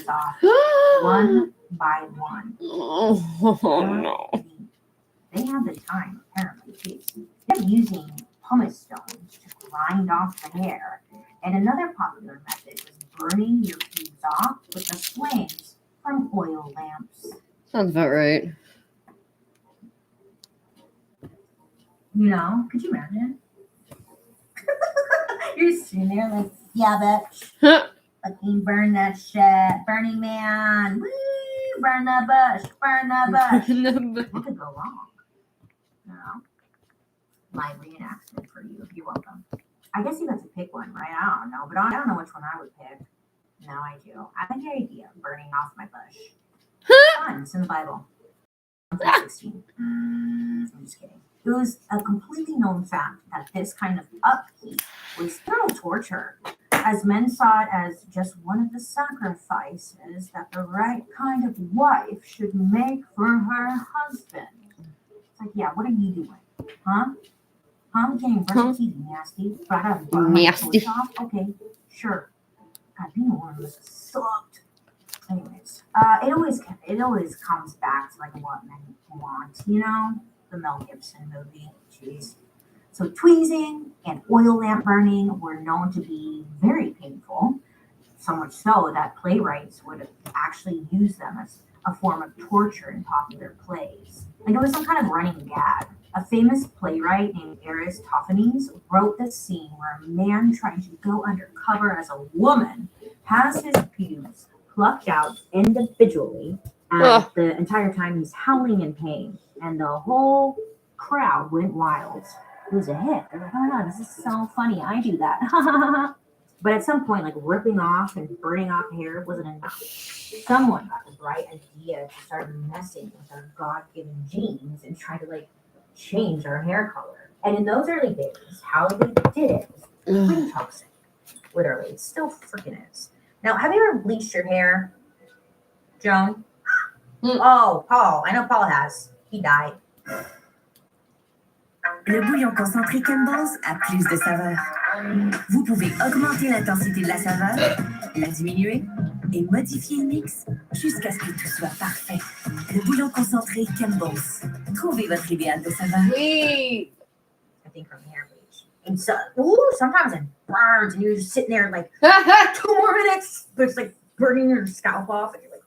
hairs off one by one. Oh no. They had the time, apparently, too. They're using pumice stones to grind off the hair. And another popular method was burning your pubes off with the flames from oil lamps. Sounds about right. You know, could you imagine? You're sitting there like, yeah, bitch. Fucking burn that shit. Burning Man. Woo! Burn that bush. Burn that bush. What could go wrong? No. Live reenactment for you. You're welcome. I guess you got to pick one, right? I don't know, but I don't know which one I would pick. No, I do. I like the idea of burning off my bush. Fun. It's in the Bible. 16. I'm just kidding. It was a completely known fact that this kind of upkeep was thorough torture, as men saw it as just one of the sacrifices that the right kind of wife should make for her husband. It's like, yeah, what are you doing? Huh? Getting brush teeth, nasty. But I have Nasty. off. Okay, sure. God, being a woman was sucked. Anyways, it always comes back to like what men want, you know, the Mel Gibson movie. Jeez. So tweezing and oil lamp burning were known to be very painful, so much so that playwrights would actually use them as a form of torture in popular plays. Like it was some kind of running gag. A famous playwright named Aristophanes wrote this scene where a man trying to go undercover as a woman has his pubes plucked out individually, and the entire time he's howling in pain, and the whole crowd went wild. It was a hit. They're like, oh my god, this is so funny. I do that. But at some point, like ripping off and burning off hair wasn't enough. Someone got the bright idea to start messing with our God-given genes and try to like change our hair color. And in those early days, how they did it was pretty toxic. Literally, it still freaking is. Now, have you ever bleached your hair, Joan? Oh, Paul. I know Paul has. He died. Le bouillon concentré Campbell's a plus de saveur. Vous pouvez augmenter l'intensité de la saveur, la diminuer et modifier le mix jusqu'à ce que tout soit parfait. Le bouillon concentré Campbell's. Trouvez votre idéal de saveur. Sweet. I think from hair bleach. And so, sometimes it burns, and you're just sitting there like 2 more minutes, but it's like burning your scalp off, and you're like.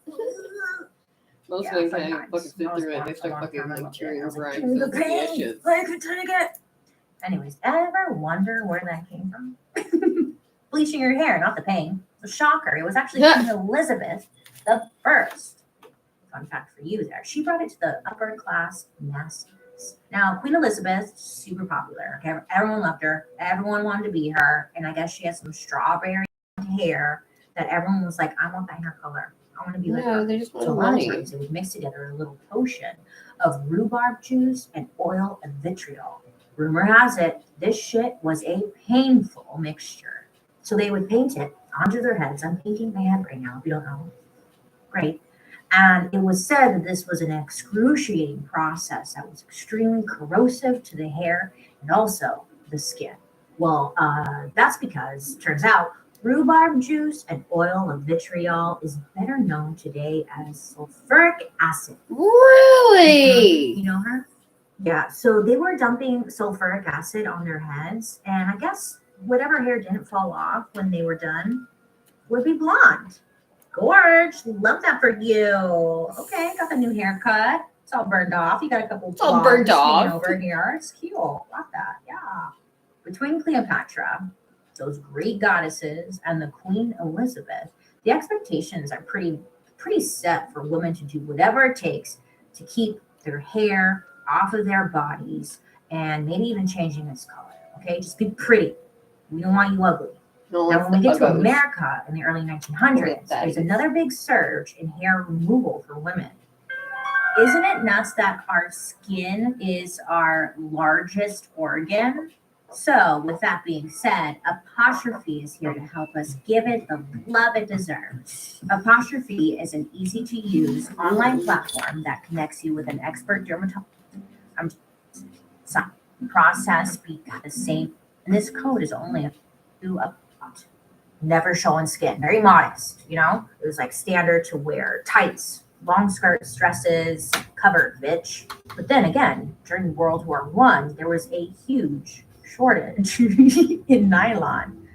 Most Yeah, things I sometimes. fucking sit through it. They Most start of the fucking time, like cheering I was like, rhymes. the pain, I could take it. Anyways, ever wonder where that came from? Bleaching your hair, not the pain. It's a shocker. It was actually Queen Elizabeth the First. Fun fact for you there. She brought it to the upper class masses. Now, Queen Elizabeth, super popular. Okay, everyone loved her. Everyone wanted to be her. And I guess she had some strawberry hair that everyone was like, I want that hair color. I want to be like her. They just want So a lot of money. times it would mix together in a little potion of rhubarb juice and oil and vitriol. Rumor has it, this shit was a painful mixture. So they would paint it onto their heads. I'm painting my head right now, if you don't know. Great. And it was said that this was an excruciating process that was extremely corrosive to the hair and also the skin. Well, that's because, turns out, rhubarb juice and oil of vitriol is better known today as sulfuric acid. Really? You know her? Yeah, so they were dumping sulfuric acid on their heads, and I guess whatever hair didn't fall off when they were done would be blonde. Gorge, love that for you. Okay, got the new haircut. It's all burned off. You got a couple. It's all burned off. Over here. It's cute. Love that. Yeah. Between Cleopatra, those Greek goddesses, and the Queen Elizabeth, the expectations are pretty set for women to do whatever it takes to keep their hair off of their bodies and maybe even changing its color. Okay, just be pretty. We don't want you ugly. No, Now, when we get to uggos. America in the early 1900s, there's another big surge in hair removal for women. Isn't it nuts that our skin is our largest organ? So, with that being said, Apostrophe is here to help us give it the love it deserves. Apostrophe is an easy-to-use online platform that connects you with an expert dermatologist. Process be the same, and this code is only a few up. never showing skin, very modest, you know? It was like standard to wear tights, long skirts, dresses, covered, bitch. But then again, during World War One, there was a huge shortage in nylon.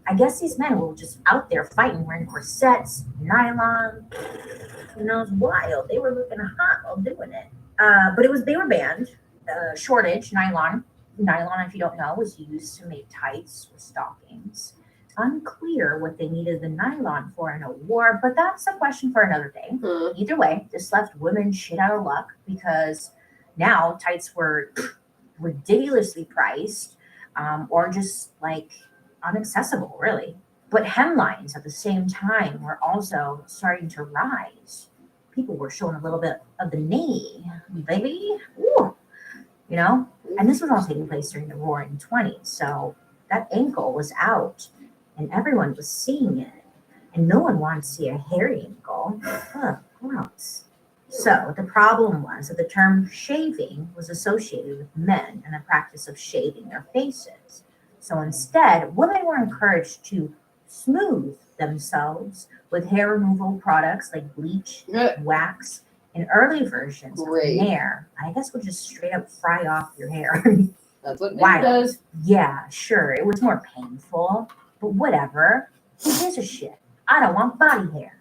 I guess these men were just out there fighting, wearing corsets, nylon. You know, it's wild. They were looking hot while doing it. But they were banned. Shortage, nylon. Nylon, if you don't know, was used to make tights or stockings. It's unclear what they needed the nylon for in a war, but that's a question for another day. Either way, this left women shit out of luck because now tights were ridiculously priced, or just like inaccessible, really. But hemlines at the same time were also starting to rise. People were showing a little bit of the knee, baby. Ooh, you know? And this was all taking place during the Roaring 20s. So that ankle was out and everyone was seeing it. And no one wanted to see a hairy ankle. Ugh, gross. So the problem was that the term shaving was associated with men and the practice of shaving their faces. So instead, women were encouraged to smooth themselves with hair removal products like bleach, wax, and early versions of Great. Nair. I guess would just straight up fry off your hair. That's what Wow. Nair does. Yeah, sure, it was more painful, but whatever. Who gives a shit? I don't want body hair.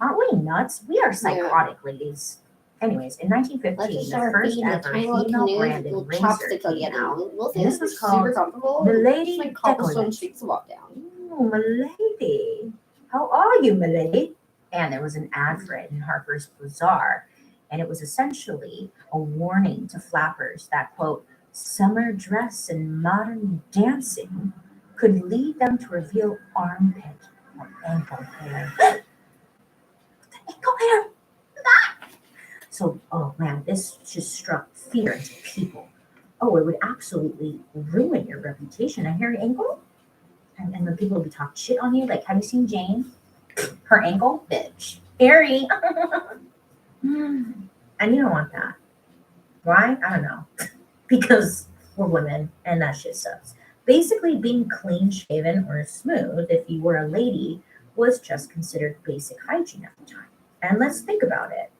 Aren't we nuts? We are psychotic, ladies. Anyways, in 1915, the first ever female branded razor came out. And this was called super comfortable. Milady Like cobblestone Decollete. streets to walk down. Oh, milady. How are you, milady? And there was an ad for it in Harper's Bazaar. And it was essentially a warning to flappers that, quote, summer dress and modern dancing could lead them to reveal armpit or ankle hair. The ankle hair! So, oh man, this just struck fear into people. Oh, it would absolutely ruin your reputation. A hairy ankle? And then people would be talking shit on you. Like, have you seen Jane? Her ankle? Bitch. Hairy. And you don't want that. Why? I don't know. Because we're women and that shit sucks. Basically, being clean shaven or smooth, if you were a lady, was just considered basic hygiene at the time. And let's think about it.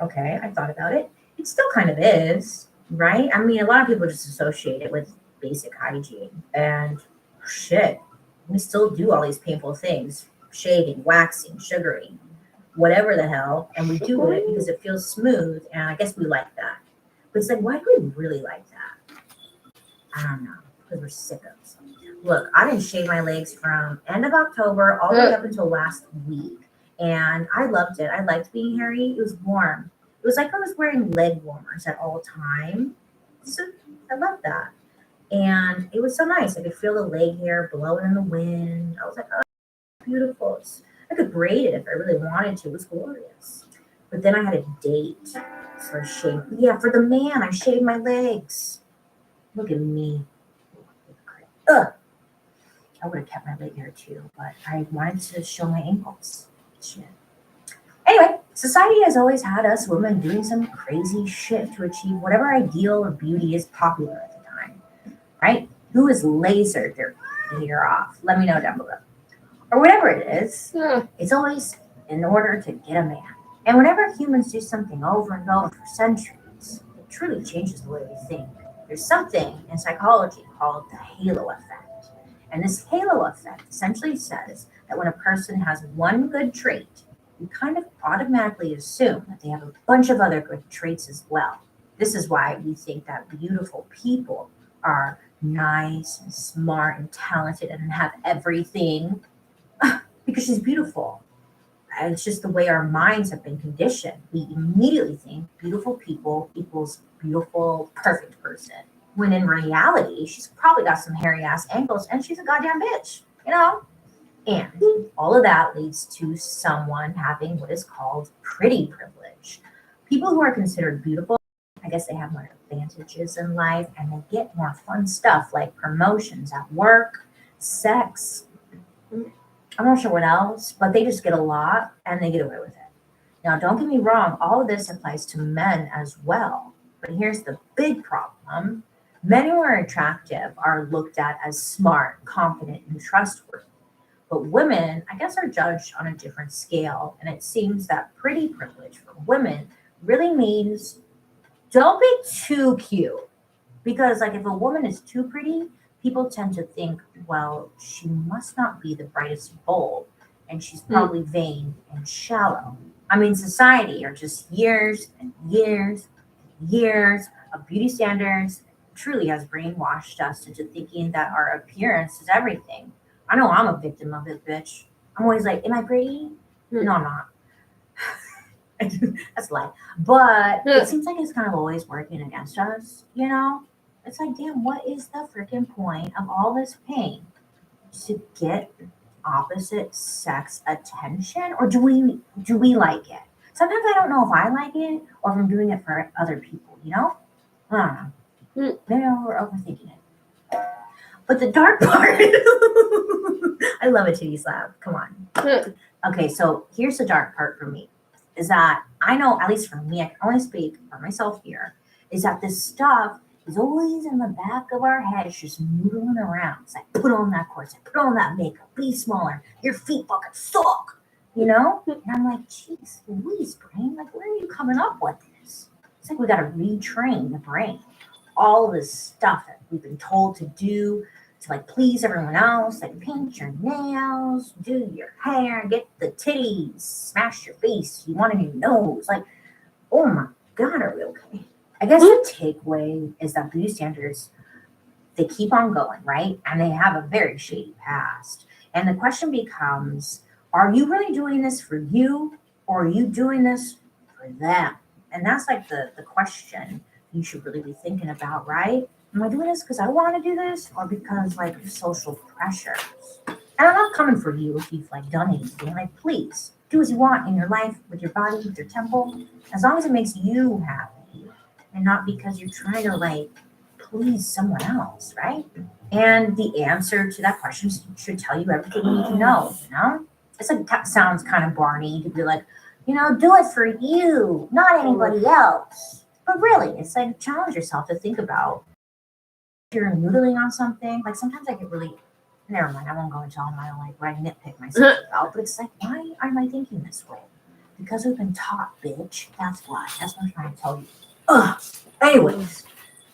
Okay, I thought about it. It still kind of is, right? I mean, a lot of people just associate it with basic hygiene. And shit, we still do all these painful things. Shaving, waxing, sugaring, whatever the hell. And we do it because it feels smooth. And I guess we like that. But it's like, why do we really like that? I don't know. Because we're sickos. Look, I didn't shave my legs from end of October all the way up until last week. And I loved it. I liked being hairy. It was warm. It was like I was wearing leg warmers at all time. So I loved that. And it was so nice. I could feel the leg hair blowing in the wind. I was like, oh, beautiful. I could braid it if I really wanted to. It was glorious. But then I had a date. So I shaved. Yeah, for the man, I shaved my legs. Look at me. Ugh. I would have kept my leg hair too, but I wanted to show my ankles. Shit. Anyway, society has always had us women doing some crazy shit to achieve whatever ideal or beauty is popular at the time, right? Who has lasered their hair off? Let me know down below. Or whatever it is, it's always in order to get a man. And whenever humans do something over and over for centuries, it truly changes the way we think. There's something in psychology called the halo effect. And this halo effect essentially says that when a person has one good trait, we kind of automatically assume that they have a bunch of other good traits as well. This is why we think that beautiful people are nice and smart and talented and have everything because she's beautiful. And it's just the way our minds have been conditioned. We immediately think beautiful people equals beautiful, perfect person. When in reality, she's probably got some hairy ass ankles and she's a goddamn bitch, you know? And all of that leads to someone having what is called pretty privilege. People who are considered beautiful, I guess they have more advantages in life and they get more fun stuff like promotions at work, sex. I'm not sure what else, but they just get a lot and they get away with it. Now, don't get me wrong, all of this applies to men as well. But here's the big problem. Men who are attractive are looked at as smart, confident, and trustworthy. But women, I guess, are judged on a different scale. And it seems that pretty privilege for women really means don't be too cute. Because, like, if a woman is too pretty, people tend to think, well, she must not be the brightest bulb, and she's probably vain and shallow. I mean, society are just years and years and years of beauty standards truly has brainwashed us into thinking that our appearance is everything. I know I'm a victim of it, bitch. I'm always like, am I pretty? No, I'm not. That's a lie. But it seems like it's kind of always working against us, you know? It's like, damn, what is the freaking point of all this pain? To get opposite sex attention? Or do we like it? Sometimes I don't know if I like it or if I'm doing it for other people, you know? I don't know. Maybe we're overthinking it. But the dark part, I love a titty slap. Come on. Okay, so here's the dark part for me. Is that I know, at least for me, I can only speak for myself here, is that this stuff is always in the back of our heads, just noodling around. It's like, put on that corset, put on that makeup, be smaller, your feet fucking suck, you know? And I'm like, geez, Louise, brain, like, where are you coming up with this? It's like we got to retrain the brain. All of this stuff that we've been told to do to, like, please everyone else, like paint your nails, do your hair, get the titties, smash your face, you want a new nose. Like, oh my God, are we okay? I guess the takeaway is that beauty standards, they keep on going, right? And they have a very shady past. And the question becomes, are you really doing this for you, or are you doing this for them? And that's like the question you should really be thinking about, right? Am I doing this because I want to do this, or because, like, of social pressures? And I'm not coming for you if you've, like, done anything. Like, please do as you want in your life, with your body, with your temple, as long as it makes you happy, and not because you're trying to, like, please someone else, right? And the answer to that question should tell you everything you need to know, you know? It's like, sounds kind of Barney to be like, you know, do it for you, not anybody else. But really, it's like, challenge yourself to think about if you're noodling on something. Like, sometimes I get really, never mind, I won't go into all my, like, where I nitpick myself about, but it's like, why am I thinking this way? Because we've been taught, bitch. That's why. That's what I'm trying to tell you. Ugh. Anyways,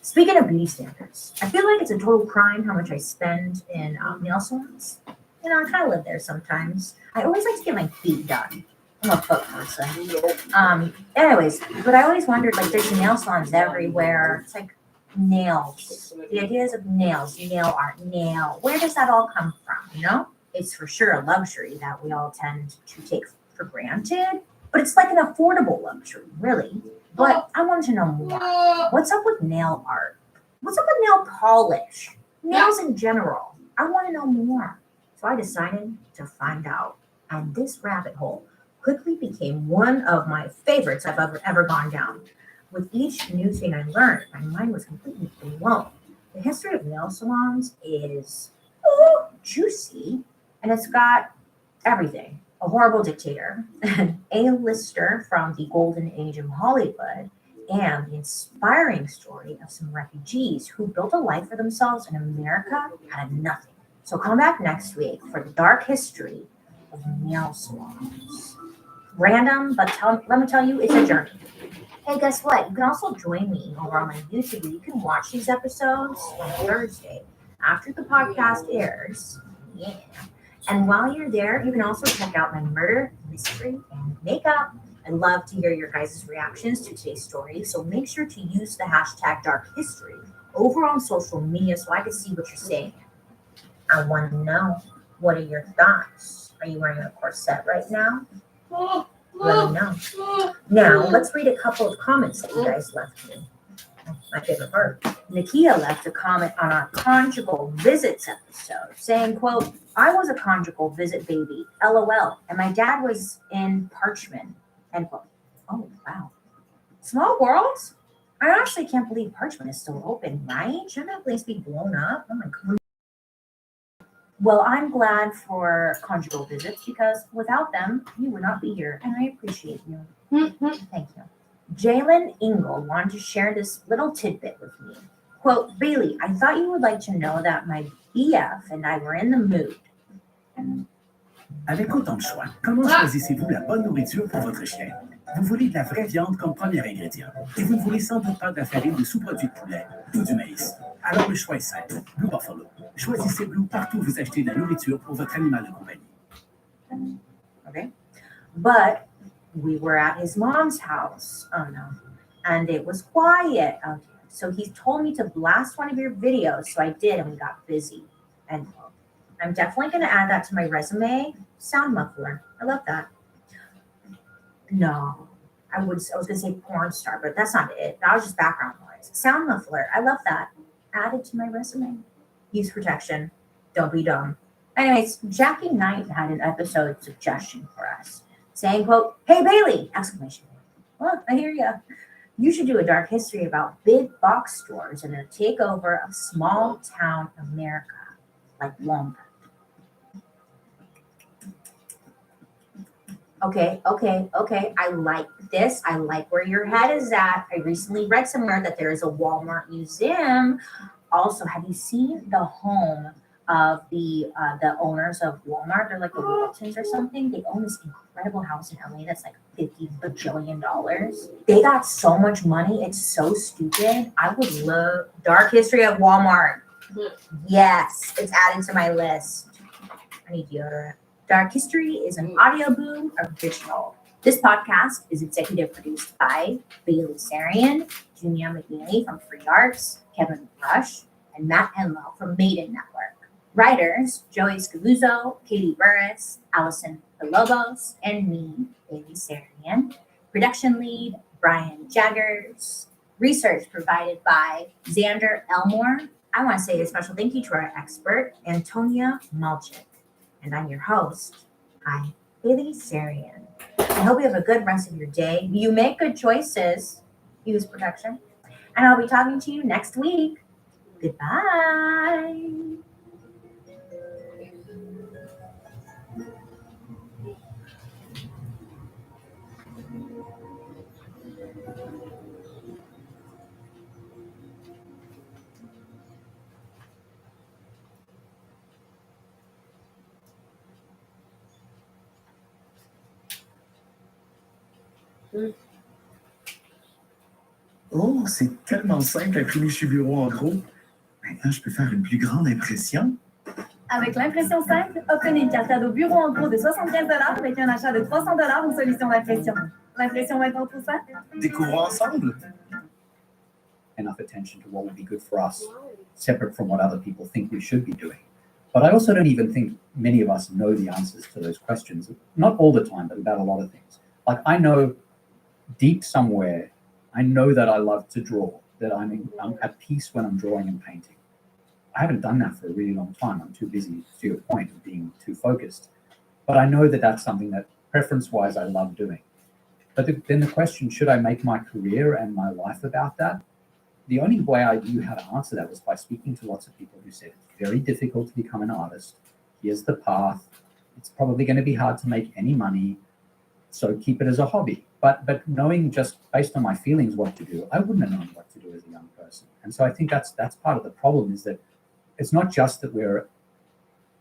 speaking of beauty standards, I feel like it's a total crime how much I spend in nail salons. You know, I kind of live there sometimes. I always like to get my feet done. I'm a foot person. Anyways, but I always wondered, like, there's nail salons everywhere. It's like nails. The ideas of nails, nail art, nail. Where does that all come from? You know, it's for sure a luxury that we all tend to take for granted. But it's like an affordable luxury, really. But I wanted to know more. What's up with nail art? What's up with nail polish? Nails in general. I want to know more. So I decided to find out. And this rabbit hole quickly became one of my favorites I've ever gone down. With each new thing I learned, my mind was completely blown. The history of nail salons is juicy, and it's got everything. A horrible dictator, an A-lister from the golden age of Hollywood, and the inspiring story of some refugees who built a life for themselves in America out of nothing. So come back next week for the dark history of nail salons. Random, but let me tell you, it's a journey. Hey, guess what? You can also join me over on my YouTube. You can watch these episodes on Thursday after the podcast airs. Yeah. And while you're there, you can also check out my murder, mystery, and makeup. I'd love to hear your guys' reactions to today's story. So make sure to use the hashtag Dark History over on social media so I can see what you're saying. I want to know, what are your thoughts? Are you wearing a corset right now? Let me know. Now, let's read a couple of comments that you guys left me. My favorite part. Nakia left a comment on our conjugal visits episode saying, quote, I was a conjugal visit baby, LOL, and my dad was in Parchman, end quote. Oh, wow. Small worlds? I honestly can't believe Parchman is still open, right? Shouldn't that place be blown up? Oh my God. Well, I'm glad for conjugal visits because without them, you would not be here, and I appreciate you. Thank you. Jalen Ingle wanted to share this little tidbit with me. Quote, Bailey, I thought you would like to know that my BF and I were in the mood. Avec autant de choix, comment choisissez-vous la bonne nourriture pour votre chien? Vous voulez de la vraie viande comme premier ingrédient et vous ne voulez sans doute pas de la farine de sous-produits de poulet ou du maïs. Alors le choix est simple. Blue Buffalo. Choisissez Blue partout où vous achetez de la nourriture pour votre animal de compagnie. Okay. But we were at his mom's house. Oh no. And it was quiet out here. So he told me to blast one of your videos. So I did, and we got busy. And I'm definitely going to add that to my resume. Sound muffler. I love that. No, I was going to say porn star, but that's not it. That was just background noise. Sound muffler. I love that. Add it to my resume. Use protection. Don't be dumb. Anyways, Jackie Knight had an episode suggestion for us, saying, quote, "Hey Bailey!" Exclamation point. Well, I hear ya. You should do a dark history about big box stores and their takeover of small town America, like Walmart. Okay. I like this. I like where your head is at. I recently read somewhere that there is a Walmart museum. Also, have you seen the home of the owners of Walmart? They're like the Waltons or something. They own this incredible house in LA that's like $50 bajillion. They got so much money. It's so stupid. I would love Dark History of Walmart. Yes, it's added to my list. I need deodorant. Dark History is an Audio Boom original. This podcast is executive produced by Bailey Sarian, Junia McNeely from Free Arts, Kevin Rush, and Matt Enlow from Maiden Network. Writers, Joey Scavuzzo, Katie Burris, Allison Villalobos, and me, Bailey Sarian. Production lead, Brian Jaggers. Research provided by Xander Elmore. I want to say a special thank you to our expert, Antonia Malchik. And I'm your host, I'm Bailey Sarian. I hope you have a good rest of your day. You make good choices. Use protection. And I'll be talking to you next week. Goodbye. Oh, c'est tellement simple d'imprimer chez Bureau en gros. Maintenant, je peux faire une plus grande impression. Avec l'impression simple, obtenez une carte cadeau bureau en gros de 75 $ avec un achat de 300 $ ou solution d'impression. L'impression maintenant tout ça? Découvrons ensemble. Enough attention to what would be good for us, separate from what other people think we should be doing. But I also don't even think many of us know the answers to those questions. Not all the time, but about a lot of things. Like I know deep somewhere, I know that I love to draw, that I'm at peace when I'm drawing and painting. I haven't done that for a really long time. I'm too busy, to your point, of being too focused. But I know that that's something that preference-wise I love doing. But then the question, should I make my career and my life about that? The only way I knew how to answer that was by speaking to lots of people who said it's very difficult to become an artist. Here's the path. It's probably going to be hard to make any money. So keep it as a hobby. But knowing just based on my feelings what to do, I wouldn't have known what to do as a young person. And so I think that's part of the problem, is that it's not just that we're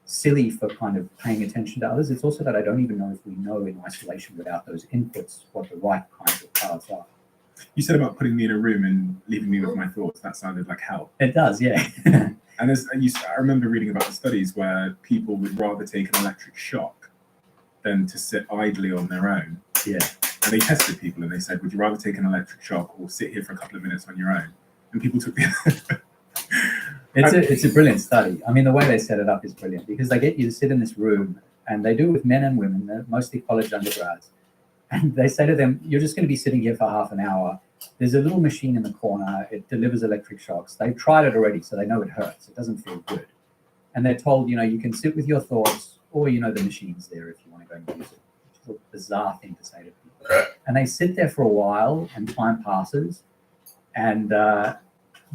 silly for kind of paying attention to others. It's also that I don't even know if we know in isolation without those inputs what the right kinds of paths are. You said about putting me in a room and leaving me with my thoughts. That sounded like hell. It does, yeah. And I remember reading about the studies where people would rather take an electric shock than to sit idly on their own. Yeah. And they tested people and they said, would you rather take an electric shock or sit here for a couple of minutes on your own? And people took the... It's a brilliant study. I mean, the way they set it up is brilliant because they get you to sit in this room, and they do it with men and women, they're mostly college undergrads. And they say to them, you're just going to be sitting here for half an hour. There's a little machine in the corner. It delivers electric shocks. They've tried it already, so they know it hurts. It doesn't feel good. And they're told, you can sit with your thoughts, or, the machine's there if you want to go and use it. Which is a bizarre thing to say to people. And they sit there for a while, and time passes. And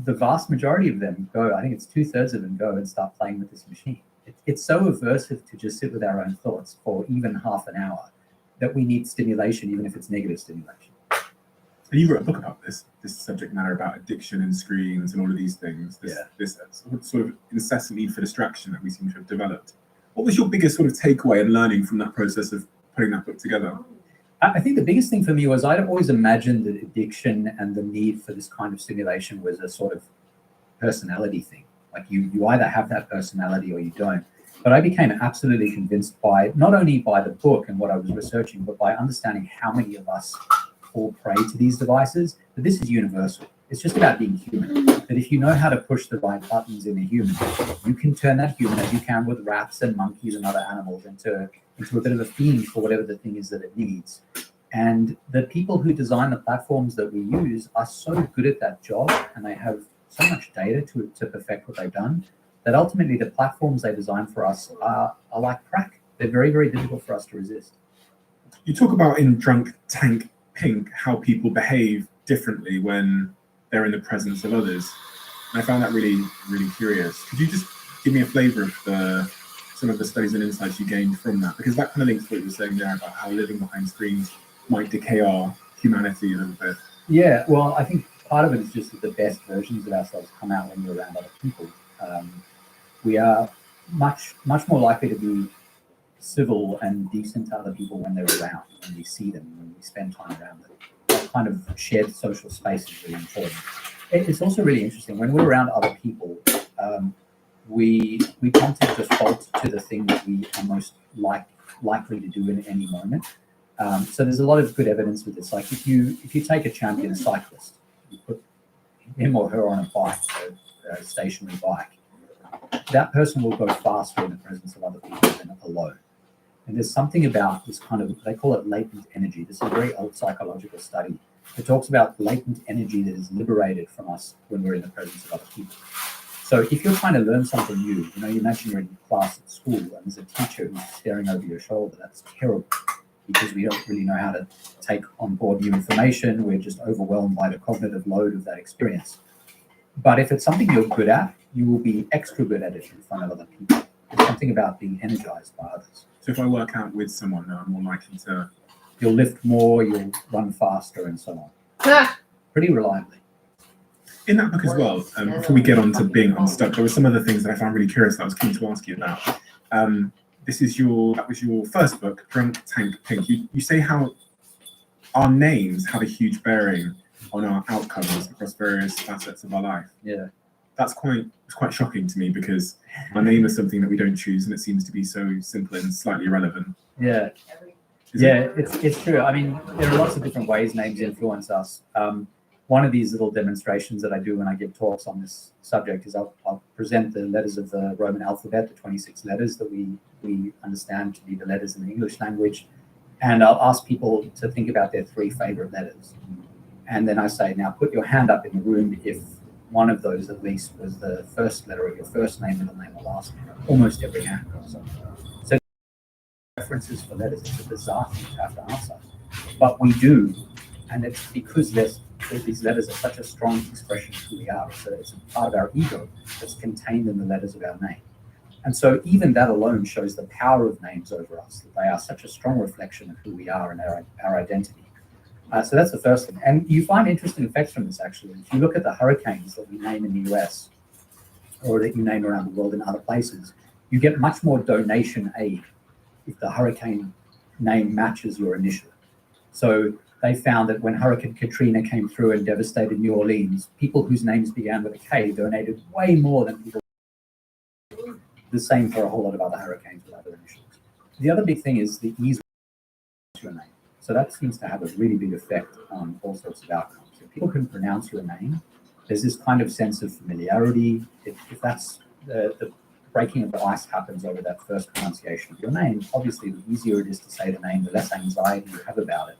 the vast majority of them go, I think it's 2/3 of them go and start playing with this machine. It's so aversive to just sit with our own thoughts for even half an hour that we need stimulation, even if it's negative stimulation. And you wrote a book about this subject matter about addiction and screens and all of these things. This sort of incessant need for distraction that we seem to have developed. What was your biggest sort of takeaway and learning from that process of putting that book together? I think the biggest thing for me was I'd always imagined that addiction and the need for this kind of stimulation was a sort of personality thing. Like you either have that personality or you don't. But I became absolutely convinced by not only by the book and what I was researching, but by understanding how many of us fall prey to these devices, that this is universal. It's just about being human. That if you know how to push the right buttons in a human, you can turn that human, as you can with rats and monkeys and other animals, into a bit of a fiend for whatever the thing is that it needs. And the people who design the platforms that we use are so good at that job, and they have so much data to perfect what they've done, that ultimately the platforms they design for us are like crack. They're very, very difficult for us to resist. You talk about in Drunk Tank Pink how people behave differently when they're in the presence of others. And I found that really, really curious. Could you just give me a flavor of some of the studies and insights you gained from that? Because that kind of links to what you were saying there about how living behind screens might decay our humanity a little bit. Yeah, well, I think part of it is just that the best versions of ourselves come out when we're around other people. We are much more likely to be civil and decent to other people when they're around, when we see them, when we spend time around them. That kind of shared social space is really important. It's also really interesting when we're around other people. We tend to default to the thing that we are most likely to do in any moment. So there's a lot of good evidence with this. Like if you take a champion cyclist, you put him or her on a bike, a stationary bike, that person will go faster in the presence of other people than alone. And there's something about this kind of, they call it latent energy. This is a very old psychological study. It talks about latent energy that is liberated from us when we're in the presence of other people. So if you're trying to learn something new, you imagine you're in class at school and there's a teacher who's staring over your shoulder. That's terrible because we don't really know how to take on board new information. We're just overwhelmed by the cognitive load of that experience. But if it's something you're good at, you will be extra good at it in front of other people. It's something about being energized by others. So if I work out with someone, I'm more likely to... You'll lift more, you'll run faster, and so on. Ah, Pretty reliably. In that book as well, before we get on to being unstuck, there were some other things that I found really curious that I was keen to ask you about. That was your first book, Drunk Tank Pink. You say how our names have a huge bearing on our outcomes across various facets of our life. Yeah. It's quite shocking to me because our name is something that we don't choose, and it seems to be so simple and slightly irrelevant. Yeah. It's true. I mean, there are lots of different ways names influence us. One of these little demonstrations that I do when I give talks on this subject is I'll present the letters of the Roman alphabet, the 26 letters that we understand to be the letters in the English language, and I'll ask people to think about their 3 favorite letters. And then I say, now put your hand up in the room if one of those at least was the first letter of your first name, middle name, or last name. Almost every hand goes up. So references for letters, it's a bizarre thing to have to answer. But we do, and it's because these letters are such a strong expression of who we are. It's a part of our ego that's contained in the letters of our name. And so even that alone shows the power of names over us, that they are such a strong reflection of who we are and our identity. So that's the first thing. And you find interesting effects from this, actually. If you look at the hurricanes that we name in the US, or that you name around the world in other places, you get much more donation aid if the hurricane name matches your initial. So they found that when Hurricane Katrina came through and devastated New Orleans, people whose names began with a K donated way more than people. The same for a whole lot of other hurricanes with other initials. The other big thing is the ease of your name. So that seems to have a really big effect on all sorts of outcomes. If people can pronounce your name, there's this kind of sense of familiarity. If that's the breaking of the ice happens over that first pronunciation of your name, obviously the easier it is to say the name, the less anxiety you have about it.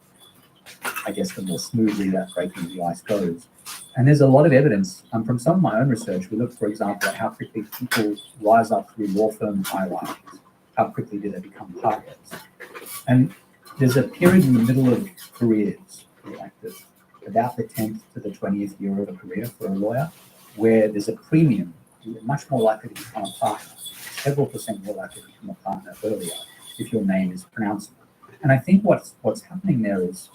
I guess the more smoothly that breaking of the ice goes. And there's a lot of evidence from some of my own research. We looked, for example, at how quickly people rise up through law firm hierarchies. How quickly do they become partners? And there's a period in the middle of careers, like about the 10th to the 20th year of a career for a lawyer, where there's a premium. You're much more likely to become a partner, several % more likely to become a partner earlier if your name is pronounceable. And I think what's happening there is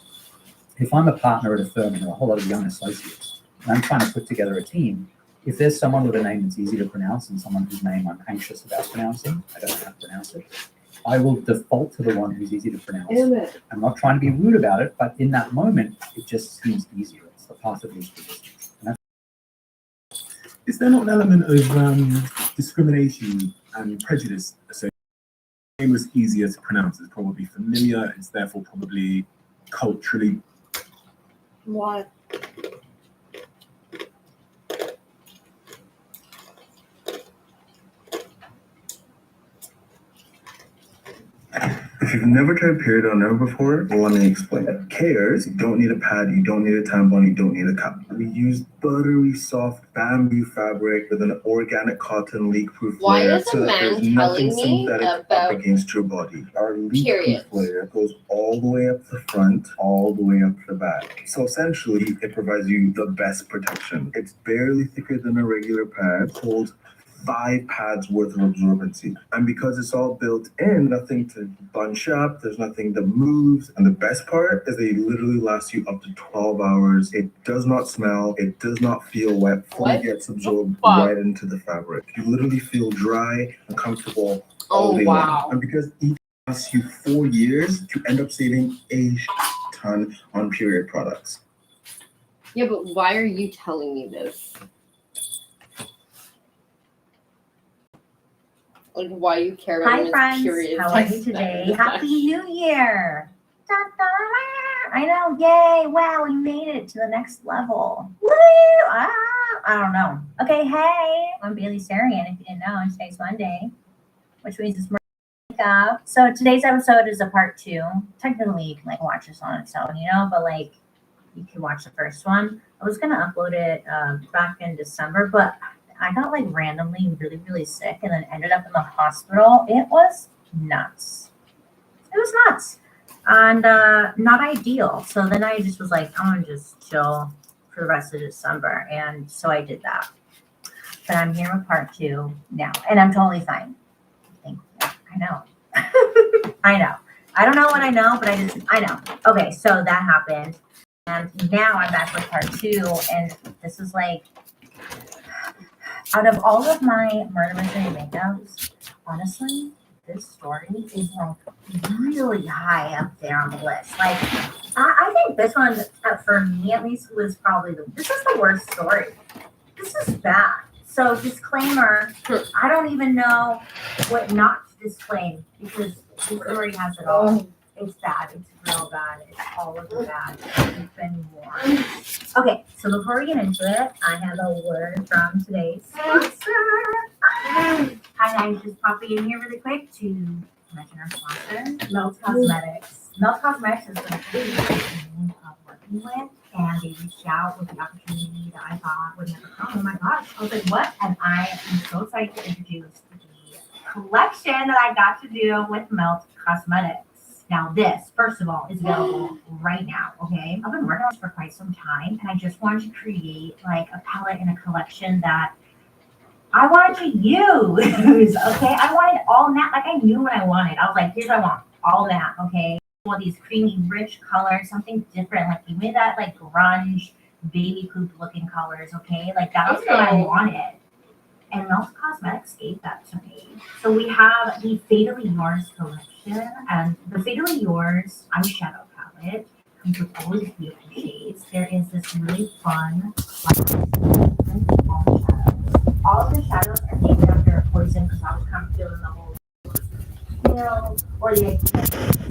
if I'm a partner at a firm and there are a whole lot of young associates, and I'm trying to put together a team, if there's someone with a name that's easy to pronounce and someone whose name I'm anxious about pronouncing, I don't know how to pronounce it, I will default to the one who's easy to pronounce. Damn it. I'm not trying to be rude about it, but in that moment, it just seems easier. It's the path of least resistance. And that's Is there not an element of discrimination and prejudice associated? The name was easier to pronounce. It's probably familiar. It's therefore probably culturally. What? If you've never tried Periodontal before, well, let me explain. Cares, you don't need a pad, you don't need a tampon, you don't need a cup. We use buttery soft bamboo fabric with an organic cotton leak-proof Why layer is a so that man there's nothing telling me synthetic up about against your body. Our periods? leak-proof layer goes all the way up the front, all the way up the back. So essentially, it provides you the best protection. It's barely thicker than a regular pad, holds 5 pads worth of absorbency. And because it's all built in, nothing to bunch up, there's nothing that moves. And the best part is they literally last you up to 12 hours. It does not smell, it does not feel wet, fully What? gets absorbed Fuck. right into the fabric. You literally feel dry and comfortable Oh, all day wow. long. And because each lasts you 4 years, you end up saving a ton on period products. Yeah, but why are you telling me this? Like, why you care about Hi women's friends, periods? how are you today? Happy New Year! Da, da, da. I know, yay! Wow, we made it to the next level. Woo! Ah, I don't know. Okay, hey, I'm Bailey Sarian. If you didn't know, today's Monday, which means it's makeup. So today's episode is a part 2. Technically, you can like watch this on its own, but like you can watch the first one. I was gonna upload it back in December, but I got like randomly really, really sick and then ended up in the hospital. It was nuts. It was nuts and not ideal. So then I just was like, I'm gonna just chill for the rest of December. And so I did that. But I'm here with part 2 now and I'm totally fine. Thank you. I know. I know. I don't know what I know, but I know. Okay, so that happened. And now I'm back with part 2. And this is like, out of all of my murder mystery makeups, honestly, this story is like really high up there on the list. Like, I think this one, for me at least, was probably this is the worst story. This is bad. So disclaimer, I don't even know what not to disclaim because this story has it all. It's bad. It's real bad. It's all of the bad. It's been warned. Okay, so before we get into it, I have a word from today's sponsor. Hi guys, just popping in here really quick to mention our sponsor, Melt Cosmetics. Melt Cosmetics has been a really good team of working with, and they reached out with the opportunity that I thought would never come. Oh my gosh, I was like, what? And I am so excited to introduce the collection that I got to do with Melt Cosmetics. Now this, first of all, is available right now, okay? I've been working on this for quite some time, and I just wanted to create like a palette and a collection that I wanted to use, okay? I wanted all matte, like I knew what I wanted. I was like, here's what I want, all matte, okay? All these creamy, rich colors, something different, like give me that like grunge, baby poop looking colors, okay? Like that was what I wanted. And Melt Cosmetics gave that to me. So we have the Fatally Yours collection, and the Fatally Yours eyeshadow palette comes with all these beautiful shades. There is this really fun, all of the shadows are named after a poison because I was kind of feeling the whole or the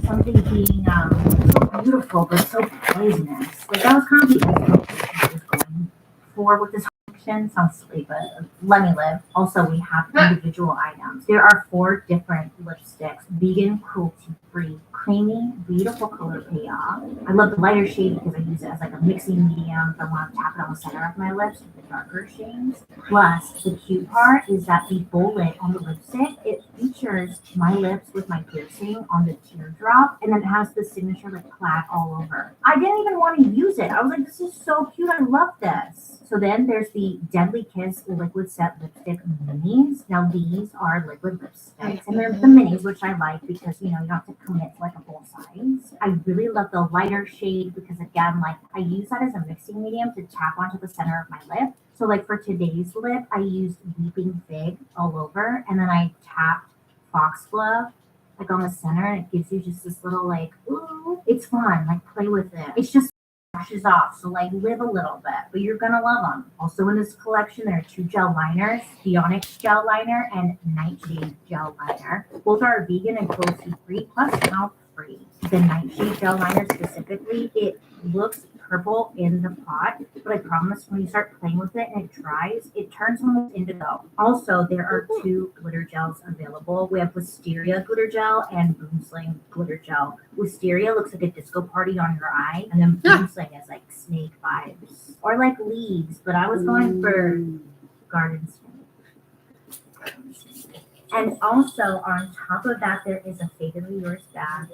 something being so beautiful but so poisonous. Like that was kind of the I was going for with this. Sounds silly, but let me live. Also, we have individual items. There are 4 different lipsticks, vegan, cruelty-free, creamy, beautiful color payoff. I love the lighter shade because I use it as like a mixing medium. I want to tap it on the center of my lips with the darker shades. Plus, the cute part is that the bullet on the lipstick, it features my lips with my piercing on the teardrop, and then it has the signature like plaid all over. I didn't even want to use it. I was like, this is so cute. I love this. So then there's the Deadly Kiss Liquid Set Lipstick Minis. Now these are liquid lipsticks, and they're the minis, which I like because, you know, you don't have to commit to like a full size. I really love the lighter shade because, again, like I use that as a mixing medium to tap onto the center of my lip. So like for today's lip, I used Weeping Fig all over, and then I tapped Foxglove like on the center, and it gives you just this little like, ooh, it's fun, like play with it. It's just washes off, so like live a little bit, but you're gonna love them. Also in this collection, there are 2 gel liners, the Onyx gel liner and Nightshade gel liner. Both are vegan and cruelty-free plus mouth-free. The Nightshade gel liner specifically, it looks purple in the pot, but I promise when you start playing with it and it dries, it turns almost indigo. Also, there are 2 glitter gels available. We have Wisteria glitter gel and Boomslang glitter gel. Wisteria looks like a disco party on your eye, and then Boomslang is like snake vibes or like leaves, but I was going for garden snake. And also on top of that, there is a Fatally Yours bag.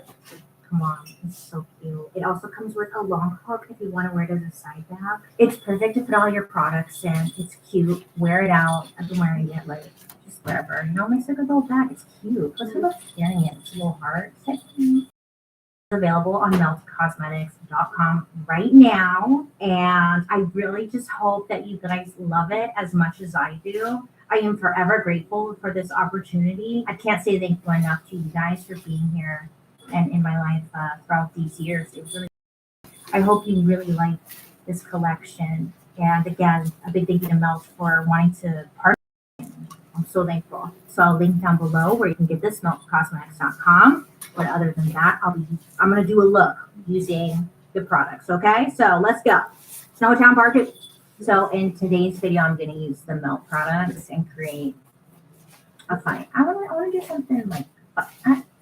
Come on, it's so cute. It also comes with a long hook if you want to wear it as a side bag. It's perfect to put all your products in. It's cute. Wear it out. I've been wearing it like just wherever. You know, it makes like a little bag. It's cute. Plus, I love carrying it. It's a little heart. It's available on meltcosmetics.com right now. And I really just hope that you guys love it as much as I do. I am forever grateful for this opportunity. I can't say thank you enough to you guys for being here and in my life throughout these years. It was really, I hope you really like this collection. And again, a big thank you to Melt for wanting to partner. I'm so thankful. So I'll link down below where you can get this, meltcosmetics.com. But other than that, I'm gonna do a look using the products. Okay, so let's go. Snowtown Market. So in today's video, I'm gonna use the Melt products and create a fight. I wanna do something like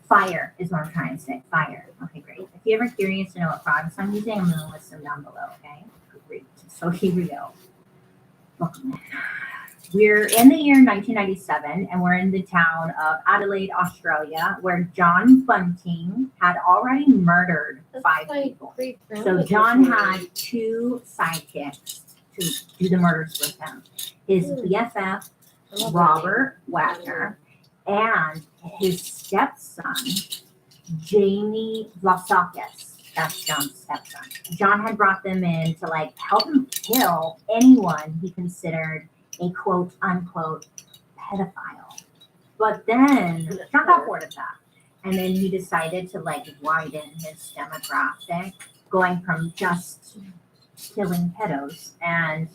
fire is what I'm trying to say. Fire. Okay, great. If you're ever curious to know what products I'm using, I'm going to list them down below, okay? Great. So here we go. Welcome. We're in the year 1997, and we're in the town of Adelaide, Australia, where John Bunting had already murdered 5 people. So John had 2 sidekicks to do the murders with him. His BFF, Robert Wagner, and his stepson, Jamie Vlasakis. That's John's stepson. John had brought them in to like help him kill anyone he considered a quote unquote pedophile. But then John got bored of that. And then he decided to like widen his demographic, going from just killing pedos. And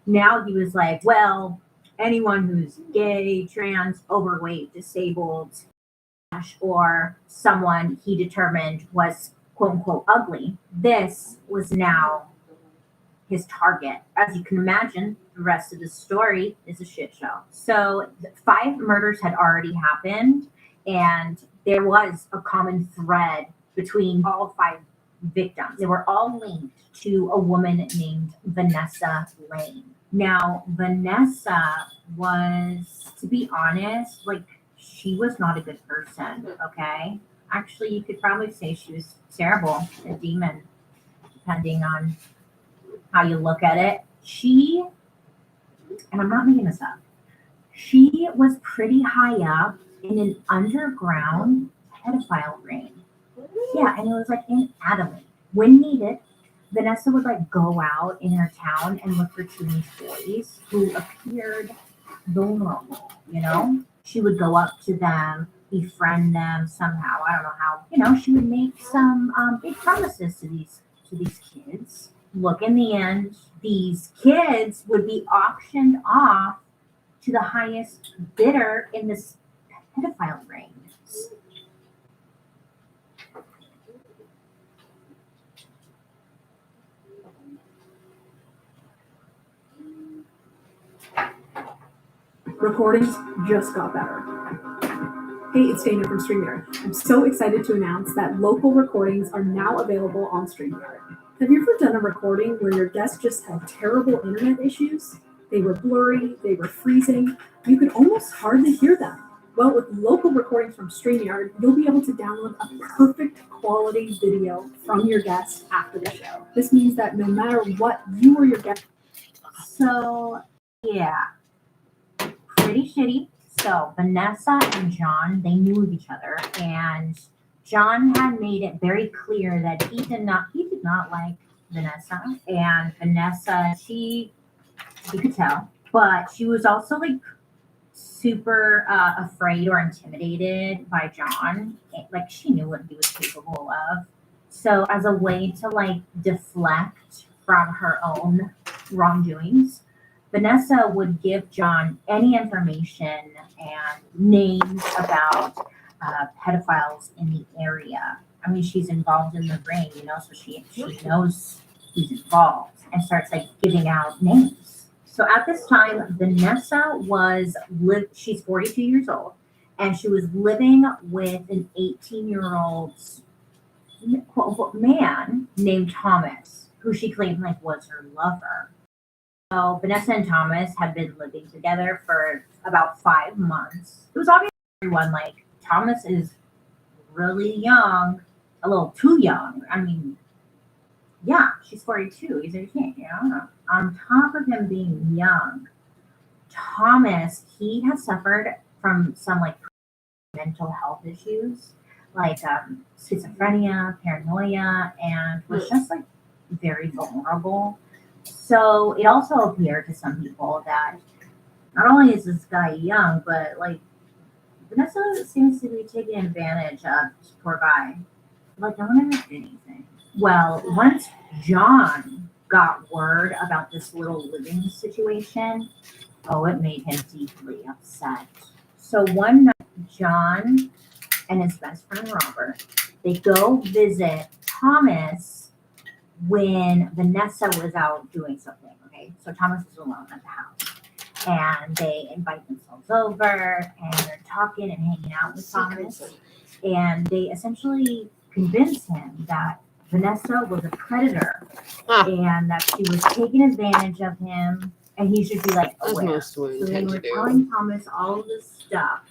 now he was like, well, anyone who's gay, trans, overweight, disabled, or someone he determined was quote unquote ugly, this was now his target. As you can imagine, the rest of the story is a shit show. So 5 murders had already happened, and there was a common thread between all 5 victims. They were all linked to a woman named Vanessa Lane. Now, Vanessa was, to be honest, like, she was not a good person, okay? Actually, you could probably say she was terrible, a demon, depending on how you look at it. She, and I'm not making this up, she was pretty high up in an underground pedophile ring. Yeah, and it was like in Adelaide. When needed, Vanessa would like go out in her town and look for teenage boys who appeared vulnerable, you know? She would go up to them, befriend them somehow. I don't know how, you know, she would make some big promises to these kids. Look, in the end, these kids would be auctioned off to the highest bidder in this pedophile ring. Recordings just got better. Hey, it's Dana from StreamYard. I'm so excited to announce that local recordings are now available on StreamYard. Have you ever done a recording where your guests just had terrible internet issues? They were blurry, they were freezing, you could almost hardly hear them. Well, with local recordings from StreamYard, you'll be able to download a perfect quality video from your guests after the show. This means that no matter what you or your guest. So, yeah, pretty shitty. So, Vanessa and John, they knew of each other, and John had made it very clear that he did not like Vanessa, and Vanessa, you could tell, but she was also like super afraid or intimidated by John. Like she knew what he was capable of. So as a way to like deflect from her own wrongdoings, Vanessa would give John any information and names about pedophiles in the area. I mean, she's involved in the ring, you know, so she knows who's involved and starts like giving out names. So at this time, Vanessa she's 42 years old, and she was living with an 18-year-old quote unquote man named Thomas, who she claimed like was her lover. So Vanessa and Thomas had been living together for about 5 months. It was obvious to everyone like Thomas is really young, a little too young. I mean, yeah, she's 42. He's 18, you know? On top of him being young, Thomas, he had suffered from some like mental health issues, like schizophrenia, paranoia, and was just like very vulnerable. So it also appeared to some people that not only is this guy young, but like Vanessa seems to be taking advantage of this poor guy. Like no one ever did anything. Well, once John got word about this little living situation, it made him deeply upset. So one night, John and his best friend Robert, they go visit Thomas when Vanessa was out doing something, okay? So Thomas was alone at the house. And they invite themselves over, and they're talking and hanging out with Thomas. And they essentially convince him that Vanessa was a predator and that she was taking advantage of him, and he should be like aware. So they were telling Thomas all of this stuff,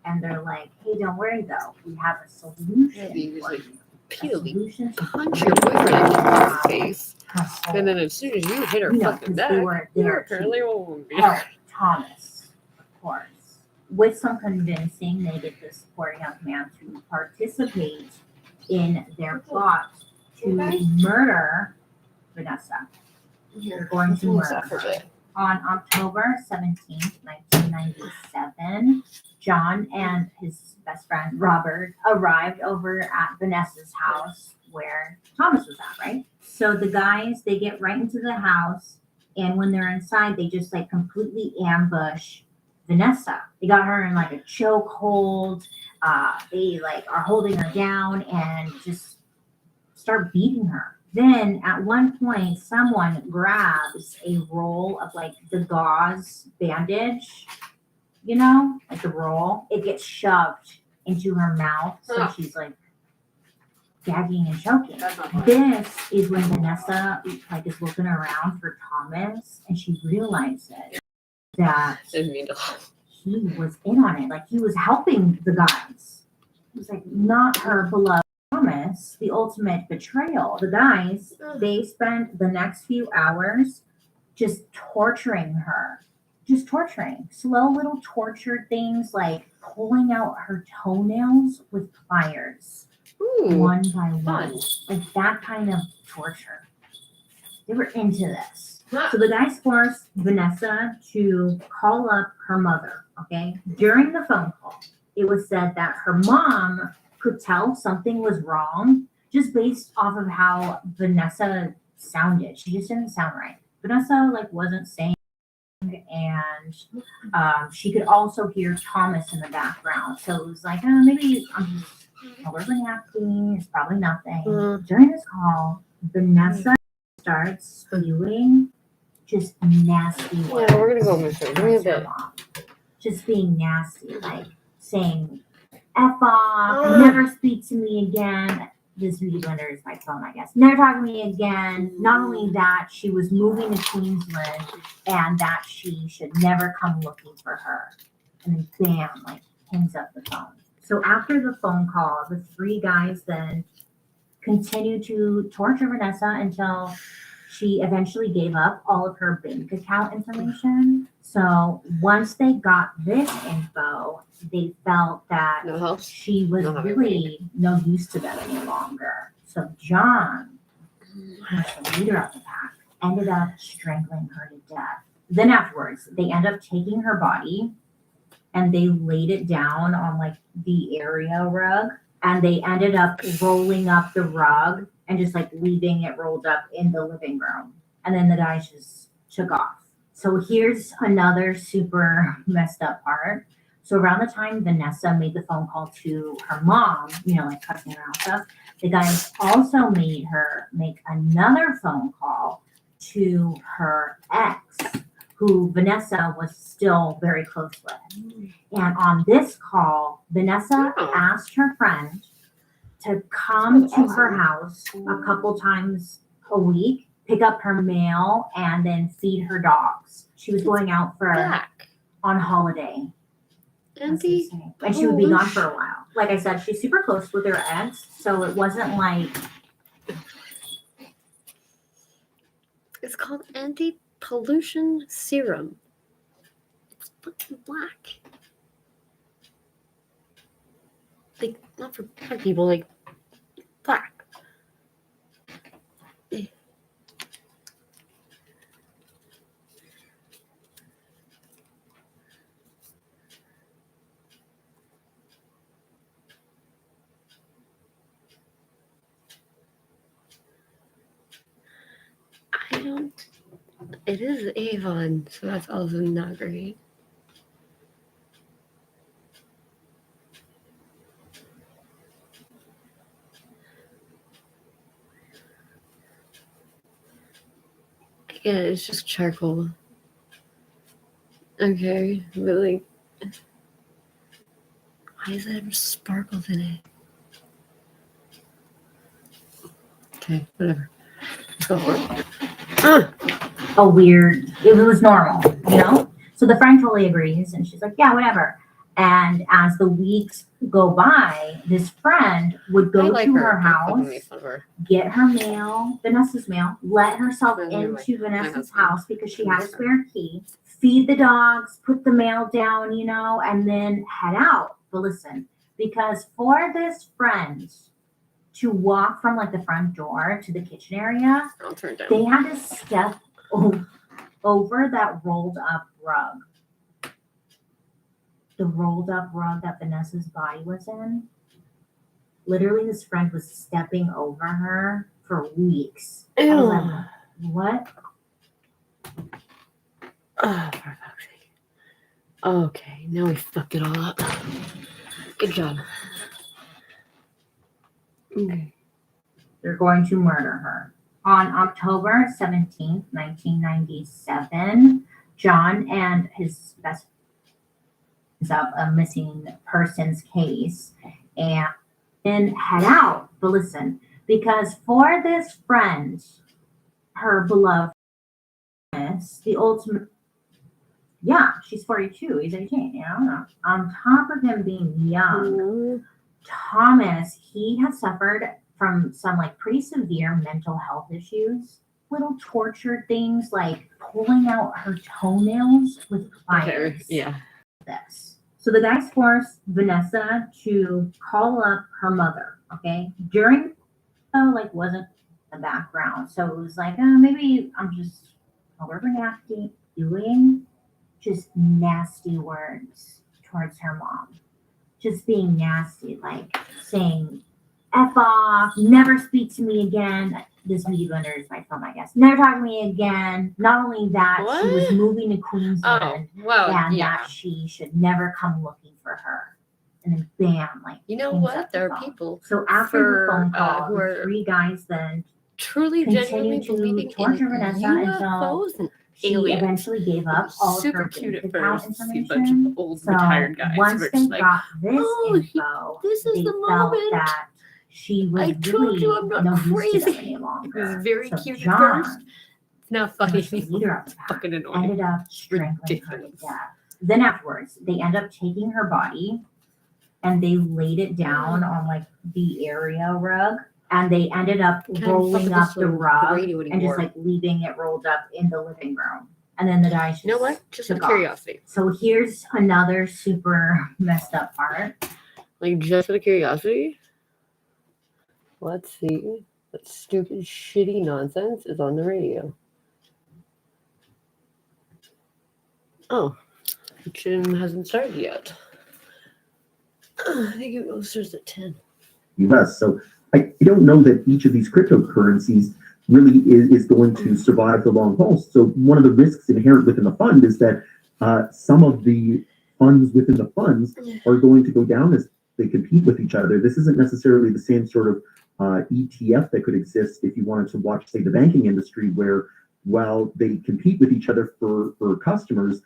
and they're like, "Hey, don't worry though, we have a solution for you. A solution to Punch your boyfriend in the face, and then as soon as you hit her fucking back, you're apparently a woman. Help Thomas, of course. With some convincing, they get this poor young man to participate in their plot to murder Vanessa. They're going to murder her. On October 17th, 1997, John and his best friend Robert arrived over at Vanessa's house where Thomas was at, right? So the guys, they get right into the house, and when they're inside, they just like completely ambush Vanessa. They got her in like a chokehold. They like are holding her down and just start beating her. Then at one point, someone grabs a roll of like the gauze bandage, you know, like the roll. It gets shoved into her mouth, so she's like gagging and choking. This is when Vanessa like is looking around for Thomas, and she realizes that he was in on it. Like he was helping the guys. It was like not her beloved Thomas, the ultimate betrayal. The guys, they spent the next few hours just torturing her. Just torturing. Slow little torture things like pulling out her toenails with pliers. One by one. Like that kind of torture. They were into this. So the guys forced Vanessa to call up her mother, okay? During the phone call, it was said that her mom could tell something was wrong just based off of how Vanessa sounded. She just didn't sound right. Vanessa like wasn't saying, and she could also hear Thomas in the background. So it was like, maybe I'm just overreacting. It's probably nothing. During this call, Vanessa starts spewing just nasty words. Yeah, we're gonna go with her. Give me a bit. Just being nasty, like saying F off, never speak to me again. This beauty blender is my phone, I guess. Never talk to me again. Not only that, she was moving to Queensland and that she should never come looking for her. And then bam, like hangs up the phone. So after the phone call, the three guys then continued to torture Vanessa until she eventually gave up all of her bank account information. So once they got this info, they felt that No house. she was No having really no use to them any longer. So John, who was the leader of the pack, ended up strangling her to death. Then afterwards, they end up taking her body and they laid it down on like the area rug, and they ended up rolling up the rug and just like leaving it rolled up in the living room. And then the guys just took off. So here's another super messed up part. So around the time Vanessa made the phone call to her mom, you know, like cussing her out stuff, the guys also made her make another phone call to her ex, who Vanessa was still very close with. And on this call, Vanessa asked her friend to come to her house a couple times a week, pick up her mail, and then feed her dogs. She was going out for on holiday. And she would be gone for a while. Like I said, she's super close with her ex, so it wasn't like. It's called anti-pollution serum. It's fucking black. Like, not for black people, like black. I don't. It is Avon, so that's also not great. Yeah, it's just charcoal. Okay, but like, why is there sparkles in it? Okay, whatever. Let's go for it. A weird, it was normal, you know? So the friend totally agrees, and she's like, yeah, whatever. And as the weeks go by, this friend would go to her house, get her mail, Vanessa's mail, let herself into Vanessa's house because she had a spare key, feed the dogs, put the mail down, you know, and then head out. But listen, because for this friend to walk from like the front door to the kitchen area, they had to step over that rolled up rug. The rolled up rug that Vanessa's body was in. Literally, this friend was stepping over her for weeks. I was like, what? Oh, for fuck's sake. Okay, now we fucked it all up. Good job. Okay. They're going to murder her. On October 17th, 1997, John and his best up a missing persons case and then head out. But listen, because for this friend, her beloved, the ultimate, yeah, she's 42, he's 18, you know. On top of him being young, Thomas, he has suffered from some like pretty severe mental health issues, little torture things like pulling out her toenails with pliers. Okay, yeah. This. So the guys forced Vanessa to call up her mother, okay? During, like, wasn't the background. So it was like, maybe I'm just overreacting, doing just nasty words towards her mom. Just being nasty, like saying, F off, never speak to me again. This Weed Blender is my film, I guess. Never talk to me again. Not only that, she was moving to Queensland and that she should never come looking for her. And then bam, like, you know what? There are people. So after the phone call, the three guys then truly genuinely believing torture Vanessa UFOs and she aliens. Eventually gave up all super of her cute at account first. See a information. bunch of old So retired guys. once Who they are just like, got this info, this is they the felt moment. that she was I told you I'm not no use to crazy. them any longer. It was very So cute John, at first. Now fucking who was the leader of the pack, fucking annoying. ended up strangling her to Ridiculous. death. Then afterwards, they end up taking her body and they laid it down on like the area rug, and they ended up rolling up the rug and just like leaving it rolled up in the living room. And then the guy just You know what? Just out of took off. curiosity. So here's another super messed up part. Like, just out of curiosity. Let's see. That stupid, shitty nonsense is on the radio. Oh, kitchen hasn't started yet. I think it starts at 10. US. So I don't know that each of these cryptocurrencies really is going to survive the long haul. So one of the risks inherent within the fund is that some of the funds within the funds are going to go down as they compete with each other. This isn't necessarily the same sort of ETF that could exist if you wanted to watch, say, the banking industry, where while they compete with each other for customers,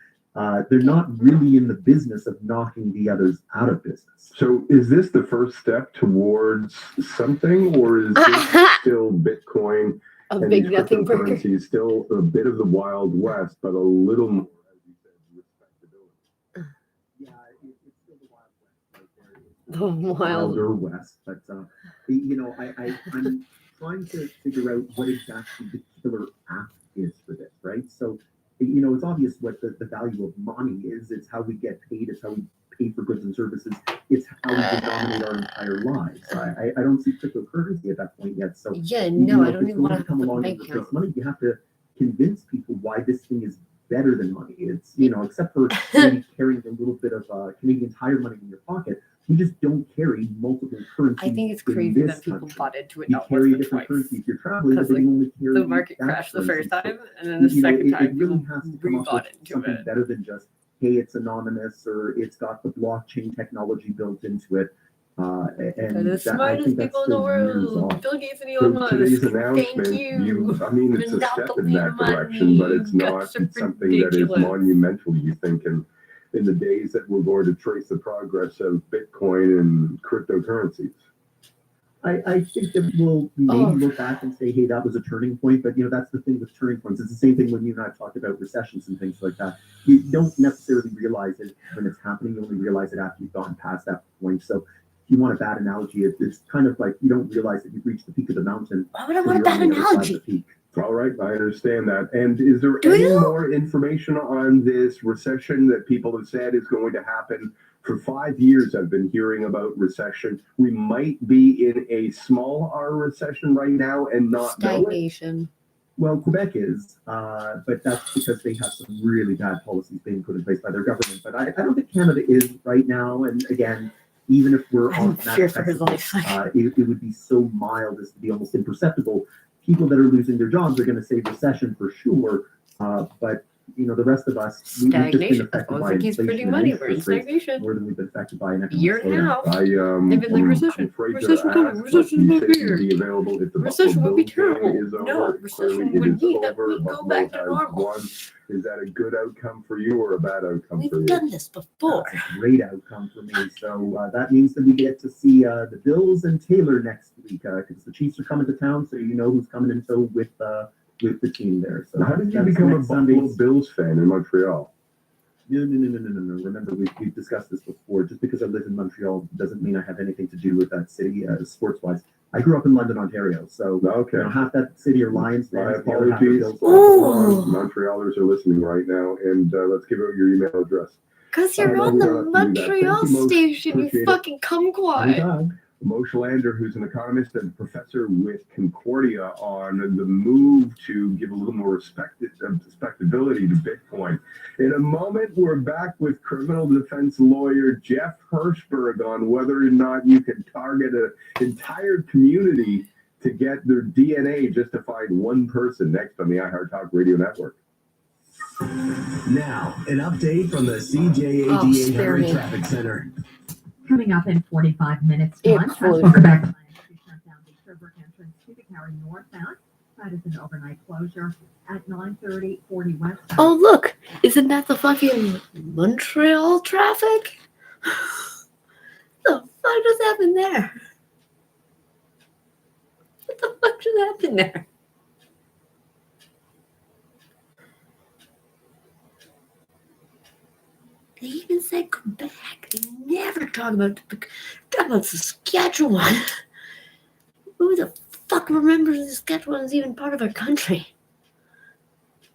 they're not really in the business of knocking the others out of business. So is this the first step towards something, or is this still Bitcoin A and big these nothing burger. cryptocurrencies still a bit of the Wild West, but a little more, as you said, respectability? Yeah, it's still the Wild West right there. The Wilder West, but you know, I'm trying to figure out what exactly the killer app is for this, right? So, you know, it's obvious what the value of money is. It's how we get paid. It's how we pay for goods and services. It's how we denominate our entire lives. I don't see cryptocurrency at that point yet. So Yeah, you no, know, I if don't it's even going want to to come put along bank and replace account. money, you have to convince people why this thing is better than money. It's, you know, except for maybe carrying a little bit of Canadian Tire money in your pocket, you just don't carry multiple currencies. I think it's in crazy this that people country. bought into it You not carry once a but different twice. currency if you're traveling, but Because then you only carry the market that crashed the currency. first time, and then You the know, second time it really people has to come up rebought with into something it. better than just, hey, it's anonymous or it's got the blockchain technology built into it. They're And the I smartest think that's people in the still years world. off. Bill Gates and So Elon Musk. today's Thank announcement, you. I mean, it's a step in that direction, but it's not Guys are something that is ridiculous. monumental, you think, in the days that we're going to trace the progress of Bitcoin and cryptocurrencies. I think that we'll maybe look back and say, hey, that was a turning point. But, you know, that's the thing with turning points. It's the same thing when you and I talked about recessions and things like that. You don't necessarily realize it when it's happening. You only realize it after you've gone past that point. So if you want a bad analogy, it's kind of like you don't realize that you've reached the peak of the mountain. Why would I want a bad analogy? All right, I understand that. And is there any more information on this recession that people have said is going to happen? For 5 years, I've been hearing about recession. We might be in a small R recession right now and not know it. Stagnation. Well, Quebec is, but that's because they have some really bad policies being put in place by their government. But I don't think Canada is right now. And again, even if we're on that fear for his precipice, life. it would be so mild as to be almost imperceptible. People that are losing their jobs are going to say recession for sure. But you know, the rest of us, we've just been Stagnation. affected I by think he's inflation printing and money. We're in interest rates stagnation. more than we've been affected by an economic Year and a slowdown. half. I They've been like recession. afraid Recession to coming. ask, but Recession you will said be it would here. be available if the Recession would be Buffalo Bill game terrible. is No, over. recession Clearly, would it is mean that over. we go Buffalo back to has normal. won. Is that a good outcome for you or a bad outcome for We've you? done this before. That's a great outcome for me. So that means that we get to see the Bills and Taylor next week because the Chiefs are coming to town. So you know who's coming in tow with the team there. So How did you that's become a next Buffalo Sunday's- Bills fan in Montreal? No. Remember, we've discussed this before. Just because I live in Montreal doesn't mean I have anything to do with that city sports-wise. I grew up in London, Ontario. So Okay. you know, half that city are Lions My fans. The other half are apologies. Bills. Montrealers are listening right now, and let's give out your email address. Because you're on the Montreal station, you Appreciate it. fucking kumquat. Anytime. Moshe Lander, who's an economist and professor with Concordia, on the move to give a little more respectability to Bitcoin. In a moment, we're back with criminal defense lawyer Jeff Hirschberg on whether or not you can target an entire community to get their DNA just to find one person. Next on the iHeart Talk Radio Network. Now, an update from the CJADA Henry Traffic Center. Coming up in 45 minutes time, It's Transport Quebec plans to shut down the Sherbrooke entrance to the Cary northbound. That is an overnight closure at 9:30, 40 westbound. Oh, look. Isn't that the fucking Montreal traffic? What the fuck just happened there? What the fuck just happened there? They even said Quebec. They never talk about Saskatchewan. Who the fuck remembers Saskatchewan is even part of our country?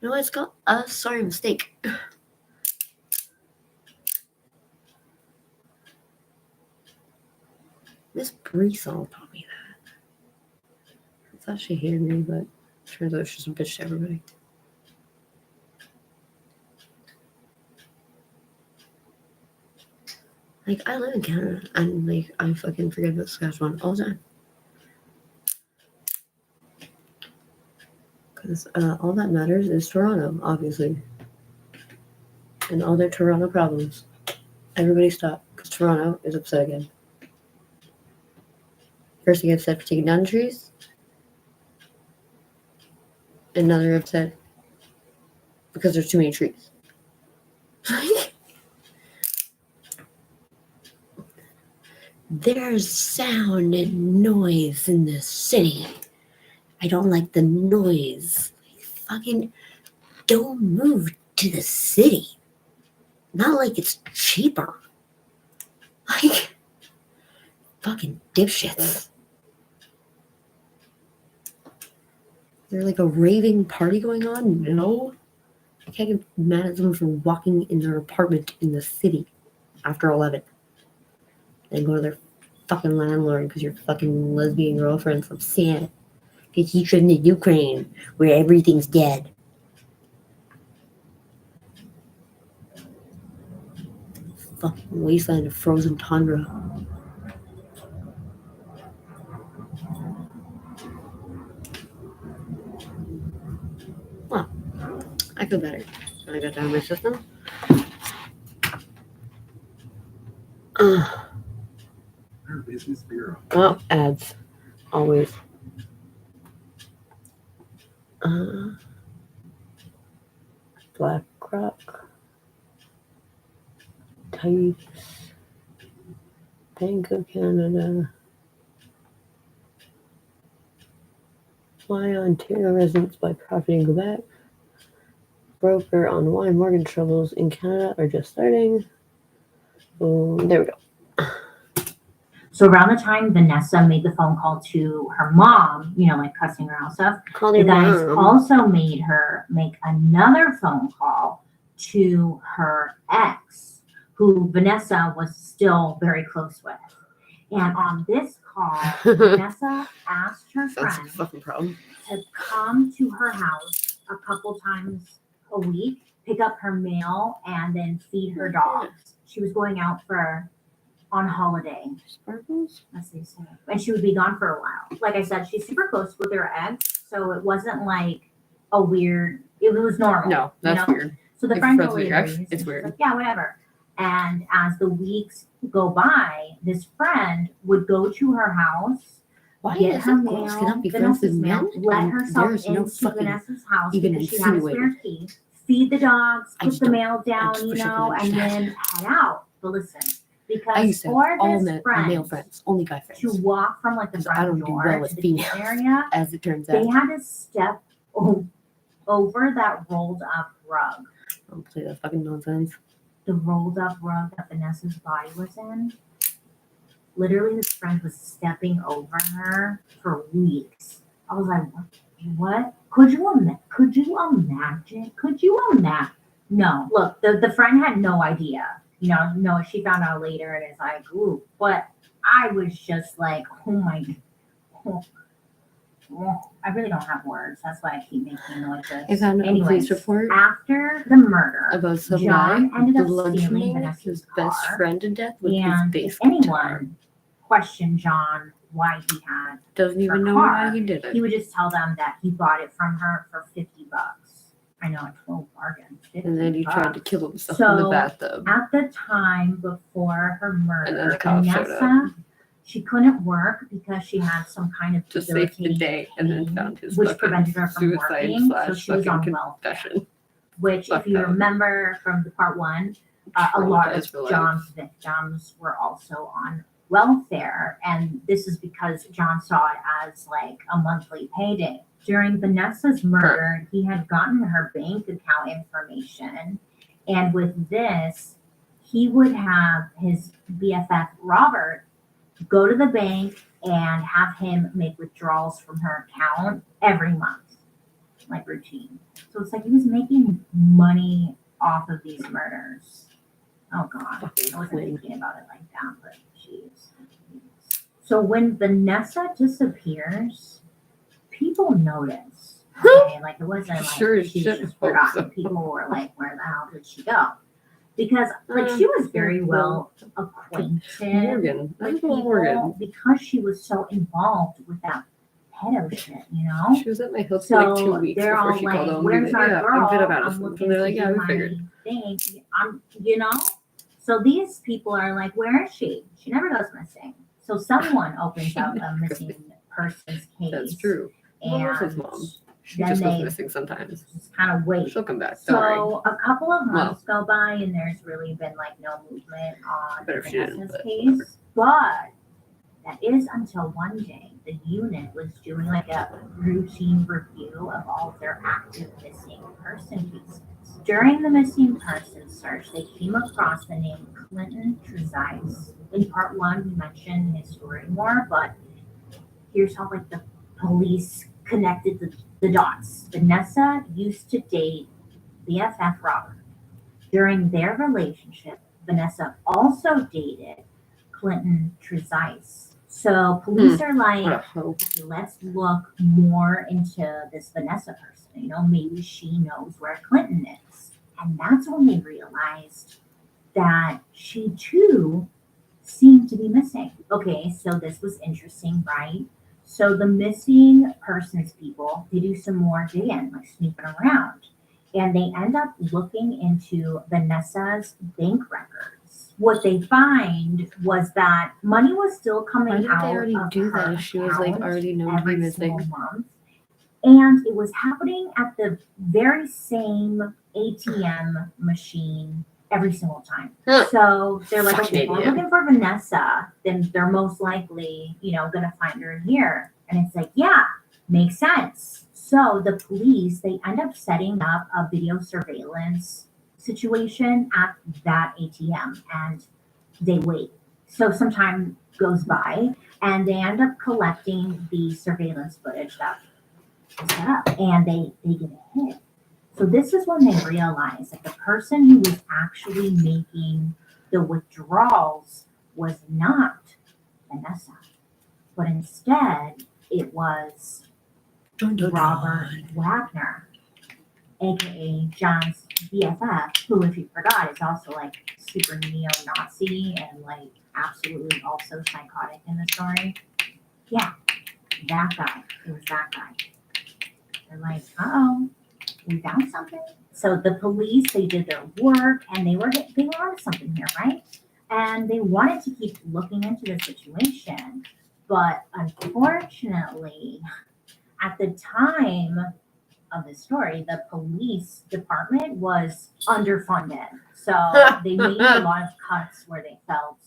No, it's got a sorry mistake. Miss Brisol taught me that. I thought she hated me, but turns out she's a bitch to everybody. Like, I live in Canada, and like, I fucking forget about Saskatchewan all the time. Because all that matters is Toronto, obviously. And all their Toronto problems. Everybody stop, because Toronto is upset again. First they get upset for taking down the trees. And now they're upset because there's too many trees. There's sound and noise in the city. I don't like the noise. Fucking don't move to the city. Not like it's cheaper. Like, fucking dipshits. Is there like a raving party going on? No. I can't get mad at someone for walking in their apartment in the city after 11. And go to their fucking landlord because your fucking lesbian girlfriend's upset. Because he's from the Ukraine where everything's dead. Fucking wasteland of frozen tundra. Well, I feel better when I got down my system. Our Business Bureau. Well, ads. Always. BlackRock. Tights. Bank of Canada. Why Ontario residents buy property in Quebec. Broker on why mortgage troubles in Canada are just starting. There we go. So around the time Vanessa made the phone call to her mom, you know, like cussing her out stuff, the guys also made her make another phone call to her ex, who Vanessa was still very close with. And on this call, Vanessa asked her friend to come to her house a couple times a week, pick up her mail, and then feed her dogs. She was going out on holiday. Sparkles? As they say. And she would be gone for a while. Like I said, she's super close with her ex, so it wasn't like a weird, it was normal. No, that's weird. So the If friend friends totally with your ex, agrees. it's She's weird. like, yeah, whatever. And as the weeks go by, this friend would go to her house, Why get is her it girls mail, cannot be friends with Vanessa's mail, men? let And herself there's no into fucking Vanessa's house even because she had a insinuated. spare key, feed the dogs, I put just the don't- mail down, just you wish I know, could and then understand. head out. But listen, I because used to have for all this male friend friends, only guy friends. to walk from like the Because I front don't do door well to with the females, kitchen area, as it turns they out. had to step over that rolled up rug. Don't play that fucking nonsense. The rolled up rug that Vanessa's body was in. Literally, this friend was stepping over her for weeks. I was like, what? Could you imagine? Could you imagine? No. Look, the friend had no idea. You know, no, she found out later and it's like, ooh. But I was just like, oh my God. I really don't have words. That's why I keep making noises. I found a police report after the murder about some John guy ended up bludgeoning stealing Vanessa's his best car, friend to death with his and bass if guitar. anyone questioned John why he had Doesn't even her know car, why he did it. he would just tell them that he bought it from her for $50. I know, it's a little bargain. And then he $50. tried to kill himself in the So bathtub. at the time before her And then murder, the cops showed Vanessa, she couldn't work because she had some kind of To save the debilitating day, and then pain, found his which fucking prevented her from suicide working. So slash she was fucking on welfare. confession. Which, Fucked if you up. remember from the part one, a lot of Traumatized for life. John's victims were also on welfare, and this is because John saw it as like a monthly payday. During Vanessa's murder, he had gotten her bank account information, and with this, he would have his BFF Robert go to the bank and have him make withdrawals from her account every month, like routine. So it's like he was making money off of these murders. Oh God, I wasn't thinking about it like that, but jeez. So when Vanessa disappears, people notice. Okay, like it wasn't like Sure she shit just hope forgot. so. People were like, "Where the hell did she go?" Because like she was very well acquainted Morgan. with That's people Morgan. because she was so involved with that pedo shit, you know. She was at my house So for like 2 weeks they're before all she like, called home. "Where's our Yeah, girl? I'm good about I'm it. looking And they're like, to yeah, do we my figured. thing." You know. So these people are like, "Where is she? She never goes missing." So someone opens up a missing persons case. That's true. Well, And Melissa's mom. She then just goes they missing sometimes. just kind of wait. She'll come back. Don't worry. So a couple of months go by and there's really been like no movement on Better if she didn't, Vanessa's but case. But that is until one day the unit was doing like a routine review of all of their active missing person cases. During the missing person search, they came across the name Clinton Trezise. In part one, we mentioned his story more, but here's how like the police connected the dots. Vanessa used to date BFF Robert. During their relationship, Vanessa also dated Clinton Trezise. So police are like, okay, let's look more into this Vanessa person. You know, maybe she knows where Clinton is. And that's when they realized that she too seemed to be missing. Okay, so this was interesting, right? So the missing persons people, they do some more digging, like snooping around. And they end up looking into Vanessa's bank records. What they find was that money was still coming Why didn't out they already of do that her if she was like account already known to be every missing? single month. And it was happening at the very same ATM machine every single time. So they're like, Fucking okay, if we're idiot. looking for Vanessa, then they're most likely, you know, gonna find her here. And it's like, yeah, makes sense. So the police, they end up setting up a video surveillance situation at that ATM and they wait. So some time goes by and they end up collecting the surveillance footage that was set up and they get a hit. So this is when they realize that the person who was actually making the withdrawals was not Vanessa, but instead it was Robert Wagner, aka John's BFF, who, if you forgot, is also like super neo-Nazi and like absolutely also psychotic in the story. Yeah, that guy. It was that guy. They're like, uh-oh, we found something. So the police, they did their work and they were onto something here, right? And they wanted to keep looking into the situation. But unfortunately, at the time of the story, the police department was underfunded. So they made a lot of cuts where they felt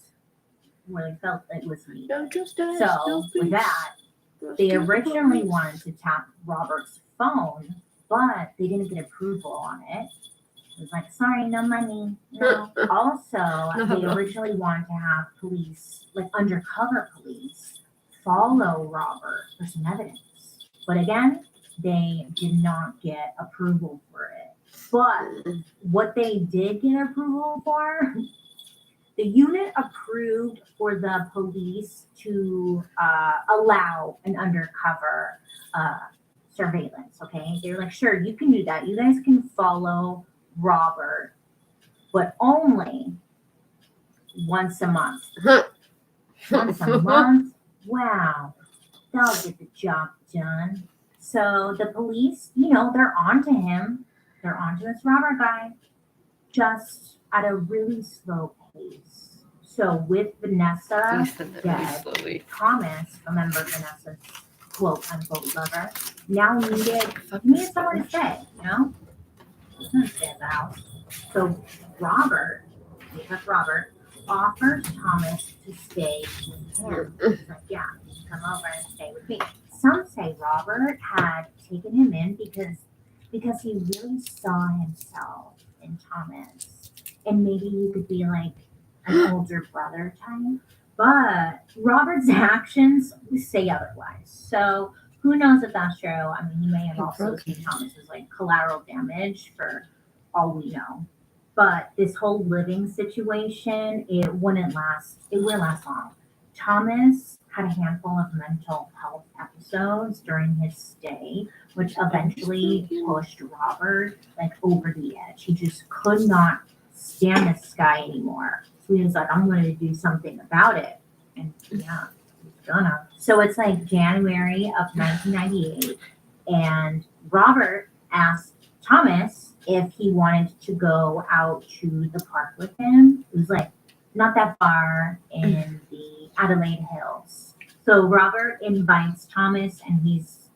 it was needed. So with that, they originally wanted to tap Robert's phone, but they didn't get approval on it. It was like, sorry, no money. No. Also, they originally wanted to have police, like undercover police, follow Robert for some evidence. But again, they did not get approval for it. But what they did get approval for, the unit approved for the police to allow an undercover surveillance, okay? They're like, sure, you can do that. You guys can follow Robert, but only once a month. Once a month? Wow. That'll get the job done. So the police, you know, they're onto him. They're onto this Robert guy, just at a really slow pace. So with Vanessa dead, Thomas, remember Vanessa's quote unquote lover, now needed somewhere to stay, you know? He's gonna stay at the house. So Robert offers Thomas to stay with him. He's like, yeah, you can come over and stay with me. Some say Robert had taken him in because he really saw himself in Thomas. and maybe he could be like an older brother type. But Robert's actions say otherwise. So who knows if that's true? I mean, he may have also seen Thomas as like collateral damage for all we know. But this whole living situation, it wouldn't last long. Thomas had a handful of mental health episodes during his stay, which eventually pushed Robert like over the edge. He just could not stand this guy anymore. So he was like, I'm going to do something about it. And yeah, he's gonna. So it's like January of 1998, and Robert asked Thomas if he wanted to go out to the park with him. It was like not that far in the Adelaide Hills. So Robert invites Thomas, and he's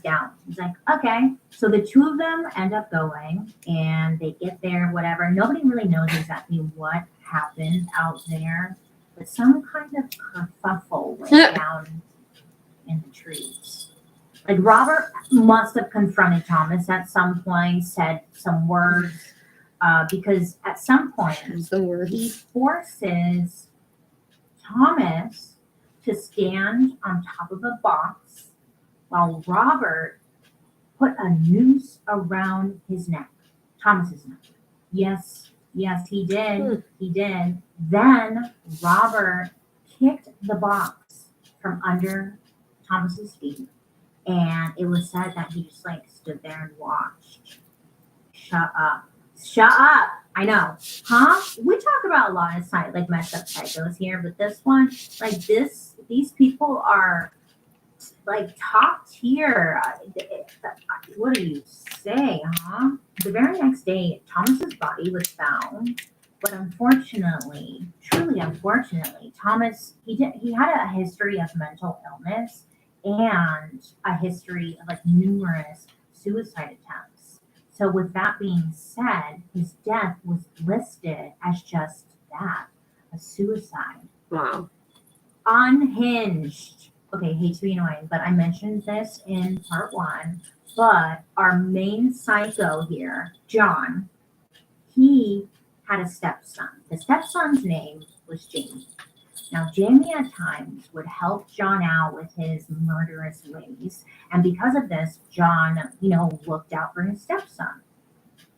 down. He's like, okay. So the two of them end up going, and they get there, whatever. Nobody really knows exactly what happened out there, but some kind of kerfuffle went down in the trees. Like Robert must have confronted Thomas at some point, said some words, because at some point he forces Thomas to stand on top of a box while Robert put a noose around his neck, Thomas's neck. Yes, he did. He did. Then Robert kicked the box from under Thomas's feet, and it was said that he just like stood there and watched. Shut up. I know. Huh? We talk about a lot of like messed up psychos here, but this one, like these people are like top tier. What do you say, huh? The very next day, Thomas's body was found, but unfortunately, truly unfortunately, Thomas he had a history of mental illness and a history of like numerous suicide attempts. So with that being said, his death was listed as just that, a suicide. Wow. Unhinged. Okay, hate to be annoying, but I mentioned this in part 1. But our main psycho here, John, he had a stepson. The stepson's name was Jamie. Now, Jamie at times would help John out with his murderous ways. And because of this, John, looked out for his stepson.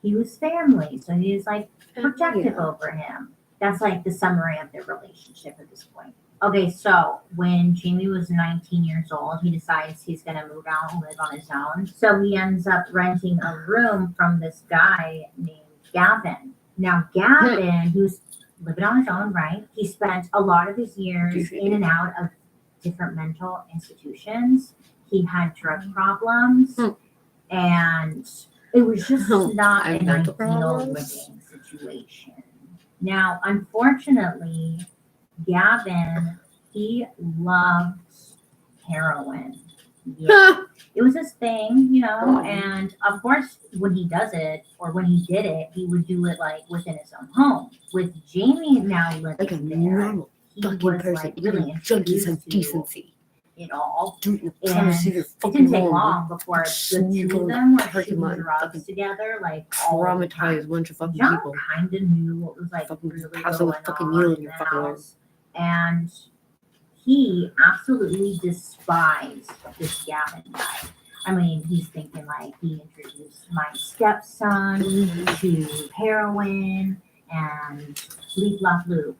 He was family, so he was like protective over him. That's like the summary of their relationship at this point. Okay, so when Jamie was 19 years old, he decides he's going to move out and live on his own. So he ends up renting a room from this guy named Gavin. Now, Gavin, he was living on his own, right? He spent a lot of his years in and out of different mental institutions. He had drug problems, and it was just not an ideal living situation. Now, unfortunately, Gavin, he loved heroin. Yeah. It was his thing, and of course, when he does it, or when he did it, he would do it like within his own home. With Jamie now living like a there, normal he fucking was person, like really junkies introduced have decency. It all. Dude, And it didn't take long before the two of them were shooting Pokemon drugs fucking together, like all the time. traumatized a bunch of fucking John people. kind of knew what was like Fucking really pass going out with fucking on needle in in your the fucking arm. house, and he absolutely despised this Gavin guy. I mean, he's thinking like he introduced my stepson to heroin and bleep blah bloop,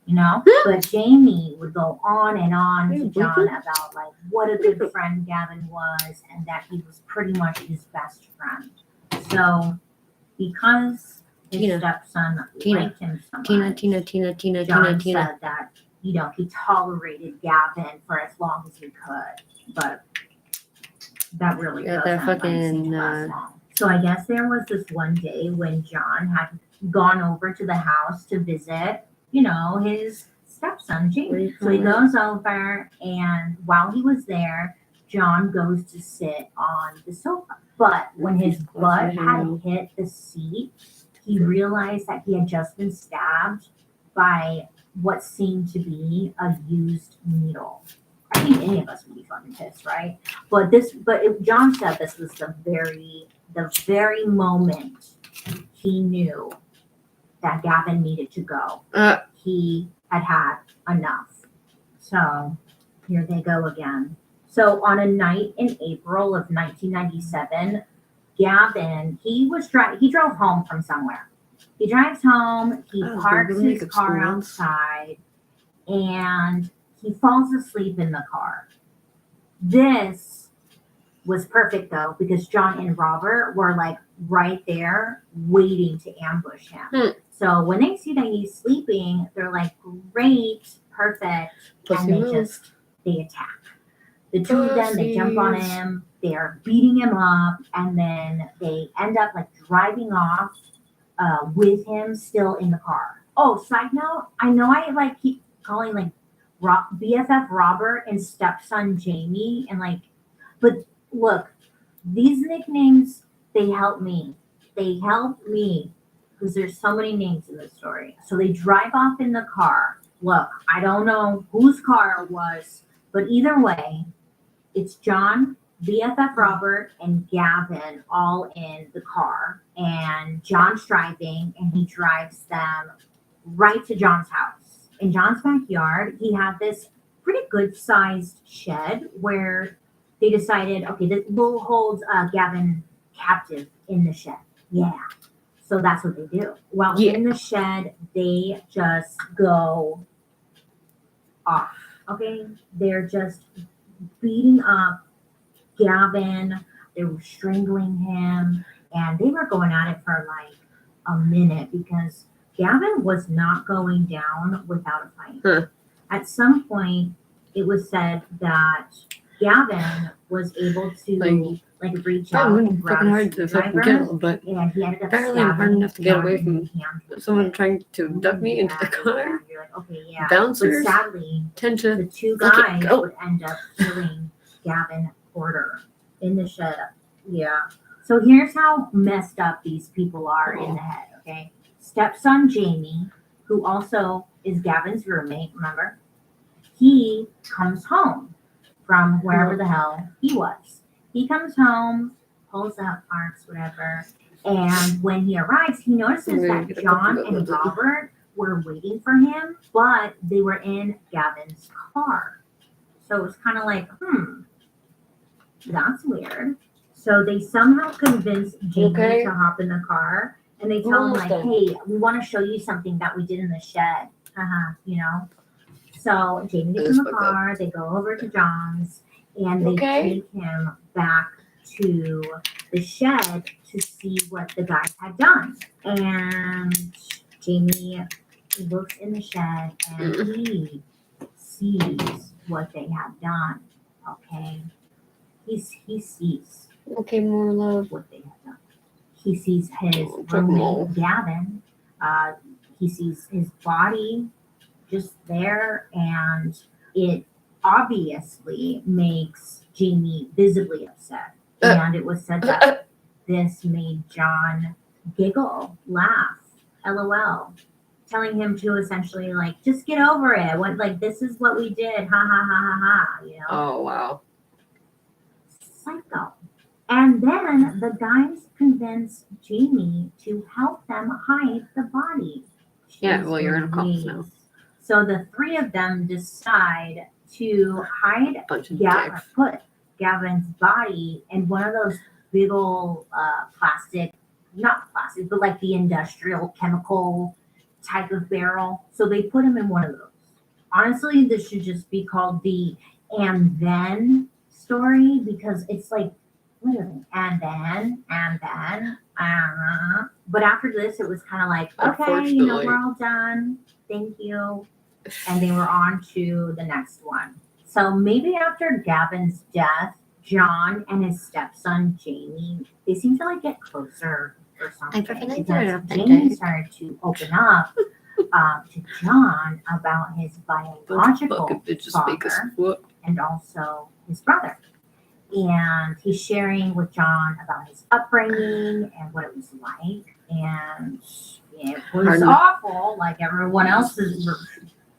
But Jamie would go on and on to John about like what a good friend Gavin was, and that he was pretty much his best friend. So because his stepson liked him so much, John said that he tolerated Gavin for as long as he could, but that really doesn't last long. So I guess there was this one day when John had gone over to the house to visit, his stepson, Jamie. So he goes over, and while he was there, John goes to sit on the sofa. But when his butt had hit the seat, he realized that he had just been stabbed by what seemed to be a used needle. I think any of us would be fucking pissed, right? John said this was the very moment he knew that Gavin needed to go. He had had enough. So here they go again. So on a night in April of 1997, Gavin, he drove home from somewhere. He drives home, he parks his car outside, and he falls asleep in the car. This was perfect though, because John and Robert were like right there waiting to ambush him. So when they see that he's sleeping, they're like, great, perfect, and they attack. The two of them, they jump on him, they are beating him up, and then they end up like driving off with him still in the car. Oh, side note, I know I like keep calling like BFF Robert and stepson Jamie, and like, but look, these nicknames, they help me. They help me because there's so many names in this story. So they drive off in the car. Look, I don't know whose car it was, but either way, it's John, BFF Robert, and Gavin all in the car. And John's driving, and he drives them right to John's house. In John's backyard, he had this pretty good-sized shed where they decided, okay, we'll hold Gavin captive in the shed. Yeah. So that's what they do. While in the shed, they just go off. Okay? They're just beating up Gavin. They were strangling him. And they were going at it for like a minute because Gavin was not going down without a fight. At some point, it was said that Gavin was able to like reach out and grab the driver, but and he ended up apparently I'm hard enough to get away from someone trying to abduct me into the car. You're like, okay, yeah. Bouncers But sadly, tend to the two guys would end up killing Gavin Porter in the shed. Yeah. So here's how messed up these people are in the head, okay? Stepson Jamie, who also is Gavin's roommate, remember? He comes home from wherever the hell he was. He comes home, pulls out parts, whatever, and when he arrives, he notices that John and Robert were waiting for him, but they were in Gavin's car. So it was kind of like, that's weird. So they somehow convinced Jamie to hop in the car, and they tell him like, hey, we want to show you something that we did in the shed. You know? So Jamie gets in the car, they go over to John's, and they take him back to the shed to see what the guys had done. And Jamie looks in the shed and he sees what they had done. Okay? He sees more love. What they had done. He sees his roommate Gavin. He sees his body just there, and it obviously makes Jamie visibly upset. And it was said that this made John giggle, laugh, LOL, telling him to essentially like, just get over it. What, like, this is what we did. Ha ha ha ha ha. You know? Oh wow. Psycho. And then the guys convince Jamie to help them hide the body. Yeah, well, you're in a cult now. So the three of them decide to put Gavin's body in one of those big old plastic, not plastic, but like the industrial chemical type of barrel. So they put him in one of those. Honestly, this should just be called the and then story, because it's like literally and then. But after this, it was kind of like, okay, you know, we're all done. Thank you. And they were on to the next one. So maybe after Gavin's death, John and his stepson Jamie, they seem to like get closer or something. Because Jamie started to open up to John about his biological father and also his brother. And he's sharing with John about his upbringing and what it was like. And it was awful, like everyone else's.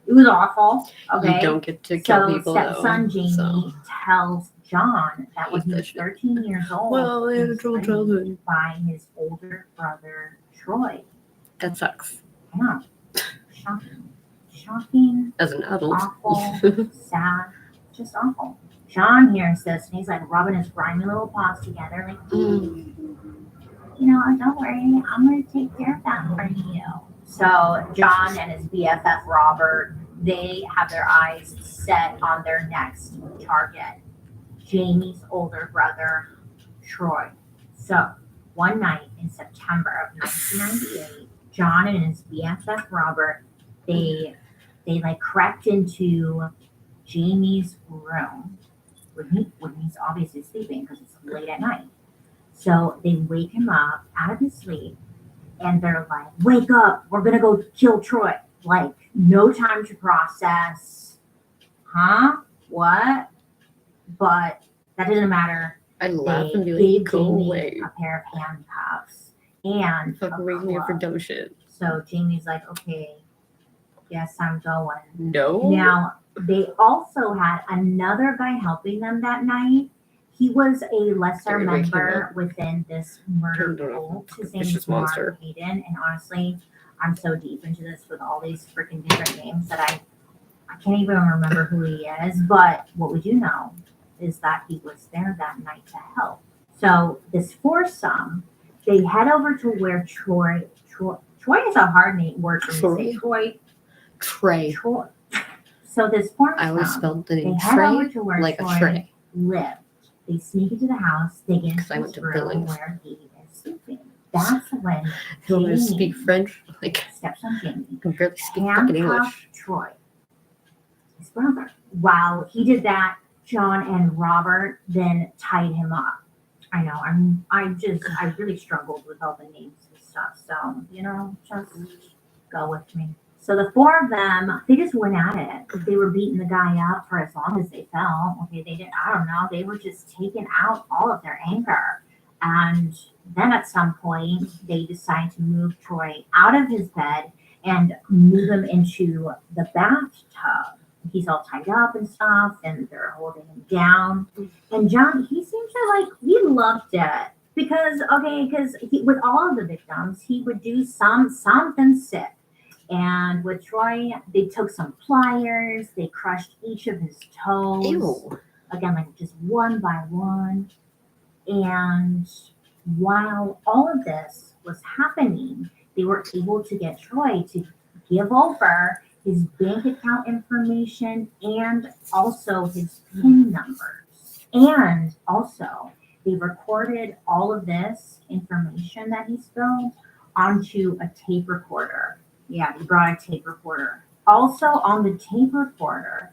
It was awful. Okay. You don't get to kill people. So stepson Jamie tells John that when he was 13 years old, he was abandoned by his older brother Troy. That sucks. I know. Shocking, As an adult. awful, sad, just awful. John hears this and he's like rubbing his grimy little paws together, like, don't worry, I'm gonna take care of that for you. So John and his BFF Robert, they have their eyes set on their next target, Jamie's older brother, Troy. So one night in September of 1998, John and his BFF Robert, they like crept into Jamie's room when he's obviously sleeping because it's late at night. So they wake him up out of his sleep and they're like, wake up, we're gonna go kill Troy. Like, no time to process. Huh? What? But that didn't matter. I laugh and be gave like, go Jamie away. a pair of handcuffs and Fucking raising me up for dumb shit. So Jamie's like, okay, yes, I'm going. No. Now, they also had another guy helping them that night. He was a lesser Did we wake him member up? within this murder cult. His name Vicious is Mark monster. Hayden. And honestly, I'm so deep into this with all these freaking different names that I can't even remember who he is. But what we do know is that he was there that night to help. So this foursome, they head over to where Troy is a hard name word for me to say. Trey. Troy. So this foursome, I always spelled the they name head over Trey to where like Troy a tray. lived. They sneak into the house. They get Because I into went his to room Billings. where he is sleeping. That's when You want me to Jamie speak French? Like, steps on Jamie. I can barely speak fucking English. Handcuffed Troy, his brother. While he did that, John and Robert then tied him up. I know. I really struggled with all the names and stuff. So, just go with me. So the four of them, they just went at it. They were beating the guy up for as long as they felt. Okay, they didn't, I don't know. They were just taking out all of their anger. And then at some point, they decided to move Troy out of his bed and move him into the bathtub. He's all tied up and stuff, and they're holding him down. And John, he seems to he loved it. Because with all of the victims, he would do something sick. And with Troy, they took some pliers, they crushed each of his toes. Ew. Again, just one by one. And while all of this was happening, they were able to get Troy to give over his bank account information and also his PIN numbers. And also, they recorded all of this information that he spilled onto a tape recorder. Yeah, he brought a tape recorder. Also on the tape recorder,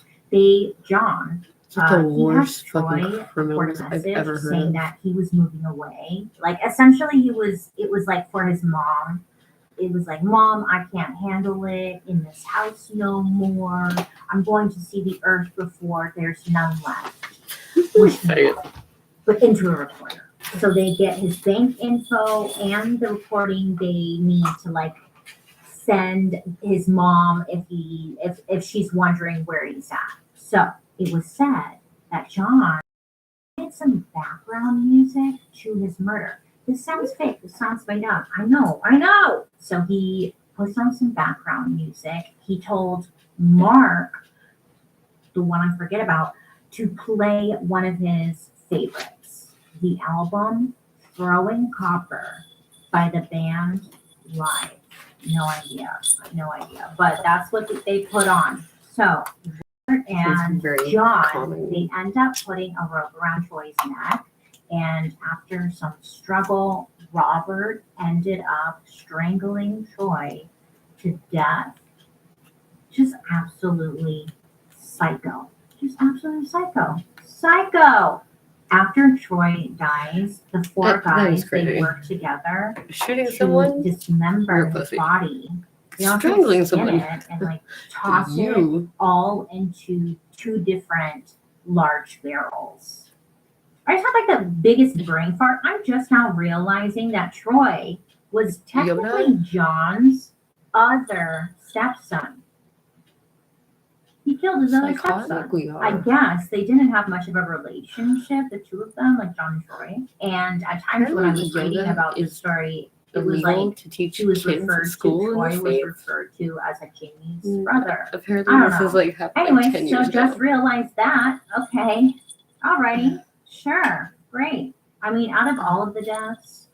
John, the he worst had Troy fucking criminals record a I've message ever heard saying of. that he was moving away. Like, essentially, it was like for his mom. It was like, Mom, I can't handle it in this house no more. I'm going to see the earth before there's none left. But into a recorder. So they get his bank info and the recording they need to send his mom if she's wondering where he's at. So it was said that John had some background music to his murder. This sounds fake. This sounds made up. I know. So he puts on some background music. He told Mark, the one I forget about, to play one of his favorites, the album Throwing Copper by the band Live. No idea. But that's what they put on. So Robert and John, they end up putting a rope around Troy's neck. And after some struggle, Robert ended up strangling Troy to death. Just absolutely psycho. Psycho. After Troy dies, the four guys, they work together Shooting to someone? dismember his Pussy. body. They also Strangling skin someone. it and toss it You. all into two different large barrels. I just had the biggest brain fart. I'm just now realizing that Troy was technically John's other stepson. He killed his other stepson. I guess they didn't have much of a relationship, the two of them, like John and Troy. And at times when I was reading about the story, it was illegal like to teach he was kids referred at school to, in Troy the was States? referred to as like Jamie's Mm. brother. Apparently I don't this know. is like happened Anyway, like 10 so years just ago. realized that. Okay. Alrighty. Sure. Great. I mean, out of all of the deaths,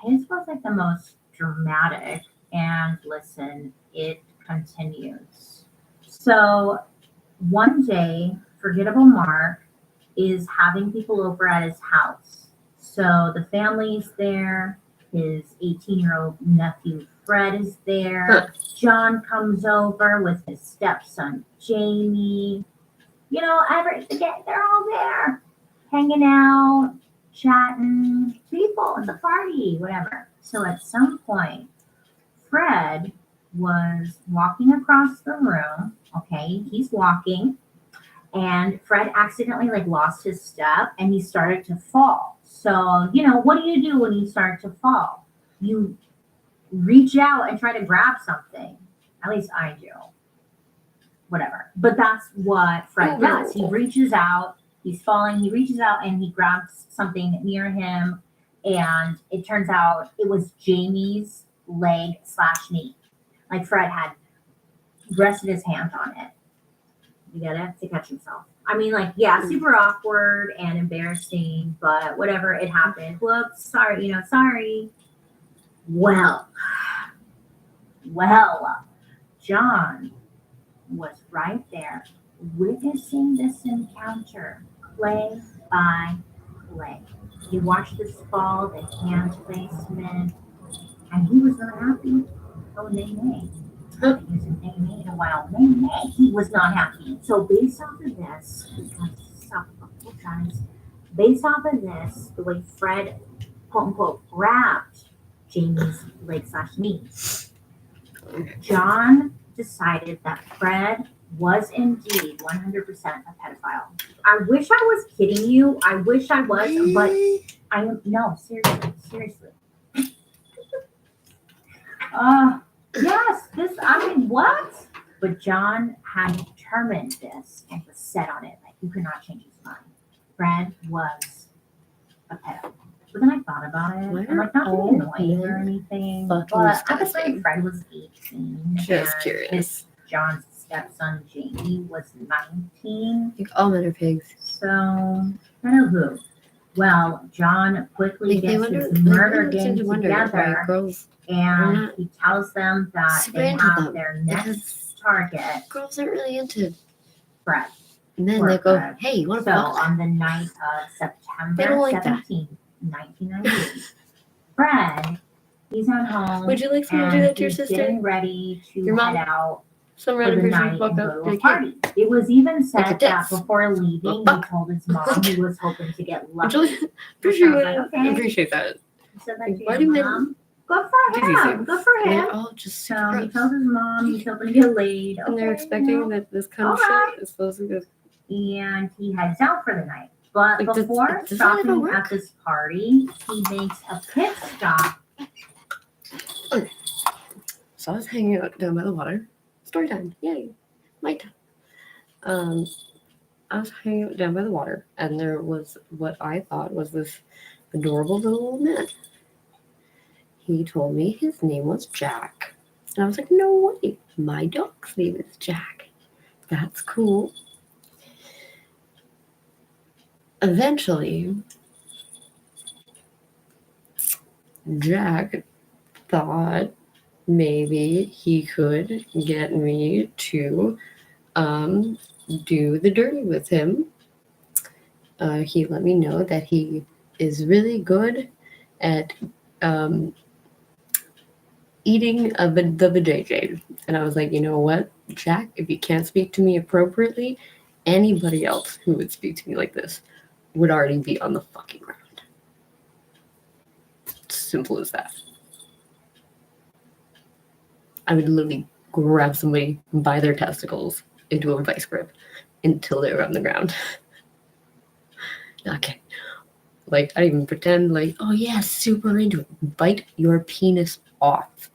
his was like the most dramatic. And listen, it continues. So one day, Forgettable Mark is having people over at his house. So the family's there. His 18-year-old nephew Fred is there. John comes over with his stepson Jamie. You know, they're all there, hanging out, chatting, people at the party, whatever. So at some point, Fred was walking across the room. Okay, he's walking, and Fred accidentally like lost his step, and he started to fall. So you know, what do you do when you start to fall? You reach out and try to grab something. At least I do. Whatever. But that's what Fred does. He reaches out, he's falling, he reaches out and he grabs something near him. And it turns out it was Jamie's leg/knee. Like Fred had rested his hand on it. You get it? To catch himself. I mean, like, yeah, super awkward and embarrassing, but whatever, it happened. Whoops, sorry, sorry. Well, John was right there witnessing this encounter play by play. He watched this fall, the hand placement, and he was not happy. Oh, nay. He wasn't nay in a while. Nay. He was not happy. So based off of this, based off of this, the way Fred, quote unquote, grabbed Jamie's leg/knee, John decided that Fred was indeed 100% a pedophile. I wish I was kidding you. I wish I was, but I am. No, seriously. Yes, what? But John had determined this and was set on it. Like, you could not change his mind. Fred was a pedophile. But then I thought about it. I'm like, not to be annoying or anything, but at the time Fred was 18. Just and curious. John's stepson Jamie was 19. Like, all men are pigs. So, anywho, well, John quickly Like, gets his murder gang together, girls and he tells them that super they into have them their because next target, girls aren't really into Fred. and then Or they go, Fred. hey, you want to So fuck? on the night of They September don't like that. 17th, 1998, Fred, he's at home. Would you like someone to do and that to your he's sister? Getting ready to Your mom? head out Some for random the person night walk and up go to to a a kid. party. It was even said Like a that diss. before leaving, he told his mom he was hoping to get lucky. Pretty sure I was I like, okay. appreciate that. He said that Like, to why your do men mom. Good for do these him. things? Good for And him. they're all just super So he gross. tells his mom he's hoping to get laid. And they're Okay, expecting you know. that this kind of Alright. shit is supposed to go. And he heads out for the night. But Like, before does that even stopping work? at this party, he makes a pit stop. So I was hanging out down by the water. Story time. Yay. My time. I was hanging out down by the water, and there was what I thought was this adorable little old man. He told me his name was Jack. And I was like, no way. My dog's name is Jack. That's cool. Eventually, Jack thought maybe he could get me to do the dirty with him. He let me know that he is really good at eating the vajayjay. And I was like, you know what, Jack, if you can't speak to me appropriately, anybody else who would speak to me like this would already be on the fucking ground. Simple as that. I would literally grab somebody by their testicles into a vice grip until they were on the ground. Okay. Like, I didn't even pretend like, oh yeah, super into it. Bite your penis off.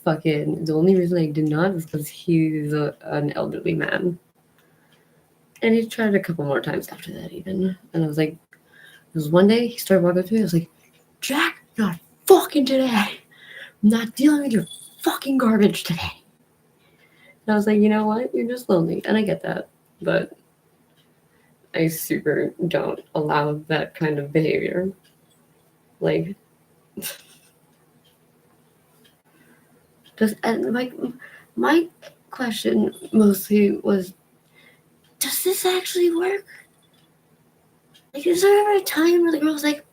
Fucking, the only reason I did not is because he's an elderly man. And he tried a couple more times after that even. And I was like, there was one day he started walking up to me, I was like, Jack, not fucking today. I'm not dealing with your fucking garbage today. And I was like, you know what? You're just lonely. And I get that. But I super don't allow that kind of behavior. Like, and my question mostly was, does this actually work? Like, is there ever a time where the girl's like,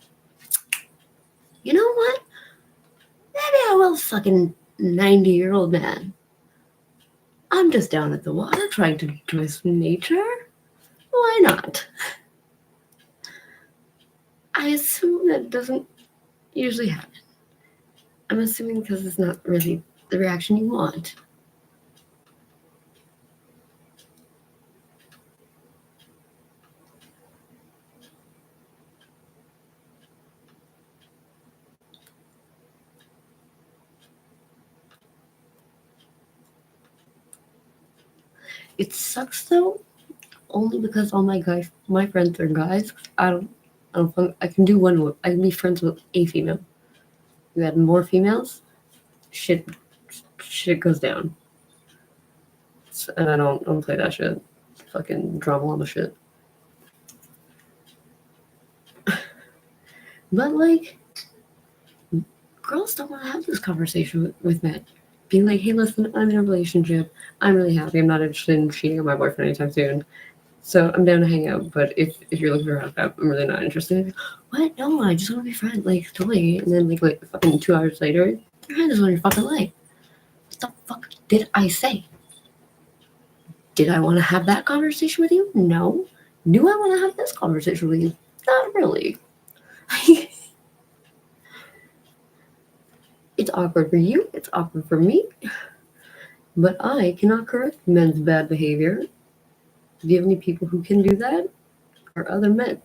you know what? Maybe I will fucking 90-year-old man. I'm just down at the water trying to enjoy some nature. Why not? I assume that doesn't usually happen. I'm assuming because it's not really the reaction you want. It sucks though, only because all my friends are guys. I can do one. I can be friends with a female. You add more females, shit goes down. And I don't play that shit. Fucking drama on the shit. But like, girls don't want to have this conversation with men. Being like, hey, listen, I'm in a relationship. I'm really happy. I'm not interested in cheating on my boyfriend anytime soon. So I'm down to hang out. But if you're looking for a hookup, I'm really not interested. What? No, I just want to be friends. Like, totally. And then like fucking 2 hours later, your hand is on your fucking leg. What the fuck did I say? Did I want to have that conversation with you? No. Do I want to have this conversation with you? Not really. It's awkward for you. It's awkward for me. But I cannot correct men's bad behavior. The only people who can do that are other men.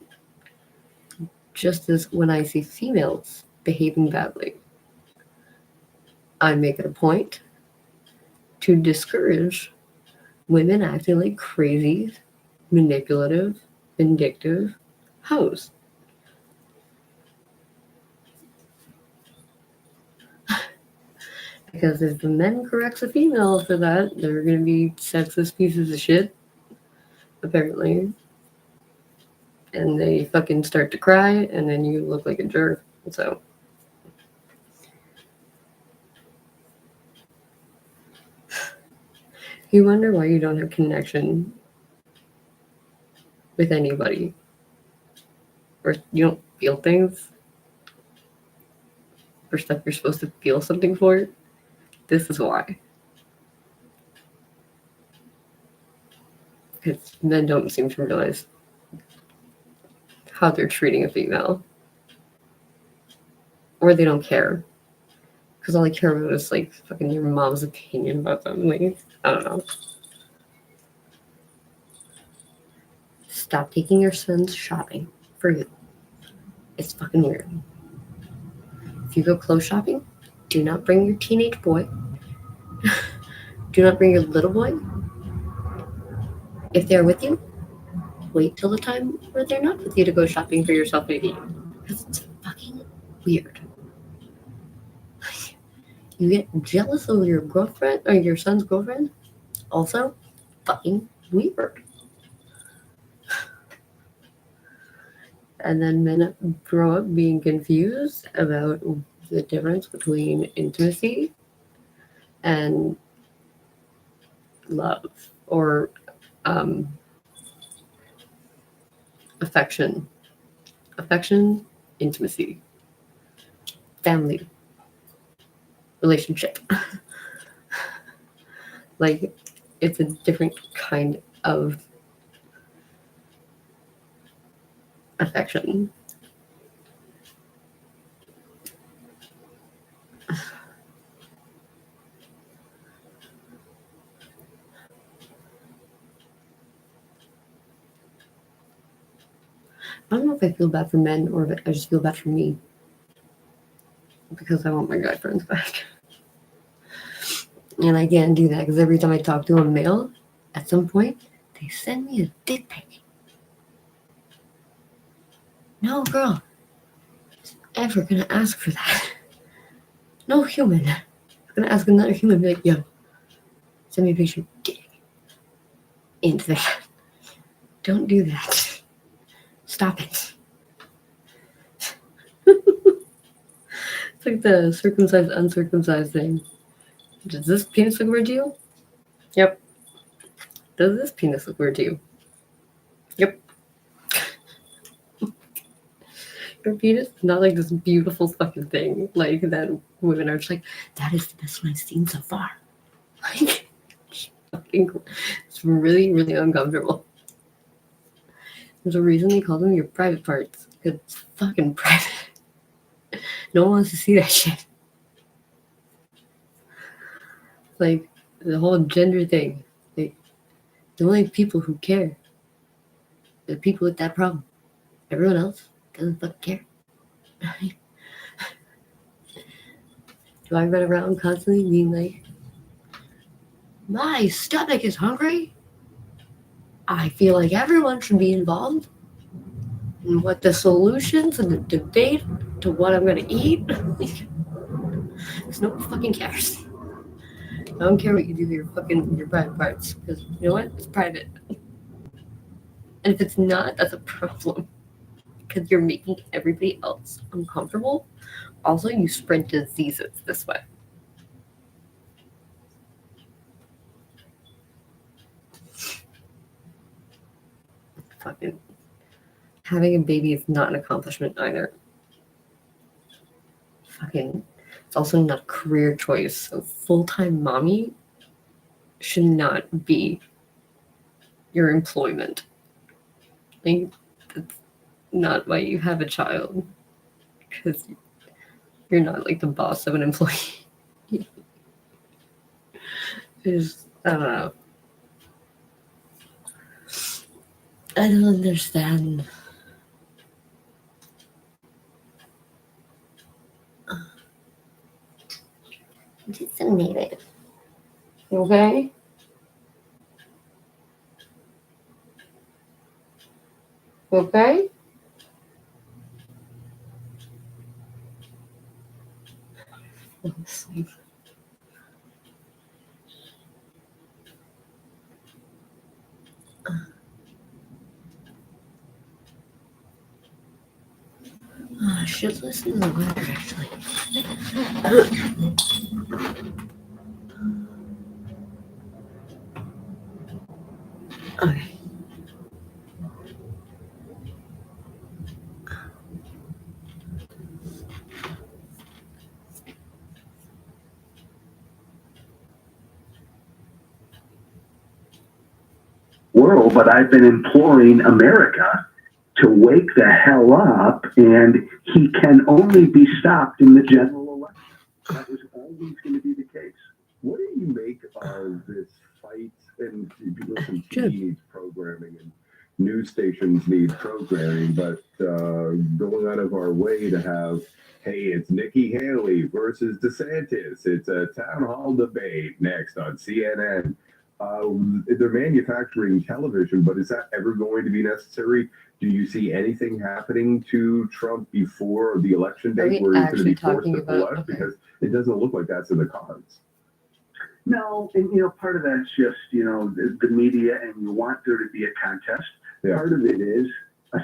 Just as when I see females behaving badly, I make it a point to discourage women acting like crazy, manipulative, vindictive hoes. Because if the men corrects a female for that, they're going to be sexist pieces of shit, apparently. And they fucking start to cry, and then you look like a jerk. So, you wonder why you don't have connection with anybody. Or you don't feel things. For stuff you're supposed to feel something for. This is why. Because men don't seem to realize how they're treating a female. Or they don't care. Because all they care about is like fucking your mom's opinion about them. Like, I don't know. Stop taking your sons shopping for you. It's fucking weird. If you go clothes shopping, do not bring your teenage boy. Do not bring your little boy. If they're with you, wait till the time where they're not with you to go shopping for yourself and you. Because it's fucking weird. You get jealous of your girlfriend or your son's girlfriend. Also, fucking weird. And then men grow up being confused about the difference between intimacy and love or affection, intimacy, family, relationship. Like, it's a different kind of affection. I don't know if I feel bad for men or if I just feel bad for me. Because I want my guy friends back. And I can't do that because every time I talk to a male, at some point, they send me a dick pic. No, girl. ever gonna ask for that. No human is gonna ask another human, be like, yo, send me a picture of your dick. Into that. Don't do that. Stop it. It's like the circumcised, uncircumcised thing. Does this penis look weird to you? Yep. Does this penis look weird to you? Yep. Your penis is not like this beautiful fucking thing like that women are just like, that is the best one I've seen so far. Like, it's really, really uncomfortable. There's a reason they call them your private parts. Because it's fucking private. No one wants to see that shit. Like, the whole gender thing. Like, the only people who care are the people with that problem. Everyone else doesn't fucking care. Do I run around constantly being like, my stomach is hungry? I feel like everyone should be involved in what the solutions and the debate to what I'm gonna eat. Because no one fucking cares. I don't care what you do with your private parts, because you know what? It's private. And if it's not, that's a problem. Because you're making everybody else uncomfortable. Also, you spread diseases this way. Fucking having a baby is not an accomplishment either. Fucking, it's also not a career choice. So full-time mommy should not be your employment. Like, that's not why you have a child. Because you're not like the boss of an employee. It's, I don't know. I don't understand. Just a native. Okay? Okay? Sleep. I should listen to the weather actually. Okay. World, but I've been imploring America to wake the hell up, and he can only be stopped in the general election. That was always going to be the case. What do you make of this fight? And listen, TV needs programming, and news stations need programming, but going out of our way to have, hey, it's Nikki Haley versus DeSantis. It's a town hall debate next on CNN. They're manufacturing television, but is that ever going to be necessary? Do you see anything happening to Trump before the election date where he's going to be forced to pull out? Because it doesn't look like that's in the cards. No, and part of that's just the media, and you want there to be a contest. Yeah. Part of it is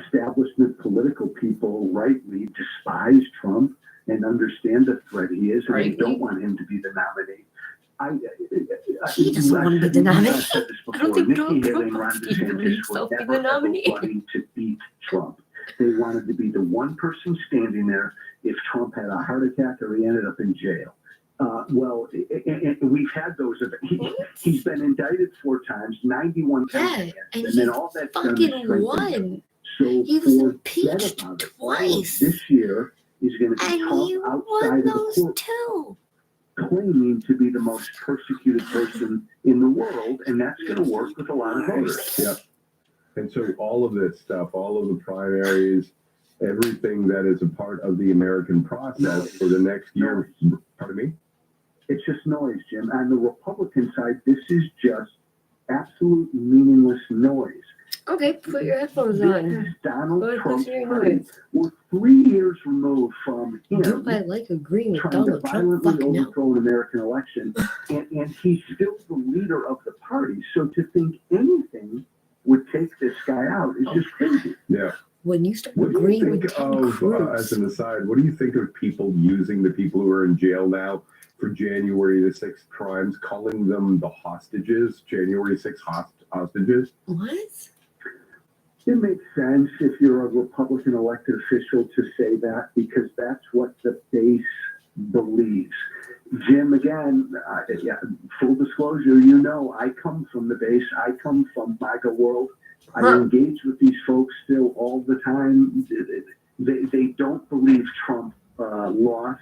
establishment political people rightly despise Trump and understand the threat he is, and they don't want him to be the nominee. He doesn't want to be the nominee. I don't think Nikki Haley and Ron DeSantis were never wanting to beat Trump. They wanted to be the one person standing there if Trump had a heart attack or he ended up in jail. We've had those. He's been indicted 4 times, 91 times, and then all that fucking won. So he was impeached twice. This year is going to be tough outside of the court. Too. Claiming to be the most persecuted person in the world, and that's going to work with a lot of voters. Yeah. And so all of this stuff, all of the primaries, everything that is a part of the American process for the next year. Pardon me? It's just noise, Jim. On the Republican side, this is just absolute meaningless noise. Okay, put your headphones This on. is Donald Go ahead, Trump's listen to your party. noise. We're 3 years removed from him Do I like agreeing with trying to Donald Trump? violently Fuck no. overthrow an American election, and he's still the leader of the party. So to think anything would take this guy out is just crazy. Yeah. When you start What do you agreeing with think Ted of, Cruz, as an aside, what do you think of people using the people who are in jail now for January the 6th crimes, calling them the hostages, January 6th hostages? what? It makes sense if you're a Republican elected official to say that because that's what the base believes. Jim, again, yeah, full disclosure, you know, I come from the base. I come from MAGA world. I engage with these folks still all the time. They don't believe Trump lost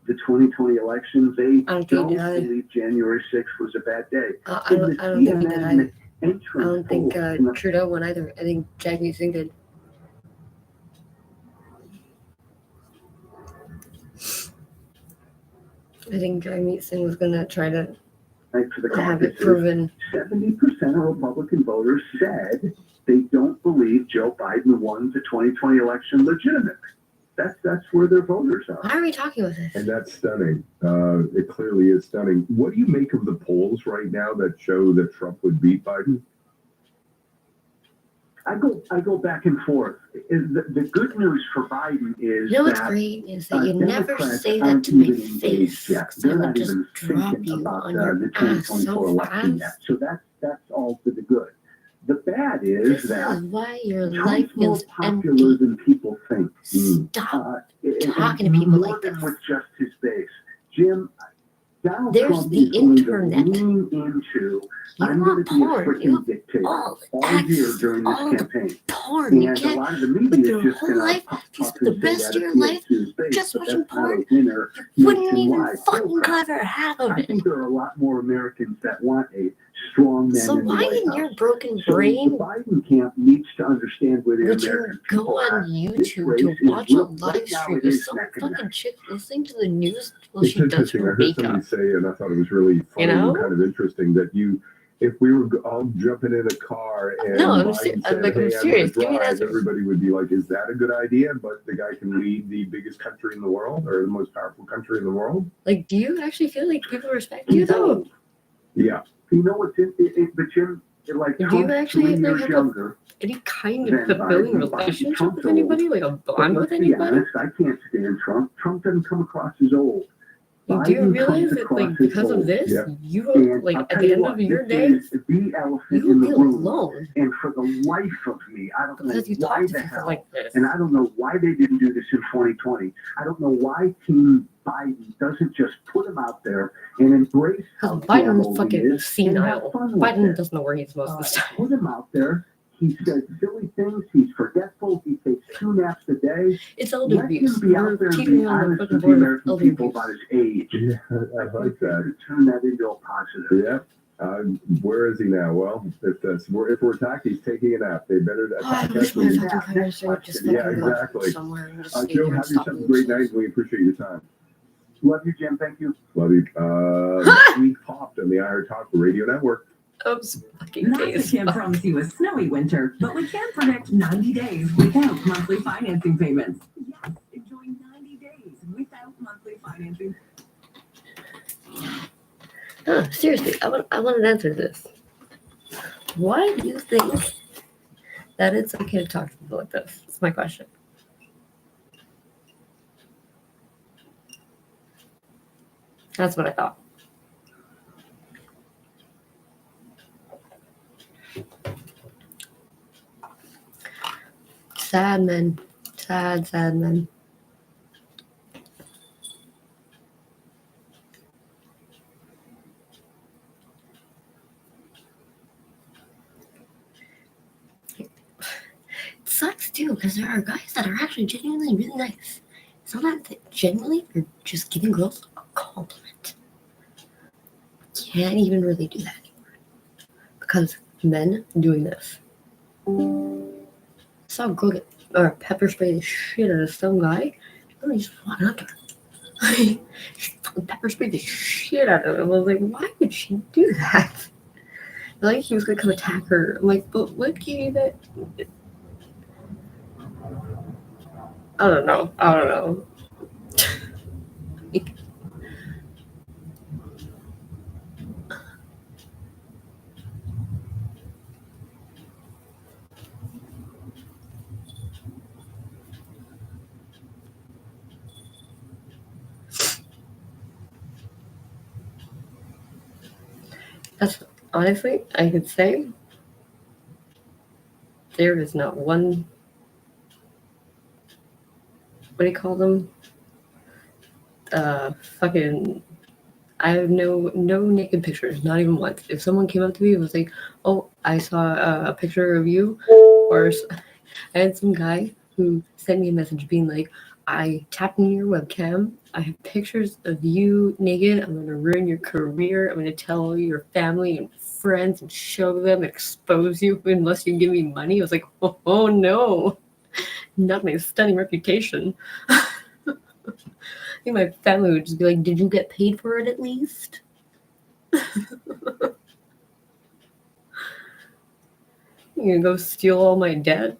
the 2020 election. They don't believe January 6th was a bad day. I don't think he did either. I don't think Trudeau won either. I think Jagmeet Singh did. I think Jagmeet Singh was going to try to have it proven. 70% of Republican voters said they don't believe Joe Biden won the 2020 election legitimately. That's where their voters are. Why are we talking about this? And that's stunning. It clearly is stunning. What do you make of the polls right now that show that Trump would beat Biden? I go back and forth. The good news for Biden is You know what's that great is that you never Democrats say that aren't to my even face. engaged yet. 'Cause I They're would not just even drop thinking you about on your the ass 2024 so election yet. fast. So that's all to the good. The bad is This that is why your life Trump's more feels popular than people think. Stop talking to people more like than this. with just his base. Jim, Donald There's Trump the is going internet. to lean into I'm want going to be a porn. You freaking want dictator all year during this all the campaign. porn. You And a can't lot of the with media your is just whole going to life. pop You up spend the and say best that of your appeals life to his base, just but watching that's not porn. a winner You wouldn't even nationwide. fucking cover half of I it. think there are a lot more Americans that want a strong man So in the why White in House. your broken So brain the Biden camp needs to understand where the would you American go people on are. This YouTube race to is watch a real. live Right now stream it of is some neck and fucking neck. chick listening to the news while It's she does interesting. her I heard somebody makeup? say, and I thought it was really funny You know? and kind of interesting that if we were all jumping in a car and No, I'm Biden said, I'm hey, serious. I'm Give me an gonna drive, answer. everybody would be like, is that a good idea? But the guy can lead the biggest country in the world or the most powerful country in the world? Like, do you actually feel like people respect you though? Yeah. You know what's but Jim, like Do you Trump's actually 3 years have younger. any kind Then of fulfilling Biden. relationship Trump's with old. anybody? Like a But bond let's with be anybody? honest, I can't stand Trump. Trump doesn't come across as old. Like, do you Biden realize comes that, across like, as because of old. this, Yeah. you And will, like, I'll at tell the you end what, of your this day, is the elephant you in will the be room. alone And for the life of me, I don't know because you why talk to the people hell, like this. and I don't know why they didn't do this in 2020. I don't know why Team Biden doesn't just put him out there and embrace how Because damn Biden's old he fucking is and have senile. fun with Biden it. doesn't know where he's most of the time. Put him out there. He says silly things. He's forgetful. He takes 2 naps a day. It's elder Let abuse. him be We're out there and keeping be on the honest fucking with the board of American elder people abuse. about his age. Yeah, I like think they that. could turn that into a positive. Yeah. Where is he now? Well, if we're attacked, he's taking a nap. They better Oh, I attack wish us. my and- fucking prime minister would just fucking Yeah, go exactly. somewhere and just stay Joe, there and have stop yourself a being great shit. night. We appreciate your time. Love you, Jim. Thank you. Love you. We popped on the IR Talk Radio Network. I'm fucking gay as NASA can't fuck. promise you a snowy winter, but we can predict 90 days without monthly financing payments. Yes, enjoy 90 days without monthly financing. Huh, seriously, I want an answer to this. Why do you think that it's okay to talk to people like this? That's my question. That's what I thought. Sad men. Sad, sad men. It sucks too because there are guys that are actually genuinely really nice. Sometimes they genuinely are just giving girls a compliment. Can't even really do that anymore because men doing this. I saw a girl get pepper spray the shit out of some guy. And he just walked up to her. She fucking pepper sprayed the shit out of him. I was like, why would she do that? Like he was gonna come attack her. I'm like, but what gave it? I don't know. That's honestly, I could say there is not one. What do you call them? Fucking. I have no naked pictures, not even once. If someone came up to me and was like, "Oh, I saw a picture of you," or I had some guy who sent me a message being like, "I tapped into your webcam. I have pictures of you naked. I'm gonna ruin your career. I'm gonna tell your family and friends and show them, expose you unless you give me money." I was like, "Oh no, not my stunning reputation." I think my family would just be like, "Did you get paid for it at least?" You gonna go steal all my debt?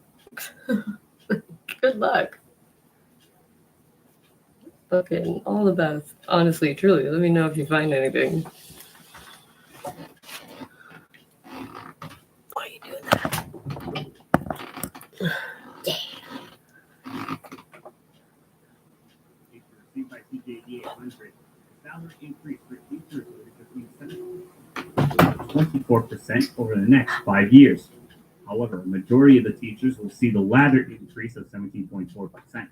Good luck. Fucking all the best. Honestly, truly. Let me know if you find anything. Why are you doing that? Yeah. Received by CJD 800. Salary increase for teachers will be 24% over the next 5 years. However, a majority of the teachers will see the latter increase of 17.4%.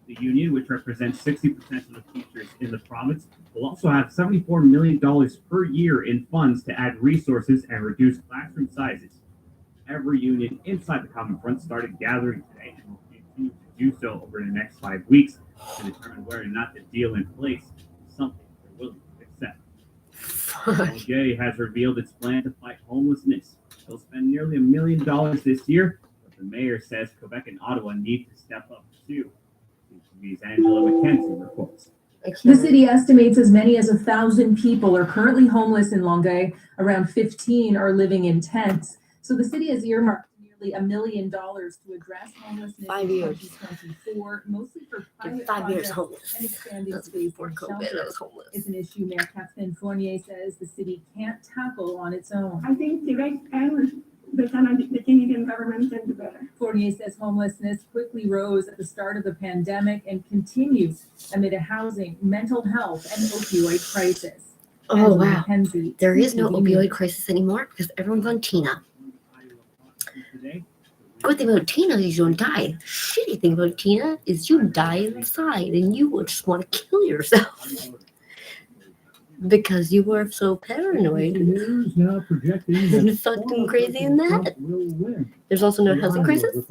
The union, which represents 60% of the teachers in the province, will also have $74 million per year in funds to add resources and reduce classroom sizes. Every union inside the Common Front started gathering today and will continue to do so over the next 5 weeks to determine whether or not the deal in place is something they're willing to accept. Longueuil has revealed its plan to fight homelessness. They'll spend nearly $1 million this year, but the mayor says Quebec and Ottawa need to step up too. TV's Angela McKenzie reports. The city estimates as many as 1,000 people are currently homeless in Longueuil. Around 15 are living in tents. So the city has earmarked nearly $1 million to address homelessness 5 years. in 2024, mostly for pilot 5 years projects homeless. and expanding That's space before in COVID. I shelters. was homeless. It's an issue Mayor Catherine Fournier says the city can't tackle on its own. I think Quebec and the Canadian government can do better. Fournier says homelessness quickly rose at the start of the pandemic and continues amid a housing, mental health, and opioid crisis. Oh, Angela wow. McKenzie, There is no CTV opioid News. crisis anymore because everyone's on Tina. Good thing about Tina is you don't die. Shitty thing about Tina is you die inside and you will just want to kill yourself because you were so paranoid. News now projecting that There's something crazy in that. will win. There's also no housing crisis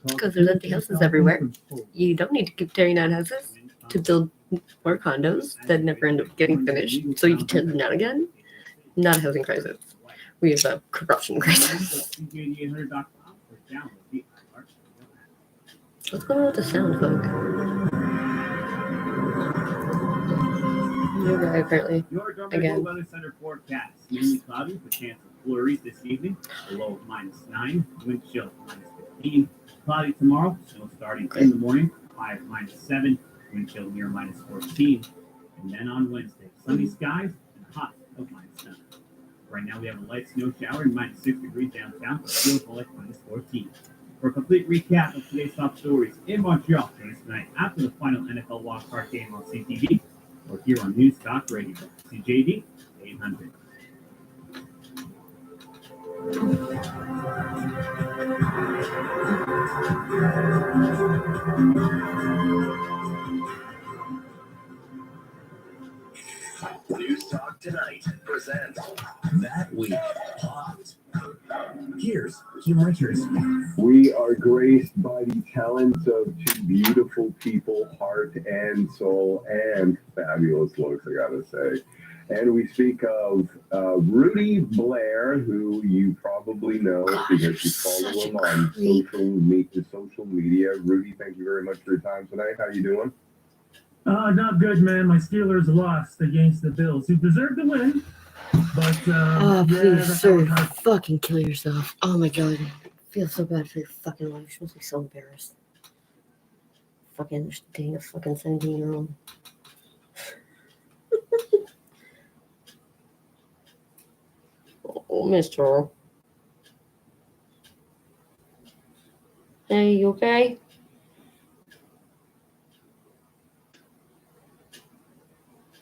because there's empty houses everywhere. You don't need to keep tearing down houses to build more condos that never end up getting finished so you can tear them down again. Not a housing crisis. We have a corruption crisis. What's going on with the sound, Cook? New guy, apparently. Your Dormant Again. Weather Center forecast. Mainly cloudy with chance of flurries this evening. A low of -9. Wind chill -15. Cloudy tomorrow. Snow starting in the morning. 5 -7. Wind chill near -14. And then on Wednesday, sunny skies and hot of -7. Right now we have a light snow shower and -6 degrees downtown. But feels like -14. For a complete recap of today's top stories in Montreal, join us tonight after the final NFL wildcard game on CTV or here on News Talk Radio, CJD 800. News Talk Tonight presents That Week Hot. Here's Kim Richards. We are graced by the talents of two beautiful people, heart and soul, and fabulous looks, I gotta say. And we speak of Rudy Blair, who you probably know because you follow him on social media. Rudy, thank you very much for your time tonight. How you doing? Not good, man. My Steelers lost against the Bills, who deserved to win. But Oh, yeah, please, that's sir, how it fucking kill yourself. Oh my god. I feel so bad for your fucking life. She must be so embarrassed. Fucking dating a fucking 17-year-old. Oh, mister. Hey, you okay?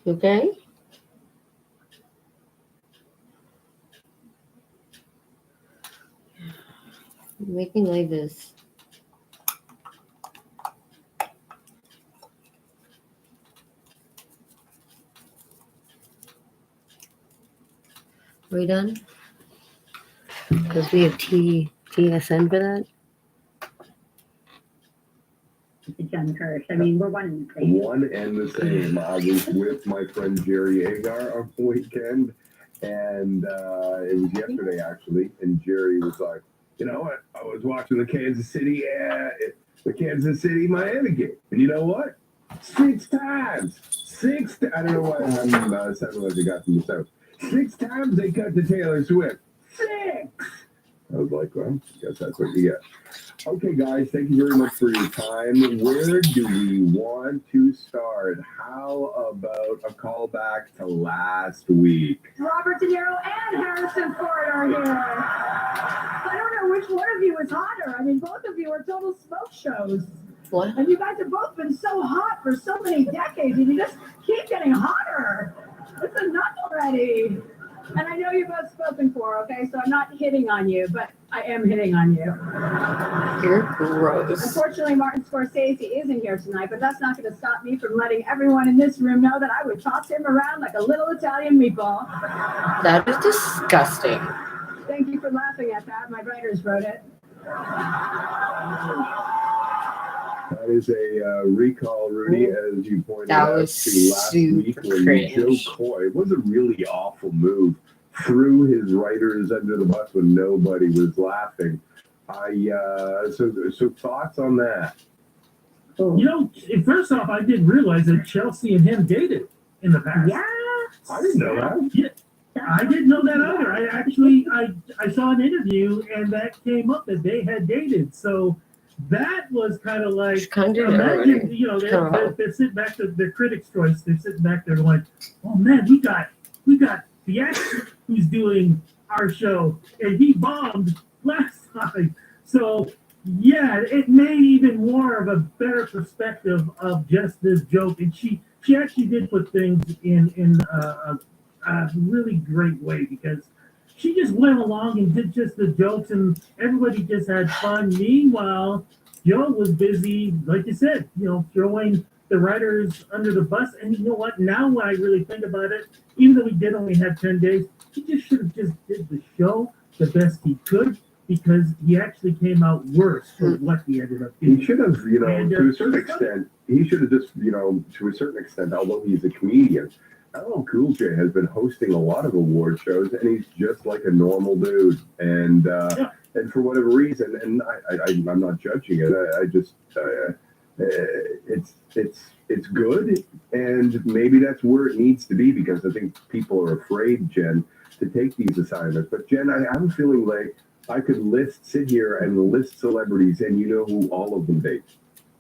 You okay? Making like this. Are we done? Because we have TSN for that. Jen Kirsch. I mean, we're one and the same. One and the same. I was with my friend Jerry Agar on the weekend, and it was yesterday actually. And Jerry was like, "You know what? I was watching the Kansas City Miami game, and you know what? 6 times. I don't know why I'm sounding like a guy from the South. 6 times they cut to Taylor Swift. 6. I was like, well, I guess that's what you get. Okay, guys, thank you very much for your time. Where do we want to start? How about a callback to last week? Robert De Niro and Harrison Ford are here. I don't know which one of you is hotter. I mean, both of you are total smoke shows. What? And you guys have both been so hot for so many decades, and you just keep getting hotter. It's enough already. And I know you're both spoken for, okay? So I'm not hitting on you, but I am hitting on you. You're gross. Unfortunately, Martin Scorsese isn't here tonight, but that's not going to stop me from letting everyone in this room know that I would toss him around like a little Italian meatball. That is disgusting. Thank you for laughing at that. My writers wrote it. That is a recall, Rudy, as you pointed That out was to last week when cringe. Joe Coy, it was a really awful move, threw his writers under the bus when nobody was laughing. So thoughts on that? You know, first off, I didn't realize that Chelsea and him dated in the past. Yeah. I didn't know that. Yeah, I didn't know that either. I saw an interview and that came up that they had dated. So that was kind of like, imagine, you know, they're sitting back to the Critics' Choice. They're sitting back there going, "Oh man, we got the actor who's doing our show, and he bombed last time." So yeah, it made even more of a better perspective of just this joke, and she actually did put things in a really great way, because she just went along and did just the jokes, and everybody just had fun. Meanwhile, Joe was busy, like you said, you know, throwing the writers under the bus. And you know what? Now when I really think about it, even though he did only have 10 days, he just should have just did the show the best he could, because he actually came out worse for what he ended up doing. He should have, you know, to a certain extent, he should have just, you know, to a certain extent, although he's a comedian, LL Cool J has been hosting a lot of award shows, and he's just like a normal dude. And and for whatever reason, and I'm not judging it. I just it's good, and maybe that's where it needs to be, because I think people are afraid, Jen, to take these assignments. But Jen, I'm feeling like I could sit here and list celebrities, and you know who all of them date.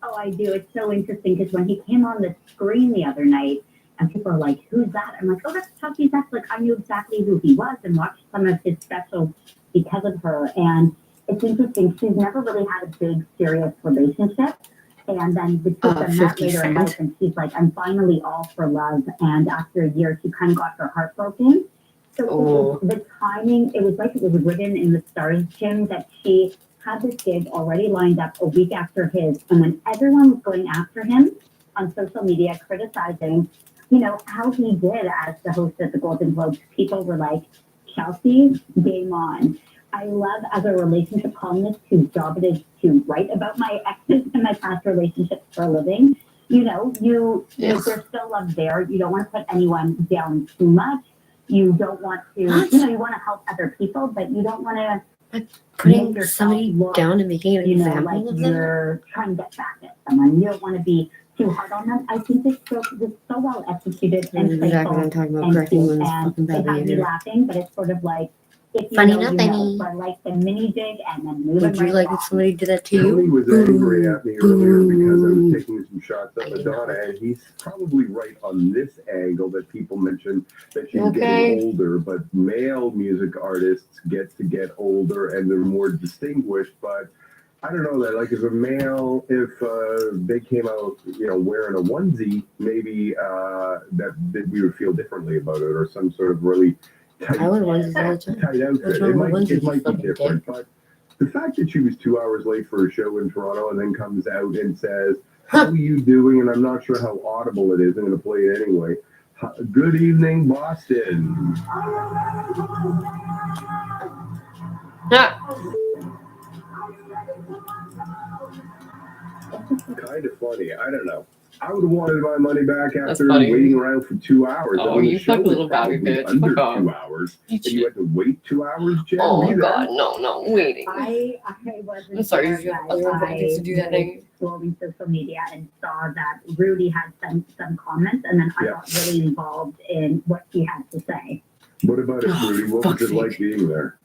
Oh, I do. It's so interesting because when he came on the screen the other night, and people are like, "Who's that?" I'm like, "Oh, that's Chucky." That's like, I knew exactly who he was and watched some of his specials because of her. And it's interesting. She's never really had a big, serious relationship. And then the two of them met later in life, and she's like, "I'm finally all for love." And after a year, she kind of got her heart broken. So the timing, it was like it was written in the stars, Jim, that she had this gig already lined up a week after his. And when everyone was going after him on social media, criticizing, you know, how he did as the host of the Golden Globes, people were like, "Chelsea, game on." I love, as a relationship columnist whose job it is to write about my exes and my past relationships for a living, you know, there's still love there. You don't want to put anyone down too much. You don't want to, you know, you want to help other people, but you don't want to putting somebody down and making an you know, example like of them. you're trying to get back at someone. You don't want to be too hard on them. I think this stroke was so well executed and That's exactly what I'm talking about. Correcting cute, one's and fucking they bad have me behavior. laughing, but it's sort of like if you Funny, know, not you funny. know. So I like the mini jig and then moving Would you right like along. if somebody did that to Tony you? was angry at me earlier because I was taking some shots at Madonna, and he's probably right on this angle that people mentioned that she's Okay. getting older, but male music artists get to get older and they're more distinguished. But I don't know that, like, as a male, if they came out, you know, wearing a onesie, maybe that we would feel differently about it, or some sort of really tight, I would onesies all the time. tight outfit. What's wrong It with might, onesies, it might be fucking different, but the fact that she was 2 hours late for a show in Toronto and then comes out and says, "How are you doing?" And I'm not sure how audible it is. I'm going to play it anyway. Good evening, Boston. Kind of funny. I don't know. I would have wanted my money back after funny. waiting around for 2 hours. Oh, I mean, you the show fucking was little baby probably bitch. under Fuck 2 off. hours. And you had to wait 2 hours, Jen? Oh Were my you there? god, no, waiting. I wasn't I'm sorry, there, you guys. other things to do that was day. scrolling social media and saw that Rudy had some comments, and then I got really involved in what he had to say. What about it, Rudy? What was it like being there?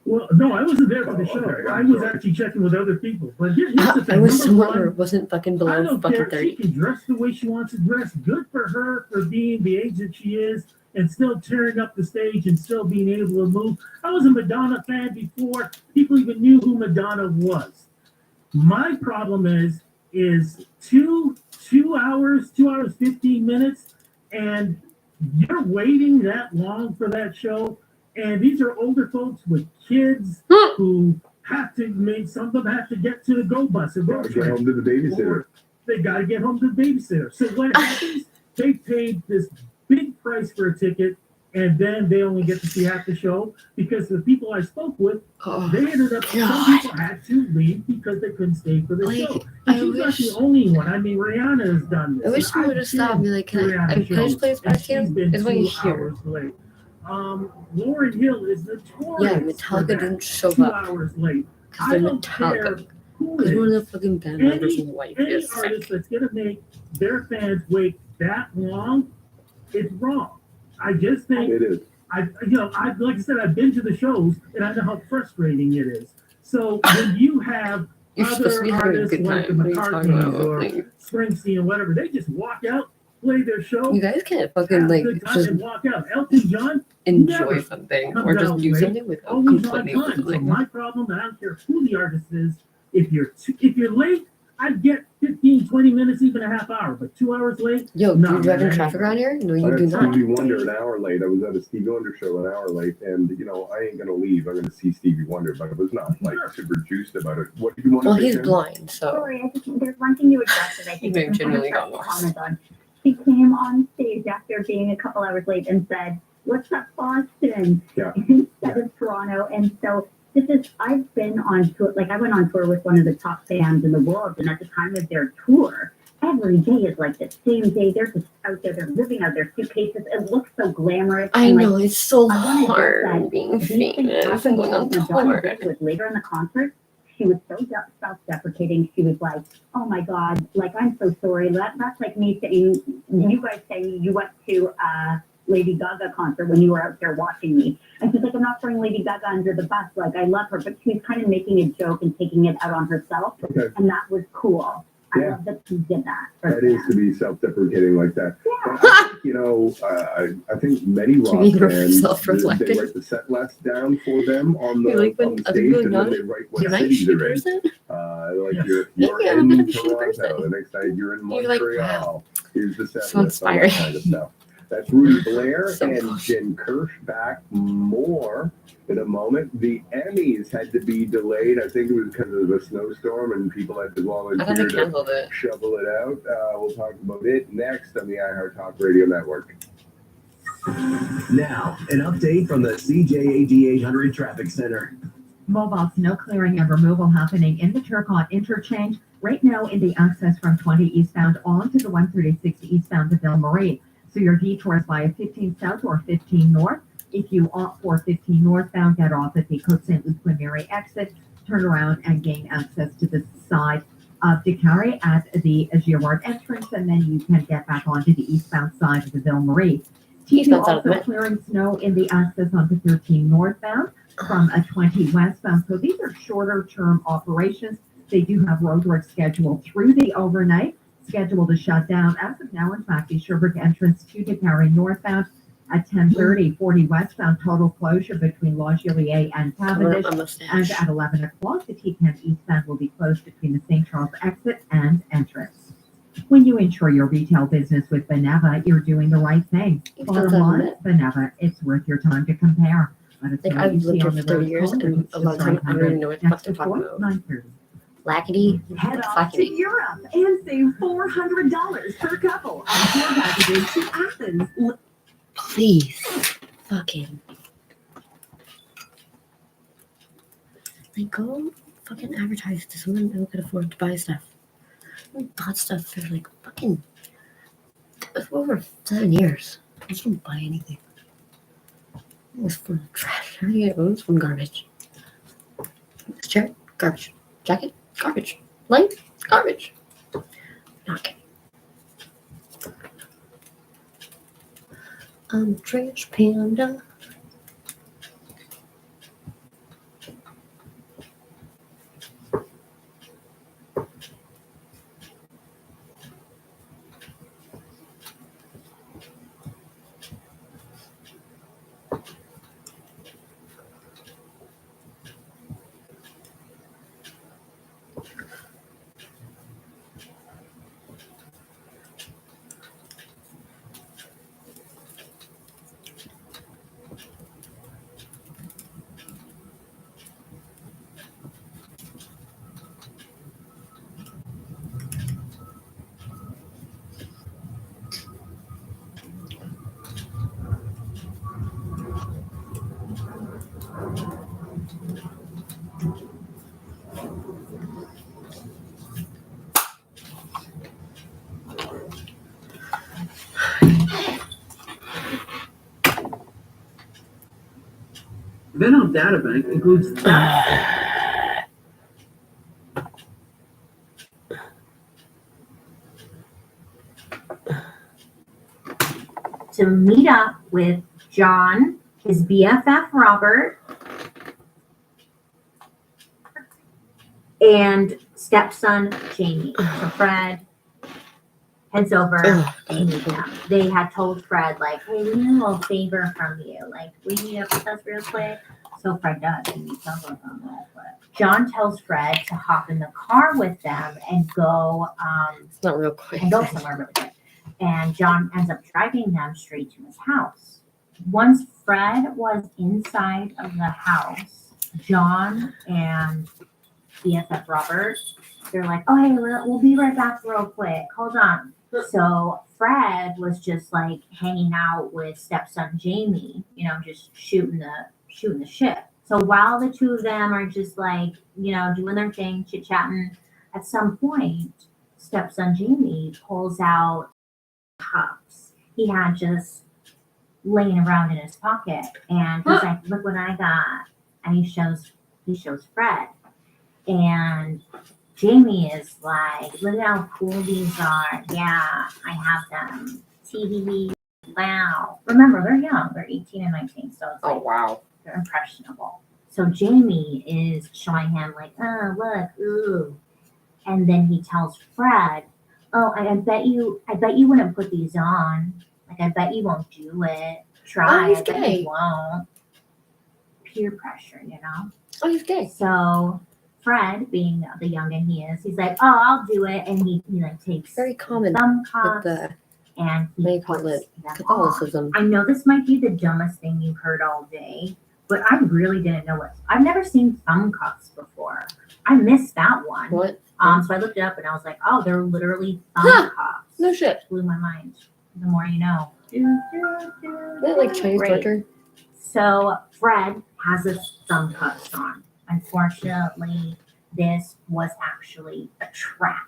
Well, no, I wasn't there for the show. okay, I I'm was sorry. actually checking with other people. But here's the thing. I was Number somewhere one, where it wasn't fucking I below don't fucking care. 30. She can dress the way she wants to dress. Good for her for being the age that she is and still tearing up the stage and still being able to move. I was a Madonna fan before people even knew who Madonna was. My problem is two hours, 15 minutes, and you're waiting that long for that show. And these are older folks with kids who have to make some of them have to get to the go bus or go Gotta get train. home to the babysitter. Or they got to get home to the babysitter. So what happens? They paid this big price for a ticket, and then they only get to see half the show because the people I spoke with, they ended up. Some people had to leave because they couldn't stay for the show. And she's not the only one. I mean, Rihanna has done this. I wish someone would have stopped and be like, can I just play this back to you? It's what you hear. Late. Lauryn Hill is notorious. Yeah, for Metallica that. didn't show 2 up. hours late. Because I they're don't care Metallica. who Because it one of is. the fucking band members' wife Any is sick. artist that's gonna make their fans wait that long, it's wrong. I just think It is. I like I said, I've been to the shows and I know how frustrating it is. So when you have You're supposed to other be having a artists good like the time. What are you talking McCartneys about? or Like, Springsteen or whatever, they just walk out, play their show, you guys can't fucking have a like good time, just and walk out. Elton John enjoy never something comes or just out do late, something without always on complaining. time. So Like, my problem, and I don't care who the artist is, if you're late, I'd get 15, 20 minutes, even a half hour, but 2 hours late. yo, no, do you drive in man. traffic around here? No, I you do got not. Stevie Wonder an hour late. I was at a Stevie Wonder show an hour late, and you know I ain't gonna leave. I'm gonna see Stevie Wonder, but I was not like super juiced about it. What did you want Well, to say? he's Jen? blind, so. Sorry, I think there's one thing you addressed that I think may is have genuinely important got to lost. comment on. She came on stage after being a couple hours late and said, "What's up, Boston?" Yeah. instead of Toronto. And so I've been on tour, like I went on tour with one of the top bands in the world, and at the time of their tour, every day is like the same day. They're just out there, they're living out their suitcases. It looks so glamorous. I and, know, like, it's so I wanna get hard that being these things famous happen and going on because Madonna tour. did was later in the concert, she was so self-deprecating. She was like, "Oh my God, like I'm so sorry." That's like me saying, you guys saying you went to Lady Gaga concert when you were out there watching me. And she's like, "I'm not throwing Lady Gaga under the bus. Like I love her," but she was kind of making a joke and taking it out on herself, Okay. and that was cool. I Yeah. love that she did that. for That is fans. to be self-deprecating like that. But I think, you know, I think many rock being bands self-reflective. they write the set list down for them on the, You're like, on when the other stage, people and then acknowledge, they write what am I a cities shitty they're in. person? Like you're Maybe I'm a in bit of a shitty Toronto, person. the next night you're in You're like, Montreal. Here's the set So list, all that inspiring. kind of stuff. That's Rudy Blair So and close. Jen Kirsch back more in a moment. The Emmys had to be delayed. I think it was because of a snowstorm and people had to I thought volunteer they to canceled it. shovel it out. We'll talk about it next on the iHeart Talk Radio Network. Now, an update from the CJAD 800 Traffic Center. Mobile snow clearing and removal happening in the Turcotte interchange right now in the access from 20 eastbound onto the 136 eastbound to Ville Marie. So your detours via 15 south or 15 north. If you opt for 15 northbound, get off at the Côte Saint Luc Mary exit, turn around and gain access to the side of DeCarry at the Girard entrance, and then you can get back onto the eastbound side of the Ville Marie. Eastbound side of the also clearing snow in the access onto 13 northbound from a 20 westbound. So these are shorter term operations. They do have roadwork scheduled through the overnight, scheduled to shut down. As of now, in fact, the Sherbrooke entrance to DeCarry northbound at 10:30, 40 westbound, total closure between La Juliette and Cavendish. And at 11 o'clock, the T10 eastbound will be closed between the St. Charles exit and entrance. When you insure your retail business with Beneva, you're doing the right thing. Bottom line, Beneva, it's worth your time to compare. Let us know what you I've see lived here on for the 30 road. years, Call and a lot of time I don't even know what the fuck they're talking about. 9:30. Lackady. Head off to Europe and save $400 per couple on tour packages to Athens. Please. Fucking. Like, go fucking advertise to someone who could afford to buy stuff. I bought stuff for like fucking over 7 years. I just don't buy anything. It was from trash. It was from garbage. This chair, garbage. Jacket, garbage. Light, garbage. Not kidding. I'm trash panda. Venom Databank includes to meet up with John, his BFF Robert, and stepson Jamie. So Fred heads over to meet them. They had told Fred, like, hey, we need a little favor from you. Like, we need up with us real quick. So Fred does, and he tells them real quick. John tells Fred to hop in the car with them and go It's not real quick. and go somewhere really quick. And John ends up driving them straight to his house. Once Fred was inside of the house, John and BFF Robert, they're like, oh, hey, we'll be right back real quick. Hold on. So Fred was just like hanging out with stepson Jamie, you know, just shooting the shit. So while the two of them are just like, you know, doing their thing, chit-chatting, at some point, stepson Jamie pulls out cups he had just laying around in his pocket, and he's like, look what I got. And he shows Fred. And Jamie is like, look how cool these are. Yeah, I have them. TV. Wow. Remember, they're young. They're 18 and 19. So it's like, wow. They're impressionable. So Jamie is showing him like, oh, look, ooh. And then he tells Fred, oh, I bet you wouldn't put these on. Like, I bet you won't do it. Try. He's I bet gay. you won't. Peer pressure, you know? Oh, he's gay. So Fred, being the youngin' he is, he's like, oh, I'll do it. And he like takes Very common thumb with cuffs the and he they call puts it them Catholicism. on. I know this might be the dumbest thing you've heard all day, but I really didn't know what. I've never seen thumb cuffs before. I missed that one. What? So I looked it up and I was like, oh, they're literally thumb cuffs. No shit. Blew my mind. The more you know. Is that like Chinese Great. torture? So Fred has his thumb cuffs on. Unfortunately, this was actually a trap.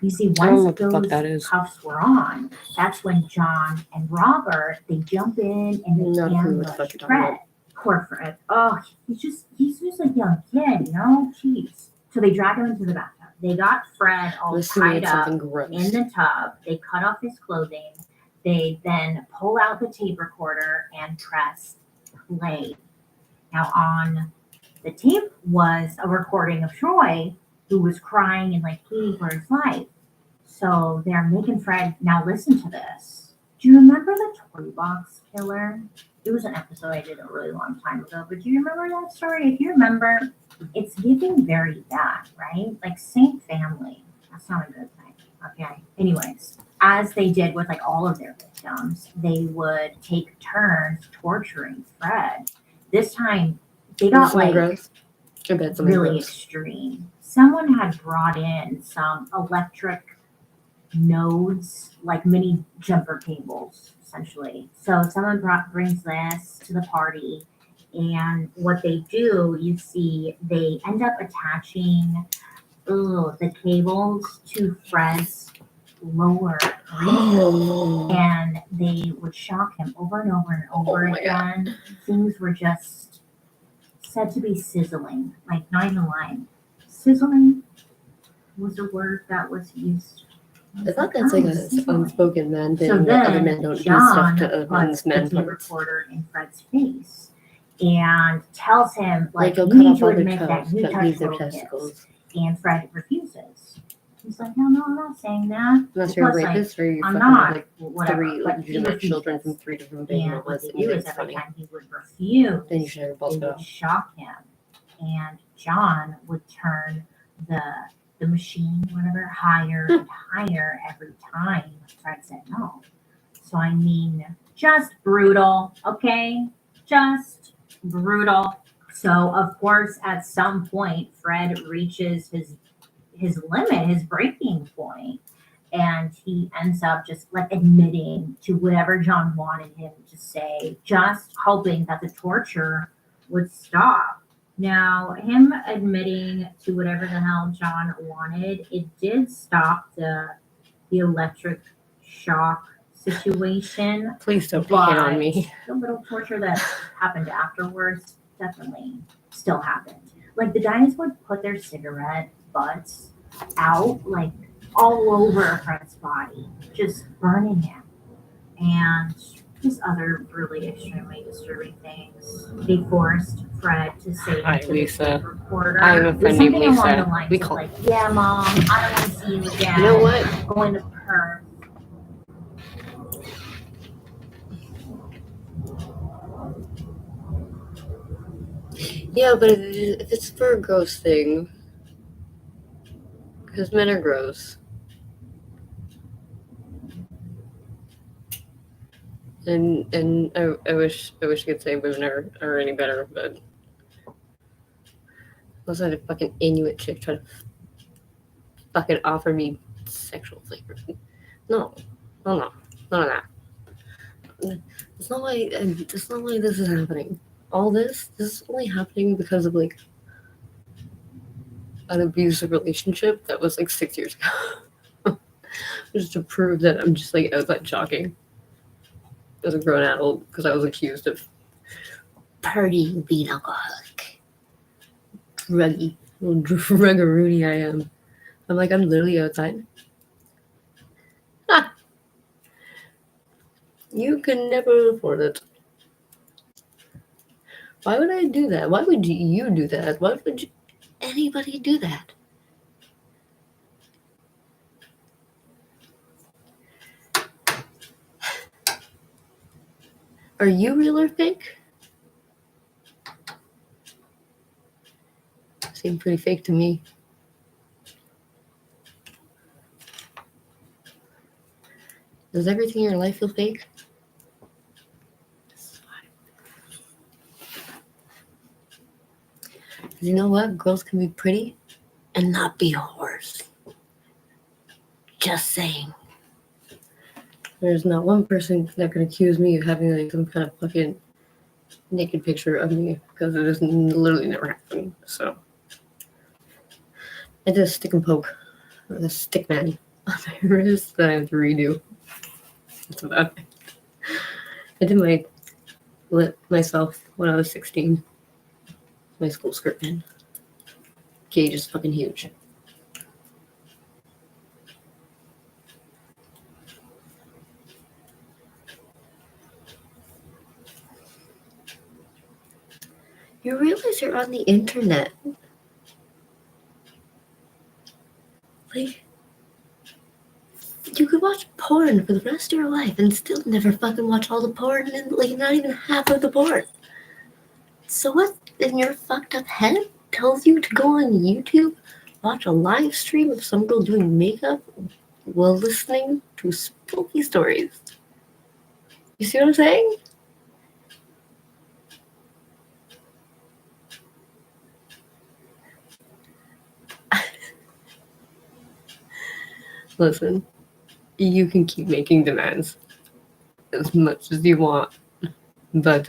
You see, I don't know once what the fuck that those is. cuffs were on, that's when John and Robert, they jump in and they Not a clue what the fuck ambush you're talking Fred. about. Poor Fred. Oh, he's just a young kid, you know? Jeez. So they drag him into the bathtub. they got Fred all I'm assuming tied it's up something gross. in the tub. They cut off his clothing. They then pull out the tape recorder and press play. Now on the tape was a recording of Troy, who was crying and like pleading for his life. So they're making Fred now listen to this. Do you remember the toy box killer? It was an episode I did a really long time ago, but do you remember that story? If you remember, it's giving very bad, right? Like Saint Family. That's not a good thing. Okay. Anyways, as they did with like all of their victims, they would take turns torturing Fred. This time they got Something like gross. I bet something really gross. extreme. Someone had brought in some electric nodes, like mini jumper cables, essentially. So someone brings this to the party, and what they do, you see, they end up attaching the cables to Fred's lower region, and they would shock him over and over and over again. Things were just said to be sizzling, like not even lying. Sizzling was a word that was used. I thought that's like a unspoken man thing. So that other then men don't do John stuff to puts men's the men tape parts. recorder in Fred's face and tells him, like, Like, you he'll need cut to off all admit their that toes, you but touched leave their little kids. testicles. And Fred refuses. He's like, no, I'm not saying that. Unless you're a Plus, like, rapist or you're I'm fucking not, like whatever. three But he legitimate children refuses. from 3 different baby And what mamas, they and you do think is it's every funny. time he would refuse, Then you should have your balls they cut would off. shock him. And John would turn the machine, whatever, higher and higher every time Fred said no. So I mean, just brutal, okay? Just brutal. So of course, at some point, Fred reaches his limit, his breaking point, and he ends up just like admitting to whatever John wanted him to say, just hoping that the torture would stop. Now, him admitting to whatever the hell John wanted, it did stop the electric shock situation. Please don't hit on me. The little torture that happened afterwards definitely still happened. Like the guys would put their cigarette butts out, like all over Fred's body, just burning him. And just other really extremely disturbing things. They forced Fred to say Hi, to the Lisa. tape recorder. I have a friend named something along Lisa. the lines We of call like, yeah, Mom, I don't want to see you again. You know what? Going to Perth. Yeah, but if it's for a gross thing, because men are gross. And I wish I could say women are any better, but unless I had a fucking Inuit chick try to fucking offer me sexual flavor. No, none of that. It's not why this is happening. All this is only happening because of like an abusive relationship that was like 6 years ago. Just to prove that I'm just like outside jogging as a grown adult because I was accused of partying, being alcoholic, druggy, little druggaroonie I am. I'm literally outside. Ah. You can never afford it. Why would I do that? Why would you do that? Why would anybody do that? Are you real or fake? Seem pretty fake to me. Does everything in your life feel fake? You know what? Girls can be pretty and not be whores. Just saying. There's not one person that can accuse me of having like some kind of fucking naked picture of me because it has literally never happened. So I did a stick and poke with a stick man on my wrist that I have to redo. That's about it. I did my lip myself when I was 16. My school skirt man. Gauge is fucking huge. You realize you're on the internet. Like, you could watch porn for the rest of your life and still never fucking watch all the porn and, like, not even half of the porn. So what in your fucked up head tells you to go on YouTube, watch a live stream of some girl doing makeup while listening to spooky stories? You see what I'm saying? Listen, you can keep making demands as much as you want, but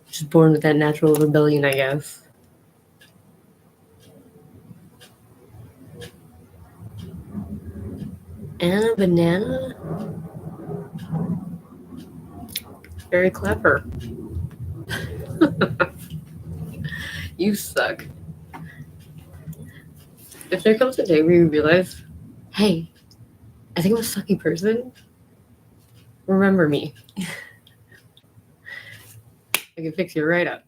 just born with that natural rebellion, I guess. Anna Banana? Very clever. You suck. If there comes a day where you realize, hey, I think I'm a sucky person, remember me. I can fix you right up.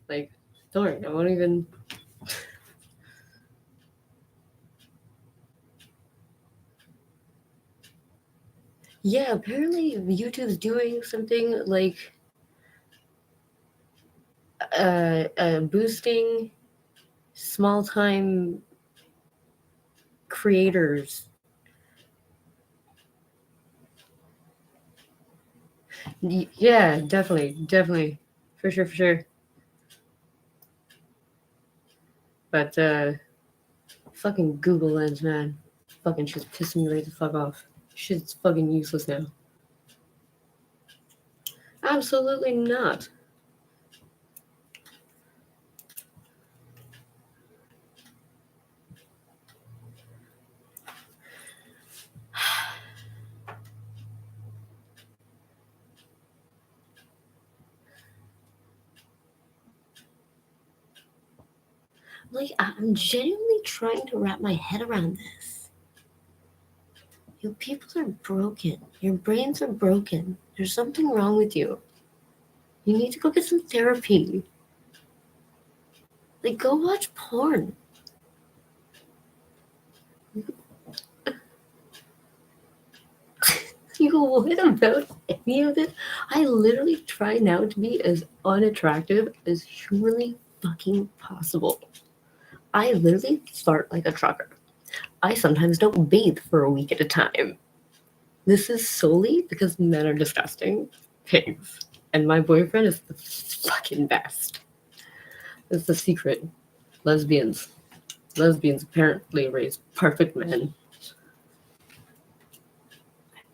Like, don't worry, I won't even. Yeah, apparently YouTube's doing something like boosting small time creators. Yeah, definitely. For sure. But fucking Google Lens, man. Fucking shit's pissing me right the fuck off. Shit's fucking useless now. Absolutely not. Like, I'm genuinely trying to wrap my head around this. You people are broken. Your brains are broken. There's something wrong with you. You need to go get some therapy. Like, go watch porn. You go, what about any of it? I literally try now to be as unattractive as humanly fucking possible. I literally fart like a trucker. I sometimes don't bathe for a week at a time. This is solely because men are disgusting pigs. And my boyfriend is the fucking best. It's the secret. Lesbians apparently raise perfect men.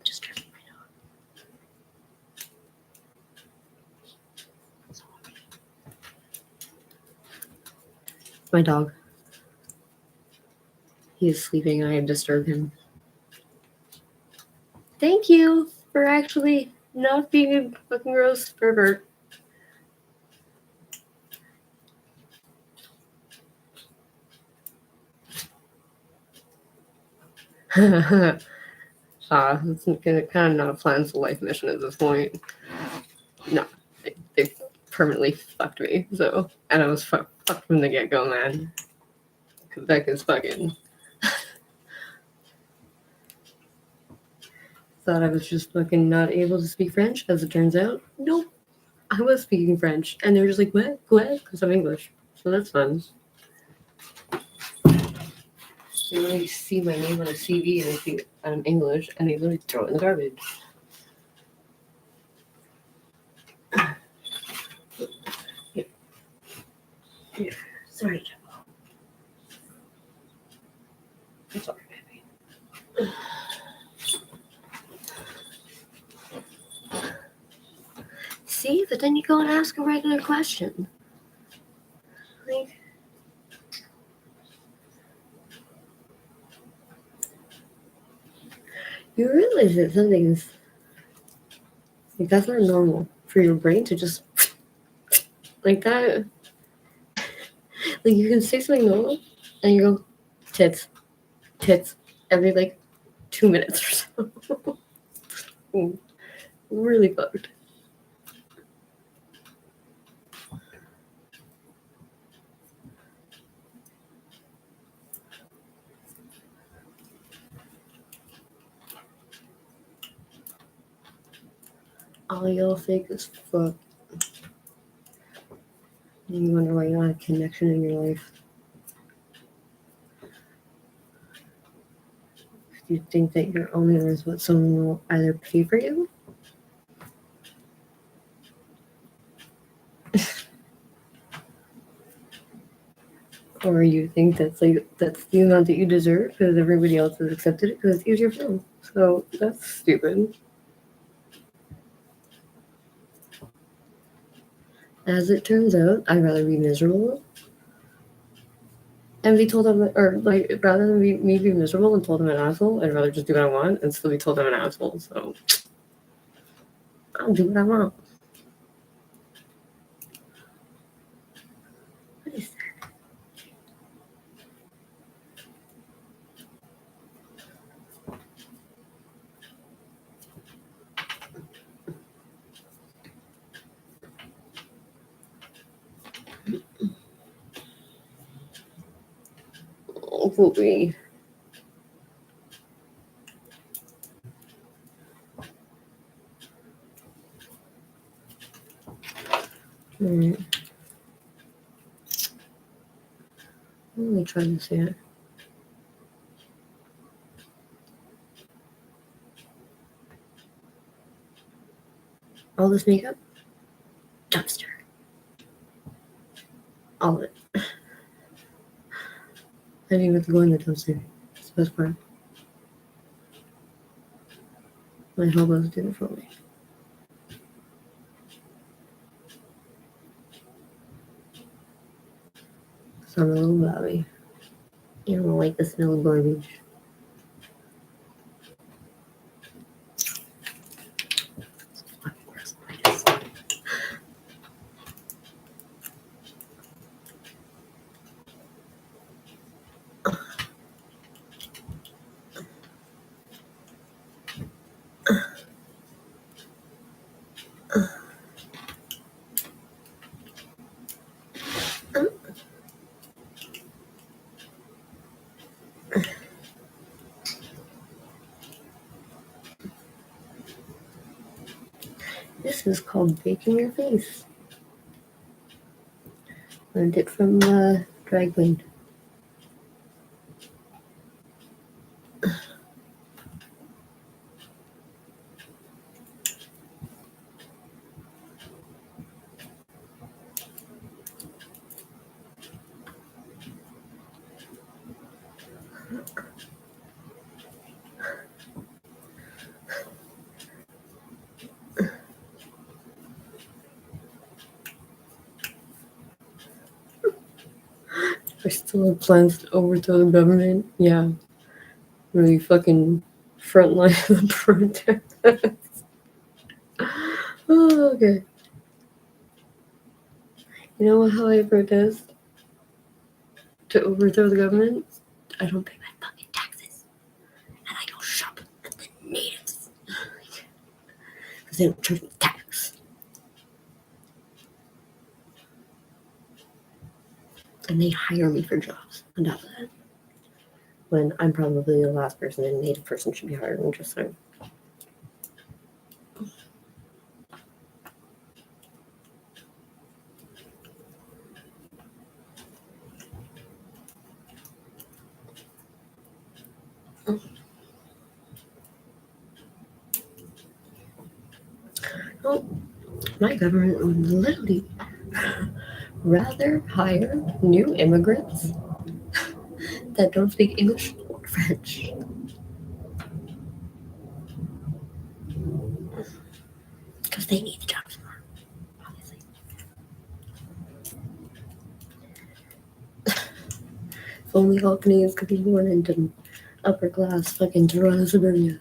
Just turn my dog. My dog. He is sleeping. I have disturbed him. Thank you for actually not being a fucking gross pervert. It's kind of not a plan for life mission at this point. No, they permanently fucked me. So, and I was fucked from the get go, man. Quebec is fucking. Thought I was just fucking not able to speak French. As it turns out, nope. I was speaking French, and they were just like, "What? Because I'm English." So that's fun. They literally see my name on a CV and they think I'm English, and they literally throw it in the garbage. Yeah. Sorry, Jumbo. It's alright, baby. See, but then you go and ask a regular question. Like, you realize that something's like that's not normal for your brain to just like that. Like you can say something normal and you go tits every like 2 minutes or so. Really fucked. All y'all fake as fuck. And you wonder why you don't have connection in your life. You think that you're only worth what someone will either pay for you or you think that's the amount that you deserve because everybody else has accepted it because it's easier for them. So that's stupid. As it turns out, I'd rather be miserable and be told rather than me be miserable and told I'm an asshole, I'd rather just do what I want and still be told I'm an asshole. So I'll do what I want. What is that? Oh, boy. Alright. Let me try this here. All this makeup? Dumpster. All of it. I didn't even have to go in the dumpster. That's the best part. My hobos did it for me. So I'm a little Bobby. You don't like the smell of garbage. This is called baking your face. Learned it from Drag Queen. I still have plans to overthrow the government. Yeah. Really fucking frontline the protest. Oh, okay. You know how I protest? To overthrow the government? I don't pay my fucking taxes. And I go shop at the natives. Because they don't charge me tax. And they hire me for jobs on top of that. When I'm probably the last person a native person should be hired. I'm just saying. Well, my government would literally rather hire new immigrants that don't speak English or French. Because they need the jobs more, obviously. If only all Canadians could be born into upper class fucking Toronto suburbia.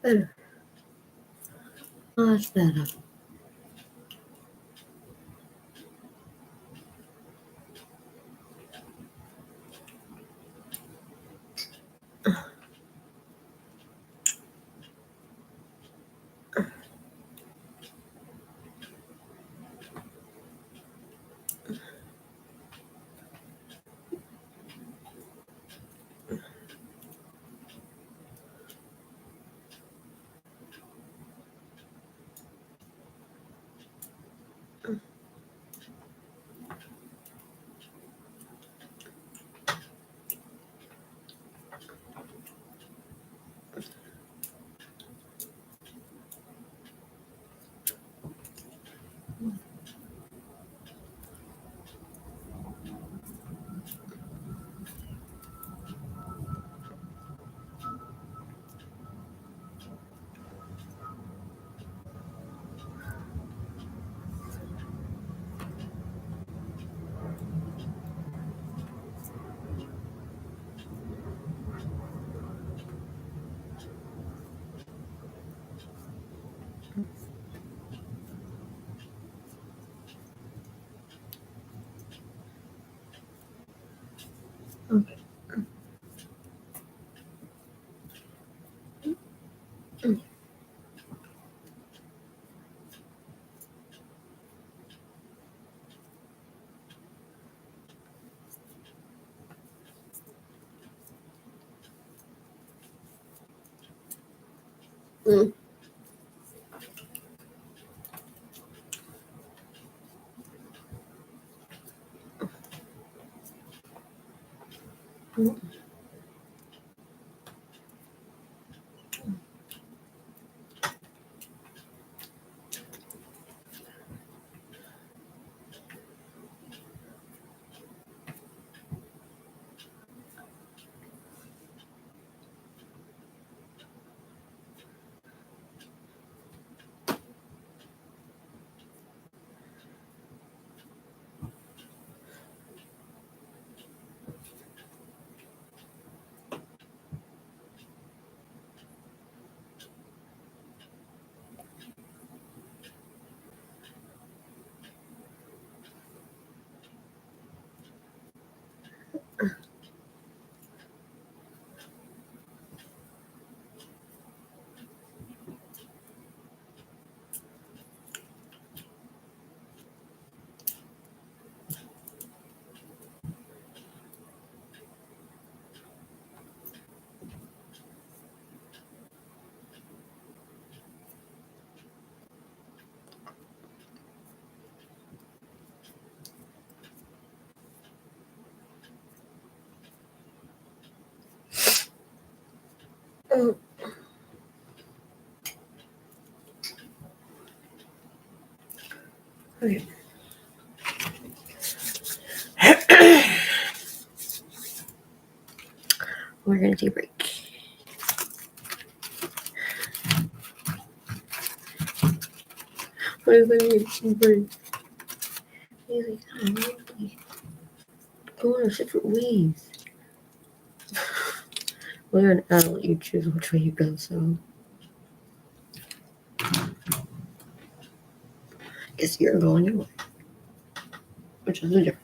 better. Much better. Okay. Mm. Mm. Mm. Okay. We're gonna take a break. What does that mean? Break. He's like, I want to go our separate ways. Well, you're an adult. You choose which way you go. So, I guess you're going your way, which is different.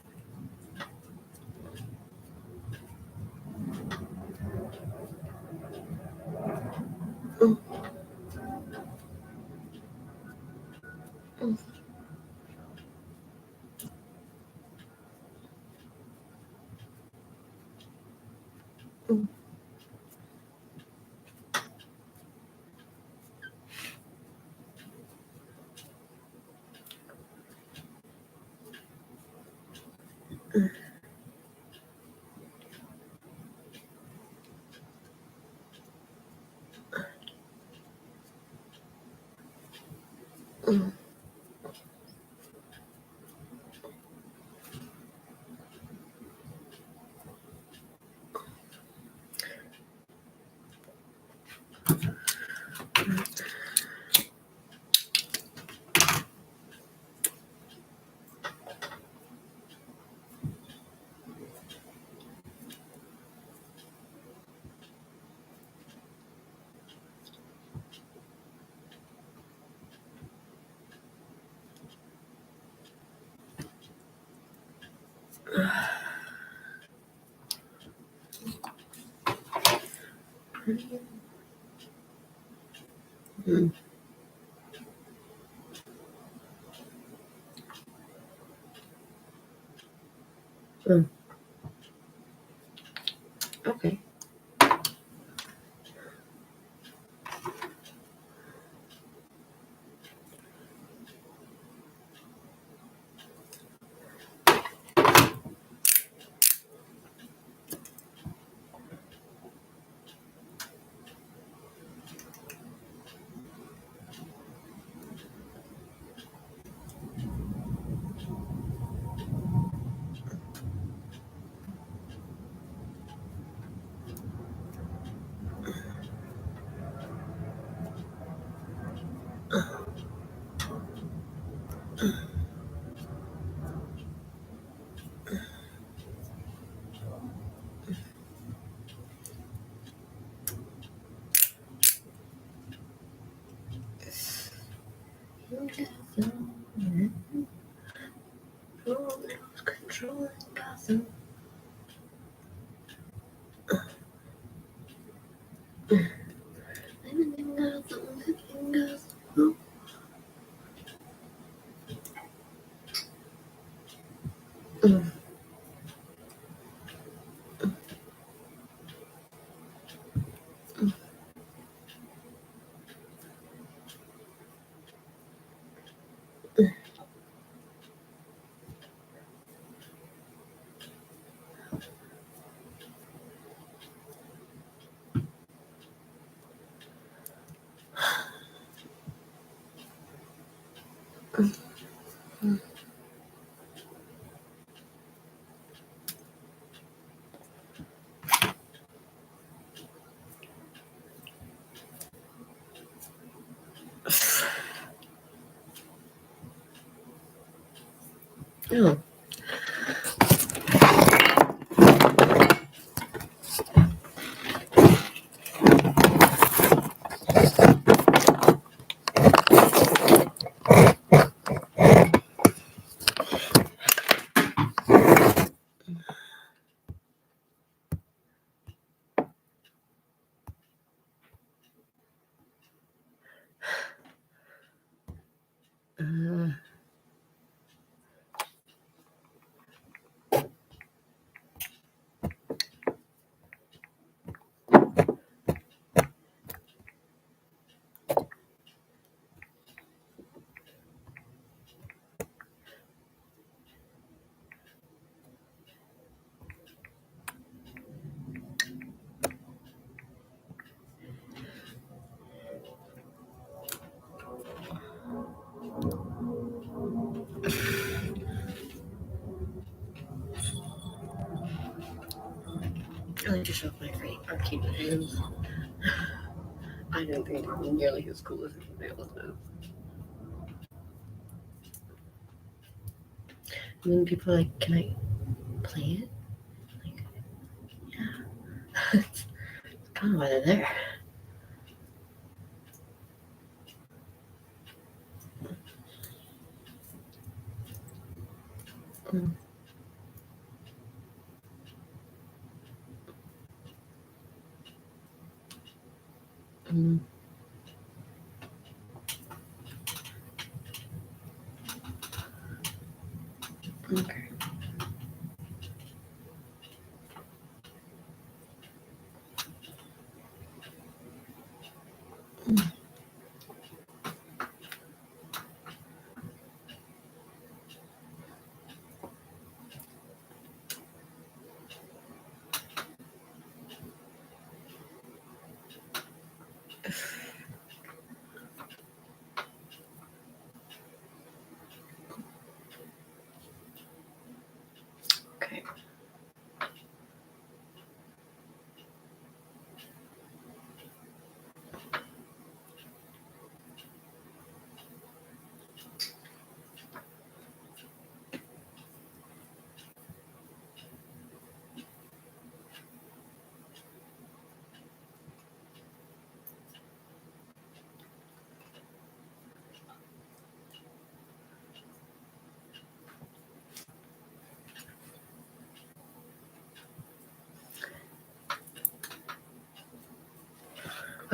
Mm. Mm. Mm. Mm. Hmm. Mm. Okay. Controlling Gotham. Living Gotham, living Gotham. Mm. Oh. I just love my great arcade hands. I don't think they're nearly as cool as everybody else knows. And then people are like, can I play it? Like, yeah. It's kind of why they're there. Mm. Mm. Okay. Mm.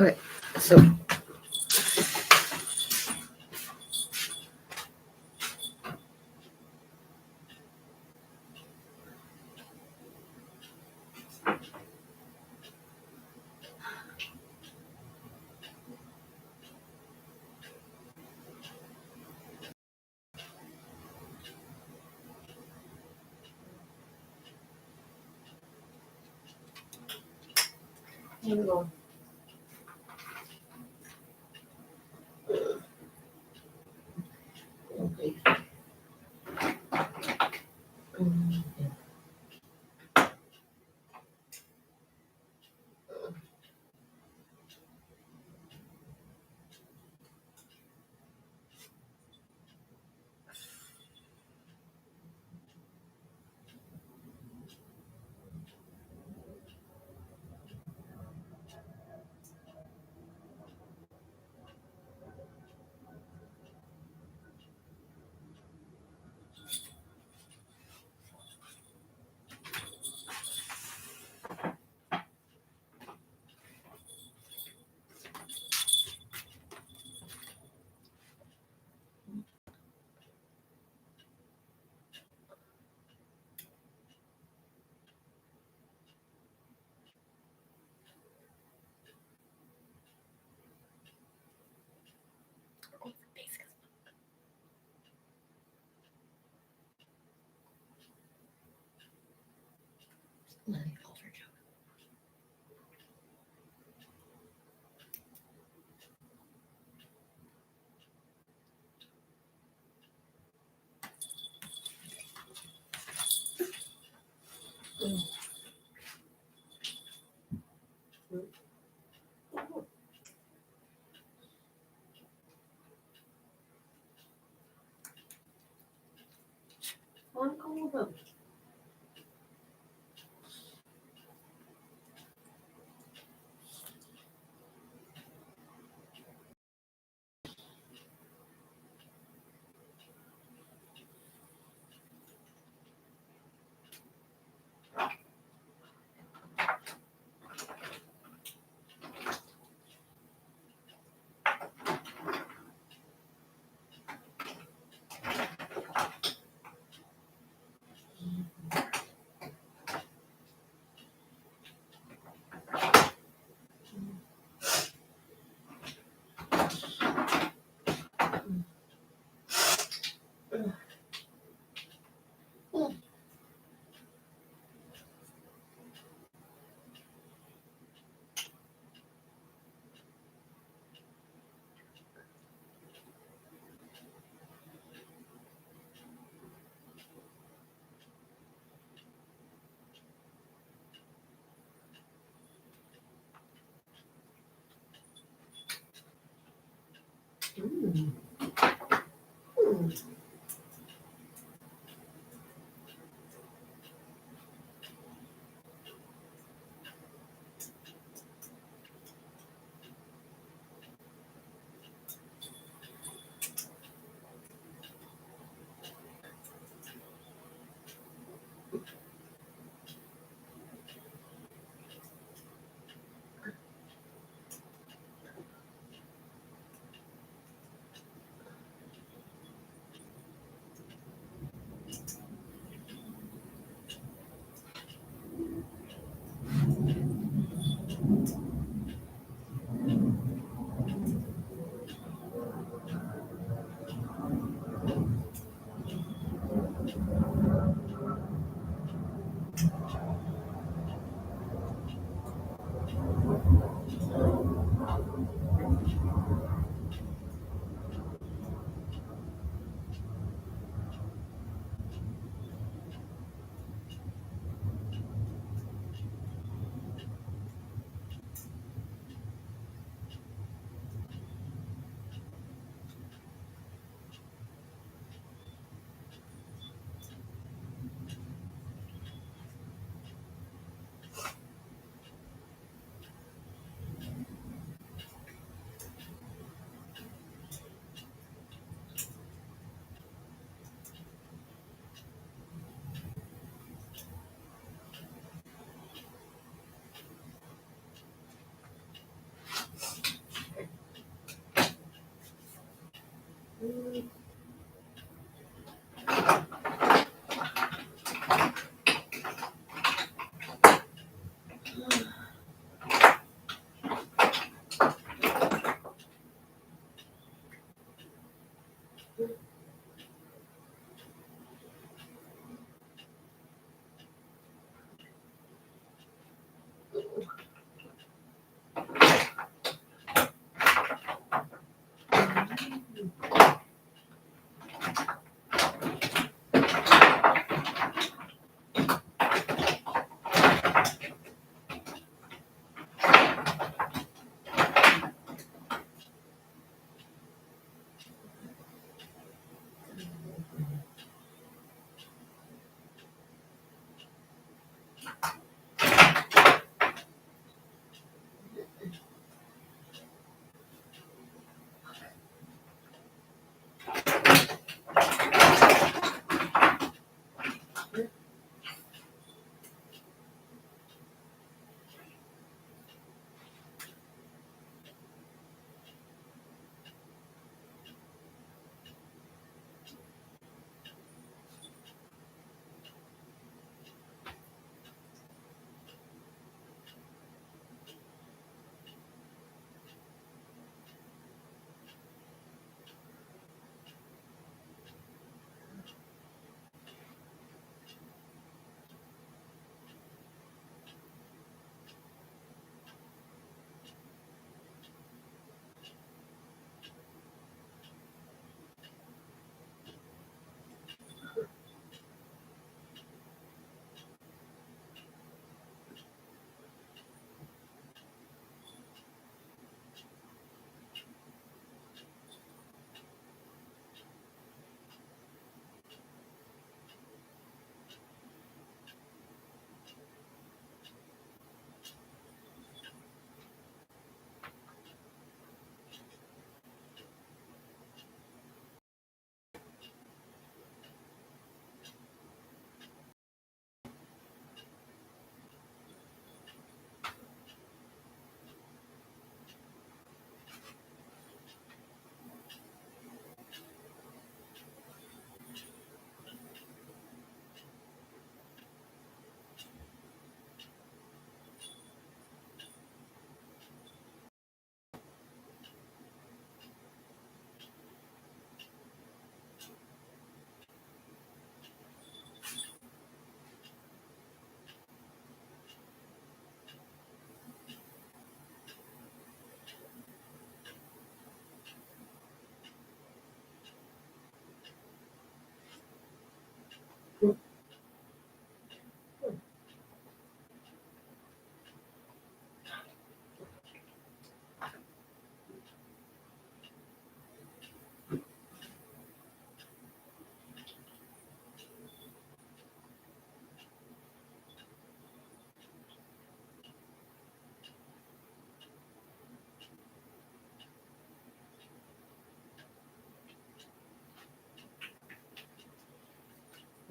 Okay, so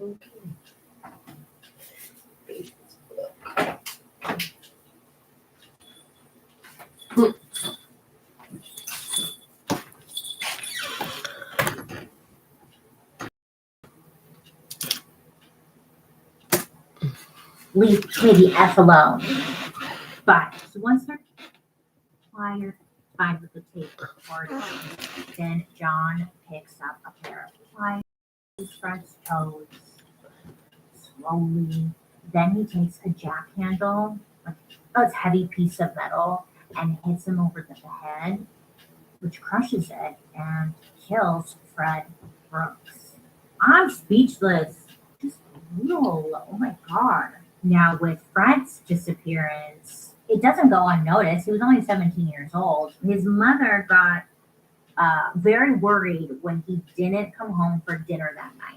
Leave me the F alone. But so once they're pliers tied with the tape recording, then John picks up a pair of pliers, Fred's toes slowly. Then he takes a jack handle, like a heavy piece of metal, and hits him over the head, which crushes it and kills Fred Brooks. I'm speechless. Just brutal. Oh my God. Now, with Fred's disappearance, it doesn't go unnoticed. He was only 17 years old. His mother got very worried when he didn't come home for dinner that night.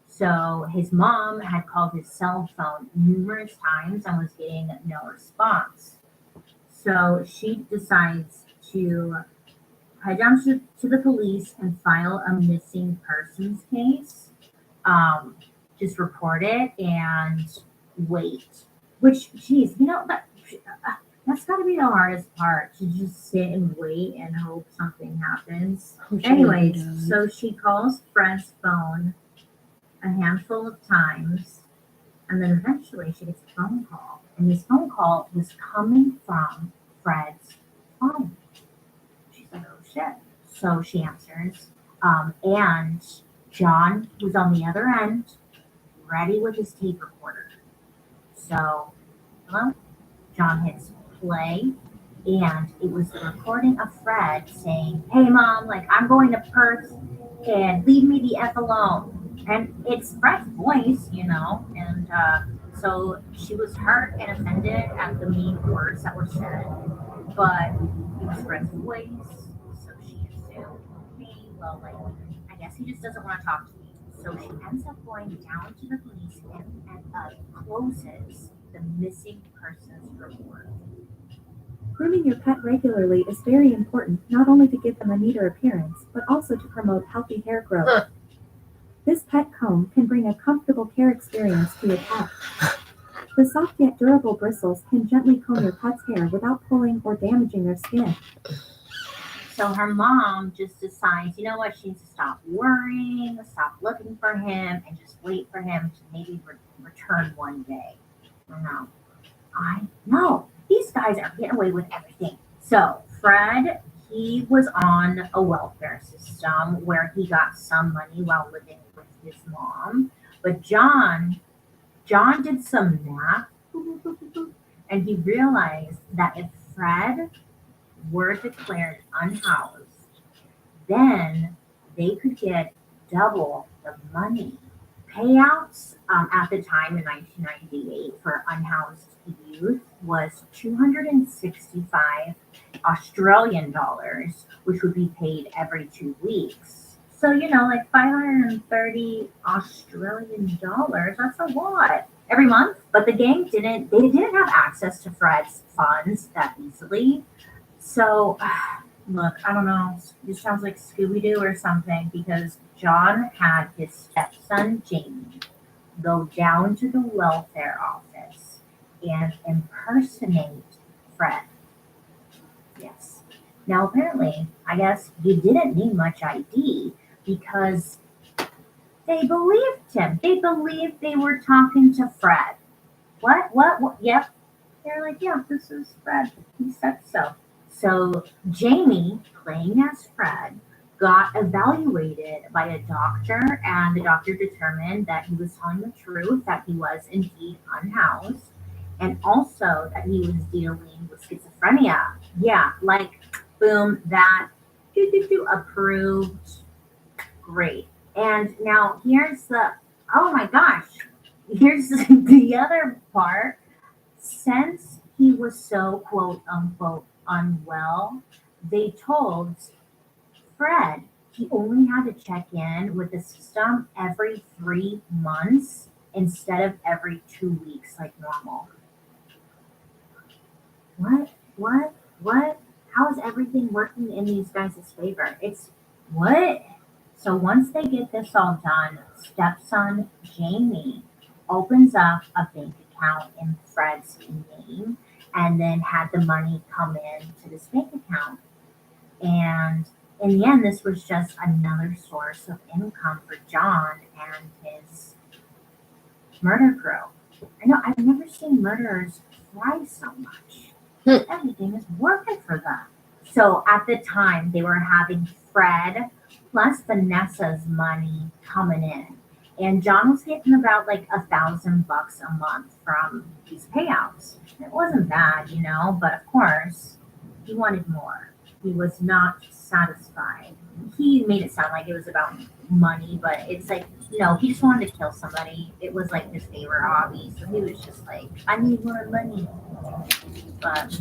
So his mom had called his cell phone numerous times and was getting no response. So she decides to head down to the police and file a missing persons case. Just report it and wait. Which, geez, you know, that's got to be the hardest part, to just sit and wait and hope something happens. Anyways, so she calls Fred's phone a handful of times, and then eventually she gets a phone call. And this phone call was coming from Fred's phone. She's like, oh shit. So she answers, and John was on the other end, ready with his tape recorder. So, hello? John hits play, and it was the recording of Fred saying, hey mom, like, I'm going to Perth and leave me the F alone. And it's Fred's voice, you know, and so she was hurt and offended at the mean words that were said, but it was Fred's voice, so she assumed, hey, well, like, I guess he just doesn't want to talk to me. So she ends up going down to the police and closes the missing persons report. Grooming your pet regularly is very important, not only to give them a neater appearance, but also to promote healthy hair growth. This pet comb can bring a comfortable care experience to your pet. The soft yet durable bristles can gently comb your pet's hair without pulling or damaging their skin. So her mom just decides, you know what, she needs to stop worrying, stop looking for him, and just wait for him to maybe return one day. I know. These guys are getting away with everything. So Fred, he was on a welfare system where he got some money while living with his mom. But John did some math, and he realized that if Fred were declared unhoused, then they could get double the money. Payouts at the time in 1998 for unhoused youth was 265 Australian dollars, which would be paid every 2 weeks. So, you know, like 530 Australian dollars, that's a lot every month. But the gang didn't have access to Fred's funds that easily. So, look, I don't know, this sounds like Scooby-Doo or something, because John had his stepson, Jamie, go down to the welfare office and impersonate Fred. Yes. Now, apparently, I guess you didn't need much ID because they believed him. They believed they were talking to Fred. What? Yep. They're like, yeah, this is Fred. He said so. So Jamie, playing as Fred, got evaluated by a doctor, and the doctor determined that he was telling the truth, that he was indeed unhoused, and also that he was dealing with schizophrenia. Yeah, like, boom, that approved. Great. And now here's the, oh my gosh, here's the other part. Since he was so quote unquote unwell, they told Fred he only had to check in with the system every 3 months instead of every 2 weeks like normal. What? How is everything working in these guys' favor? It's what? So once they get this all done, stepson Jamie opens up a bank account in Fred's name and then had the money come in to this bank account. And in the end, this was just another source of income for John and his murder crew. I know I've never seen murderers thrive so much. Everything is working for them. So at the time, they were having Fred plus Vanessa's money coming in. And John was getting about like $1,000 a month from these payouts. It wasn't bad, you know, but of course, he wanted more. He was not satisfied. He made it sound like it was about money, but it's like, no, he just wanted to kill somebody. It was like his favorite hobby. So he was just like, I need more money. But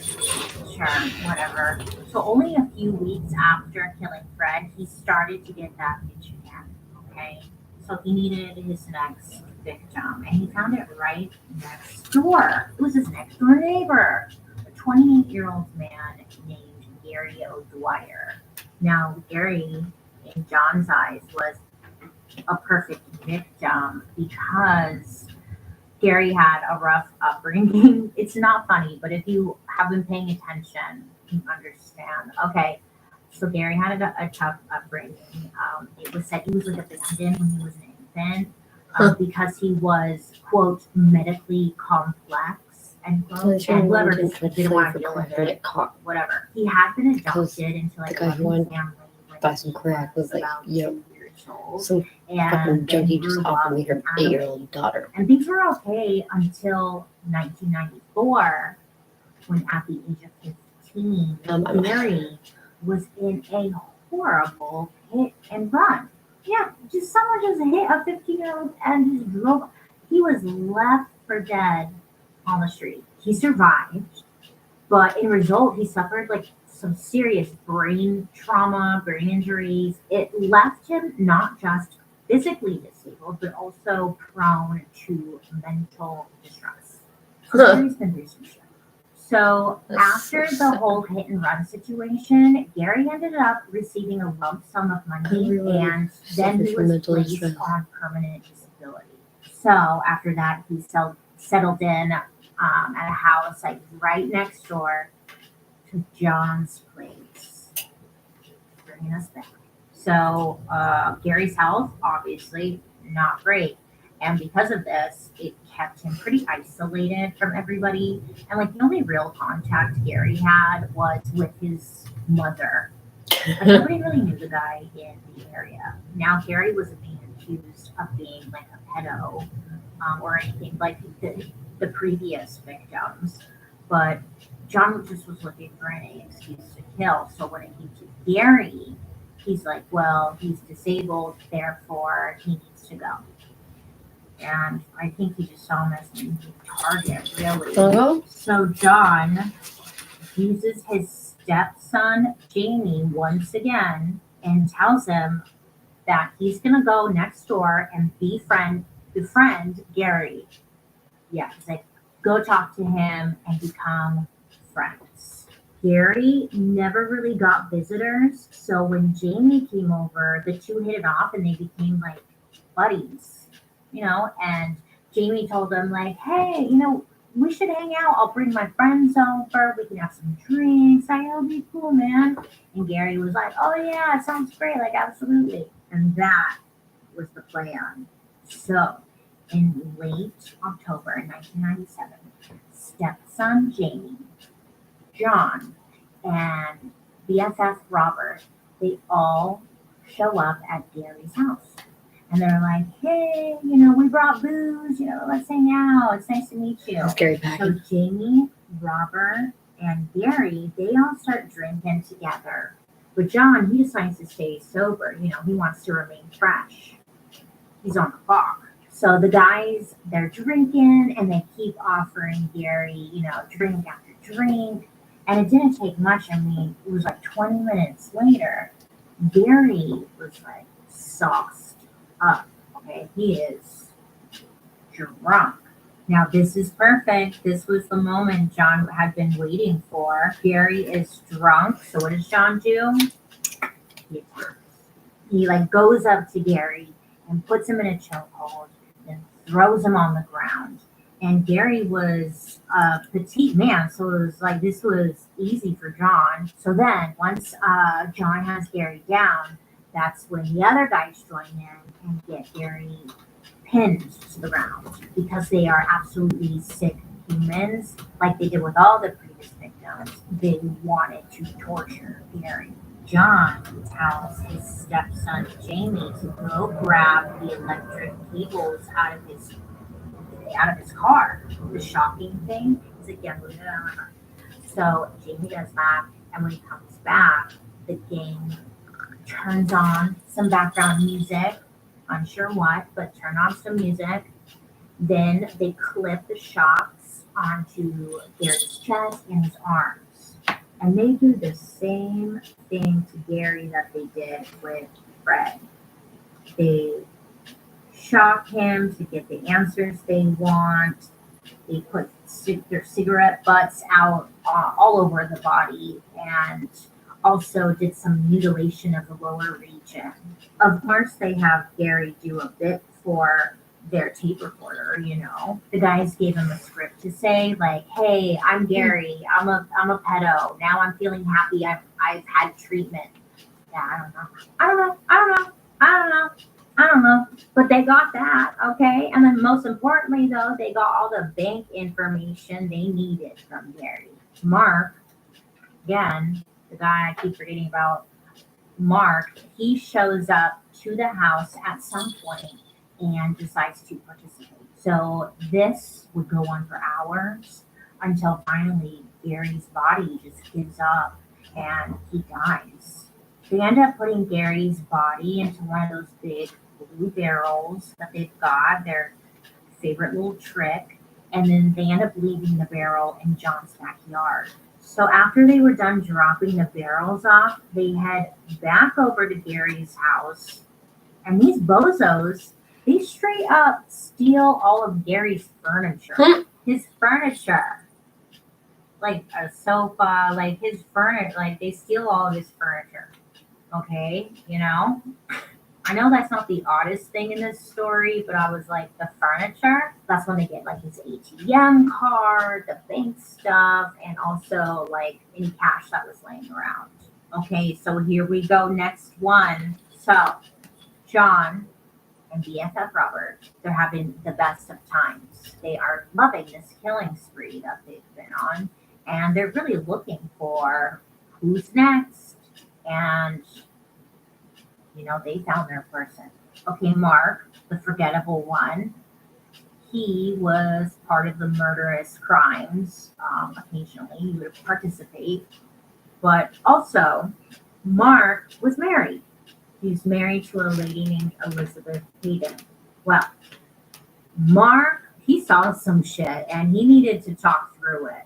sure, whatever. So only a few weeks after killing Fred, he started to get that itch again. Okay. So he needed his next victim, and he found it right next door. It was his next door neighbor, a 28-year-old man named Gary O'Dwyer. Now, Gary, in John's eyes, was a perfect victim because Gary had a rough upbringing. It's not funny, but if you have been paying attention, you understand. Okay, so Gary had a tough upbringing. It was said he was like abandoned when he was an infant because he was, quote, medically complex, end quote. And whoever just didn't want to deal with it, whatever. He had been adopted into like a loving family. Buy some crack was like, yep. Some And fucking junkie just grew offered me up her in 8-year-old daughter. And things were okay until 1994, when at the age of 15, Gary was in a horrible hit and run. Yeah, just someone just hit a 15-year-old and just drove. He was left for dead on the street. He survived, but in result, he suffered like some serious brain trauma, brain injuries. It left him not just physically disabled, but also prone to mental distress. So Gary's been through some shit. So after the whole hit and run situation, Gary ended up receiving a lump sum of money, and then he was placed on permanent disability. So after that, he settled in at a house like right next door to John's place, bringing us back. So Gary's health, obviously not great. And because of this, it kept him pretty isolated from everybody. And like the only real contact Gary had was with his mother. Like, nobody really knew the guy in the area. Now Gary wasn't being accused of being like a pedo or anything like the previous victims. But John just was looking for any excuse to kill. So when it came to Gary, he's like, well, he's disabled, therefore he needs to go. And I think he just saw him as an easy target, really. So John uses his stepson, Jamie, once again and tells him that he's going to go next door and befriend Gary. Yeah, he's like, go talk to him and become friends. Gary never really got visitors, so when Jamie came over, the two hit it off and they became like buddies. You know, and Jamie told them like, hey, you know, we should hang out. I'll bring my friends over. We can have some drinks. It'll be cool, man. And Gary was like, oh yeah, it sounds great. Like, absolutely. And that was the plan. So in late October 1997, stepson Jamie, John, and BFF Robert, they all show up at Gary's house. And they're like, hey, you know, we brought booze, you know, let's hang out. It's nice to meet you. So Jamie, Robert, and Gary, they all start drinking together. But John, he decides to stay sober. You know, he wants to remain fresh. He's on the clock. So the guys, they're drinking and they keep offering Gary, you know, drink after drink. And it didn't take much. I mean, it was like 20 minutes later, Gary was like sauced up. Okay, he is drunk. Now this is perfect. This was the moment John had been waiting for. Gary is drunk. So what does John do? He attacks. he like goes up to Gary and puts him in a chokehold and throws him on the ground. And Gary was a petite man, so it was like this was easy for John. So then once John has Gary down, that's when the other guys join in and get Gary pinned to the ground because they are absolutely sick humans, like they did with all the previous victims. They wanted to torture Gary. John tells his stepson Jamie to go grab the electric cables out of his car. The shocking thing is again, so Jamie does that, and when he comes back, the gang turns on some background music, unsure what, but turn on some music. Then they clip the shocks onto Gary's chest and his arms. And they do the same thing to Gary that they did with Fred. They shock him to get the answers they want. They put their cigarette butts out all over the body and also did some mutilation of the lower region. Of course, they have Gary do a bit for their tape recorder, you know. The guys gave him a script to say, like, hey, I'm Gary, I'm a pedo. Now I'm feeling happy, I've had treatment. Yeah, I don't know. But they got that, okay? And then most importantly, though, they got all the bank information they needed from Gary. Mark, again, the guy I keep forgetting about, Mark, he shows up to the house at some point and decides to participate. So this would go on for hours until finally Gary's body just gives up and he dies. They end up putting Gary's body into one of those big blue barrels that they've got, their favorite little trick, and then they end up leaving the barrel in John's backyard. So after they were done dropping the barrels off, they head back over to Gary's house, and these bozos, they straight up steal all of Gary's furniture. His furniture. Like a sofa, like his furniture, like they steal all of his furniture. Okay, you know? I know that's not the oddest thing in this story, but I was like, the furniture, that's when they get like his ATM card, the bank stuff, and also like any cash that was laying around. Okay, so here we go, next one. So, John and BFF Robert, they're having the best of times. They are loving this killing spree that they've been on, and they're really looking for who's next, and you know, they found their person. Okay, Mark, the forgettable one, he was part of the murderous crimes. Occasionally, he would participate. But also, Mark was married. He was married to a lady named Elizabeth Hayden. Well, Mark, he saw some shit and he needed to talk through it.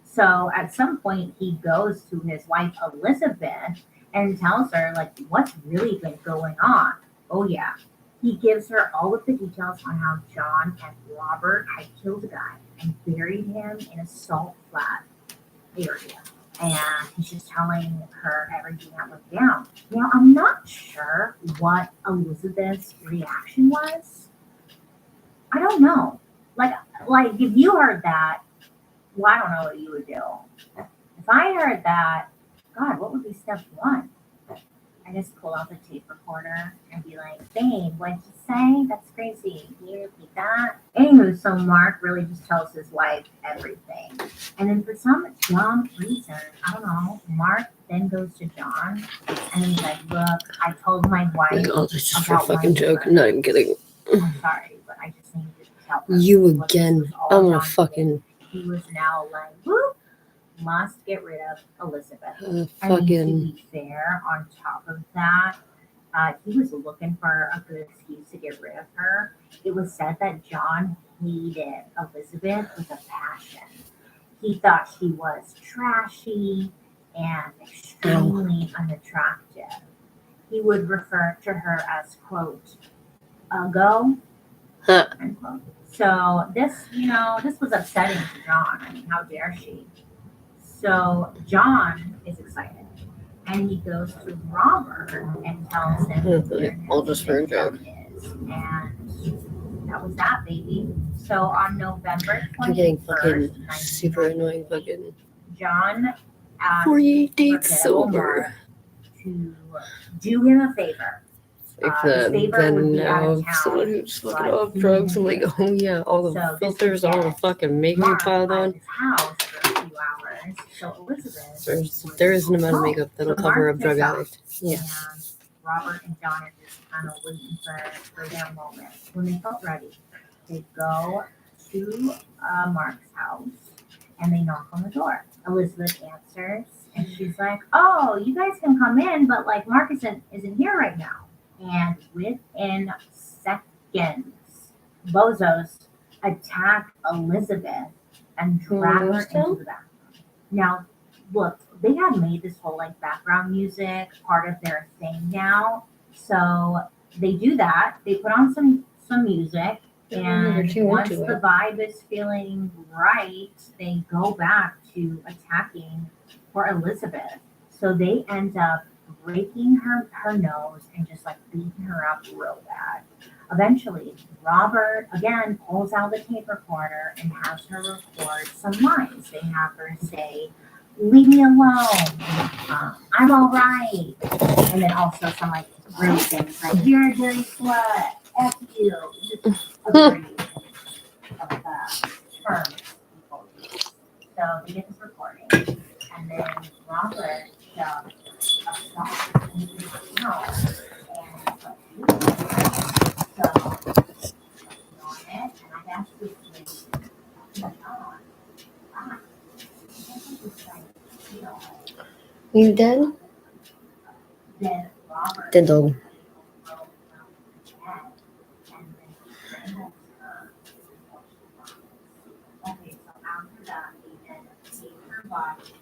So at some point, he goes to his wife, Elizabeth, and tells her, like, what's really been going on. Oh, yeah. He gives her all of the details on how John and Robert had killed a guy and buried him in a salt flat area. And he's just telling her everything that went down. Now, I'm not sure what Elizabeth's reaction was. I don't know. Like if you heard that, well, I don't know what you would do. If I heard that, God, what would be step one? I just pull out the tape recorder and be like, babe, what'd you say? That's crazy. Can you repeat that? Anywho, so Mark really just tells his wife everything. And then for some dumb reason, I don't know, Mark then goes to John and he's like, look, I told my wife. Oh, this is for a fucking joke. I'm not even kidding. I'm sorry, but I just needed to tell her. You again. I'm gonna fucking. He was now like, whoop. Must get rid of Elizabeth. Fucking. To be fair, on top of that, he was looking for a good excuse to get rid of her. It was said that John hated Elizabeth with a passion. He thought she was trashy and extremely unattractive. He would refer to her as, quote, uggo, unquote. So this, this was upsetting to John. I mean, how dare she? So John is excited and he goes to Robert and tells him where All just for a joke. is. And that was that, baby. So on November I'm getting 21st, fucking super annoying fucking John asked 48 days Forgettable sober. Mark to do him a favor. If His favor would then be out now of town, someone who's fucking but off he drugs, I'm didn't like, oh yeah, all the So this filters, all the weekend, fucking makeup Mark piled at on. his house for a few hours. So Elizabeth There is an amount of home. makeup that'll So cover a Mark drug gets up, addict. Yeah. And Robert and John are just kind of waiting for their moment. When they felt ready, they go to Mark's house and they knock on the door. Elizabeth answers and she's like, "Oh, you guys can come in, but like Mark isn't here right now." And within seconds, bozos attack Elizabeth and drag her into the bathroom. Now, look, they had made this whole like background music part of their thing now. So they do that. They put on some music, and once the vibe is feeling right, they go back to attacking for Elizabeth. So they end up breaking her nose and just like beating her up real bad. Eventually, Robert again pulls out the tape recorder and has her record some lines. They have her say, "Leave me alone. I'm all right." And then also some like really things like, "You're a dirty slut. F you." Just a very term people use. So they get this recording, and then Robert shoves a sock into her mouth and so on it, and I asked this You dead? then Robert Dead dog. Okay, so after that, he then take her body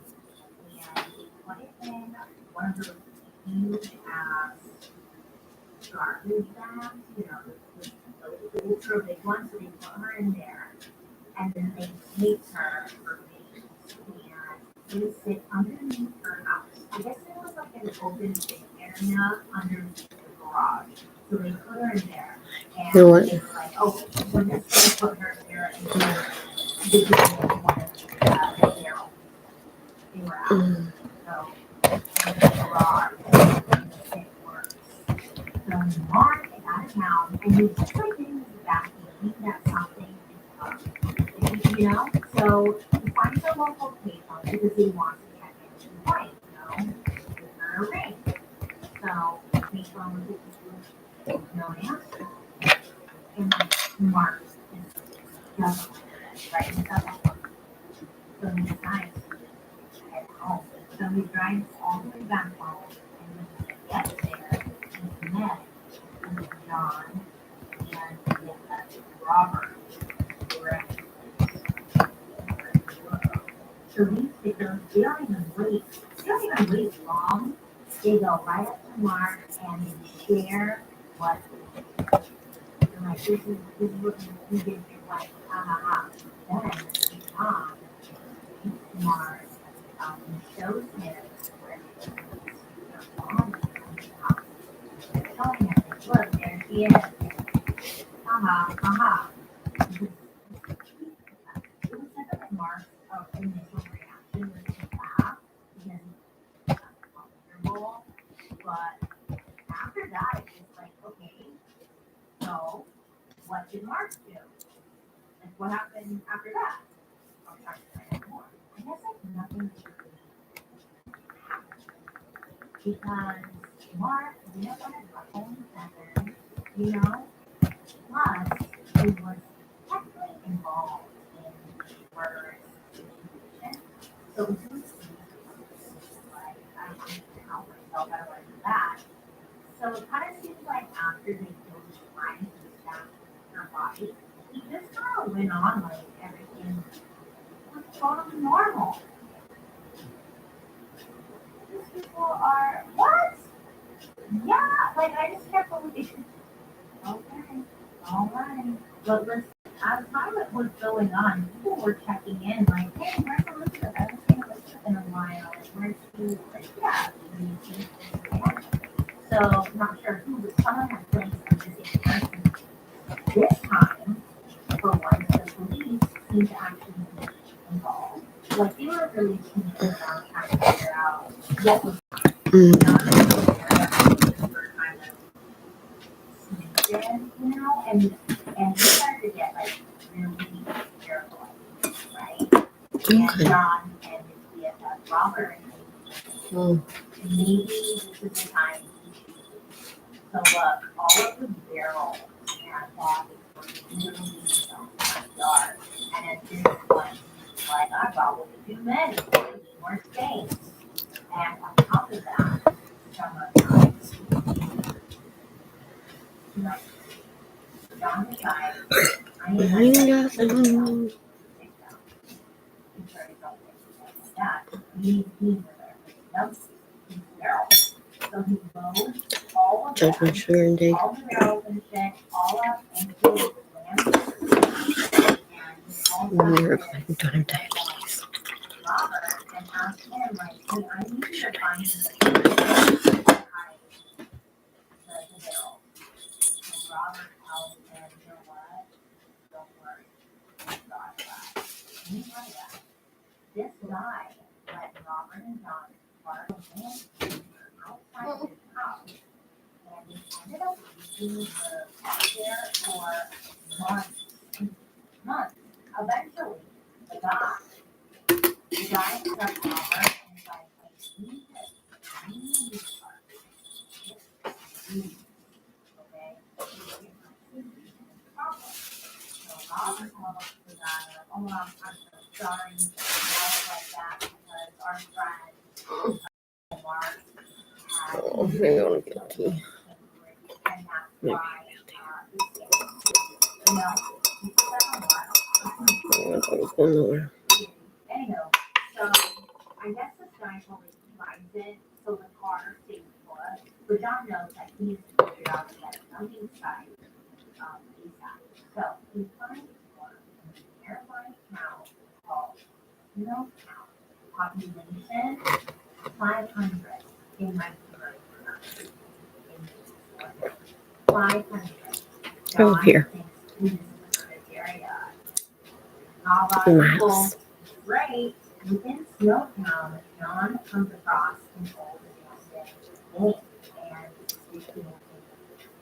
and he put it in one of those huge ass garbage bags, you know, the ultra big ones, so they put her in there. And then they take her days and they sit underneath her house. I guess it was like an open big area underneath the garage. So they put her in there. And You know what? they were like, oh, we're just gonna put her there and do the one of the barrel. They were out. So in the garage, it works. So Mark is out of town and he's just like in the back, eating at something. You know, so he finds a local payphone because he wants to check in his wife, you know, give her a ring. So the payphone is no answer. And Mark doesn't right? He doesn't work. So he decides to head home. So he drives all the way back home, and when he gets there, he's met with John and with Robert. So these videos, they don't even wait long. They go right up to Mark and they share what they're like, this is what you did to your wife, ha ha ha. Then John meets Mark and shows him where their body comes out. Showing him, look, there she is. Ha ha ha ha. It was such a Mark's initial reaction was to laugh because he's uncomfortable. But after that, it's just like, okay, so what did Mark do? Like, what happened after that? I'll try to find out more. I guess like nothing really happened because Mark, you know, wanted nothing better, you know. Plus, he was technically involved in the murderous situation. So it was like, I don't know how myself, I don't want to do that. So it kind of seems like after they killed his wife and stabbed her body, he just kind of went on like everything was totally normal. These people are, what? Yeah, like I just can't believe. Okay. All right. But listen, as time was going on, people were checking in, like, hey, where's Elizabeth? I haven't seen Elizabeth in a while. Like, where's she? Like, yeah, she's involved. Like they were really keen around trying to figure out what was you know, and he started to get like really careful, right? And John and his BFF Robert, maybe this is the time to look all of the barrels and bodies were really dark. And at this point, like I probably too many, more stains. And on top of that, summertime, like John decided, I need my that. He's with her. He's barrels. So he loads all of Judge my sugar intake. all the barrels and shit, all up into the lamp. We're going to have diabetes. Robert and asked him, like, hey, I need to find the barrel. And Robert tells him, you know what? Don't worry. I've got that. And he tried that. This guy let Robert and John borrow land outside of his house. And he ended up using the car there for months. Eventually, the guy picked up Robert and was like, I need this. I need this car. Okay? So Robert told the guy, like, oh, I'm so sorry. And all like that because our friend, Mark, Oh, maybe I want to get tea. and that's why, you know, he put that on Anyhow, so I guess this guy totally finds it, so the car stays put. But John knows that he needs to figure out that something inside ASAP. So he finds one in a nearby town called Snow Town. Population 500 in my 500. Oh, here. Nice. Right within Snowtown, John comes across an old abandoned bank, and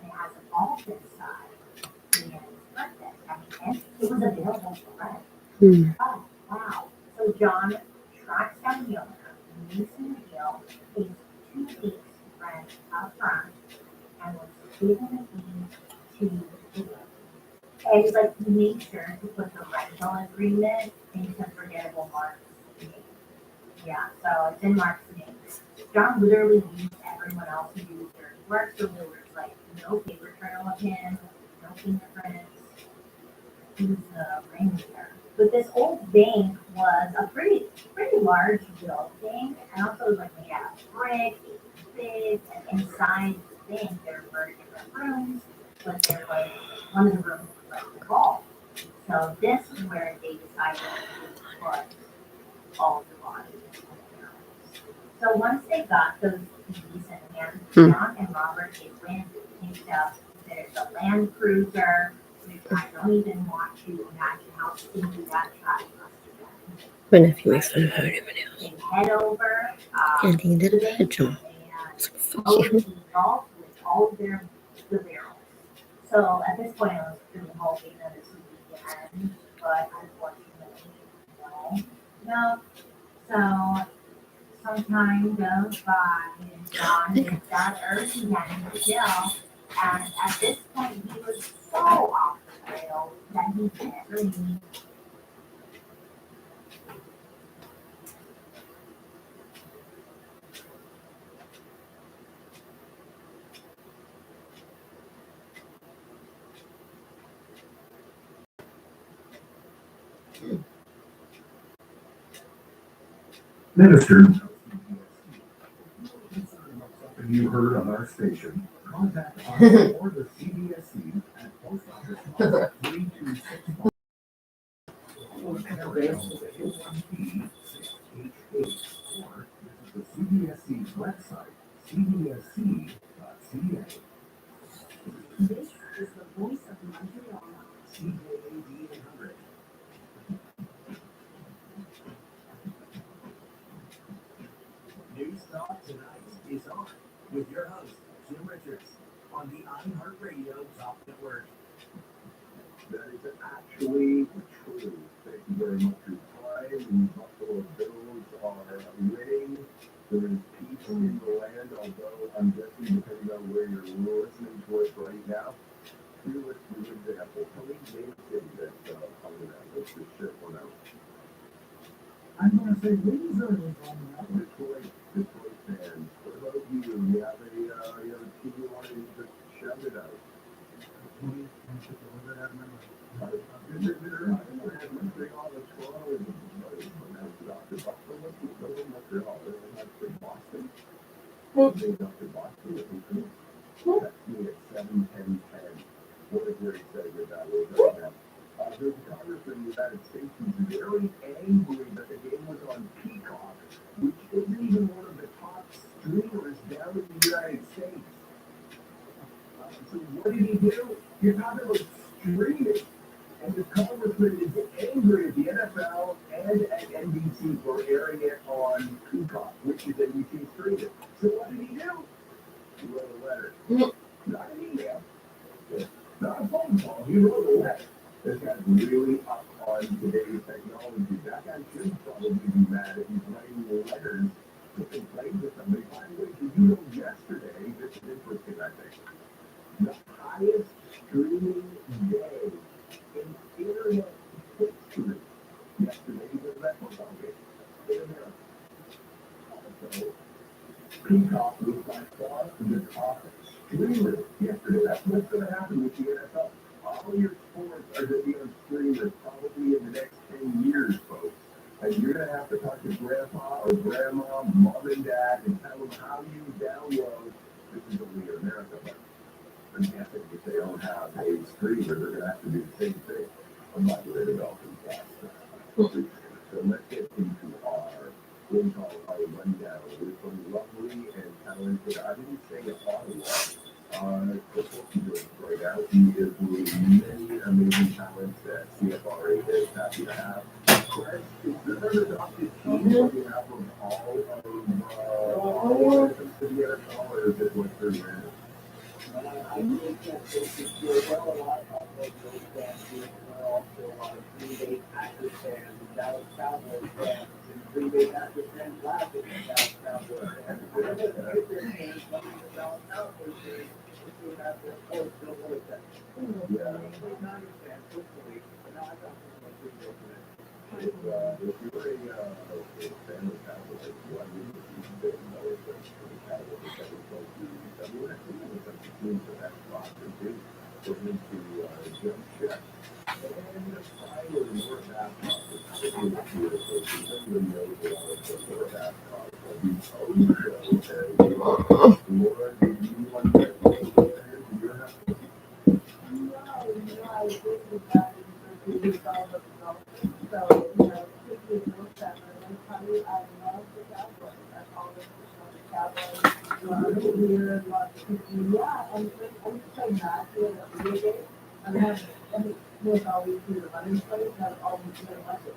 it has a vault inside. And it's perfect. I mean, and it was available for rent. Oh, wow. So John tracks down the owner, meets in the deal, pays 2 weeks rent up front, and was given a deed to the deal. And he's like, he made sure to put the rental agreement into forgettable Mark's name. Yeah, so it's in Mark's name. John literally used everyone else who used their work, so there was like no paper trail of him, no fingerprints. He was the ringleader. But this old bank was a pretty large building, and also it was like made out of brick, it was big, and inside the bank there were different rooms, but there was one of the rooms the vault. So this is where they decided to put all the bodies. So once they got those keys in hand, John and Robert, they went and picked up, there's a Land Cruiser, which I don't even want to imagine how stinky that trash must have My nephew makes fun of how everybody been. They head over and he did a good job. and load the vault with all of the barrels. So at this point, I was really hoping that this would be the end, but unfortunately, no. So some time goes by, and John gets that urge again to kill, and at this point, he was so off the rails that he didn't really. Ministered. You heard on our station. Contact us or the CBSC at Post Office Box 3261. Or the CBSC's website, cbsc.ca. This is the voice of Montreal. CJAD 800. Tonight is on with your host, Jim Richards, on the iHeartRadio Talk Network. That is actually true. Thank you very much for your time. The Buffalo Bills are winning. There is peace in the land, although I'm guessing, depending on where you're listening to us right now, here's an example. Tell me name a city that's part of that. Let's just share one out. I'm going to say Windsor is on that. Detroit fans. What about you? You have a team you want to just shout it out? What a great segment that was right now. There's a congressman in the United States who's very angry that the game was on Peacock, which isn't even one of the top streamers down in the United States. So what did he do? You're talking about streaming, and the congressman is angry at the NFL and at NBC for airing it on Peacock, which is NBC streaming. So what did he do? He wrote a letter. Not an email. Not a phone call. He wrote a letter. This guy's really up on today's technology. That guy should probably be mad if he's writing letters to complain to somebody. By the way, did you know yesterday, this is interesting, I think, the highest streaming day in internet history yesterday was that football game in America. So, Peacock was by far the top streamer yesterday. That's what's going to happen with the NFL. All your sports are going to be on streamers probably in the next 10 years, folks. And you're going to have to talk to grandpa or grandma, mom and dad, and tell them how you download. This is only in America, but I'm guessing if they don't have a streamer, they're going to have to do the same thing. I'm not worried about them. So let's get into our rundown with some lovely and talented, I didn't say Ottawa. He's doing right now. He is with many amazing talents that CFRA is happy to have. Chris, is this an adopted team on behalf of all of the NFL, or is it what they're in? I think that there's well a lot of those fans here are also Green Bay Packers fans, Dallas Cowboys fans, and Green Bay Packers fans laughing at Dallas Cowboys fans. And then the Packers fans coming to Dallas Cowboys fans, which would have their coach don't like that. Yeah. Niners fans, hopefully, but now I got some Green Bay fans. If you're a fan of the Cowboys, you want to be the Cowboys for the Cowboys that would go to everyone. I think it was like the team for that roster too. For him to jump ship. And finally, North Ascot was pretty beautiful. Everybody knows a lot of the North Ascot. The old show. Laura, did you want to get your house? So, you know, quickly know that, and I tell you, I love the Cowboys. I've always loved the Cowboys. Here, lots of people, yeah, and I used to play math here at the video game, and it was always through the running place, and I was always really like it.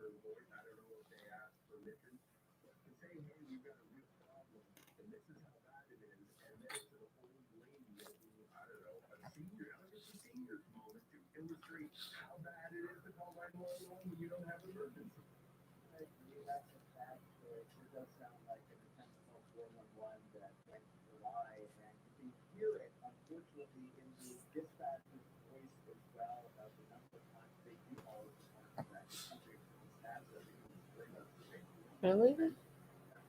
her voice. I don't know if they asked permission to say, hey, we've got a real problem, and this is how bad it is. And then it's an old lady who, I don't know, a senior, it's a senior's moment to illustrate how bad it is to call 911 when you don't have an emergency. That's a sad story. It does sound like an attempt to call 411 that went awry, and you can hear it, unfortunately, in the dispatcher's voice as well, about the number of times they do all of the times that the country stabs us because it's very much the same. Really?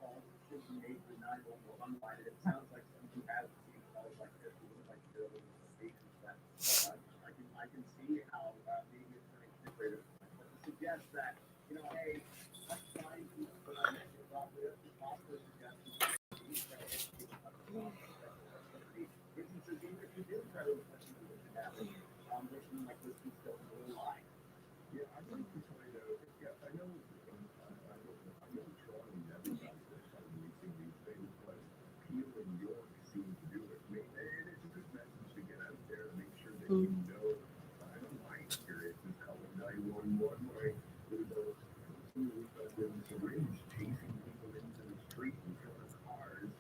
Calls should be made for 911 line, and it sounds like someone who has seen calls like this, who look like they're living in the stations, that I can see how maybe it's very integrated. But to suggest that, you know, hey, let's find people that are making properly, the possible suggestions, businesses, even if you do try to reflect people that should happen, they seem like this is still a little lie. Yeah, I'd like to point out, I know Toronto never does this on releasing these things, but Peel and York seem to do it. And it's a good message to get out there to make sure that you know. I know my experience is calling 911 where there's a person with a syringe chasing people into the street in front of cars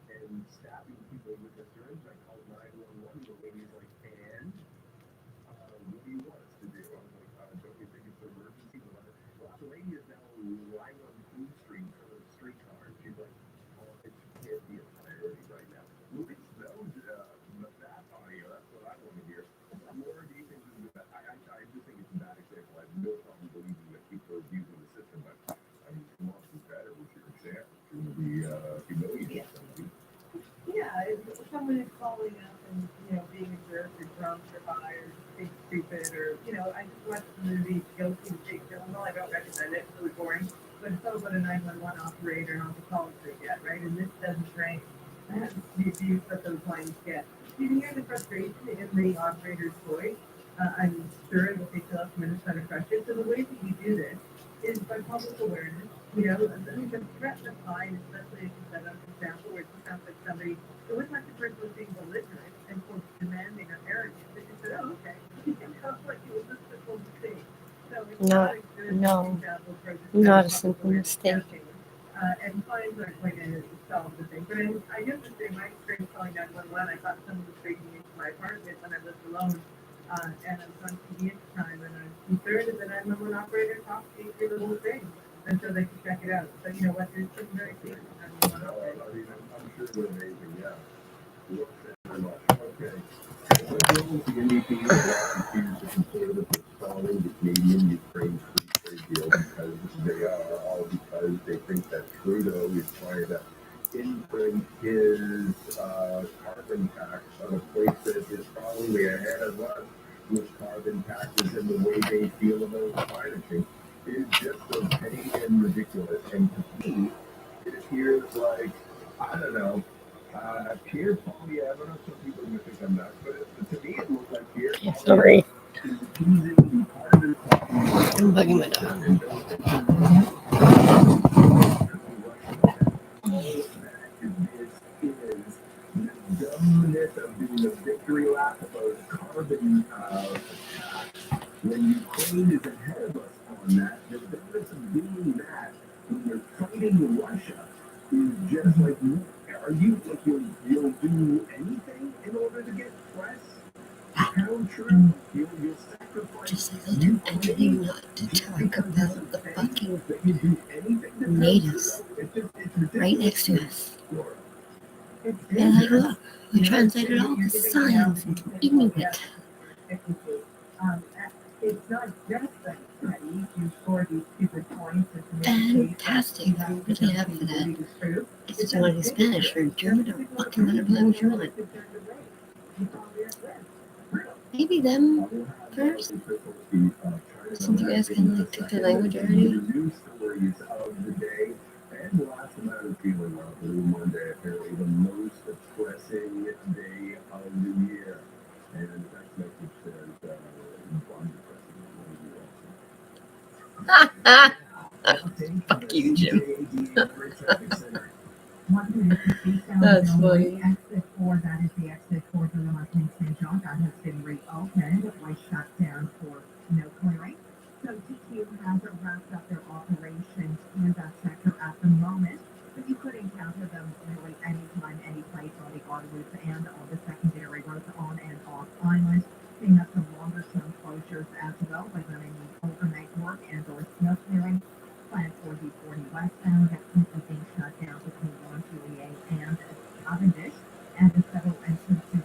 and stabbing people with a syringe. I called 911. The lady's like, and what do you want us to do? I was like, don't you think it's an emergency? Well, the lady is now lying on Queen Street in front of the streetcar. And she's like, oh, it can't be a priority right now. Release that audio. That's what I want to hear. More do you think is that? I just think it's a bad example. I have no problem believing that people are abusing the system, but I mean, come on, do better with your example. You're going to be humiliating somebody. Yeah, if someone is calling up and, you know, being a jerk or drunk or high or being stupid or, you know, I just watched the movie Guilty of Jake Gyllenhaal. I don't recommend it. It's really boring. But it's all about a 911 operator and all the calls they get, right? And this doesn't rank the abuse that those lines get. You can hear the frustration in the operator's voice. I'm sure it will take a minutes to pressure. So the way that you do this is by public awareness. You know, I mean, the threat is fine, especially if you set up an example where it sounds like somebody, it wasn't like the person was being belligerent and quote demanding or arrogant. They just said, oh, okay. It sounds like it was just a simple mistake. So it's not a good example for this not a simple mistake. And fines aren't going to solve the thing. But I guess the same, my experience calling 911, I thought someone was breaking into my apartment when I lived alone. And I was on TV at the time, and I was concerned that the 911 operator talked to me through the whole thing until they could check it out. So you know what? There's some very safe 911 operators. I mean, I'm sure they're amazing, yeah. Well, thank you very much. Okay. The NDP is accused of conservative installing the Canadian-Ukraine free trade deal because they are, all because they think that Trudeau is trying to imprint his carbon tax on a place that is probably ahead of us with carbon taxes and the way they feel about climate change is just so petty and ridiculous. And to me, it appears like, I don't know, Pierre Poilievre, some people are going to think I'm nuts, but to me it looks like Pierre Poilievre Sorry. is teasing part of this I'm bugging my dog. The dumbness of doing a victory lap about carbon tax when Ukraine is ahead of us on that. The dumbness of doing that when you're fighting Russia is just like, are you like you'll do anything in order to get press? How true? You'll sacrifice. Just like they'll do anything not to talk about the fucking natives right next to us. They're like, look, we translated all the signs into Inuit. It's not just that you score these stupid points. Fantastic. I'm really happy for that. It's just want to Spanish or German or fucking whatever language you want. Maybe them first. Since you guys can like took the language already. News stories of the day and the last amount of feeling on Blue Monday, apparently the most depressing day of the year. And the text message says, fuck you, Jim. That's funny. Exit 4, that is the exit for the Martin St. John. That has been reopened. It was shut down for no clearing. So TQ has wrapped up their water loops and all the secondary roads on and off island. They have some longer-term closures as well, whether they need overnight work and or snow clearing. Plant 4040 westbound has simply been shut down between Juliet and Cavendish, and the federal entrance to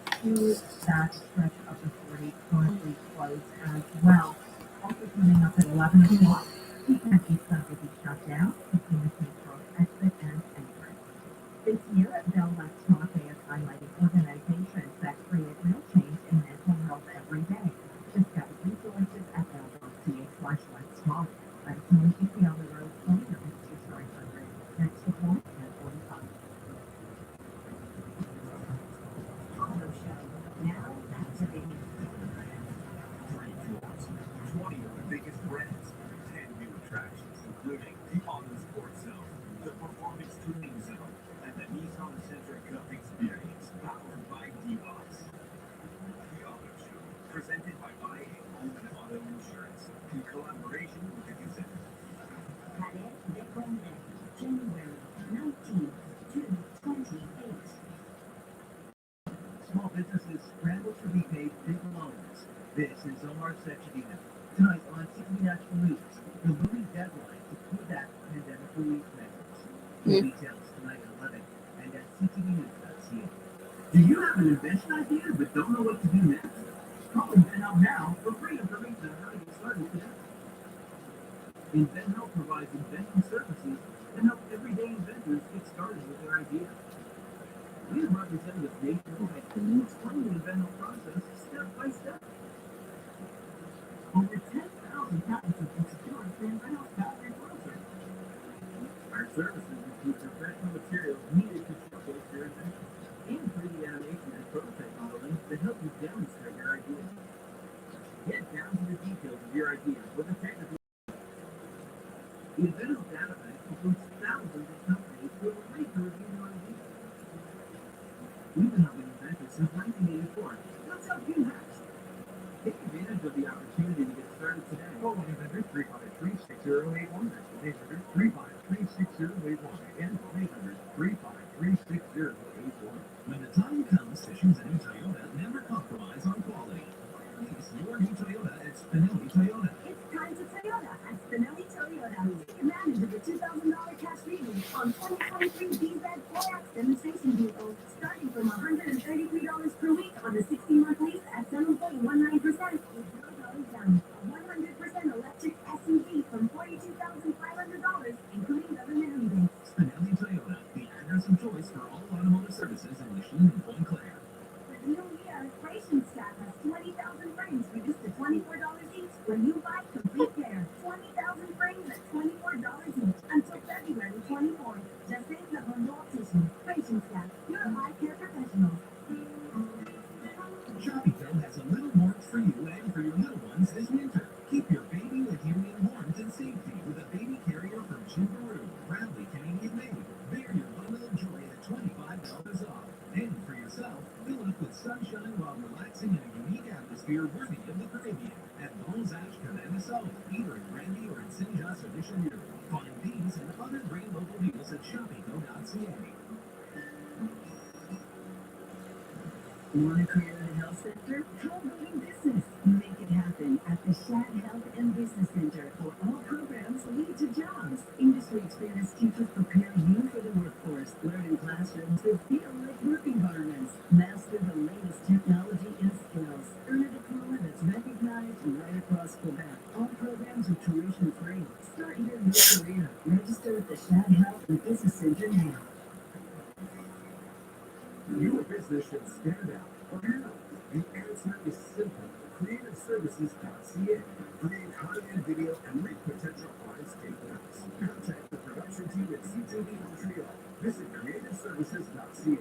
that stretch of the 40 currently closed as well. Also coming up at 11 o'clock, Kentucky Sun will be shut down between the St. Charles exit and entrance. This year, Bell Let's Talk Day is highlighting organizations that create real change in mental health every day. Discover resources at bell.ca/Let's Talk. Let us know if you see on the road phone number 2900. Next report at 45. Auto show. Now activating. 20 of the biggest brands, 10 new attractions, including the Auto Sports Zone, the Performance Tuning Zone, and the Nissan Sentra Cup Experience, powered by D-Box. The Auto Show, presented by IA Home and Auto Insurance, in collaboration with the Gazette. Palais de Congrès, January 19th to 28th. Small businesses scramble to repay big loans. This is Omar Secedina. Tonight on City National News, the looming deadline to combat pandemic relief measures. Details tonight at 11 and at ctvnews.ca. Do you have an invention idea but don't know what to do next? Call InventHelp now for free information on how to get started today. InventHelp provides inventing services and help everyday inventors get started with their idea. We have representatives nationwide who explain the InventHelp process step by step. Over 10,000 patents have been secured for InventHelp's patent process. Our services include professional materials needed to showcase your invention and 3D animation and prototype modeling to help you demonstrate your idea. Get down to the details of your idea with a technical. The InventHelp database includes thousands of companies who have agreed to review your idea. We've been helping inventors since 1984. Let's help you next. Take advantage of the opportunity to get started today. Call 1-800-353-6081. That's 1-800-353-6081. Again, 1-800-353-6081. When the time comes to choose a new Toyota, never compromise on quality. Lease your new Toyota at Spinelli Toyota. It's time to Toyota at Spinelli Toyota. Take advantage of the $2,000 cash rebate on 2023 BZ4X demonstration vehicles, starting from $133 per week on the 60-month lease at 7.19% with $0 down. 100% electric SUV from $42,500, including government rebates. Spinelli Toyota, the address of choice for all automotive services in Michelin and Point Claire. For the new year, Ration Stack has 20,000 frames reduced to $24 each when you buy complete care. 20,000 frames at $24 each until February 24th. Just save the home optician. Ration Stack, your eye care professionals. Shoppingtown has a little more for you and for your little ones this winter. Keep your baby with you in warmth and safety with a baby carrier from Subaru. Proudly Canadian made. Bear your bundle of joy at $25 off. And for yourself, fill up with sunshine while relaxing in a unique atmosphere worthy of the Caribbean at Bons H Cabana South, either in Granby or in St. John's or Richelieu. Find these and other great local deals at shoppingco.ca. Want to create a health center? How about business? Make it happen at the Shad Health and Business Center, where all programs lead to jobs. Industry experienced teachers prepare you for the workforce. Learn in classrooms that feel like work environments. Master the latest technology and skills. Earn a diploma that's recognized right across Quebec. All programs are tuition free. Start your new career. Register at the Shad Health and Business Center now. Your business should stand out. But how? The answer is simple. CreativeServices.ca. Create high-end video and make potential clients take notes. Contact the production team at CTV Montreal. Visit CreativeServices.ca.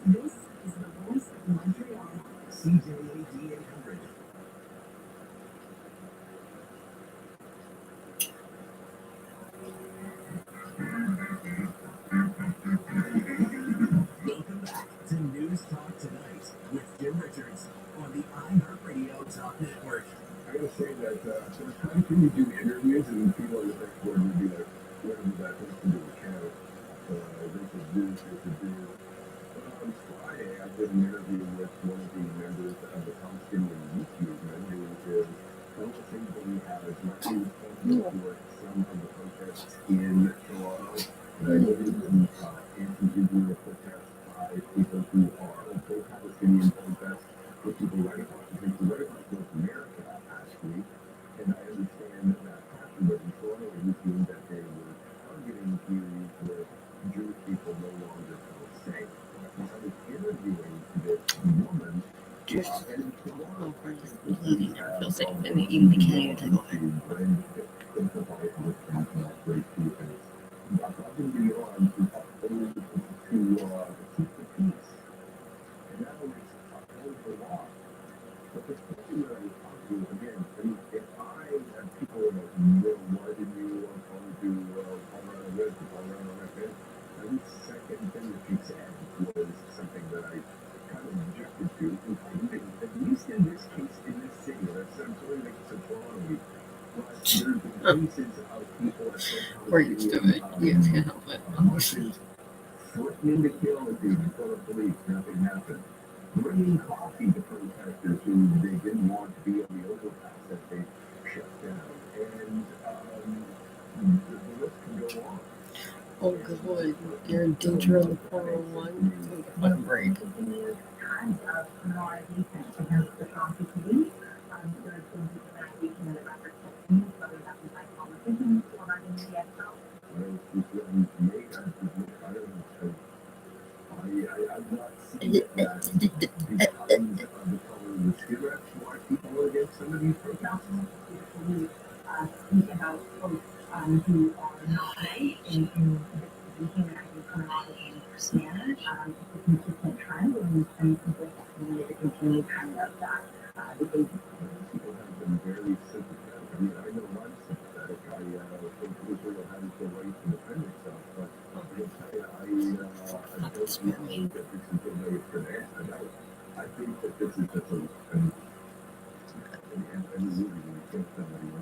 This is the voice of Montreal. CJAD 800. Welcome back to News Talk Tonight with Jim Richards on the iHeartRadio Talk Network. I gotta say that there's times when you do interviews and people on the next board would be like, what is that has to do with Canada? They could do, they could do. did an interview with one of the members of the Palestinian youth movement who is noticeably has not been responsible for some of the protests in Toronto. There have been anti-Israel protests by people who are pro-Palestinian protests with people right across North America actually. And I understand that afterwards in Toronto it was seen that they were targeting communities where Jewish people no longer felt safe. When I was interviewing this woman, Just and in Toronto, I think living there feel safe and even the Canadians to blend simplified with national great things. Above and beyond to uphold to keep the peace. And that always uphold the law. But the question that I was talking to again, I mean, if I have people that why did you come to Colorado West or Colorado Rapids? Every second thing that she said was something that I kind of objected to, including, at least in this case, in this city, that's I'm sorry that it's a Toronto week, but there's been cases of people at we're used to it. You can't help it. threatening to kill a dude in front of police, nothing happened. Bringing coffee to protesters who they didn't want to be on the overpass that they shut down. And the list can go on. Oh, good. You're in danger on the 401. What a break. Tons of criminalization against the Toronto PD. There's been demonization in the record news, whether that be by politicians or by the media itself. I've not seen that because of the color of the cigarettes, why people are against some of these protests. Speak about folks who are not white in dehumanizing criminology manner. It's a consistent trend, and we simply have to need to continue kind of that debate. People have been very sympathetic. I mean, I know I'm sympathetic. I think Israel has the right to defend itself, but I will tell you, I don't think that this is the way it's going to end. I think that this is just and really, when you kill somebody's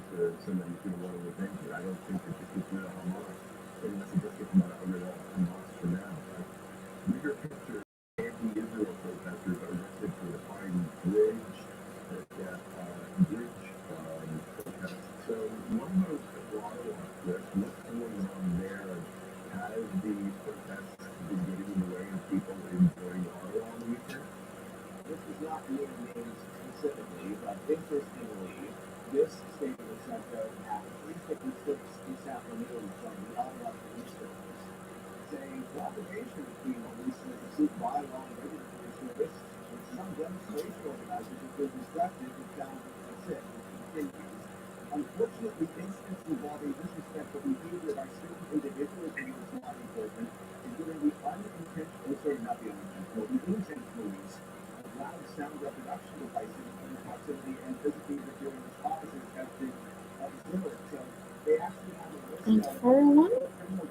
going to want to revenge it. I don't think that this is real Hamas. Unless it just gets about Hamas for now. But bigger picture, anti-Israel protesters are arrested for defining bridge protests. So what about Ottawa, Chris? What's going on there? Has the protests been getting in the way of people enjoying Ottawa on the weekend? This is not being named specifically, but interestingly, this statement was sent out at 3:56 this afternoon from the Ottawa Police Service, saying cooperation between police and the pursuit by law and regulatory service with some demonstration organizers has been constructive and found to persist, which continues. Unfortunately, incidents involving disrespectful behavior by certain individuals and law enforcement, including the unintentional use of loud sound reproduction devices in proximity and physically interfering with officers have been observed. So they actually have a list of criminal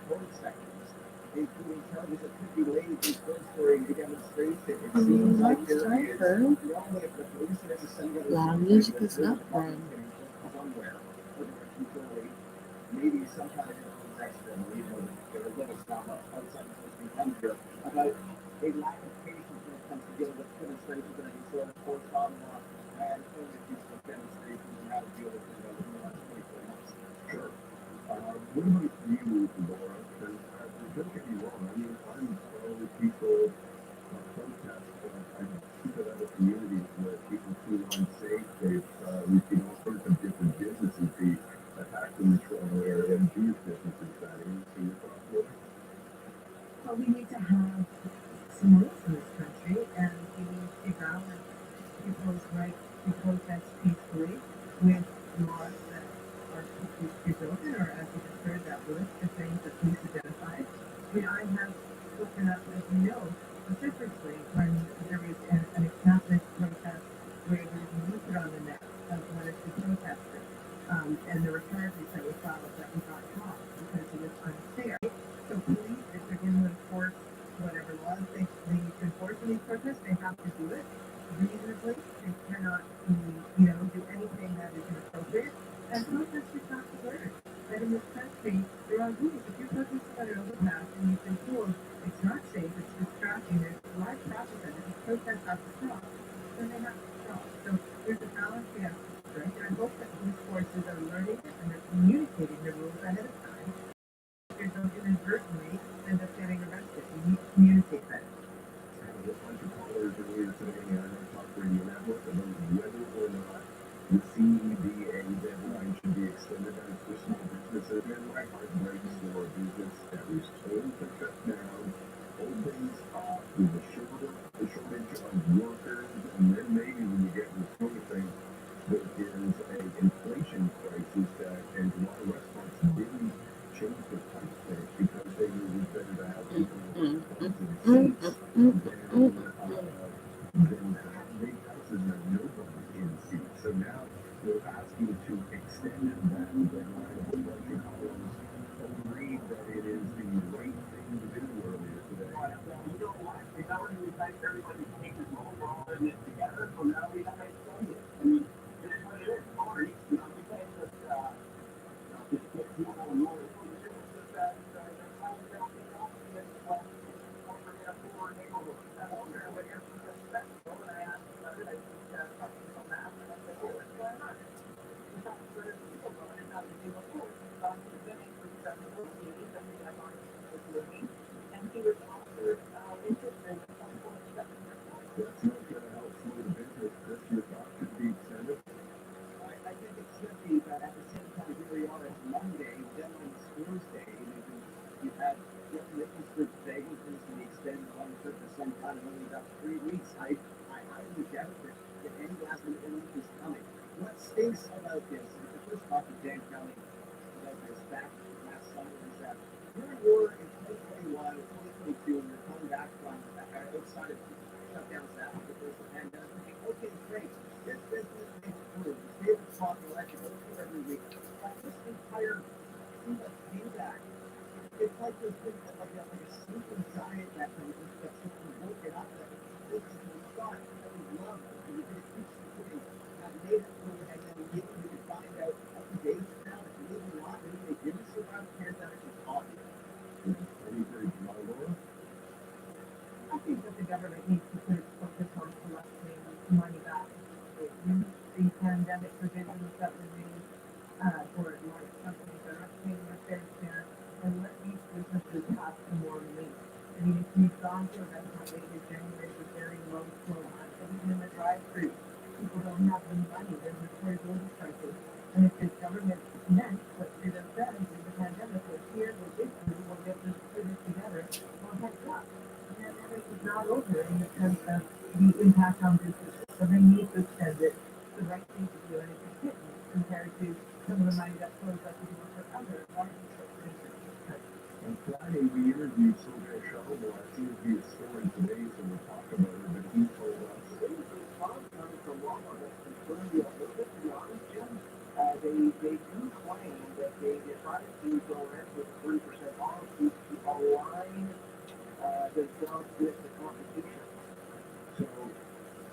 code sections, including charges that could be laid in first during a demonstration. It seems like there is normally if the police and it's a send loud music is not fun. somewhere, whether it's controlling, maybe some kind of influence externally, you know, there are limits now outside of this country about a lack of patience when it comes to dealing with demonstrations and any sort of forced law and only peaceful demonstrations and how to deal with it in the last 24 months. Sure. What about you, Laura? Because don't get me wrong, I mean, I'm pro people protest, but I see that other communities where people feel unsafe. We've seen all sorts of different businesses be attacked in the Toronto area and Jewish businesses that is. So your thoughts, Laura? Well, we need to have some rules in this country, and we need to balance people's right to protest peacefully with laws that are pre-built or as we just heard that list of things that police identified. I mean, I have spoken up, as you know, specifically when there was an Catholic protest where there was a leaflet on the net of one of the protesters, and there were charges that were filed that was not caught because it was unfair. So police, if they're going to enforce whatever laws they need to enforce in these protests, they have to do it reasonably. They cannot, do anything that is inappropriate. And protesters have to learn that in this country, there are rules. If you're protesting at an overpass and you've been told it's not safe, it's distracting, there's a lot large process and process has to stop, then they have to stop. So there's a balance we have to strike, and I hope that these forces are learning it and they're communicating the rules ahead of time. They don't inadvertently end up getting arrested. We need to communicate that. A bunch of callers earlier today on our Talk Radio Network about whether or not the CEDA deadline should be extended out for small businesses. And my heart breaks for a business that was told to shut down, opens up with a shortage of workers, and then maybe when you get the swing of things, there is an inflation crisis that, and a lot of restaurants didn't change their price tags because they knew it was better to have people with seats than have big houses and nobody in seats. So now they're asking to extend that deadline. A whole bunch of callers agreed that it is the right thing to do earlier today. You know what? The government decides everybody takes it overall and it's together, so now we have to extend it. I mean, it is what it is. Sorry. You know, we can't just get people on the road. That's not going to help small business. Chris, your thought should be extended. I think it should be, but at the same time, here we are, it's Monday, deadline is Thursday, and you've had witness groups begging things to be extended on for some time, and only about 3 weeks. I highly doubt that any last minute relief is coming. What stinks about this, and I first talked to Dan County about this back last summer, is that here we were in 2021, 2022, and we're coming back from outside of shutdowns after the first pandemic. Okay, great. This business makes food. The state of talking electric goes through every week. But this entire thing of payback, it's like there's been like a sleeping giant that's just been woken up that this is the start that we love. And we're going to keep supporting that native food, and then maybe we can find out a few days from now if maybe not, maybe they didn't survive the pandemic is obvious. I think that the government needs to put its focus on collecting money back. The pandemic provisions that were made for large companies that aren't paying their fair share, and let these businesses have some more relief. I mean, if you've gone to a restaurant late in January with very low flow on, even in the drive-through, people don't have the money, there's a affordability crisis. And if the government meant what they have said in the pandemic was here, we'll get through, we'll get this together, we'll heads up. And then it's not over in the sense of the impact on businesses. So they need to extend it. The right thing to do, and it's a pittance compared to some of the money that flows like we do for other large corporations. On Friday, we interviewed Sylvain Charlebois. It seems to be a story today, so we'll talk about it, but he told us. It was a response coming from Walmart that's concerned a little bit, to be honest, Jim. They do claim that they decided to go in with 30% off to align themselves with the competition. So,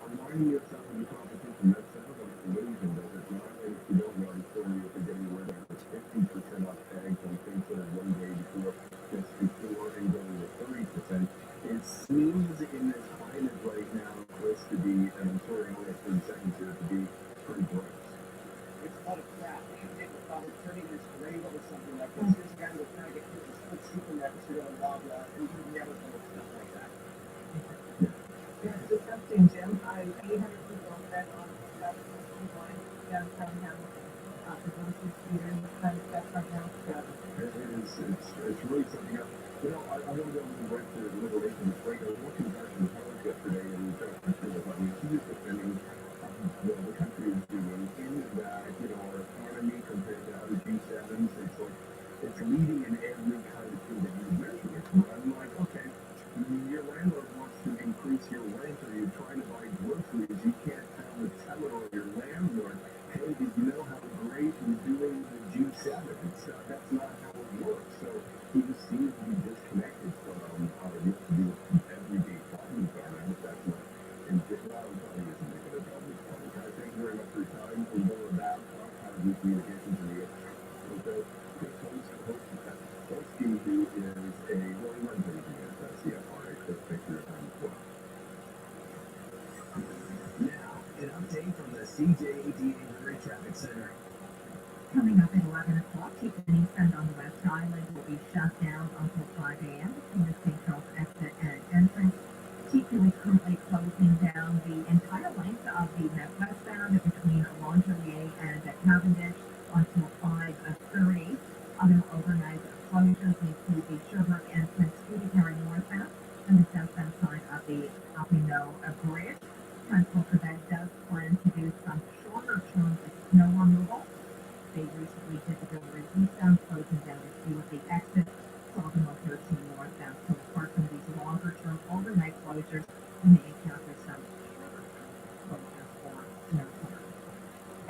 aligning yourself with the competition, that sounds like collusion, does it not? And if you don't know the story, if you're getting rid of 50% off tags on things that are one day before, just before, and going to 30%, it seems in this climate right now, Chris, to be, and I'm sorry, I only have 30 seconds here, to be pretty gross. It's a lot of crap. They should think about turning this rainbow or something like this. This guy was trying to get people to split secret records and blah, blah, and you never know stuff like that. Yeah, it's disgusting, Jim. 800 people fed on line downtown Hamilton. The grocery street and this kind of stuff right now. It's really something else. You know, I want to go right to liberation. It's great. I was watching National Health yesterday, and Justin Phillips, I mean, he was defending the country is doing in that, you know, our economy compared to other G7s, it's like, it's leading in every kind of thing that you mentioned. I'm like, okay, your landlord wants to increase your rent, or you're trying to buy groceries, you can't tell it on your landlord, hey, did you know how great we're doing with G7? That's not how it works. So he just seems to be disconnected from how it used to do with everyday problems. I hope that's not, and well, it probably isn't making a problem. Guys, thank you very much for your time. We're more about how to do communications in the Chris Holsky, who is a, well, he runs everything at CFRA. Chris, thanks for your time as well. CJAD Avery Traffic Center. Coming up at 11 o'clock, Tiffany's and on the West Island will be shut down until 5 a.m. between the St. Charles exit and entrance. TQ is currently closing down the entire length of the westbound between Lingerie and Cavendish until 5:30. Other overnight closures include the Sherbrooke entrance to the Perry northbound and the southbound side of the Alpino Bridge. Transport Quebec does plan to do some shorter-term snow removal. They recently did the delivery eastbound, closing down a few of the exits, Baltimore 13 northbound. So apart from these longer-term overnight closures, we may encounter some closures for snow cover.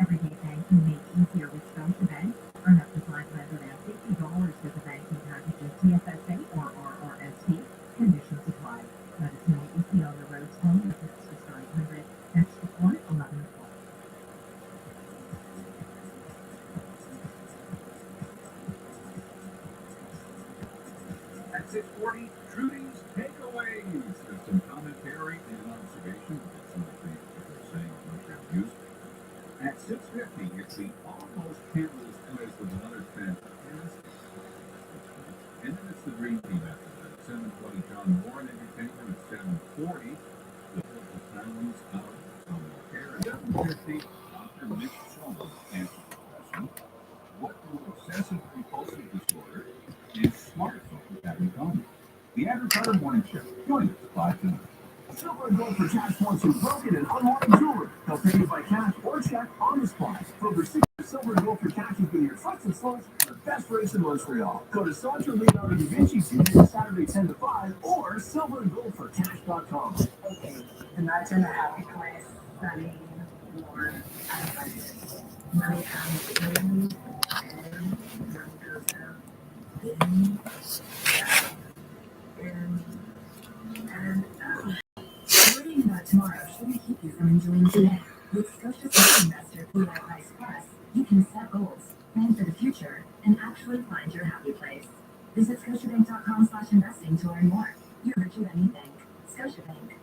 Everyday banking made easier with Scotiabank. Earn up to $550 with a banking package in TFSA or RRSP. Conditions apply. Let us know what you see on the roads home with Texas 900. Next report, 11 o'clock. At 6:40, Trudy's Takeaways. There's some commentary and observation about some of the things people are saying on their views. At 6:50, it's the almost canvas quiz with another fantastic. And then it's the Dream Team after that. 7:20, John Warren Entertainment. At 7:40, the Political Sounds of Someone Care. At 7:50, Dr. Mitch Shulman answers the question, what do obsessive compulsive disorder and smartphones have in common? The Andrew Carter Morning Show. Join us 5 to 9. Silver and Gold for Cash wants you broken and unwanted jewelry. They'll pay you by cash or check on the spot. For over 6 Silver and Gold for Cash has been your trusted source for the best race in Montreal. Go to Sancho Leonardo da Vinci Studio Saturday 10 to 5 or silverandgoldforcash.com. Okay, imagine a happy place, sunny, warm, and abundant. Money comes in, and money goes out. In, out, in, and out. Worrying about tomorrow shouldn't keep you from enjoying today. With Scotia Smart Investor PI Plus, you can set goals, plan for the future, and actually find your happy place. Visit scotiabank.com/investing to learn more. You're richer than you think. Scotiabank.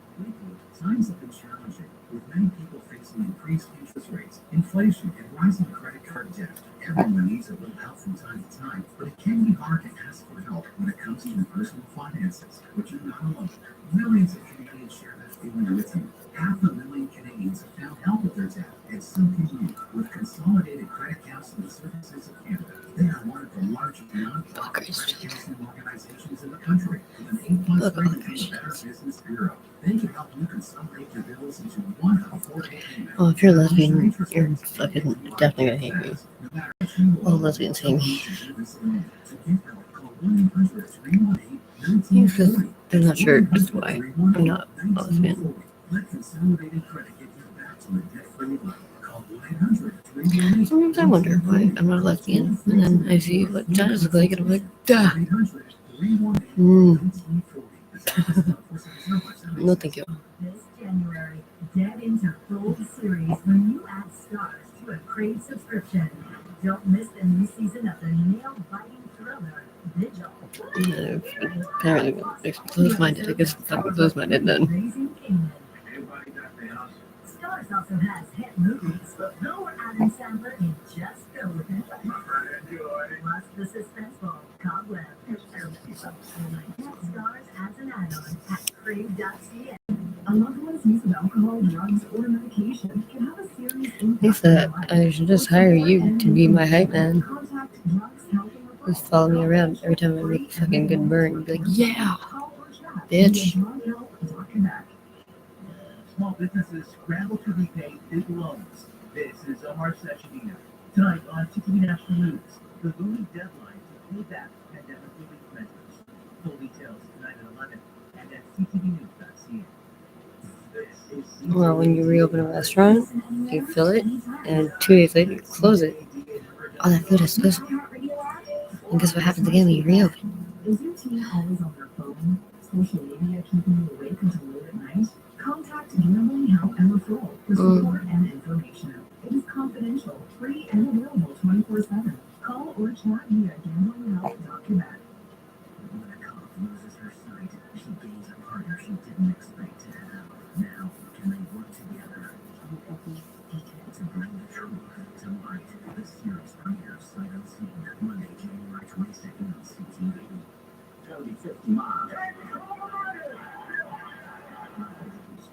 Times have been challenging, with many people facing increased interest rates, inflation, and rising credit card debt. Everyone needs a little help from time to time, but it can be hard to ask for help when it comes to your personal finances. But you're not alone. Millions of Canadians share that feeling with you. 500,000 Canadians have found help with their debt, and so can you. With Consolidated Credit Counseling Services of Canada, they are one of the largest non-profit credit counseling organizations in the country, with an A+ rating from the Better Business Bureau. They can help you consolidate your bills into one affordable payment. Oh, if you're lesbian, you're fucking definitely gonna hate me. All lesbians hate me. Because they're not sure that's why I'm not a lesbian. Sometimes I wonder why I'm not a lesbian, and then I see what John's look like, and I'm like, duh. No, thank you. This January, get into Gold Series when you add stars to a Crave subscription. Don't miss the new season of the nail-biting thriller, Vigil. Yeah, apparently makes me close-minded. I guess if I'm close-minded then. Raising Canaan. Stars also has hit movies, but no Adam Sandler can just go with it. Plus the suspenseful Cobweb. Get Stars as an add-on at crave.ca. A loved one's use of alcohol, drugs, or medication can have a serious impact. Lisa, I should just hire you to be my hype man. Just follow me around every time I make a fucking good burn. Be like, yeah, bitch. Small businesses scramble to repay big loans. This is Omar Sachedina. Tonight on TTV National News, the looming deadline to pay back pandemic relief measures. Full details tonight at 11 and at ctvnews.ca. Well, when you reopen a restaurant, you fill it, and 2 days later, you close it. All that food has to go somewhere. And guess what happens again when you reopen? Is your team always on their phone? Social media keeping you awake until late at night? Contact Gambling Help and Referral for support and information. It is confidential, free, and available 24/7. Call or chat via gamblinghelp.quebec. When a cop loses her sight, she gains a partner she didn't expect to have. Now, can they work together? Details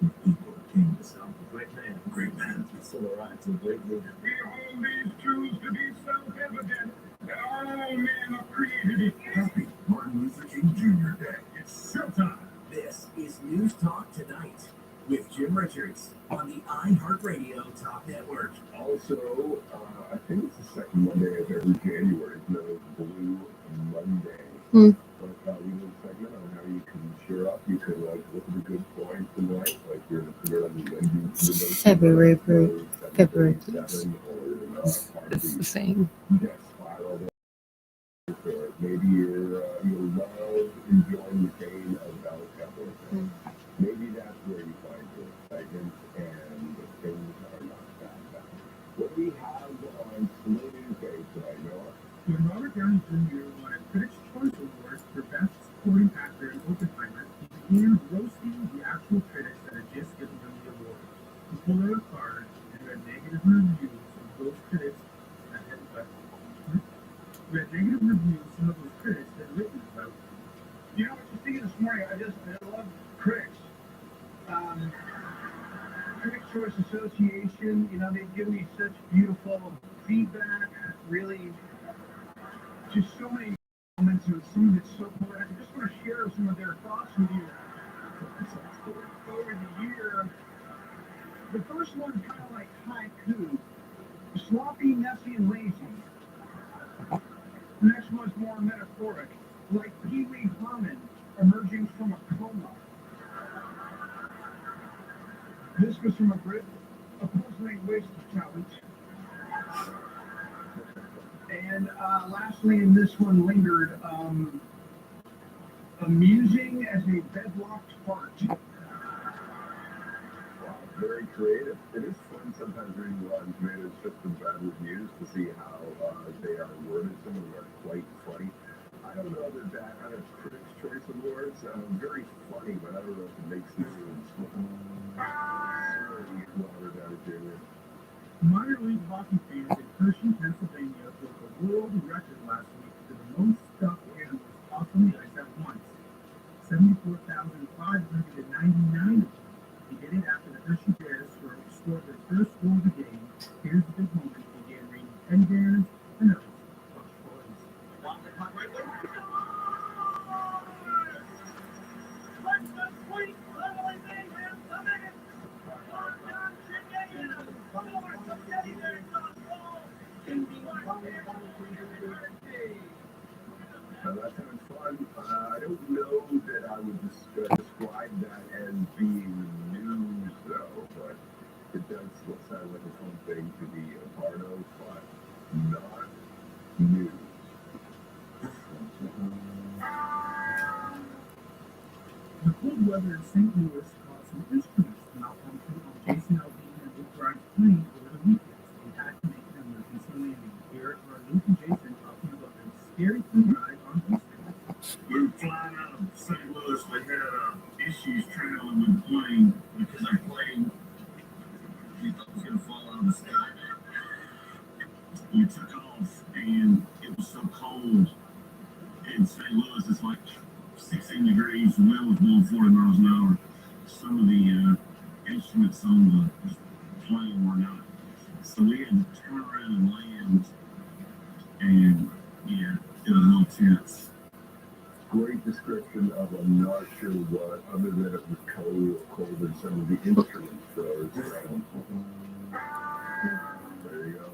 with equal in the South. Great man, full of rights and great leader. We hold these truths to be self-evident that all men are created equal. Happy Martin Luther King Jr. Day. It's showtime. This is News Talk Tonight with Jim Richards on the iHeartRadio Talk Network. Also, I think it's the second Monday of every January. It's known as Blue Monday. But we do a segment on how you can cheer up. You can look at the good points in life, like you're February. It's the same. Or maybe you love enjoying the pain of a couple of things. Maybe that's where you find your excitement and the things are not that bad. What do we have on Slow News Day today, Noah? When Robert Downey Jr. won a Critics' Choice Award for Best Supporting Actor in Oppenheimer, he began roasting the actual critics that had just given him the award. He pulled out a card and read negative reviews of those critics that had some of those critics had written about. You know, I was thinking this morning, I love critics. Critics' Choice Association, you know, they give me such beautiful feedback, really, just so many moments and some of it's so cool. I just want to share some of their thoughts with you. Over the year, the first one's kind of like haiku, sloppy, messy, and lazy. The next one's more metaphoric, like Pee Wee Herman emerging from a coma. This was from a Brit, a puzzling waste of talent. And lastly, in this one lingered, amusing as a bedlocked fart. Wow, very creative. It is fun sometimes reading Rotten Tomatoes just the bad reviews to see how they are worded. Some of them are quite funny. I don't know that out of Critics' Choice Awards, very funny, but I don't know if it makes news. Minor league hockey fans in Hershey, Pennsylvania broke a world record last week for the most stuffed animals off on the ice at once. 74,599 of them. They did it after the Hershey Bears scored their first goal of the game. Here's the big moment. They began reading teddy bears and others. Bunch of boys. Got the puck right there. Let's the sweet lovely mayhem coming in. That sounds fun. I don't know that I would describe that as being news, though, but it does sound like a fun thing to be a part of, but not news. The cold weather in St. Louis caused some instruments to malfunction on Jason Aldean and Luke Grimes' plane over the weekend. They had to make an emergency landing. Here are Luke and Jason talking about their scary plane ride on Houston. We were flying out of St. Louis. We had issues traveling with the plane because our plane, we thought it was going to fall out of the sky. We took off and it was so cold in St. Louis. It's like 16 degrees. The wind was blowing 40 miles an hour. Some of the instruments on the plane were not. So we had to turn around and land. And yeah, it was a little tense. Great description of I'm not sure what, other than it was cold and some of the instruments froze. There you go.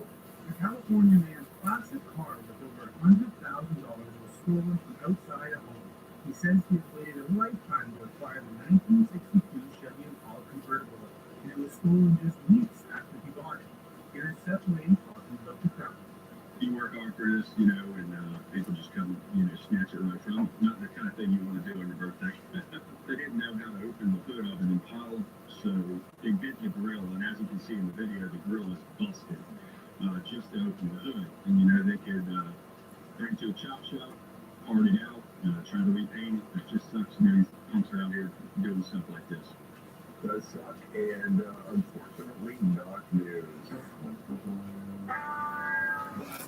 A California man's classic car with over $100,000 was stolen from outside a home. He says he has waited a lifetime to acquire the 1962 Chevy Impala convertible, and it was stolen just weeks after he bought it. Here's Seth Lane talking about the car. You work hard for this, you know, and people just come, you know, snatch it right from. Not the kind of thing you want to do on your birthday. They didn't know how to open the hood of an Impala, so they did the grill, and as you can see in the video, the grill is busted just to open the hood. And you know, they could bring it to a chop shop, part it out, try to repaint it. It just sucks, you know, these punks are out here doing stuff like this. Does suck, and unfortunately not news.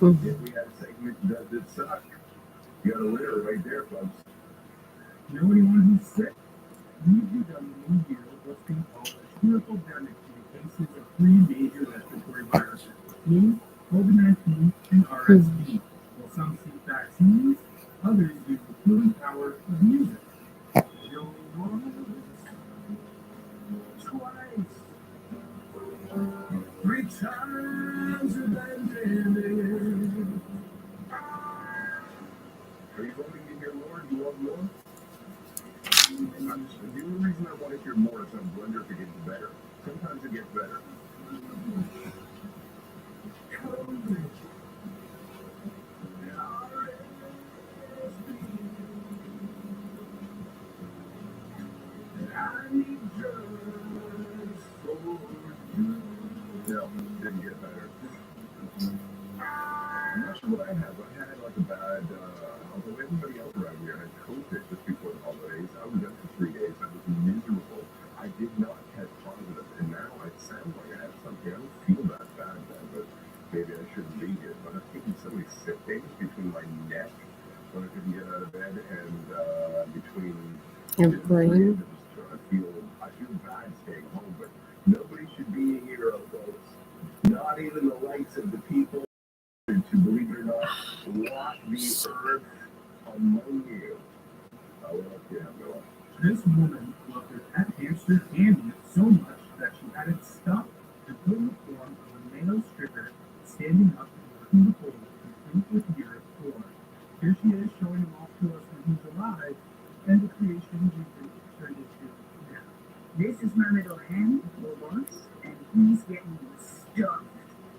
If we had a segment, does it suck? You got a winner right there, folks. You know anyone who's sick? UW New Year what's being called critical damage to the cases of three major respiratory viruses, flu, COVID-19, and RSV. While some seek vaccines, others use the healing power of music. Going once, twice, 3 times a pandemic. Are you hoping to hear more? Do you want more? The only reason I want to hear more is I wonder if it gets better. Sometimes it gets better. No, didn't get better. I'm not sure what I had. I had like a bad, although everybody else around here had COVID just before the holidays. I was out for 3 days. I was miserable. I did not test positive, and now I sound like I have something. I don't feel that bad, but maybe I shouldn't be here. But I'm taking so many sick days between my neck when I couldn't get out of bed and between your brain. I feel bad staying home, but nobody should be a hero, folks. Not even the likes of the people to, believe it or not, walk the earth among you. Oh, well, yeah, no. This woman loved her pet hamster Candy so much that she had it stuffed and put in the form of a male stripper standing up and working the pole, complete with urine for. Here she is showing him off to us when he's alive, and the creation we've turned into now. This is my little hen, Lobos, and he's getting stuffed.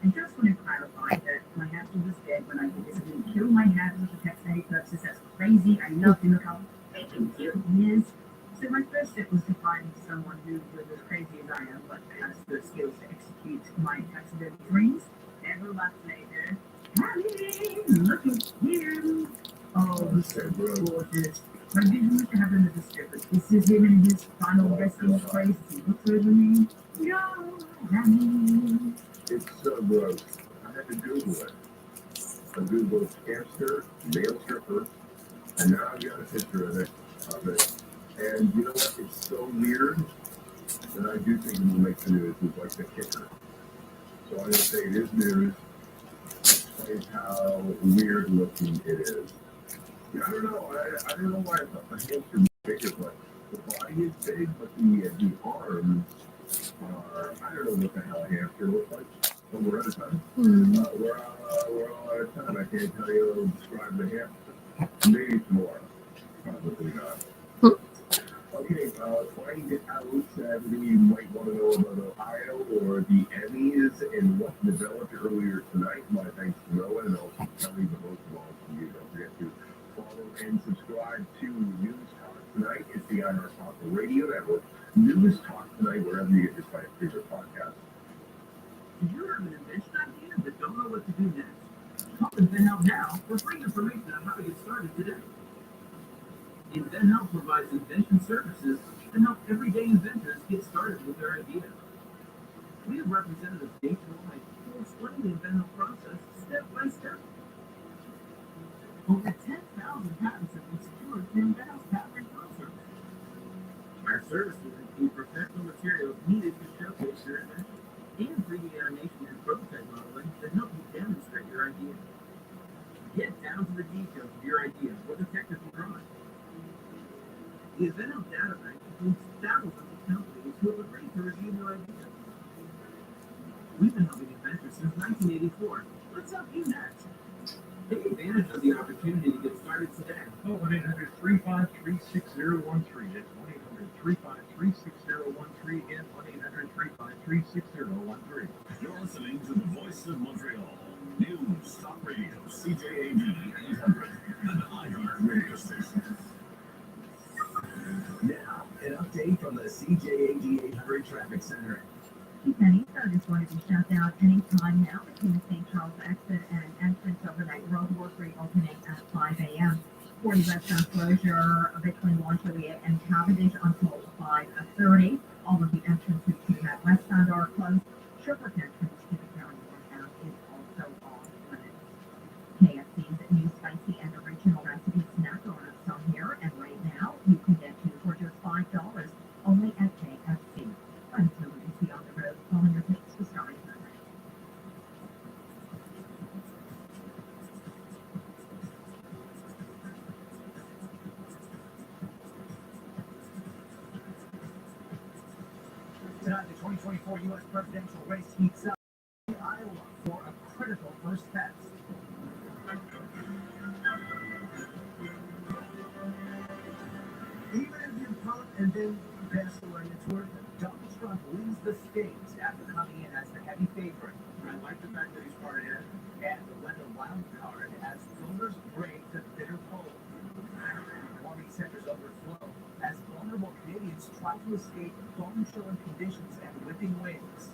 And just want to clarify that my hamster was dead when I did this. I didn't kill my hamster for taxation purposes. That's crazy. I love him. Look how freaking cute he is. So my first step was to find someone who was as crazy as I am, but has the skills to execute my taxidermy dreams. Several months later, Harry, look at him. Oh, he's so gorgeous. My vision was to have him as a stripper. This is him in his final resting place. He looks over me. No, Harry. It's so gross. I had to Google it. I Googled hamster, male stripper, and now I've got a picture of it. And you know what? It's so weird that I do think it will make the news. It's like the kicker. So I'm going to say it is news. Explain how weird looking it is. Yeah, I don't know. I don't know why I thought the hamster was bigger, but the body is big, but the arms are, I don't know what the hell a hamster looks like. But we're out of time. We're all out of time. I can't tell you, describe the hamster. Maybe tomorrow. Probably not. Okay, find out everything you might want to know about Ohio or the Emmys and what developed earlier tonight. My thanks to Noah and also Kelly, but most of all to you. Don't forget to follow and subscribe to News Talk Tonight. It's the iHeart Talk Radio Network. News Talk Tonight, wherever you get your favorite podcast. Did you have an invention idea but don't know what to do next? Call InventHelp now for free information on how to get started today. InventHelp provides invention services to help everyday inventors get started with their idea. We have representatives nationwide who will explain the InventHelp process step by step. Over 10,000 patents have been secured through InventHelp's patent and pro service. Our services include professional materials needed to showcase your invention, and 3D animation and prototype modeling that help you demonstrate your idea. Get down to the details of your idea or the technical drawing. The InventHelp data bank includes thousands of companies who have agreed to review your idea. We've been helping inventors since 1984. Let's help you next. Take advantage of the opportunity to get started today. Call 1-800-353-6013. That's 1-800-353-6013 and 1-800-353-6013. You're listening to the Voice of Montreal. News Talk Radio, CJAD 800, and iHeart Radio Station. Now, an update from the CJAD 800 Traffic Center. Penny Road is going to be shut down any time now between the St. Charles exit and entrance overnight road work reopening at 5 a.m. 40 westbound closure between Launch Joliet and Cavendish until 5:30. All of the entrances to that westbound are closed. Sherbrooke entrance to the county northbound is also off limits. KFC's new spicy and original recipe snack donuts are here, and right now you can get two for just $5 only at KFC. Until Tonight, the 2024 U.S. presidential race heats up in Iowa for a critical first test. Even as you pump and then pass away, it's worth it. Donald Trump leads the state after coming in as the heavy favorite. I like the fact that he's far ahead and the weather wild card as voters brave the bitter cold. Warming centers overflow as vulnerable Canadians try to escape bone-chilling conditions and whipping winds.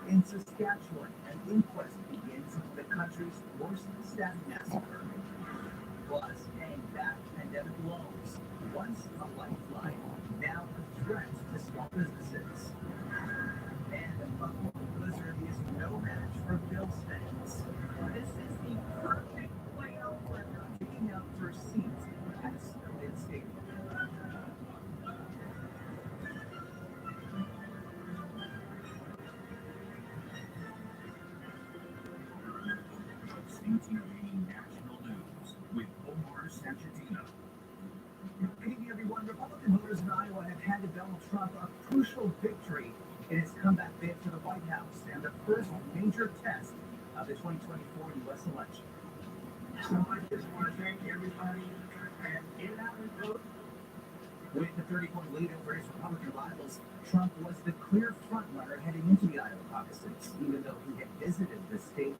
In Saskatchewan, an inquest begins into the country's worst staff massacre. Plus, paying back pandemic loans. Once a lifeline, now a threat to small businesses. And a Buffalo blizzard is no match for Bills fans. This is the perfect playoff weather picking up for seats at Snowden Stadium. CTV National News with Omar Santantino. Good evening, everyone. Republican voters in Iowa have handed Donald Trump a crucial victory in his comeback bid for the White House and the first major test of the 2024 U.S. election. So I just want to thank everybody and get out and vote. With the 30-point lead over his Republican rivals, Trump was the clear frontrunner heading into the Iowa caucuses, even though he had visited the state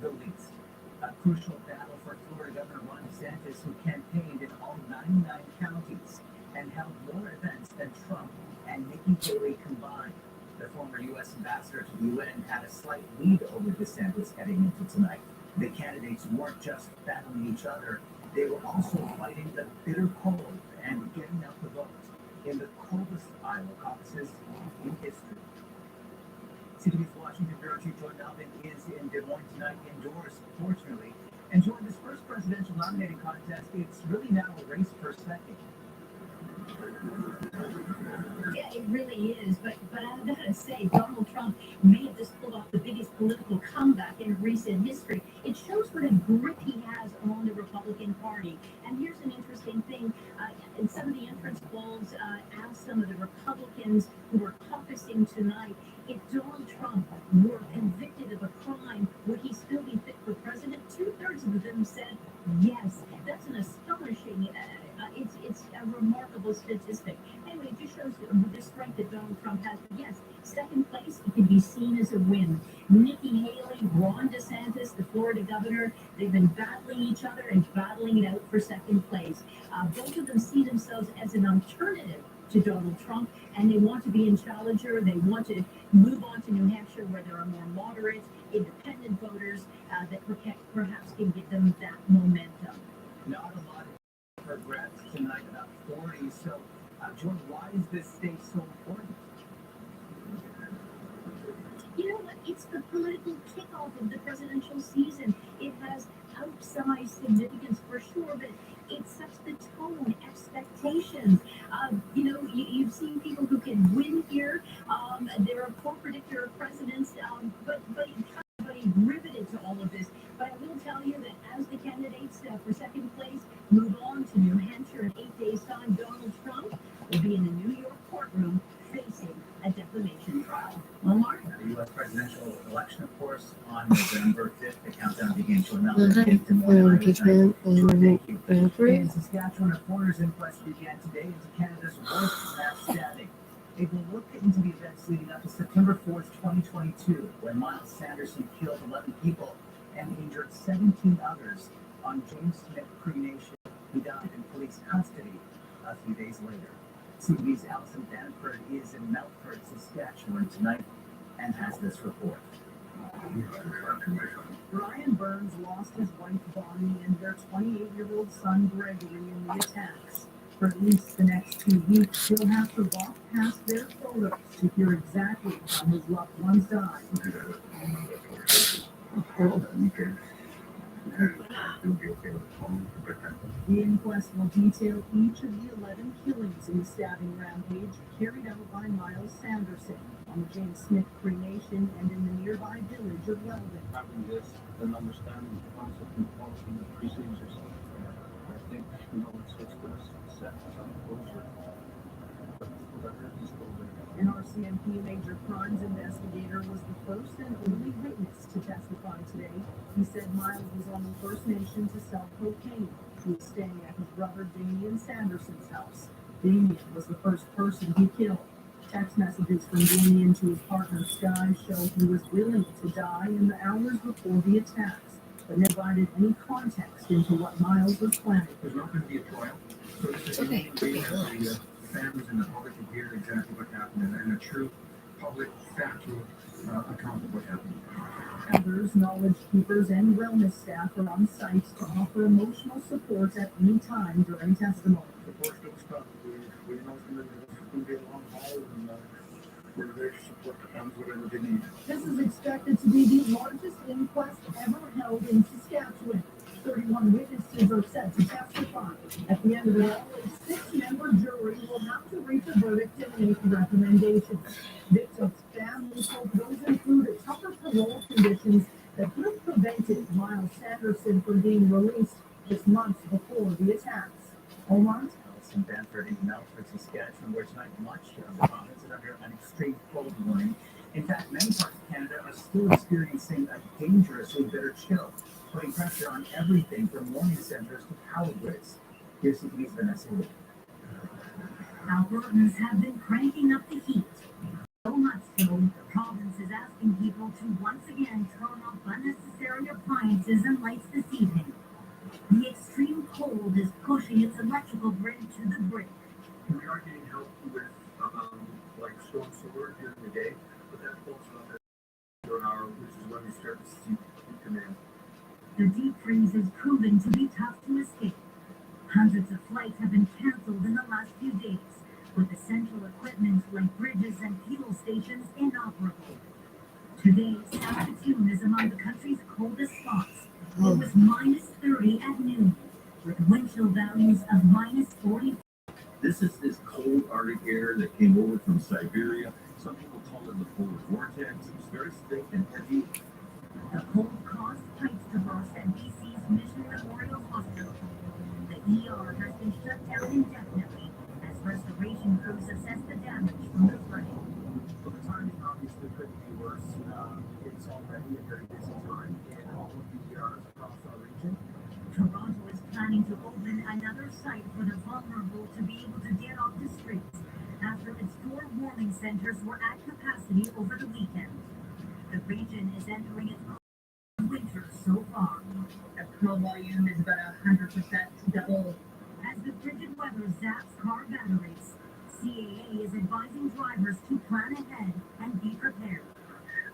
the least. A crucial battle for Florida Governor Ron DeSantis, who campaigned in all 99 counties and held more events than Trump and Nikki Haley combined. The former U.S. ambassador to the UN had a slight lead over DeSantis heading into tonight. The candidates weren't just battling each other, they were also fighting the bitter cold and getting out the vote in the coldest Iowa caucuses in history. CTV's Washington Bureau Chief Jordan Alvin is in Des Moines tonight indoors, fortunately. And during this first presidential nominating contest, it's really now a race for second. Yeah, it really is. But I've got to say, Donald Trump may have just pulled off the biggest political comeback in recent history. It shows what a grip he has on the Republican Party. And here's an interesting thing. In some of the entrance polls, asked some of the Republicans who were caucusing tonight, if Donald Trump were convicted of a crime, would he still be fit for president? 2/3 of them said yes. That's an astonishing, it's a remarkable statistic. Anyway, it just shows the strength that Donald Trump has. But yes, second place, it can be seen as a win. Nikki Haley, Ron DeSantis, the Florida governor, they've been battling each other and battling it out for second place. Both of them see themselves as an alternative to Donald Trump, and they want to be in Challenger. They want to move on to New Hampshire, where there are more moderate, independent voters that perhaps can give them that momentum. Not a lot of regrets tonight, about 40. So, Jordan, why is this state so important? You know what? It's the political kickoff of the presidential season. It has outsized significance for sure, but it sets the tone, expectations. You've seen people who can win here. They're a poor predictor of presidents, but everybody riveted to all of this. But I will tell you that as the candidates for second place move on to New Hampshire in 8 days' time, Donald Trump will be in the New York courtroom facing a defamation trial. Omar? The U.S. presidential election, of course, on November 5th. The countdown begins to another Impeachment and in Saskatchewan, a coroner's inquest began today into Canada's worst mass stabbing. It will look into the events leading up to September 4th, 2022, when Miles Sanderson killed 11 people and injured 17 others on James Smith Cree Nation. He died in police custody a few days later. CTV's Allison Danford is in Melfort, Saskatchewan tonight and has this report. Brian Burns lost his wife Bonnie and their 28-year-old son Gregory in the attacks. For at least the next 2 weeks, he'll have to walk past their photos to hear exactly how his loved ones died. The inquest will detail each of the 11 killings in the stabbing rampage carried out by Miles Sanderson on the James Smith Cree Nation and in the nearby village of Weldon. Having this and understanding the concept and policy that precedes yourself, I think, it's good to set some closure. But that is still there. An RCMP major crimes investigator was the first and only witness to testify today. He said Miles was on the First Nation to sell cocaine. He was staying at his brother Damian Sanderson's house. Damian was the first person he killed. Text messages from Damian to his partner Sky show he was willing to die in the hours before the attacks, but never provided any context into what Miles was planning. There's not going to be a trial. So this is the only way that the families and the public can hear exactly what happened and a true public factual account of what happened. Others, knowledge keepers, and wellness staff are on site to offer emotional support at any time during testimony. The force don't stop. We know it's going to be a long haul, and we're there to support the families whatever they need. This is expected to be the largest inquest ever held in Saskatchewan. 31 witnesses are set to testify. At the end of it all, a 6-member jury will have to reach a verdict and make recommendations. Victims' families hope those include tougher parole conditions that could have prevented Miles Sanderson from being released just months before the attacks. Omar? In Brantford, in Melfort, Saskatchewan, where tonight much of the province is under an extreme cold warning. In fact, many parts of Canada are still experiencing a dangerously bitter chill, putting pressure on everything from warming centers to power grids. Here's CTV's Vanessa Lee. Albertans have been cranking up the heat. So much so, the province is asking people to once again turn off unnecessary appliances and lights this evening. The extreme cold is pushing its electrical grid to the brink. We are getting help with like storm sewer during the day, but that falls under an hour, which is when we start to see command. The deep freeze is proving to be tough to escape. Hundreds of flights have been canceled in the last few days, with essential equipment like bridges and fuel stations inoperable. Today, Saskatoon is among the country's coldest spots. It was minus 30 at noon, with wind chill values of minus 40. This is this cold Arctic air that came over from Siberia. Some people call it the polar vortex. It's very thick and heavy. The cold caused pipes to burst at BC's Mission Memorial Hospital. The ER has been shut down indefinitely as restoration crews assess the damage from the flooding. But the timing obviously couldn't be worse. It's already a very busy time in all of the ERs across our region. Toronto is planning to open another site for the vulnerable to be able to get off the streets after its 4 warming centers were at capacity over the weekend. The region is entering its winter so far. The pro volume is about 100% double. As the frigid weather zaps car batteries, CAA is advising drivers to plan ahead and be prepared.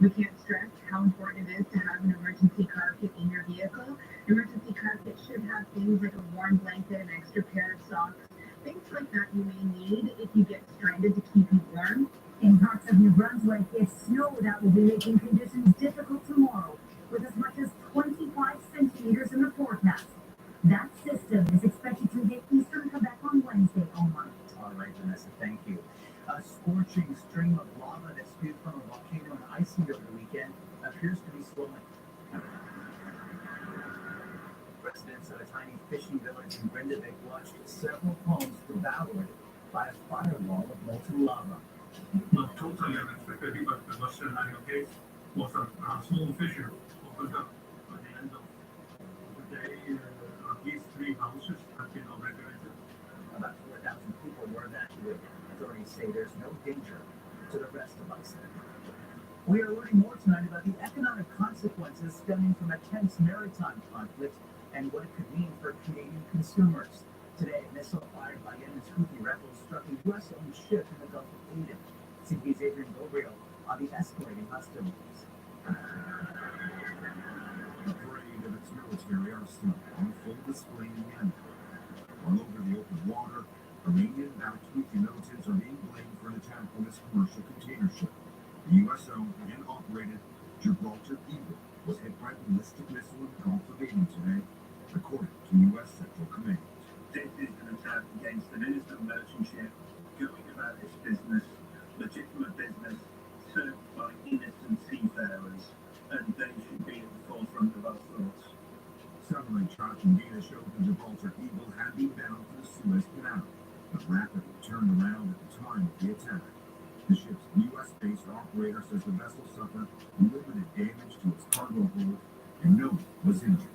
We can't stress how important it is to have an emergency car kit in your vehicle. Emergency car kit should have things like a warm blanket, an extra pair of socks, things like that you may need if you get stranded to keep you warm. In parts of New Brunswick, it's snow that will be making conditions difficult tomorrow, with as much as 25 centimeters in the forecast. That system is expected to hit eastern Quebec on Wednesday, Omar. All right, Vanessa, thank you. A scorching stream of lava that spewed from a volcano in Iceland over the weekend appears to be slowing. Residents of a tiny fishing village in Grindavik watched several homes devoured by a firewall of molten lava. Not totally unexpected, but the Western Nile case was a small fissure opened up at the end of the day. At least 3 houses have been evacuated. About 4,000 people were evacuated. Authorities say there's no danger to the rest of Iceland. We are learning more tonight about the economic consequences stemming from a tense maritime conflict and what it could mean for Canadian consumers. Today, a missile fired by Yemen's Houthi rebels struck a U.S.-owned ship in the Gulf of Aden. CB's Adrian Gabriel on the escalating hostilities. A parade of its military arsenal on full display in Yemen. All over the open water, Iranian-backed Houthi militants are being blamed for an attack on this commercial container ship. The U.S.-owned and operated Gibraltar Eagle was hit by a ballistic missile in the Gulf of Aden today, according to U.S. Central Command. This is an attack against an innocent merchant ship going about its business, legitimate business, served by innocent seafarers, and they should be at the forefront of our thoughts. Satellite charts from data showed the Gibraltar Eagle had been bound for the Suez Canal, but rapidly turned around at the time of the attack. The ship's U.S.-based operator says the vessel suffered limited damage to its cargo hold and no one was injured.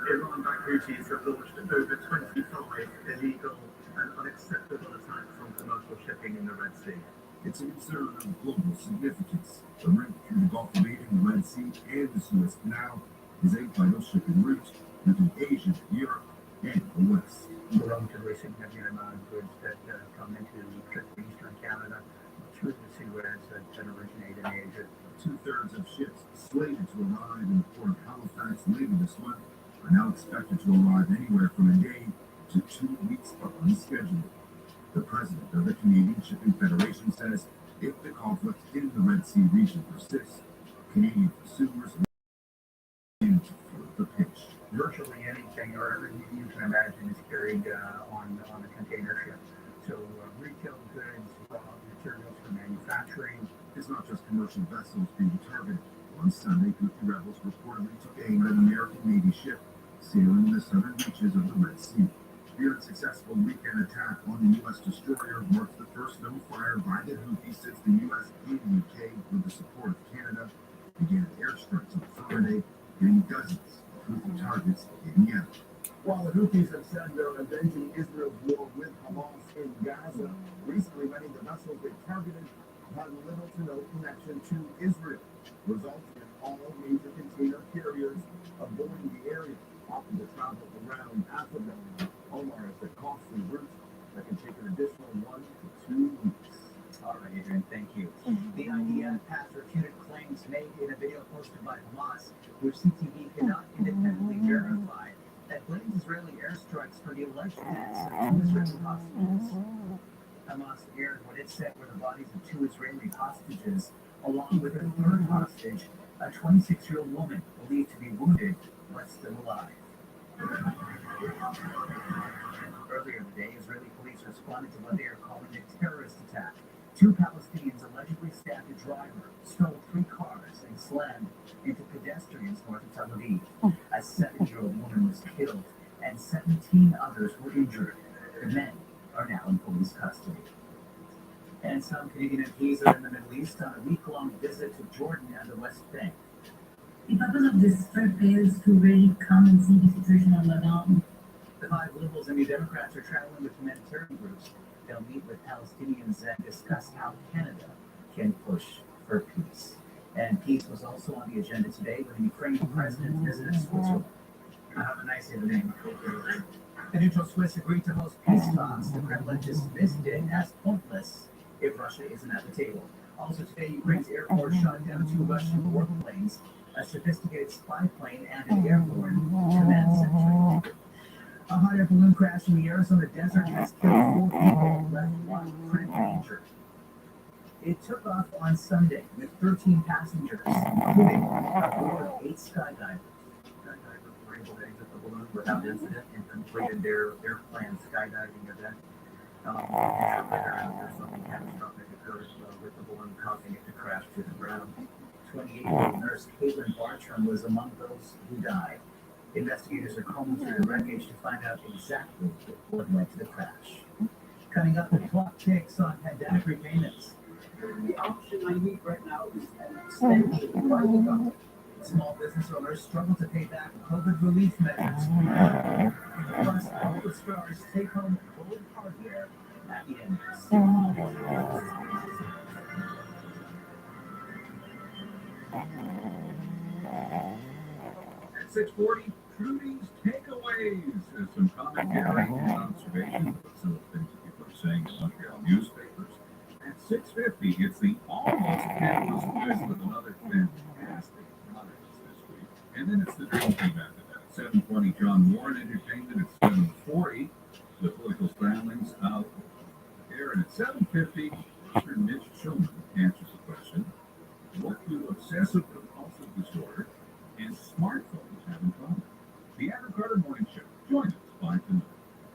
Iran backed Houthis have launched over 25 illegal and unacceptable attacks on commercial shipping in the Red Sea. It's a concern of global significance. The route through the Gulf of Aden, the Red Sea, and the Suez Canal is a vital shipping route between Asia, Europe, and the West. The relatively significant amount of goods that come into eastern Canada through the Suez that originate in Asia. 2/3 of ships slated to arrive in the port of Halifax later this month are now expected to arrive anywhere from a day to 2 weeks behind schedule. The president of the Canadian Shipping Federation says if the conflict in the Red Sea region persists, Canadian consumers will begin to feel the pinch. Virtually anything or everything you can imagine is carried on a container ship. So retail goods, materials for manufacturing. It's not just commercial vessels being targeted. On Sunday, Houthi rebels reportedly took aim at an American Navy ship sailing the southern reaches of the Red Sea. The unsuccessful weekend attack on the U.S. destroyer marks the first known fire by the Houthis since the U.S. and the U.K., with the support of Canada, began airstrikes on Friday, hitting dozens of Houthi targets in Yemen. While the Houthis have said they're avenging Israel's war with Hamas in Gaza, recently many of the vessels they targeted had little to no connection to Israel, resulting in all major container carriers avoiding the area, often to travel around Africa. Omar is a costly route that can take an additional 1 to 2 weeks. All right, Adrian, thank you. The IDF has refuted claims made in a video posted by Hamas, which CTV cannot independently verify, that blames Israeli airstrikes for the alleged deaths of 2 Israeli hostages. Hamas aired what it said were the bodies of 2 Israeli hostages, along with a 3rd hostage, a 26-year-old woman believed to be wounded but still alive. Earlier today, Israeli police responded to what they are calling a terrorist attack. 2 Palestinians allegedly stabbed a driver, stole 3 cars, and slammed into pedestrians north of Tel Aviv. A 7-year-old woman was killed, and 17 others were injured. The men are now in police custody. And some Canadian MPs are in the Middle East on a week-long visit to Jordan and the West Bank. The purpose of this trip is to really come and see the situation on Lebanon. The 5 Liberals and New Democrats are traveling with humanitarian groups. They'll meet with Palestinians and discuss how Canada can push for peace. And peace was also on the agenda today when the Ukrainian president visited Switzerland. Have a nice evening. The neutral Swiss agreed to host peace talks. The Kremlin dismissed it as pointless if Russia isn't at the table. Also today, Ukraine's Air Force shot down 2 Russian warplanes, a sophisticated spy plane, and an airborne command center. A hot air balloon crash in the Arizona desert has killed 4 people, left 1 critically injured. It took off on Sunday with 13 passengers, including aboard 8 skydivers. Skydivers were able to exit the balloon without incident and completed their planned skydiving event. Later, something catastrophic occurred with the balloon causing it to crash to the ground. 28-year-old nurse Caitlin Bartram was among those who died. Investigators are combing through the wreckage to find out exactly what led to the crash. Coming up, the clock ticks on pandemic repayments. The option I need right now is an extension by the government. Small business owners struggle to pay back COVID relief measures. Plus, all the stars take home gold hardware at the end. At 6:40, Trudy's Takeaways. There's some commentary and observations of some of the things that people are saying in Montreal newspapers. At 6:50, it's the Almost Endless Quiz with another fantastic product this week. And then it's the Dream Team after that. At 7:20, John Warren Entertainment. At 7:40, the Political Scramblings out there. And at 7:50, Dr. Mitch Schulman answers the question, what do obsessive-compulsive disorder and smartphones have in common? The Aaron Carter Morning Show. Join us 5 to 9.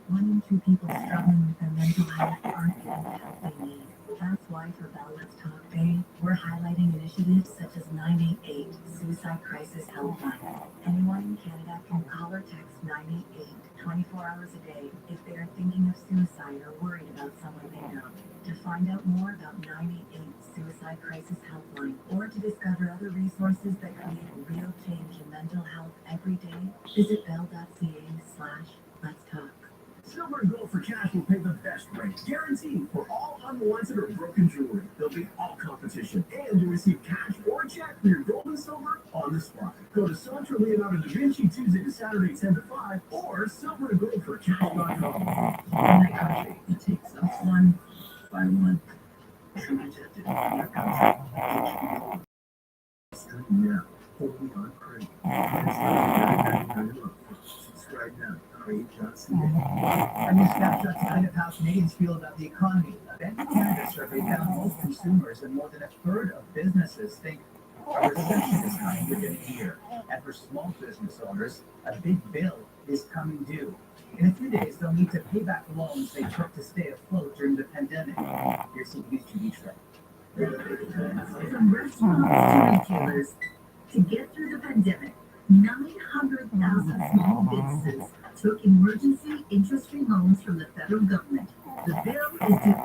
1 in 2 people struggling with their mental health aren't getting the help they need. That's why for Bell Let's Talk Day, we're highlighting initiatives such as 988 Suicide Crisis Helpline. Anyone in Canada can call or text 988 24 hours a day if they are thinking of suicide or worried about someone they know. To find out more about 988 Suicide Crisis Helpline or to discover other resources that create real change in mental health every day, visit bell.ca/let's talk. Silver and Gold for Cash will pay the best rate, guaranteed for all unwanted or broken jewelry. They'll beat all competition, and you'll receive cash or a check for your gold and silver on the spot. Go to Sancho Leonardo da Vinci Tuesday to Saturday 10 to 5, or silverandgoldforcash.com. It takes us one by one. Now, only on Crave. Subscribe now. Crave.ca. A new snapshot tonight of how Canadians feel about the economy. A Bank of Canada survey found most consumers and more than a third of businesses think a recession is coming within a year. And for small business owners, a big bill is coming due. In a few days, they'll need to pay back loans they took to stay afloat during the pandemic. Here's CTV's Judy Trey. From restaurants to retailers, to get through the pandemic, 900,000 small businesses took emergency interest-free loans from the federal government. The bill is due.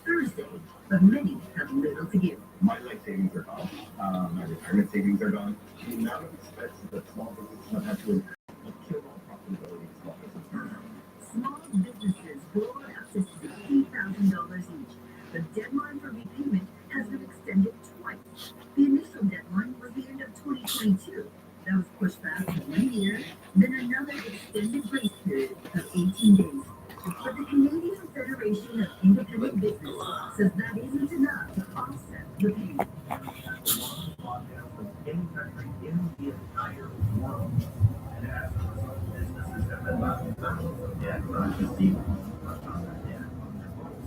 Thursday, but many have little to give. My life savings are gone. My retirement savings are gone. The amount of expenses that small businesses have had to incur will kill all profitability of small businesses. Small businesses borrowed up to $60,000 each. The deadline for repayment has been extended twice. The initial deadline was the end of 2022. That was pushed back to 1 year, then another extended grace period of 18 days. But the Canadian Federation of Independent Business says that isn't enough to offset the payment. Any country in the entire world. And as a result, businesses have been left without debt, not just even on their debt, on their books.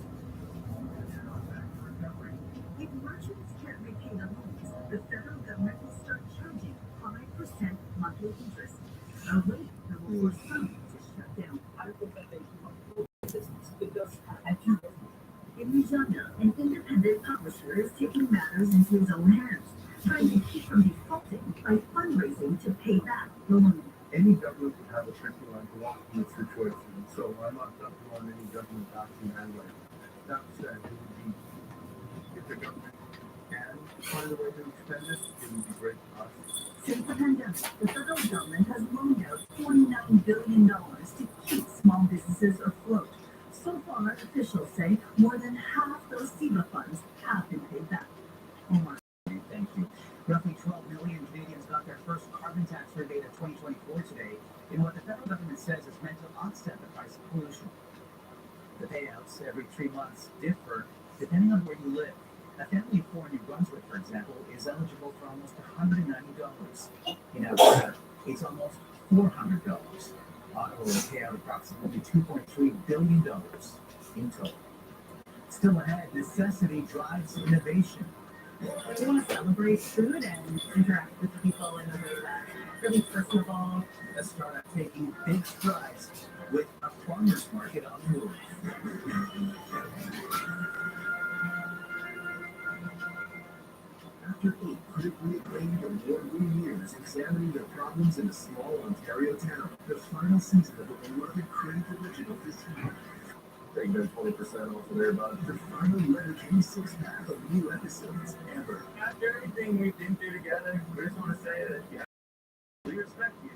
And they're not back to recovery. If merchants can't repay the loans, the federal government will start charging 5% monthly interest, a rate that will force some to shut down. I think that they In Regina, an independent publisher is taking matters into his own hands, trying to keep from defaulting by fundraising to pay back the loan. Any government would have a tricky line to walk through its situation, so I'm not dumping on any government action anyway. That said, it would be, if the government can find a way to extend it, it would be great for us. Since the pandemic, the federal government has loaned out $49 billion to keep small businesses afloat. So far, officials say more than half those SEBA funds have been paid back. Omar, thank you. Roughly 12 million Canadians got their first carbon tax rebate of 2024 today in what the federal government says is meant to offset the price of pollution. The payouts every 3 months differ depending on where you live. A family of 4 in New Brunswick, for example, is eligible for almost $190. In Alberta, it's almost $400. Ottawa will pay out approximately $2.3 billion in total. Still ahead, necessity drives innovation. We want to celebrate food and interact with people in a way that's really personable. A startup taking big strides with a farmer's market on the move. After 8 critically acclaimed award-winning years examining the problems in a small Ontario town, the final season of the beloved Critic Original this year. Take that 20% off of their budget. The final Letterkenny 6-pack of new episodes ever. After everything we've been through together, we just want to say that we respect you.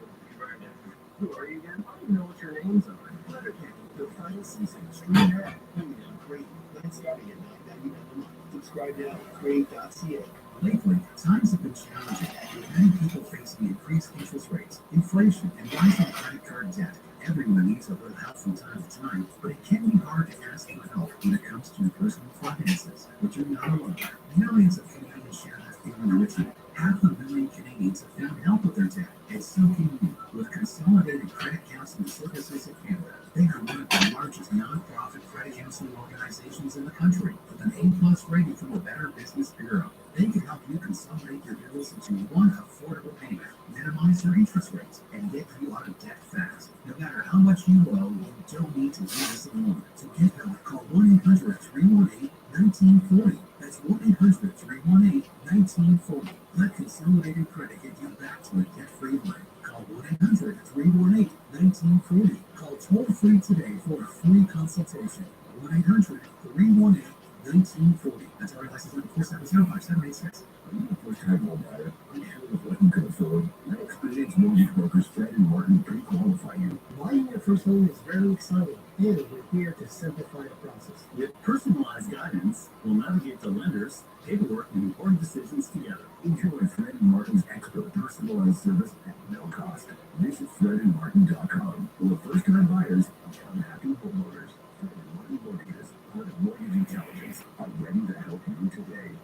Who are you again? I don't even know what your names are. Letterkenny, the final season, streaming now, only on Crave. Plan starting at $9.99 a month. Subscribe now at Crave.ca. Lately, times have been challenging. Many people face the increased interest rates, inflation, and rising credit card debt. Everyone needs a little help from time to time, but it can be hard to ask for help when it comes to your personal finances. But you're not alone. Millions of Canadians share that feeling with you. 500,000 Canadians have found help with their debt, and so can you. With Consolidated Credit Counseling Services of Canada, they are one of the largest non-profit credit counseling organizations in the country, with an A+ rating from the Better Business Bureau. They can help you consolidate your bills into one affordable payment, minimize your interest rates, and get you out of debt fast. No matter how much you owe, you don't need to do this alone. To get help, call 1-800-318-1940. That's 1-800-318-1940. Let Consolidated Credit get you back to a debt-free life. Call 1-800 1-800-318-1940. Call toll free today for a free consultation. 1-800-318-1940. That's our license number 4705786. Are you a first-time home buyer? Unsure of what you can afford? Let experienced mortgage brokers Fred and Martin pre-qualify you. Buying your first home is very exciting, and we're here to simplify the process. With personalized guidance, we'll navigate the lenders, paperwork, and important decisions together. Enjoy Fred and Martin's expert personalized service at no cost. Visit fredandmartin.com, where first-time buyers become happy homeowners. Fred and Martin Mortgages, part of Mortgage Intelligence, are ready to help you today.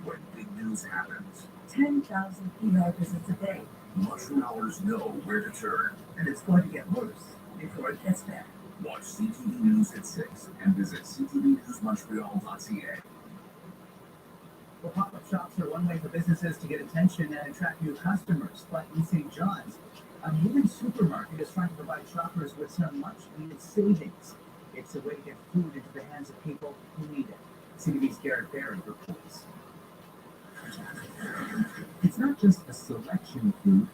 When big news happens, 10,000 email visits a day. Montrealers know where to turn, and it's going to get worse before it gets bad. Watch CTV News at 6 and visit ctvnewsmontreal.ca. Well, pop-up shops are one way for businesses to get attention and attract new customers, but in St. John's, a moving supermarket is trying to provide shoppers with some much-needed savings. It's a way to get food into the hands of people who need it. CTV's Garrett Barry reports. It's not just a selection of food,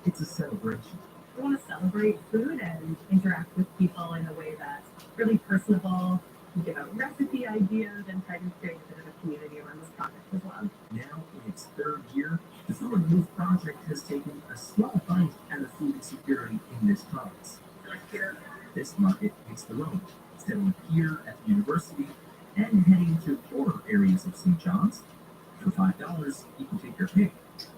it's a celebration. We want to celebrate food and interact with people in a way that's really personable. We give out recipe ideas and try to create a bit of a community around this project as well. Now, in its third year, the Summer Move Project has taken a small bite out of food insecurity in this province. This market hits the road, selling here at the university and heading to poorer areas of St. John's. For $5, you can take your pick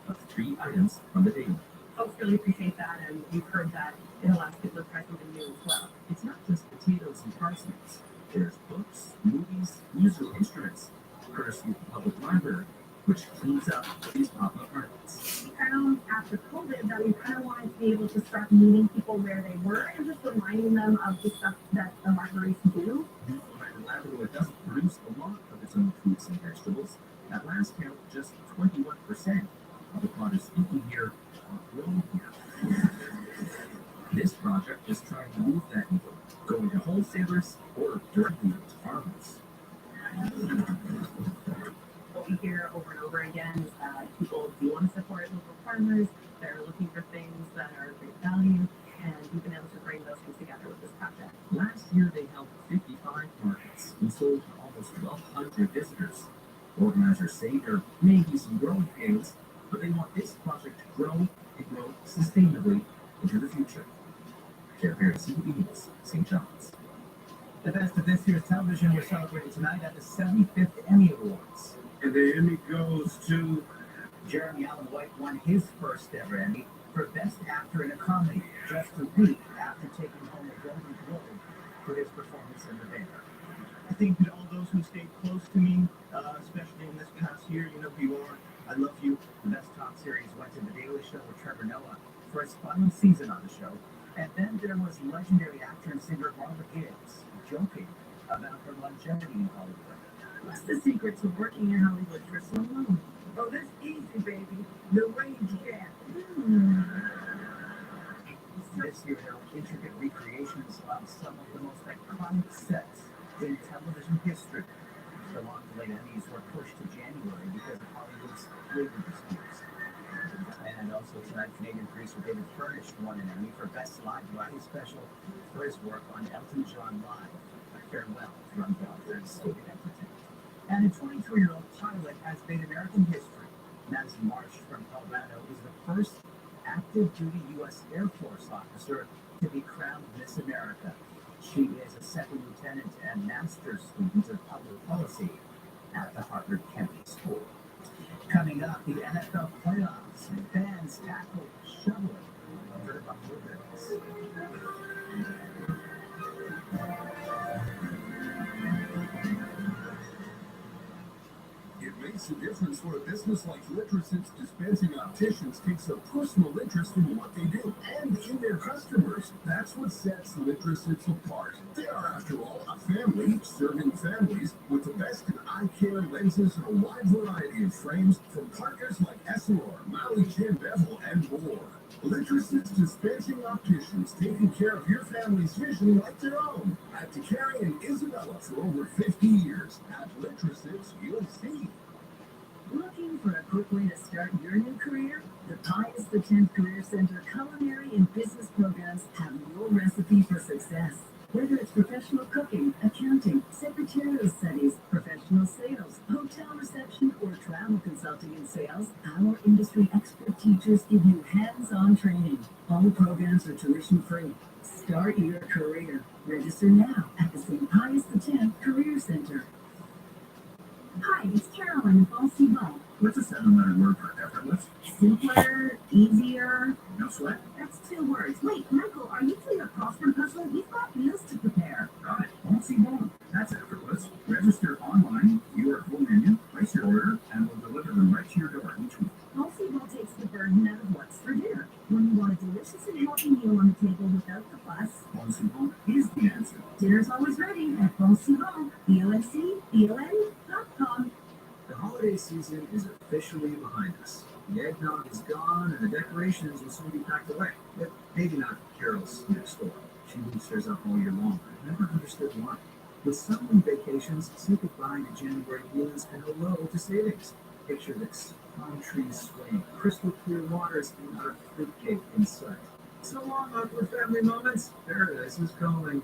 of 3 items from the daily. Folks really appreciate that, and we've heard that in the last couple of try something new as well. It's not just potatoes and parsnips. There's books, movies, musical instruments, courtesy of the public library, which cleans up these pop-up markets. We found after COVID that we kind of wanted to be able to start meeting people where they were and just reminding them of the stuff that the libraries do. Newfoundland Labrador doesn't produce a lot of its own fruits and vegetables. At last count, just 21% of the produce eaten here are grown here. This project is trying to move that needle, going to wholesalers or directly to farmers. What we hear over and over again is that people do want to support local farmers. They're looking for things that are great value, and we've been able to bring those things together with this project. Last year, they held 55 markets and sold to almost 1,200 visitors. Organizers say there may be some growing pains, but they want this project to grow and grow sustainably into the future. Care Bear, CTV News, St. John's. The best of this year's television was celebrated tonight at the 75th Emmy Awards. And the Emmy goes to Jeremy Allen White won his first ever Emmy for Best Actor in a Comedy just a week after taking home a Golden Globe for his performance in The Bear. I think that all those who stayed close to me, especially in this past year, you know who you are. I love you. The Best Talk series went to The Daily Show with Trevor Noah for his final season on the show. And then there was legendary actor and singer Barbara Gales joking about her longevity in Hollywood. What's the secret to working in Hollywood for so long? Oh, that's easy, baby. The range gap. This year there were intricate recreations of some of the most iconic sets in television history. The long-delayed Emmys were pushed to January because of Hollywood's labor disputes. And also tonight, Canadian producer David Furnish won an Emmy for Best Live Variety Special for his work on Elton John Live, A Farewell to Unbothered State Entertainment. And a 22-year-old pilot has made American history. Madison Marsh from Colorado is the first active-duty U.S. Air Force officer to be crowned Miss America. She is a second lieutenant and master's student of public policy at the Harvard Kennedy School. Coming up, the NFL playoffs, fans tackle shoveling over the Buffalo Bills. It makes a difference when a business like Litrosits Dispensing Opticians takes a personal interest in what they do and in their customers. That's what sets Litrosits apart. They are, after all, a family serving families with the best in eye care lenses and a wide variety of frames from partners like Essilor, Maui Jim Bevel, and more. Litrosits Dispensing Opticians, taking care of your family's vision like their own. At DeCarry and Isabella for over 50 years. At Litrosits, you'll see. Looking for a quick way to start your new career? The Pius X Career Center culinary and business programs have your recipe for success. Whether it's professional cooking, accounting, secretarial studies, professional sales, hotel reception, or travel consulting and sales, our industry expert teachers give you hands-on training. All programs are tuition-free. Start your career. Register now at the St. Pius X Career Center. Hi, it's Carolyn of Balsibo. What's a 7-letter word for effortless? Simpler, easier. No sweat? That's 2 words. Wait, Michael, are you doing a crossword puzzle? We've got meals to prepare. Got it. Won't see more. That's effortless. Register online, view our full menu, place your order, and we'll deliver them right to your door each week. Balsibo takes the burden out of what's for dinner. When you want a delicious and healthy meal on the table without the fuss, Balsibo is the answer. dinner's always ready at Balsibo. BONCBON.com. The holiday season is officially behind us. The eggnog is gone and the decorations will soon be packed away. But maybe not Carol's next door. She leaves hers up all year long. I've never understood why. With summer vacations, say goodbye to January blues and hello to savings. Picture this. Palm trees swaying, crystal clear waters, and not a fruitcake in sight. So long, awkward family moments. Paradise is calling.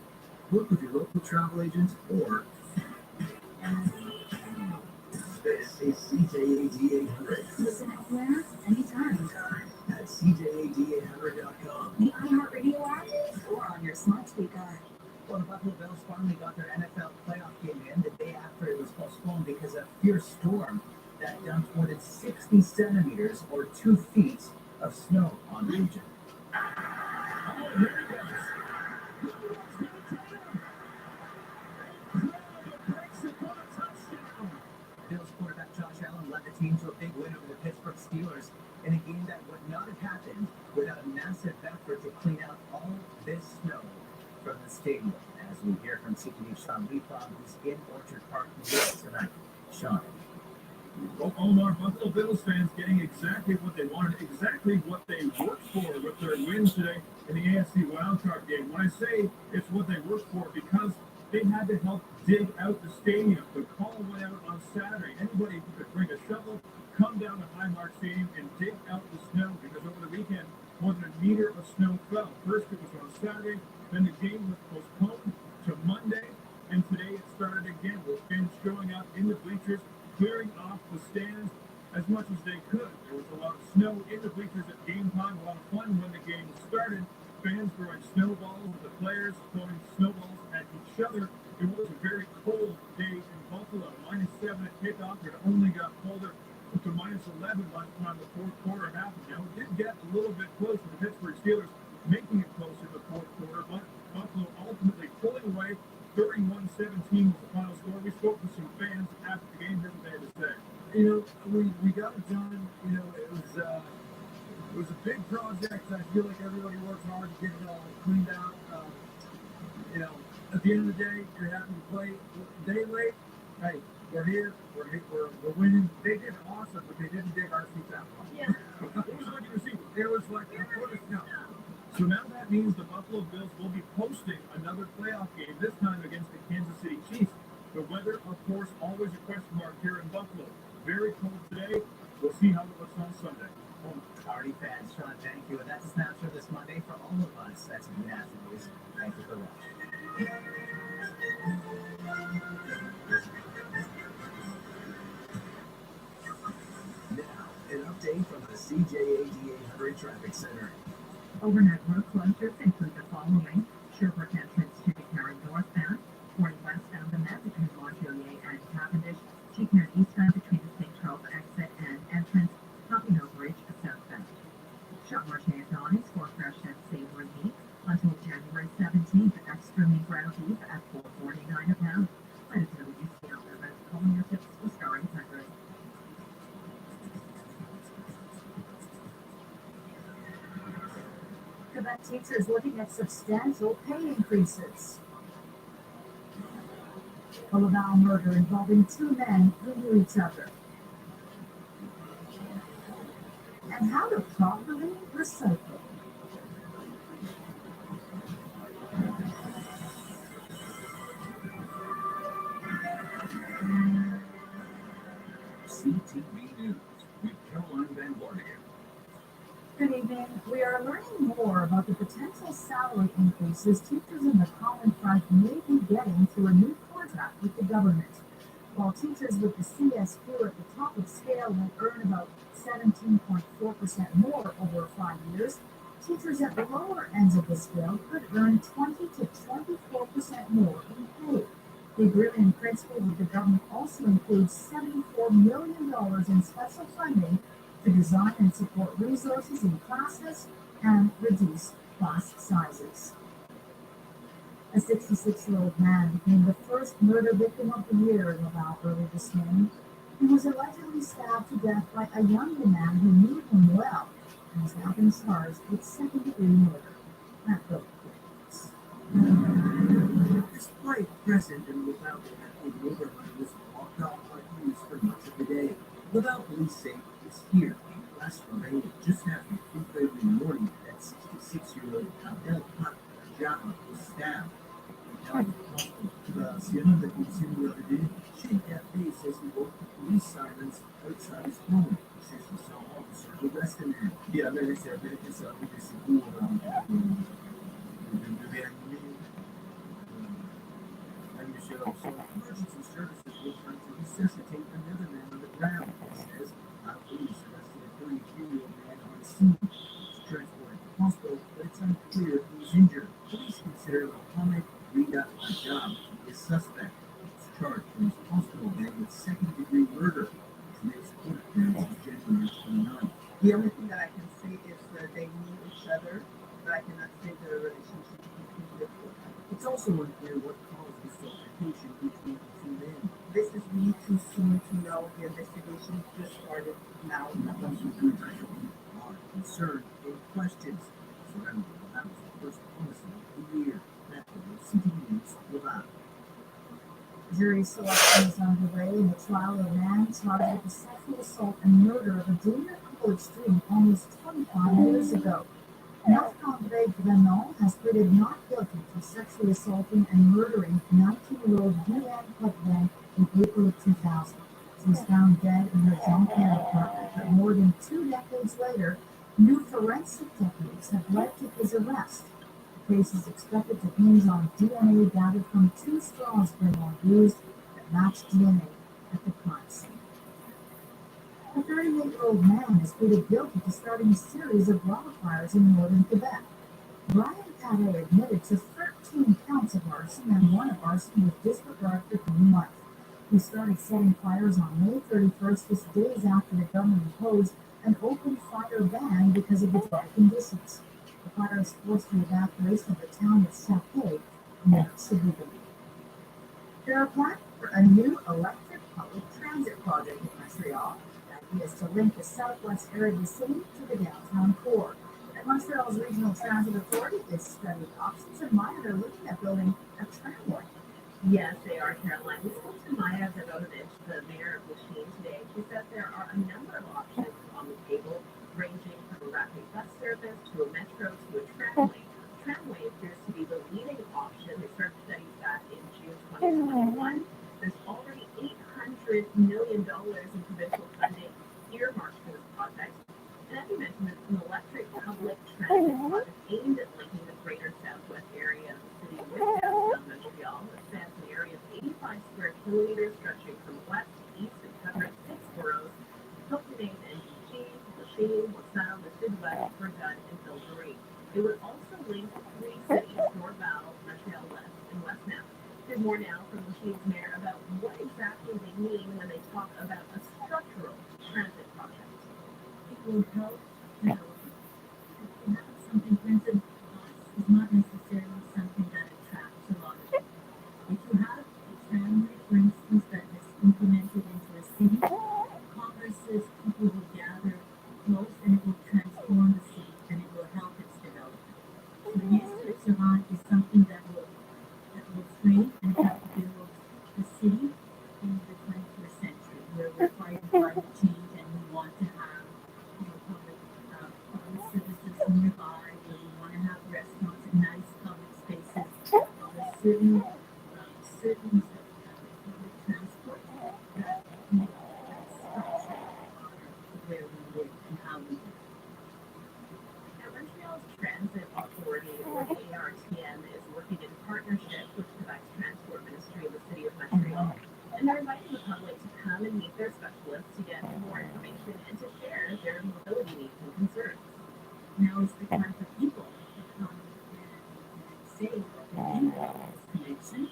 Work with your local travel agent or this is CJAD 800. Listen anywhere, anytime. At CJAD800.com. The iHeartRadio app or on your smart speaker. Well, the Buffalo Bills finally got their NFL playoff game in the day after it was postponed because of a fierce storm that dumped more than 60 centimeters or 2 feet of snow on the region. Oh, here it goes. Bills quarterback Josh Allen led the team to a big win over the Pittsburgh Steelers in a game that would not have happened without a massive effort to clean out all this snow from the stadium. As we hear from CTV Sean Leafoff, who's in Orchard Park, New York tonight. Sean. Well, Omar, Buffalo Bills fans getting exactly what they wanted, exactly what they worked for with their win today in the AFC wildcard game. When I say it's what they worked for, because they had to help dig out the stadium. The call went out on Saturday. Anybody who could bring a shovel, come down to Highmark Stadium and dig out the snow, because over the weekend, more than a meter of snow fell. First it was on Saturday, then the game was postponed to Monday, and today it started again with fans showing up in the bleachers, clearing off the stands as much as they could. There was a lot of snow in the bleachers at game time, a lot of fun when the game started. Fans throwing snowballs at the players, throwing snowballs at each other. It was a very cold day in Buffalo. -7 at kickoff. It only got colder up to -11 by the time the fourth quarter happened. Now, it did get a little bit close to the Pittsburgh Steelers, making it close in the fourth quarter, but Buffalo ultimately pulling away. 31-17 was the final score. We spoke to some fans after the game. Here's what they had to say. You know, we got it done. You know, it was a big project. I feel like everybody worked hard to get it all cleaned out. You know, at the end of the day, you're having to play a day late. Hey, we're here. We're winning. They did awesome, but they didn't dig our feet that far. Yeah. It was like you see. It was like a foot of snow. So now that means the Buffalo Bills will be hosting another playoff game, this time against the Kansas City Chiefs. The weather, of course, always a question mark here in Buffalo. Very cold today. We'll see how it looks on Sunday. Party fans, Sean, thank you. And that's a snapshot this Monday for all of us. That's New National News. Thank you for watching. Now, an update from the CJAD 800 Traffic Center. Overnight road closures include the following: Sherbrooke entrance to Carry northbound, 40 westbound and that between Montpelier and Cavendish, Chickner eastbound between the St. Charles exit and entrance, Poppy Hill Bridge southbound. Shop Marché at Donny's for fresh and savory meat until January 17th. Extra meat ground beef at $4.49 a pound. Let us know what you see out there about calling your tips for Star 800. Quebec teachers looking at substantial pay increases. A Laval murder involving 2 men who knew each other. And how to properly recycle. CTV News with Caroline Van Barnigan. We are learning more about the potential salary increases teachers in the Common Front may be getting through a new contract with the government. While teachers with the CS4 at the top of scale will earn about 17.4% more over 5 years, teachers at the lower ends of the scale could earn 20 to 24% more in pay. The agreement in principle with the government also includes $74 million in special funding to design and support resources in classes and reduce class sizes. A 66-year-old man became the first murder victim of the year in Laval early this morning. He was allegedly stabbed to death by a younger man who knew him well and has now been charged with second-degree murder. Matt Phillips. Despite present in Laval, the neighborhood was walked off by police for much of the day. Laval police say it's here. Last Friday, just after 2:30 in the morning, that 66-year-old Abdel Haq Jabba was stabbed. Sierra de Consigliere, Sheikh F.A. says he woke the police sirens outside his home. He says he saw officers arresting him. Yeah, mais c'est avec les services de secours de réanimer. And Michelle also, emergency services were trying to resuscitate another man on the ground. He says, police arrested a 33-year-old man on scene. He's transported to the hospital, but it's unclear if he was injured. Police consider Mohammed Rida Ajab is suspect. He's charged in his hospital bed with second-degree murder. His next court appearance is January 29th. The only thing that I can say is that they knew each other, but I cannot say the relationship between the two. It's also unclear what caused this altercation between the two men. This is really too soon to know. The investigation just started now. Concern and questions surrounding that was the first homicide of the year. That was City News Laval. Jury selection is underway in the trial of a man charged with the sexual assault and murder of a junior college student almost 25 years ago. Marc-André Grenon has pleaded not guilty to sexually assaulting and murdering 19-year-old Diane Potvin in April of 2000. She was found dead in her Jonquière apartment, but more than 2 decades later, new forensic techniques have led to his arrest. The case is expected to hinge on DNA gathered from 2 straws Grenon used that matched DNA at the crime scene. A 38-year-old man has pleaded guilty to starting a series of wildfires in northern Quebec. Brian Pate admitted to 13 counts of arson and 1 of arson with disregard for human life. He started setting fires on May 31st, just days after the government imposed an open fire ban because of the dry conditions. The fires forced the evacuation of the town of Chapet near Cebu. There are plans for a new electric public transit project in Montreal. The idea is to link the southwest area of the city to the downtown core. At Montreal's Regional Transit Authority is studying options, and Maya are looking at building a tramway. Yes, they are, Caroline. We spoke to Maya Zavonovich, the mayor of Lachine, today. She said there are a number of options on the table, ranging from a rapid bus service to a metro to a tramway. Tramway appears to be the leading option. They started studies back in June 2021. There's already $800 million in provincial funding earmarked for this project. And as you mentioned, it's an electric public transit project aimed at linking the greater southwest area of the city with downtown Montreal. It spans an area of 85 square kilometers, stretching from west to east and covering 6 boroughs: Copenhagen and Lachine, LaSalle, the Sud-Ouest, Verdun, and Ville-Marie. It would also link 3 cities, Dorval, Montreal West, and West Now. Here's more now from Lachine's mayor about what exactly they mean when they talk about a structural transit project. It will help development. To have something transit is not necessarily something that attracts a lot of people. If you have a tramway, for instance, that is implemented into a city, congresses, people will gather close and it will transform the city and it will help its development. So yes, Switzerland is something that will frame and help build the city in the 21st century, where we're fighting climate change and we want to have public services nearby, where we want to have restaurants and nice public spaces. There's certain public transport that make that structure where we live and how we live. Now, let Montreal's Transit Authority, or the ARTM, is working in partnership with Quebec's Transport Ministry of the City of Montreal. And they're inviting the public to come and meet their specialists to get more information and to share their mobility needs and concerns. Now is the time for people to come and say that they need this connection.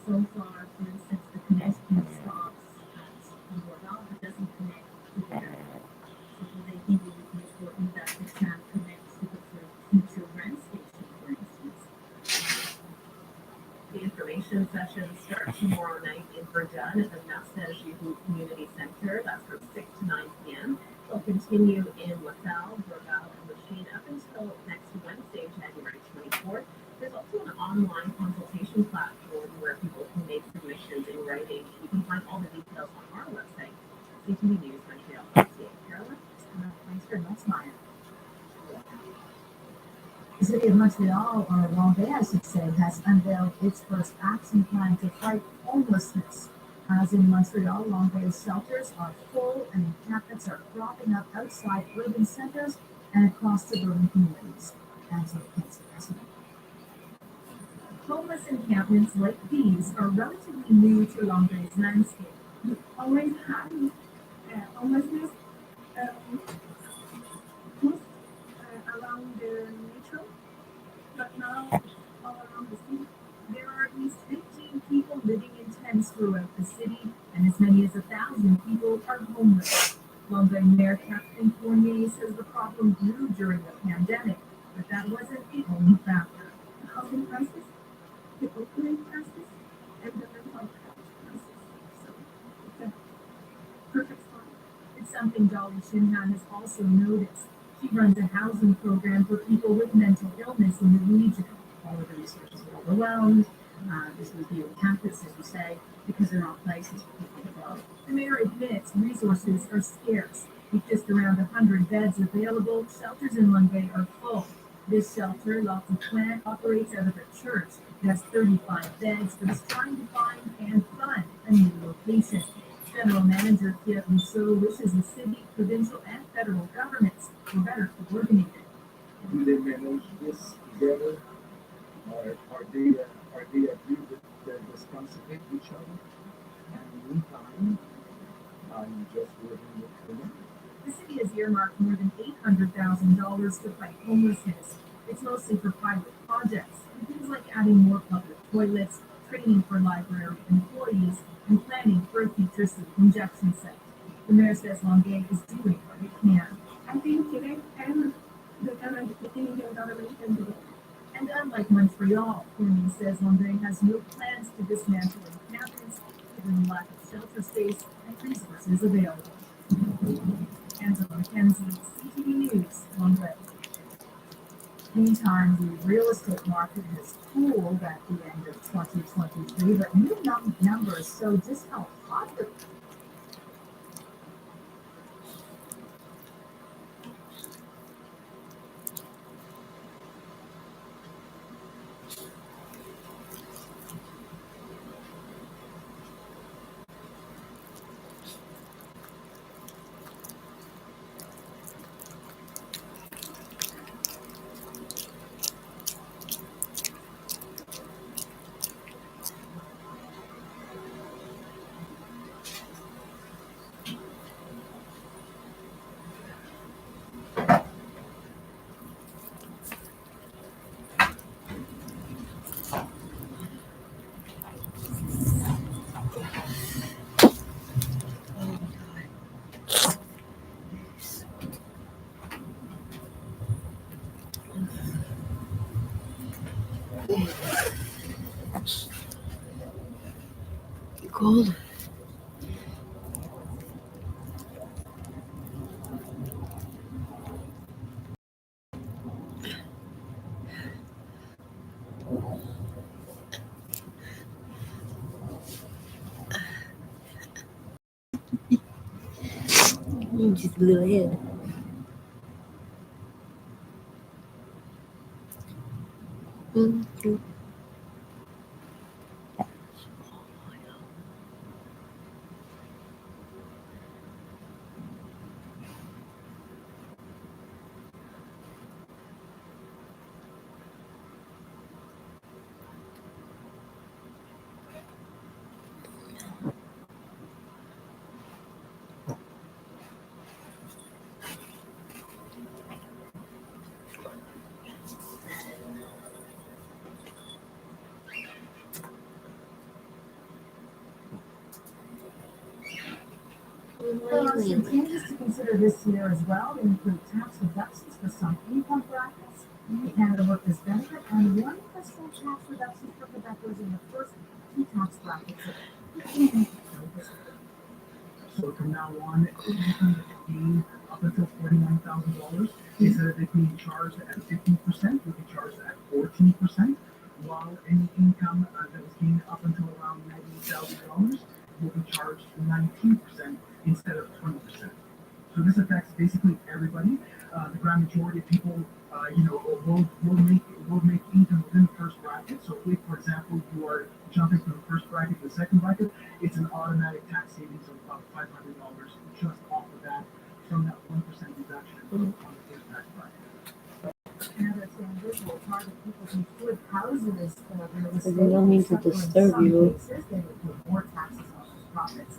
So far, for instance, the connection stops at Laval but doesn't connect to there. So they think it would be important that the tram connects to the future rent station, for instance. The information session starts tomorrow night in Verdun at the Nostalgie Community Center. That's from 6 to 9 p.m. They'll continue in LaSalle, Dorval, and Lachine up until next Wednesday, January 24th. There's also an online consultation platform where people can make submissions in writing. You can find all the details on our website, ctvnewsmontreal.ca. Carolyn? Thanks very much, Maya. The City of Montreal, or Longueuil, I should say, has unveiled its first action plan to fight homelessness. As in Montreal, Longueuil's shelters are full and encampments are cropping up outside urban centers and across suburban communities. Angela Kensey, President. Homeless encampments like these are relatively new to Longueuil's landscape. We always had homelessness most around the metro, but now all around the city. There are at least 15 people living in tents throughout the city, and as many as 1,000 people are homeless. Longueuil Mayor Catherine Fournier says the problem grew during the pandemic, but that wasn't the only factor. The housing crisis, the opioid crisis, and the mental health crisis. So it's a perfect storm. It's something Dolly Shinhan has also noticed. She runs a housing program for people with mental illness in the region. All of the resources are overwhelmed. This would be on campus, as you say, because there aren't places for people to go. The mayor admits resources are scarce. With just around 100 beds available, shelters in Longueuil are full. This shelter, La Pointe, operates out of a church. It has 35 beds, but is trying to find and fund a new location. General Manager Pierre Rousseau wishes the city, provincial, and federal governments were better coordinated. Do they manage this together? Are they agree that they're responsible to each other? And meantime, I'm just working with them. The city has earmarked more than $800,000 to fight homelessness. It's mostly for private projects, things like adding more public toilets, training for library employees, and planning for a future sleep injection site. The mayor says Longueuil is doing what it can. I think Quebec and the Canadian government can do it. And unlike Montreal, Fournier says Longueuil has no plans to dismantle encampments, given the lack of shelter space and resources available. Angela McKenzie, CTV News, Longueuil. Meantime, the real estate market has cooled at the end of 2023, but new numbers show just how hot it is. Cold. Just a little head. There are some changes to consider this year as well. They include tax reductions for some income brackets, the Canada Workers Benefit, and one fiscal tax reduction for Quebecers in the first two tax brackets of 15 So from now on, income gain up until $49,000, instead of it being charged at 15%, will be charged at 14%, while any income that was gained up until around $98,000 will be charged 19% instead of 20%. So this affects basically everybody. The grand majority of people, will make income within the first bracket. So if, for example, you are jumping from the first bracket to the second bracket, it's an automatic tax savings of about $500 just off of that from that 1% deduction on the first tax bracket. Canada Transition will target people who should houses real estate. They don't mean to disturb you. Cases, they will pay more taxes on those profits.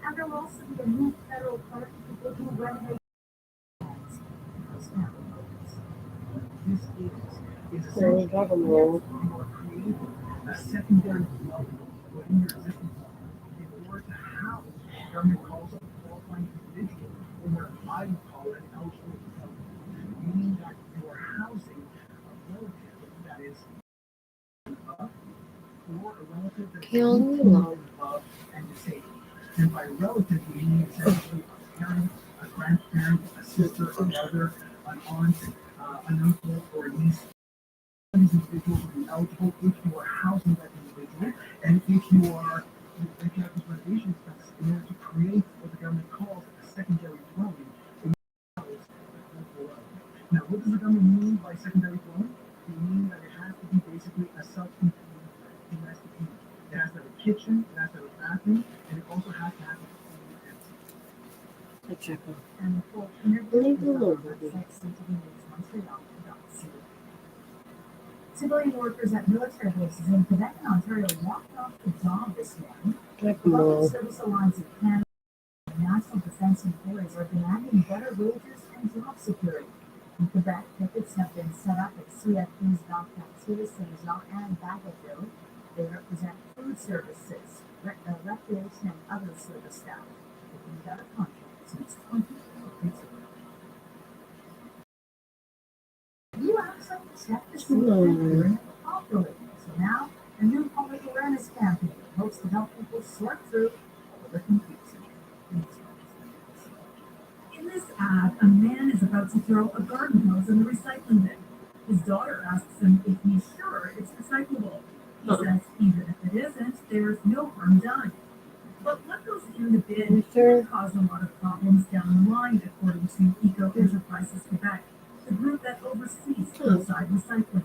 And there will also be a new federal part for people who renovate homes. This is Really drum roll. you are creating a secondary dwelling within your existing home in order to house government calls up a qualifying individual, or what I would call an eligible dwelling, meaning that you are housing a relative that is up or a relative that is above and disabled. And by relative, we mean essentially a parent, a grandparent, a sister, a brother, an aunt, an uncle, or a niece. These individuals will be eligible if you are housing that individual, and if you have this renovation expense in order to create what the government calls a secondary dwelling. Now, what does the government mean by secondary dwelling? They mean that it has to be basically a self-contained domestic unit. It has to have a kitchen, it has to have a bathroom, and it also has to have a And the full interview is on our website, ctvnewsmontreal.ca. Civilian workers at military bases in Quebec and Ontario walked off the job this morning. Public Service Alliance of Canada and National Defence employees are demanding better wages and job security. In Quebec, pickets have been set up at CFP's Valcartier, Saint-Jean, and Bagotville. They represent food services, recreation, and other service staff. They've been without a contract since 2022. You actually check the system properly. So now, a new public awareness campaign hopes to help people sort through all the confusion. In this ad, a man is about to throw a garden hose in the recycling bin. His daughter asks him if he's sure it's recyclable. He says even if it isn't, there's no harm done. But what goes in the bin could cause a lot of problems down the line, according to Eco Enterprises Quebec, the group that oversees curbside recycling.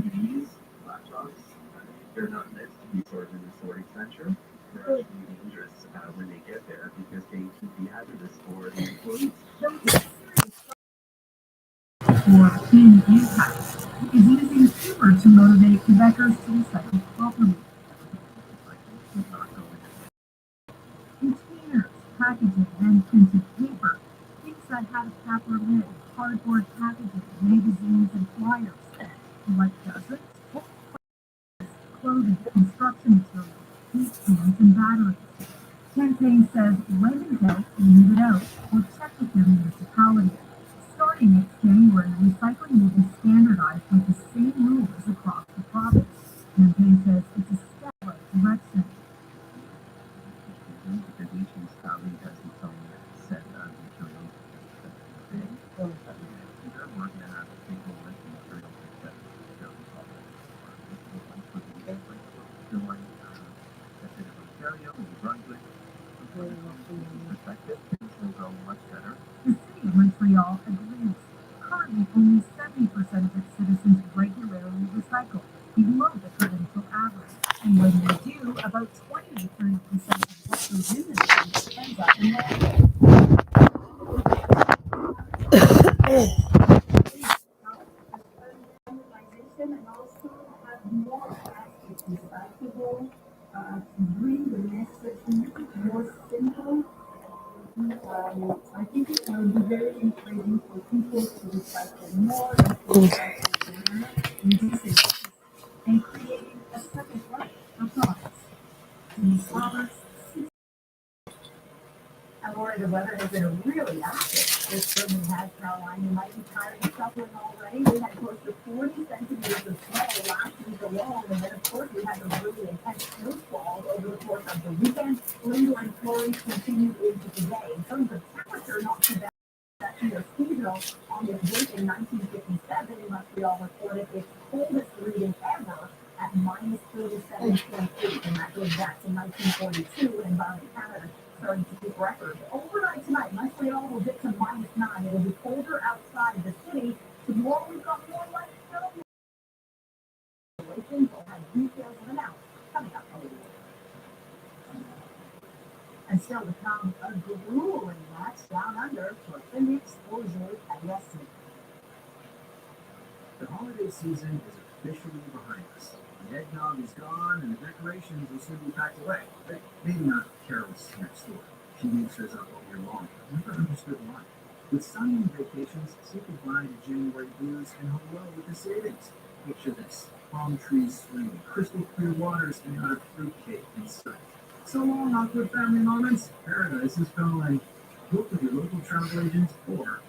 TVs, laptops, they're not meant to be stored in the sorting center. They're actually dangerous when they get there because they can be hazardous for the employees. For clean impact is using humor to motivate Quebecers to recycle properly. Containers, packaging, and printed paper, things that have a cap or lid, cardboard packaging, magazines, and flyers. What doesn't? Clothing, construction materials, heat cans, and batteries. Campaign says when in doubt, leave it out or check with your municipality. Starting next January, recycling will be standardized with the same rules across the province. Campaign says it's a step in the right direction. Because each municipality has its own set of materials. They're working to have a single list of materials that Ontario, New Brunswick, perspective, things will go much better. The city of Montreal agrees. Currently, only 70% of its citizens regularly recycle, below the provincial average. And when they do, about 20 to 30% of what goes in the city ends up in landfill. And also have more plastic recyclable to bring the message to make it more simple. I think it will be very encouraging for people to recycle more and creating a second life for products. These flowers. Our It certainly has, Caroline. You might be tired of suffering already. We had close to 40 centimeters of snow last week alone, and then of course we had those really intense snowfalls over the course of the weekend. Lingering flurries continued into today. In terms of temperature, not too bad. That Peter Steele on his date in 1957 in Montreal reported its coldest reading ever at minus 37.8, and that goes back to 1942 when Environment Canada started to keep records. Overnight tonight, Montreal will dip to minus 9. It'll be colder outside the city. Tomorrow we've got more light snow. We'll have details of an hour coming up on the way. And still to come, a grueling match down under for Phoenix Auger-Aliassime. The holiday season is officially behind us. The eggnog is gone and the decorations will soon be packed away. But maybe not Carol's next door. She leaves hers up all year long. I've never understood why. With sunny vacations, say goodbye to January blues and hello with the savings. Picture this. Palm trees swinging, crystal clear waters, and not a fruitcake in sight. So long, awkward family moments. Paradise is calling. Book with your local travel agent or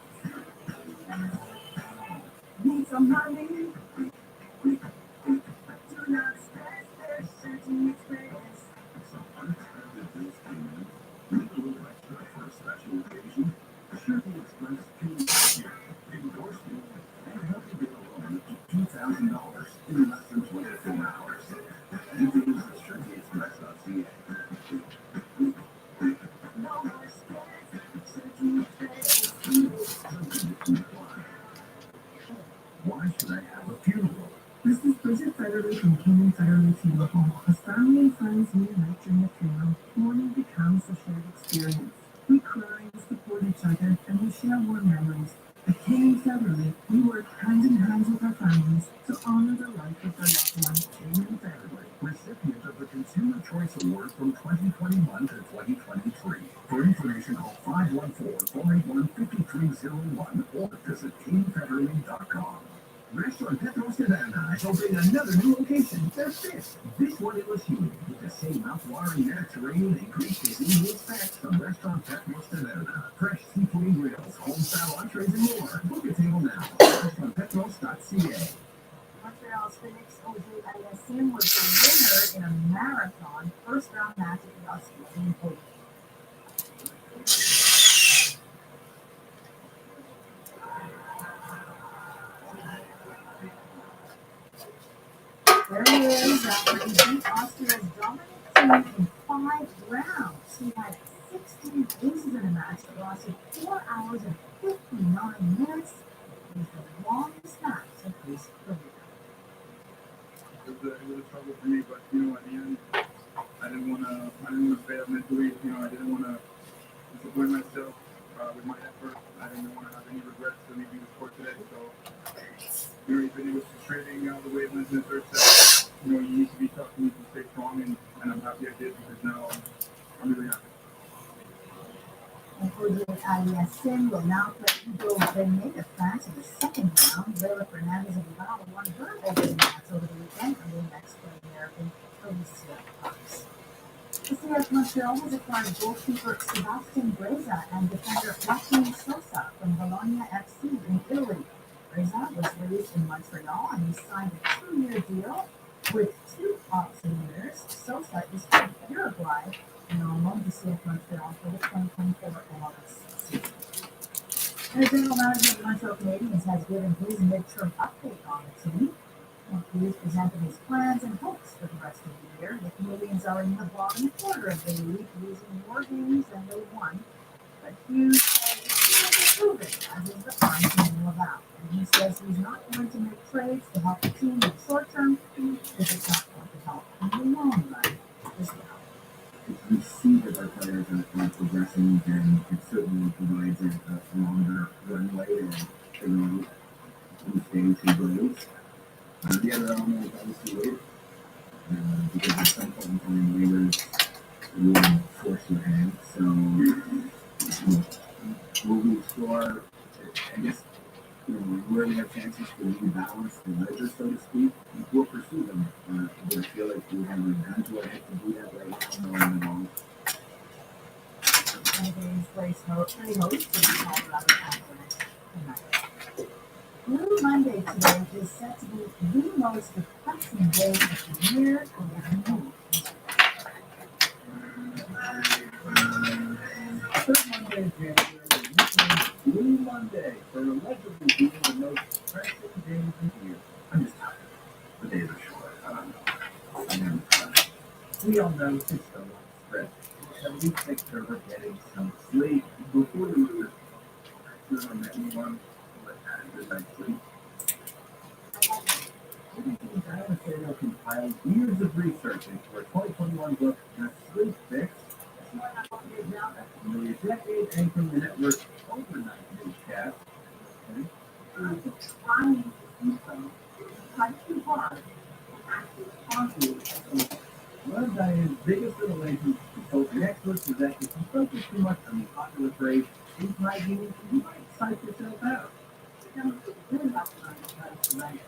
Need some money? Do not stress, there's certain expense. Some unexpected bills came in. Need a little extra for a special occasion? Chevy Express pays here. Endorsement and help you get a loan up to $2,000 in less than 24 hours. You can use the ChevyExpress.ca. No more stress, certain expense. Why should I have a funeral? This is Bridget Federley from King Federley Funeral Home. As family and friends reunite during a funeral, mourning becomes a shared experience. We cry, we support each other, and we share warm memories. At King Federley, we work hand in hand with our families to honor the life of their loved ones. King Federley, recipient of the Consumer Choice Award from 2021 to 2023. For information, call 514-481-5301 or visit kingfederley.com. Restaurant Petros Taverna is opening another new location, their fifth. This one in Lachine, with the same mouth-watering Mediterranean and Greek cuisine you expect from Restaurant Petros Taverna. Fresh seafood grills, home-style entrees, and more. Book a table now at restaurantpetros.ca. Montreal's Phoenix Auger-Aliassime was the winner in a marathon first-round match at the Australian Open. There he is after he beat Austria's dominant team in 5 rounds. He had 16 aces in a match that lasted 4 hours and 59 minutes. It was the longest match of his career. It was a struggle for me, but at the end, I didn't want to fail mentally. I didn't want to disappoint myself with my effort. I didn't want to have any regrets for leaving the sport today. So, even it was frustrating the way it went in the third set. You need to be tough, you need to stay strong, and I'm happy I did because now I'm really happy. And Auger-Aliassime will now play Hugo Benet of France in the second round. Leila Fernandez of Laval won her opening match over the weekend and will next play American Alicia Fox. The CF Montreal has acquired goalkeeper Sebastian Breza and defender Joaquin Sosa from Bologna FC in Italy. Breza was released in Montreal and he signed a 2-year deal with 2 option years. Sosa is from Uruguay and on loan to CF Montreal for the 2024 MLS season. And the general manager of the Montreal Canadiens has given his midterm update on the team. He has presented his plans and hopes for the rest of the year. The Canadiens are in the bottom quarter of the league, losing more games than they won. But Hughes says the team is improving, as is the farm team in Laval. And he says he's not going to make trades to help the team in the short term, if it's not going to help in the long run as well. If we see that our players are progressing, then it certainly provides a longer runway and figure out who's staying to goals. The other element is obviously weight, because at some point in time, waivers will force your hand. So, will we explore, I guess, where we have chances to rebalance the ledger, so to speak, we'll pursue them. But I feel like we have a gun to our head to do that right now, knowing that all Today's place mostly hosts in Colorado Catholic tonight. Blue Monday today is set to be the most depressing day of the year around the world. Third Monday of January is nicknamed Blue Monday for allegedly being the most depressing day of the year. I'm just tired. The days are short. I don't know. I never try. We all know it's still not spread. So we take care of getting some sleep before we lose. Sure on anyone who has had a good night's sleep. Diana Samuel compiled years of research into her 2021 book, The Sleep Fix. Nearly a decade anchoring the network's overnight newscast. Trying to do so, try too hard, actually causes One of Diane's biggest revelations to consulting experts is that if you focus too much on the popular phrase, sleep hygiene, you might psych yourself out. really about tonight.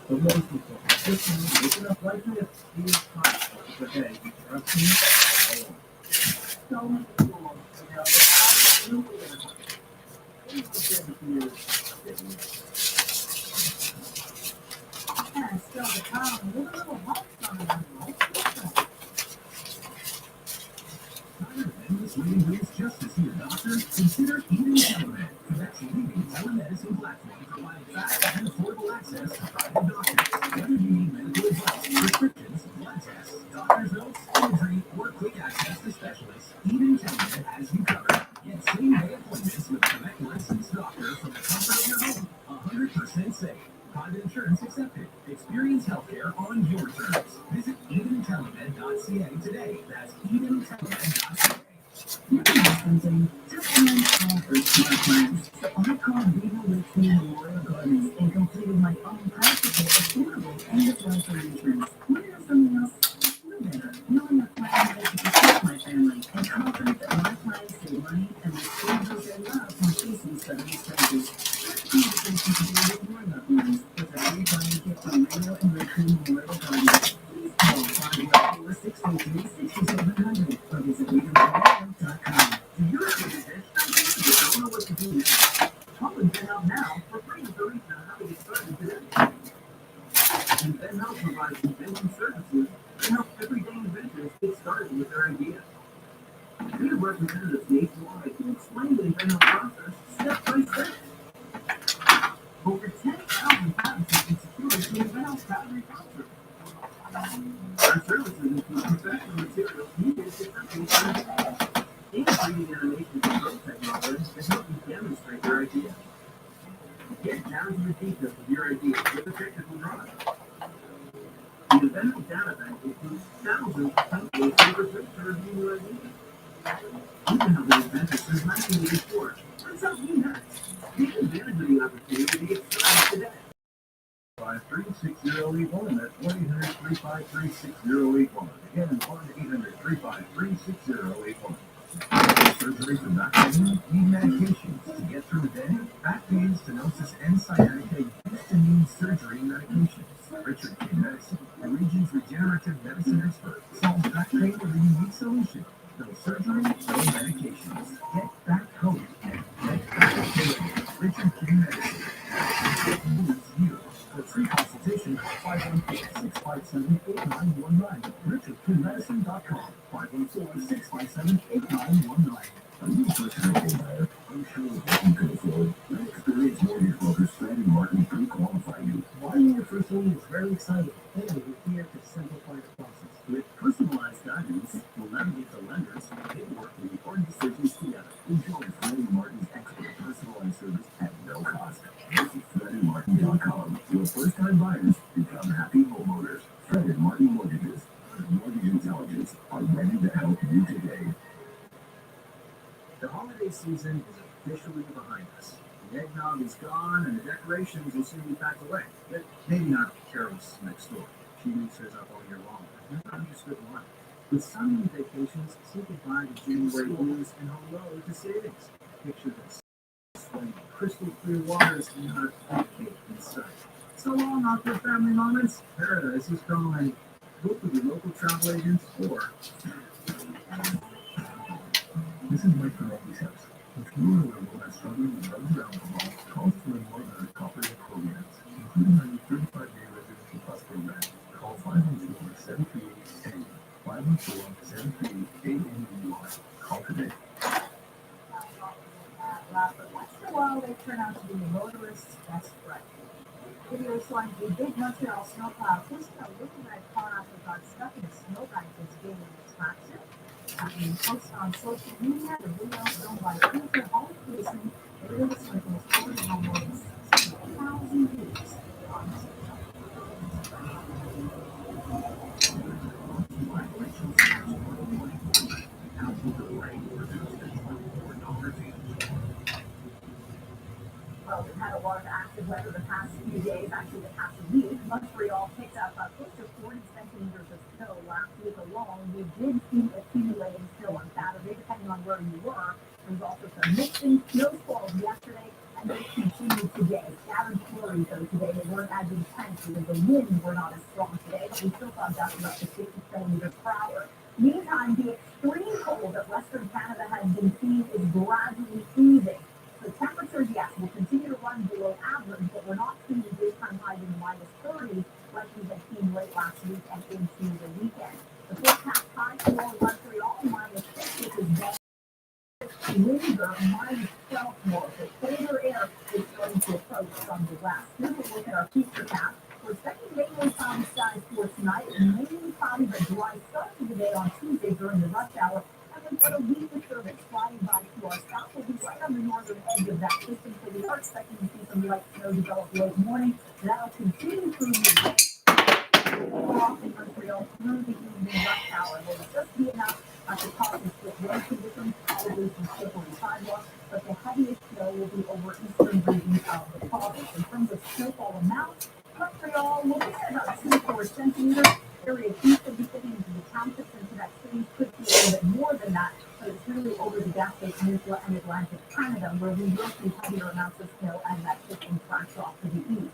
But most people, just waking up like this, is hot. But hey, trust me, So many people, still the town, a little hot This lady brings just to see a doctor. Consider Eden Telemed, Quebec's leading telemedicine platform, providing fast and affordable access to private doctors. Whether you need medical advice, prescriptions, blood tests, doctor's notes, imagery, or quick access to specialists, Eden Telemed has you covered. Get same-day appointments with a Quebec licensed doctor from the comfort of your home. 100% safe. Private insurance accepted. Experience healthcare on your terms. Visit EdenTelemed.ca today. That's EdenTelemed.ca. something just one call for smart plans. So I called Viva Richmond Memorial Gardens and completed my own practical, affordable end-of-life arrangements. Want to know something else? I feel better knowing a plan that can protect my family and confident that my plans save money and restore those I love from facing sudden expenses. Communication today with your loved ones with a free buying kit from Viva and Richmond Memorial Gardens. Please call 514-683-6700 or visit VivaMemorial.com. Do you have a business? I don't know what to do next. Call and Ben Help now for free information on how to get started today. And Ben Help provides invention services to help everyday inventors get started with their ideas. We have representatives nationwide who explain the inventive process step by step. Over 10,000 patents have been secured through Inventive patent process. Our services include professional materials needed to create their and 3D animation control technology to help you demonstrate your idea. Get down to the details of your idea with a technical drawing. The Inventive Data Bank includes thousands of templates and reports to review your idea. We've been helping inventors since 1984. What's up, you nuts? Take advantage of the opportunity to get started today. 5360881. That's 1-800-353-6081. Again, 1-800-353-6081. Surgery for back pain, need medications to get through the day. Back pain, stenosis, and sciatica used to need surgery and medications. Richard K. Medicine, the region's regenerative medicine expert, solves back pain with a unique solution. No surgery, no medications. Get back home and get back healing. Richard K. Medicine. It moves you. For free consultation, 514-657-8919. RichardKMedicine.com. 514-657-8919. Are you a first-time home buyer? Unsure of what you can afford? Let experienced mortgage brokers Fred and Martin pre-qualify you. Buying your first home is very exciting, and we're here to simplify the process. With personalized guidance, we'll navigate the lenders, paperwork, and important decisions together. Enjoy Fred and Martin's expert personalized service at no cost. Visit FredandMartin.com. Your first-time buyers become happy homeowners. Fred and Martin Mortgages. Mortgage Intelligence are ready season is officially behind us. The eggnog is gone and the decorations will soon be packed away. But maybe not Carol's next door. She leaves hers up all year long. Never understood why. With so many vacations, say goodbye to January blues and hello to savings. Picture this. Swing crystal clear waters and not a cake in sight. So long, awkward family moments. Paradise is calling. Book with your local travel agent or... This is Mike from Aldi's house. If you are a local that's struggling with drugs or alcohol, call us to learn more about our cooperative programs, including our new 35-day Residential Plus program. Call 514-738-ANY. 514-738-ANY. Call today. Once in a while, they turn out to be a motorist's best friend. Videos showing a big Montreal snowplow pushing a little red car after got stuck in a snowbank is gaining traction. Being posted on social media, the video filmed by people all facing area the circles already have more than 60,000 views on Well, we've had a lot of active weather the past few days, actually the past week. Montreal picked up close to 40 centimeters of snow last week alone. We did see accumulating snow on Saturday, depending on where you were. There was also some mixing snowfalls yesterday, and they continued today. Scattered flurries, though, today they weren't as intense because the winds were not as strong today, but we still saw gusts up to 50 kilometers per hour. Meantime, the extreme cold that Western Canada has been seeing is gradually easing. The temperatures, yes, will continue to run below average, but we're not seeing daytime highs in the minus 30s like we had seen late last week and into the weekend. The forecast high for Montreal, minus 6, which is bad. Windsor, minus 12 more. The colder air is starting to approach from the west. Here's a look at our future cast. We're expecting mainly cloudy skies for tonight, and mainly cloudy but dry start to the day on Tuesday during the rush hour. We've got a weak disturbance sliding by to our south. We'll be right on the northern edge of that system, so we are expecting to see some light snow develop late morning. That'll continue through the day. Off in Montreal through the evening rush hour. Will just be enough to cause us with road conditions, probably some slippery sidewalks, but the heaviest snow will be over eastern regions of the province. In terms of snowfall amount, Montreal will be at about 2 to 4 centimeters. Areas east of the city into the townships into that city could be a little bit more than that, but it's really over the Gaspé Peninsula and Atlantic Canada where we will see heavier amounts of snow as that system tracks off to the east.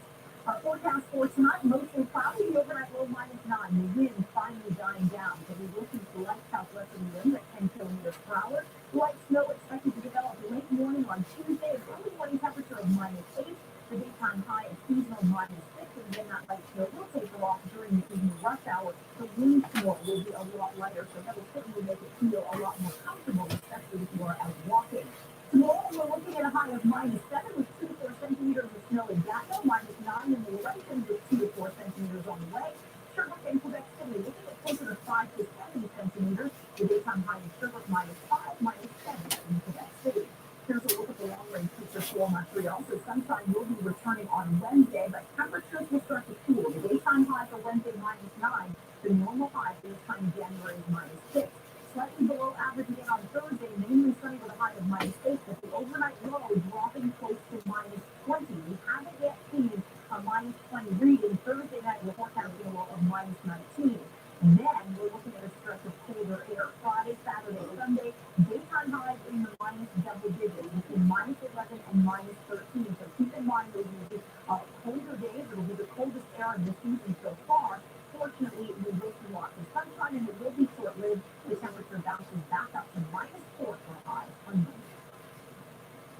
Our forecast for tonight, mostly cloudy, the overnight low minus 9. The wind finally dying down, so we will see light southwesterly wind at 10 kilometers per hour. Light snow expected to develop late morning on Tuesday, an early morning temperature of minus 8. The daytime high is seasonal minus 6, and then that light snow will taper off during the evening rush hour. The wind snow will be a lot lighter, so that will certainly make it feel a lot more comfortable, especially if you are out walking. Tomorrow, we're looking at a high of minus 7 with 2 to 4 centimeters of snow in Gatineau, minus 9 in the Laurentians with 2 to 4 centimeters on the way. Sherbrooke and Quebec City looking at closer to 5 to 7 centimeters. The daytime high in Sherbrooke minus 5, minus 7 in Quebec City. Here's a look at the long-range picture for Montreal. So sunshine will be returning on Wednesday, but temperatures will start to cool. The daytime high for Wednesday minus 9. The normal high for this time in January is minus 6. Slightly below average again on Thursday, mainly sunny with a high of minus 8, but the overnight low dropping close to minus 20. We haven't yet seen a minus 20 reading. Thursday night, we're forecasting a low of minus 19. And then we're looking at a stretch of colder air. Friday, Saturday, Sunday, daytime highs in the minus double digits, between minus 11 and minus 13. So keep in mind those will be colder days. It will be the coldest air of the season so far. Fortunately, we will see lots of sunshine, and it will be short-lived. The temperature bounces back up to minus 4 for highs on Monday.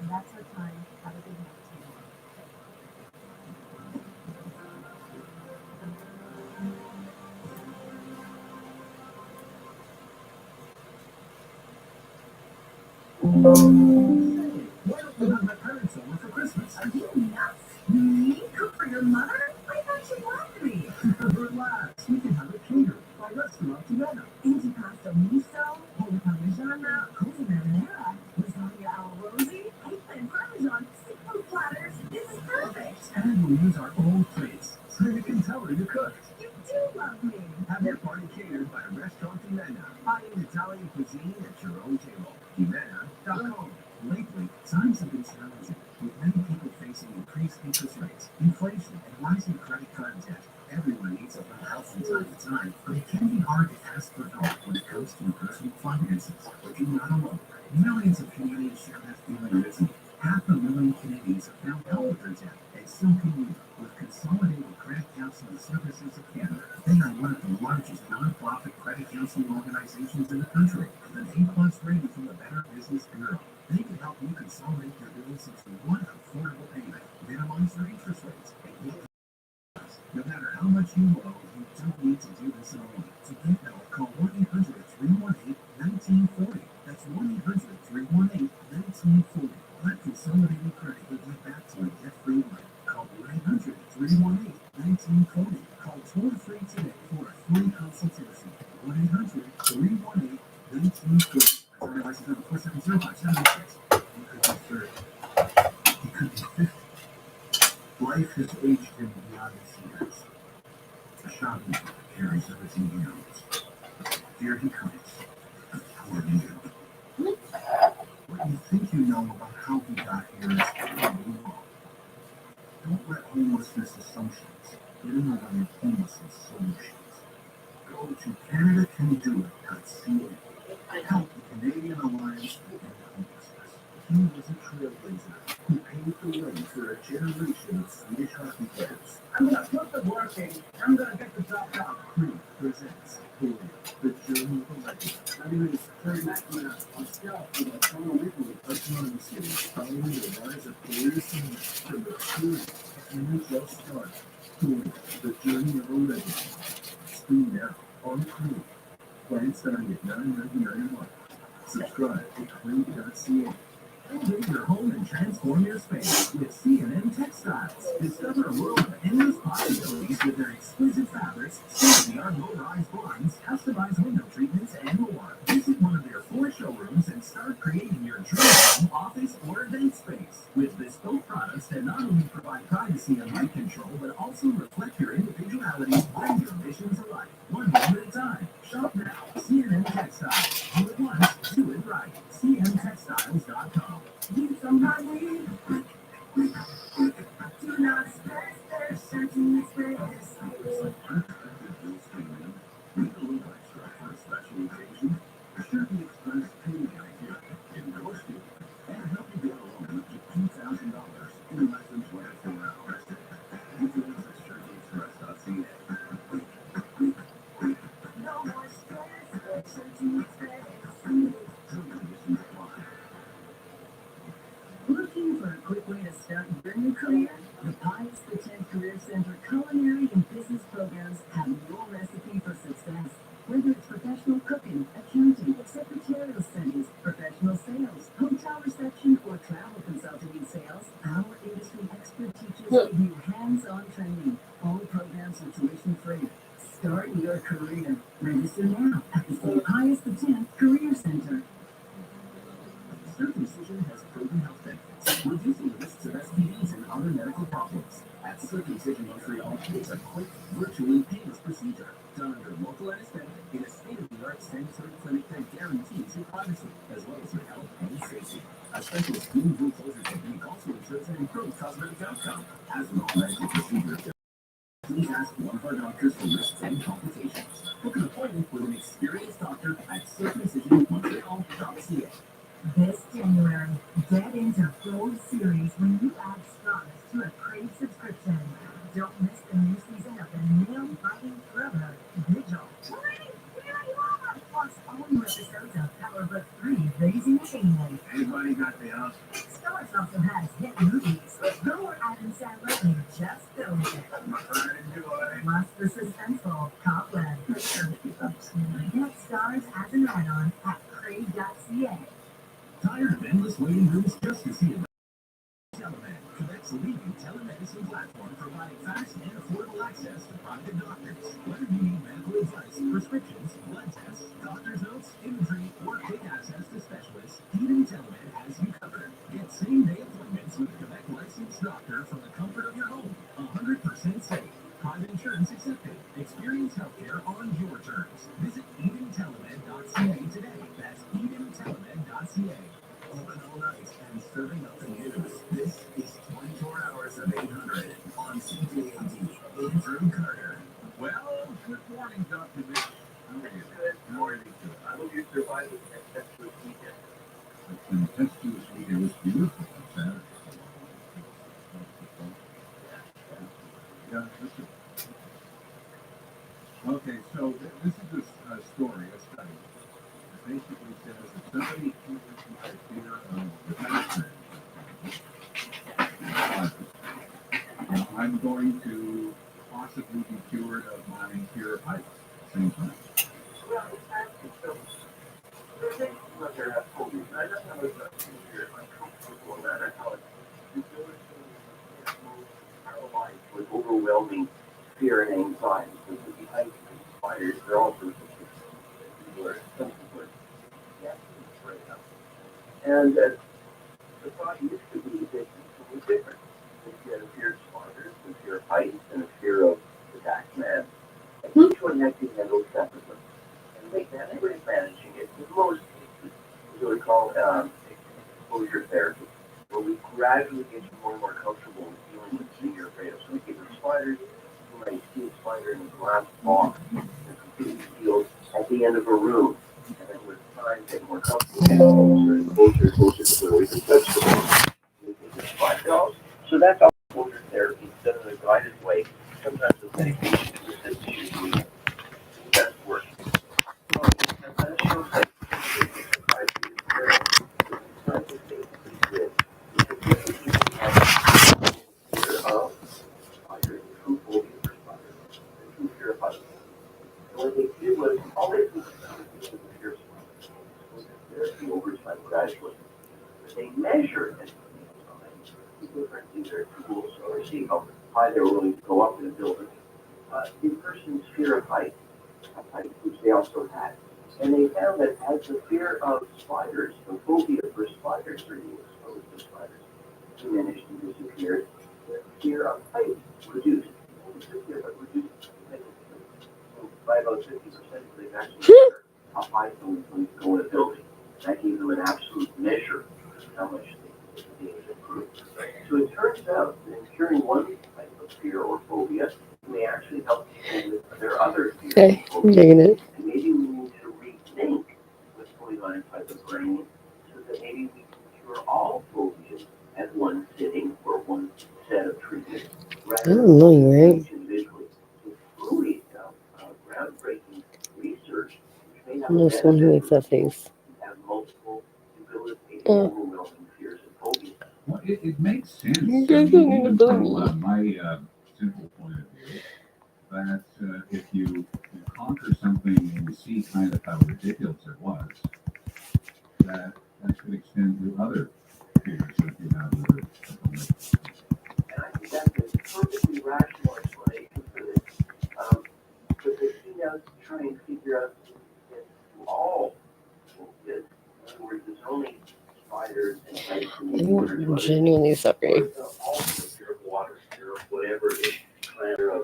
And that's our time. Have a good night. Why don't you have my parents over for Christmas? Are you nuts? Me? Cook for your mother? I thought you loved me. Relax, we can have it catered by Restaurant Together. Antipasto miso, pollo parmigiana, cozy marinara, lasagna alla rosy, eggplant parmesan, seafood platters. This is perfect. And we'll use our own plates, so you can tell her you cooked. You do love me. Have your party catered by Restaurant Dimena. High-end Italian cuisine at your own table. Dimena.com. Late increased interest rates, inflation, and rising credit card debt. Everyone needs a little help from time to time, but it can be hard to ask for help when it comes to your personal finances. But you're not alone. Millions of Canadians share that feeling with you. 500,000 Canadians have found help with their debt, and so can you. With Consolidated Credit Counseling Services of Canada, they are one of the largest non-profit credit counseling organizations in the country, with an A+ rating from the Better Business Bureau. They can help you consolidate your bills into one affordable payment, minimize your interest rates, and get no matter how much you owe, you don't need to do this alone. To get help, call 1-800-318-1940. That's 1-800-318-1940. Let Consolidated Credit get you back to a debt-free life. Call 1-800-318-1940. Call toll-free today for a free consultation. 1-800-318-1940. Otherwise, it's number 470-5786. You could be 30. You could be 50. Life has aged him beyond his years. A shopping cart carries everything he owns. Here he comes. Poor Neil. What you think you know about how he got here is probably wrong. Don't let homelessness assumptions get in the way of homelessness solutions. Go to CanadaCanDoIt.ca. Help the Canadian Alliance to End Homelessness. He was a trailblazer who paved the way for a generation of Swedish hockey players. I'm gonna put the work in. I'm gonna get the job done. Crew presents Polio, the journey of a legend. My name is Terry McNamara. I'm scout for the Toronto Maple Leaf Autonomy Series, following the rise of career seniors from the series NHL star. Polio, the journey of a legend. Stream now on Crew. Plan starting at $9.99 a month. Subscribe at Crew.ca. Build your home and transform your space with C&M Textiles. Discover a world of endless possibilities with their exquisite fabrics, state-of-the-art low-rise blinds, customized window treatments, and more. Visit one of their 4 showrooms and start creating your dream home, office, or event space. With bespoke products that not only provide privacy and light control, but also reflect your individuality, bring your mission to life. One home at a time. Shop now. C&M Textiles. Do it once, do it right. CMTextiles.com. Need somebody? Do not stress, there's certain express. Legal extra for a special occasion. Certain Express payment idea. Endorsed you. And help you get a loan up to $2,000 in less than 24 hours. You can visit CertainExpress.ca. No more stress, Certain Express. Looking for a quick way to start your new career? The Pius X Career Center Culinary and Business programs have your recipe for success. Whether it's professional cooking, accounting, secretarial studies, professional sales, hotel reception, or travel consulting in sales, our industry expert teachers give you hands-on training. All programs are tuition-free. Start your career. Register now at the St. Pius X Career Center. Circumcision has proven health benefits, reducing risks of STDs and other medical problems. At Circumcision Montreal, it's a quick, virtually painless procedure done under local anesthetic in a state-of-the-art sensory clinic that guarantees your privacy, as well as your health and safety. A special skin wound closure technique also ensures an improved cosmetic outcome. As an all-medical procedure, please ask one of our doctors for risks and complications. Book an appointment with an experienced doctor at circumcisionmontreal.ca. This January, get into Gold Series when you add stars to a Crave subscription. Don't miss the new season of the nail-biting thriller, Vigil. Plus all new episodes of Power Book 3, Raising Canaan. Anybody got the house? Stars also has hit movies. Go or Adam Sandler and just go with it. Plus the suspenseful Cobweb. Get stars as an add-on at Crave.ca. Tired of endless waiting rooms just to see a Telemed, Quebec's leading telemedicine platform providing fast and affordable access to private doctors. Whether you need medical advice, prescriptions, blood tests, doctor's notes, imagery, or quick access to specialists, Eden Telemed has you covered. Get same-day appointments with a Quebec licensed doctor from the comfort of your home. 100% safe. Private insurance accepted. Experience healthcare on your terms. Visit EdenTelemed.ca today. That's EdenTelemed.ca. Open all night and serving up the news. This is 24 hours of Yeah, okay, so this is a story, a study. It basically says if somebody has a fear of the pedestrian, I'm going to possibly be cured of my fear of heights at the same time. With overwhelming fear and anxiety, because behind spiders, there are all sorts of things. Some people are afraid of. And the thought used to be that people were different. If you had a fear of spiders, a fear of heights, and a fear of the tax man, and each one had to handle separately. And everybody's managing it. In most cases, is what we call exposure therapy, where we gradually get you more and more comfortable with dealing with things you're afraid of. So we give you spiders, you might see a spider in a glass box, and completely sealed at the end of a room. And then with time, get more comfortable, get closer to where we can touch the room. We can just find out. So that's all exposure therapy, done in a guided way. Sometimes with medication, that's usually the best work. So that shows that what they did was all they did was the oversight gradually. They measured it. Different either tools or see how high they're willing to go up in a building. The person's fear of height, which they also had. And they found that as the fear of spiders, the phobia for spiders, or being exposed to spiders, diminished and disappeared, the fear of height reduced. Not disappeared, but reduced significantly. So by about 50%, they've actually how high someone's going to go in a building. That gave them an absolute measure of how much they improved. So it turns out that in curing one type of fear or phobia, may actually help people with their other fears. Okay, I'm digging it. And maybe we need to rethink what's going on inside the brain so that maybe we can cure all phobias at one sitting or one set of treatments. I don't know you, right? Individually. It's truly groundbreaking research, which may I'm the one who makes that face. have multiple debilitating, overwhelming fears and phobias. Well, it makes sense. You guys don't need to From believe. my simple point of view, that if you conquer something and you see kind of how ridiculous it was, that could extend to other fears that you have with it. And I think that's a perfectly rational explanation for this. But the key now is to try and figure out if all phobias, in other words, there's only spiders and heights and I'm genuinely sorry. also fear of water, fear of whatever it is, fear of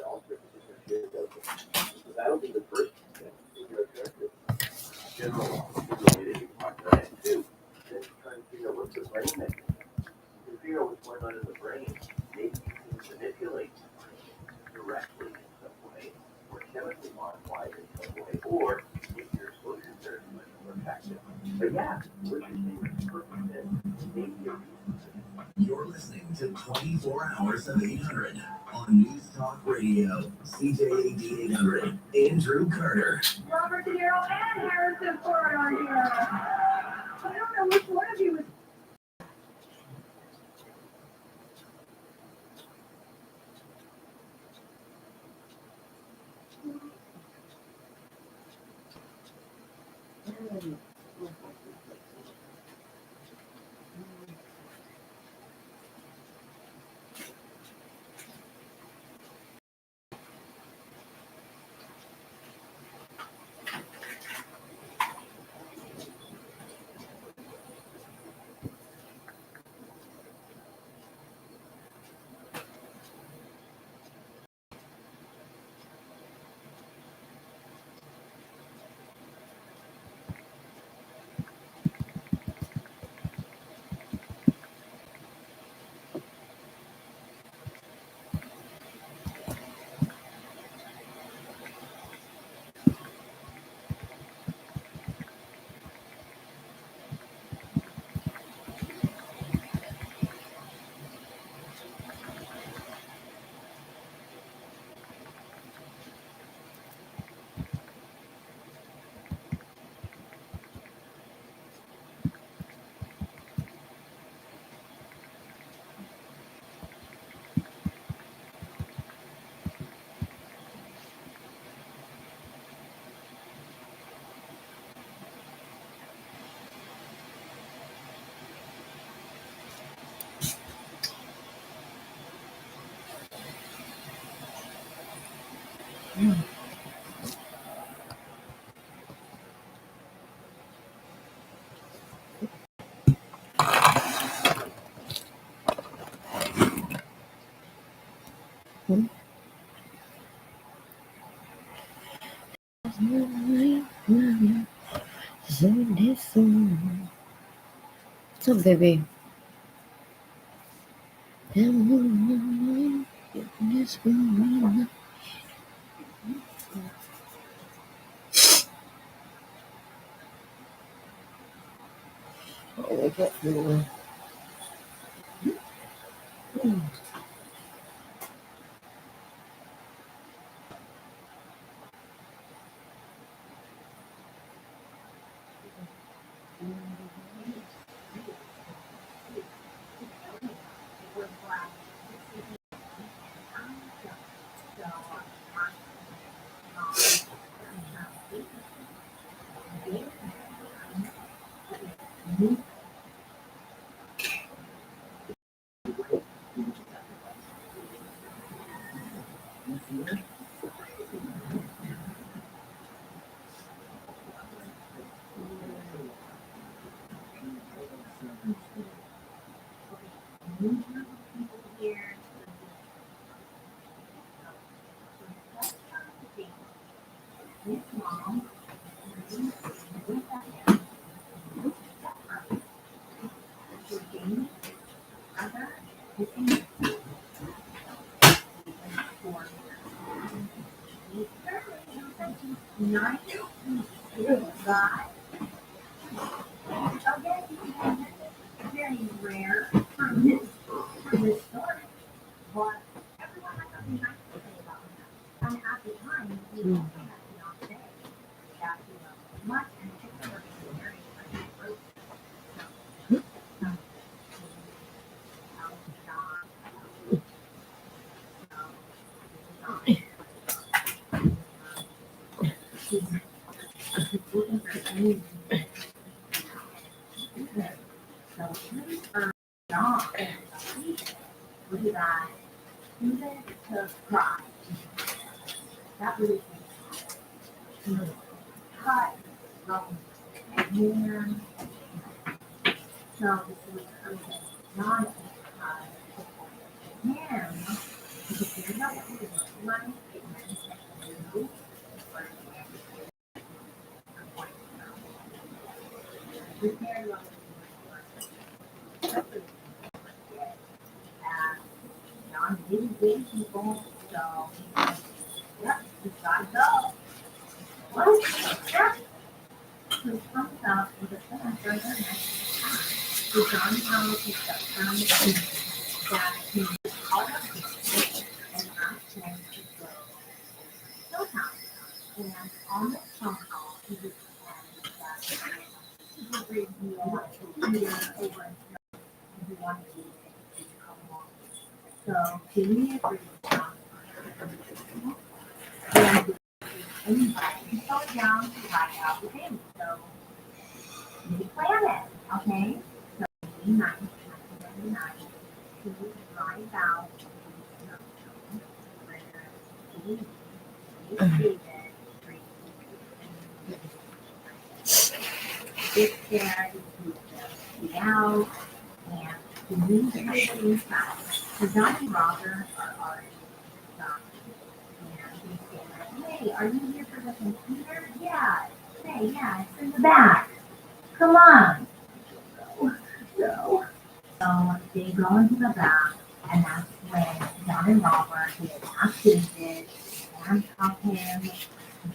all sorts of different fears. So that'll be the first thing. Figure out the general way that you talk about it too. Then try and figure out what's the brain mechanism. To figure out what's going on in the brain, maybe you can manipulate directly in some way, or chemically modify it in some way, or make your exposure therapy much more effective. But yeah, what you're saying is perfect. Maybe You're listening to 24 Hours of 800 on News Talk Radio, CJAD 800. Andrew Carter. Robert De Niro and Harrison Ford are here. I don't know which one of you is. What's up, baby? Very rare for this story. But everyone has something nice to say about him. And at the time, he also had a fiance that he loved much and took her to marry her. That really cut from and so this was not him because you know what he was running John didn't date people, so yep, he's gotta go. Well, yeah. So it comes out with a fence right there next to the house. So John tells his stepson that he was caught up with it and asked him to go to his house. And on this phone call, he was told that he would bring me over and he wanted to come along. So Jimmy agreed to come. And anybody so young to ride out with him. So we plan it, okay? So May 9th, 1999, to drive out where David, get there, get out, and the news is inside. So John and Roger are already done. Hey, are you here for the computer? Yeah. Hey, yeah, it's in the back. Come on. No. So they go into the back, and that's when John and Robert get asked David, handcuff him.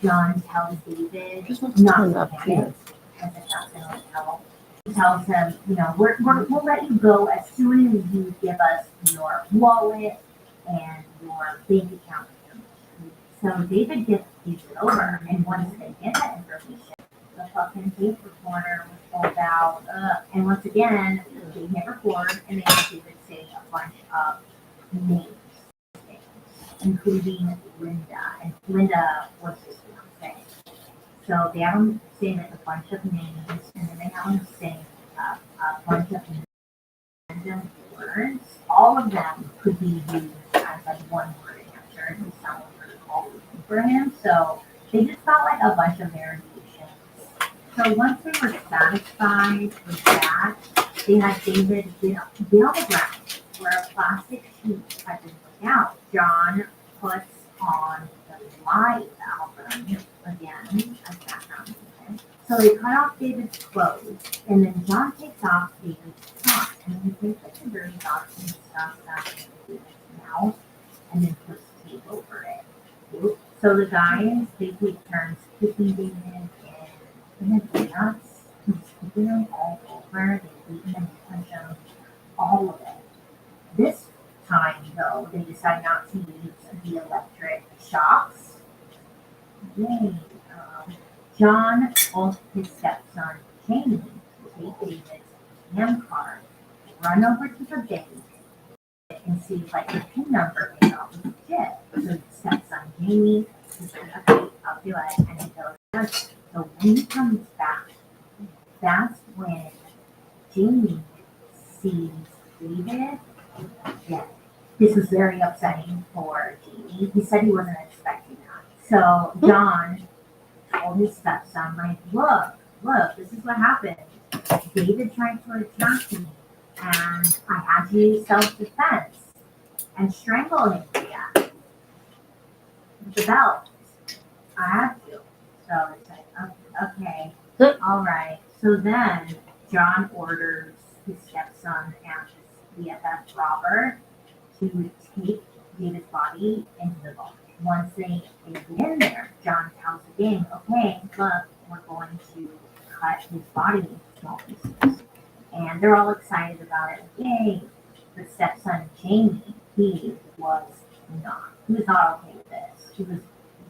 John tells David not to panic, because if that's going to help. He tells him, you know, we'll let you go as soon as you give us your wallet and your bank account. So David gets these over, and once they get that information, the fucking tape recorder was pulled out. And once again, they hit record, and they have David say a bunch of names, including Linda. And Linda was his fiance. So they have him saying like a bunch of names, and then they have him saying a bunch of random words. All of them could be used as like one word answer, and someone would call for him. So they just felt like a bunch of variations. So once they were satisfied with that, they had David get on the ground where a plastic sheet had been put out. John puts on the live album again as background music. So they cut off David's clothes, and then John takes off David's socks, and he takes like the dirty socks and stuff that in David's mouth, and then puts tape over it. So the guys, they take turns kicking David in the peanuts. He's kicking them all over. They beat him, punch him, all of it. This time, though, they decide not to use the electric shocks. Yay. John told his stepson, Jamie, to take David's hand card, run over to the bank, and see if like the PIN number made off was legit. So the stepson, Jamie, he said, okay, I'll do it. And he goes, yes. So when he comes back, that's when Jamie sees David dead. This was very upsetting for Jamie. He said he wasn't expecting that. So John told his stepson, like, look, this is what happened. David tried to attack me, and I had to use self-defense and strangle him to death with the belt. I had to. So it's like, okay, all right. So then John orders his stepson and his BFF Robert to take David's body into the vault. Once they get in there, John tells the gang, okay, look, we're going to cut his body into small pieces. And they're all excited about it. Yay! The stepson, Jamie, he was not okay with this. He was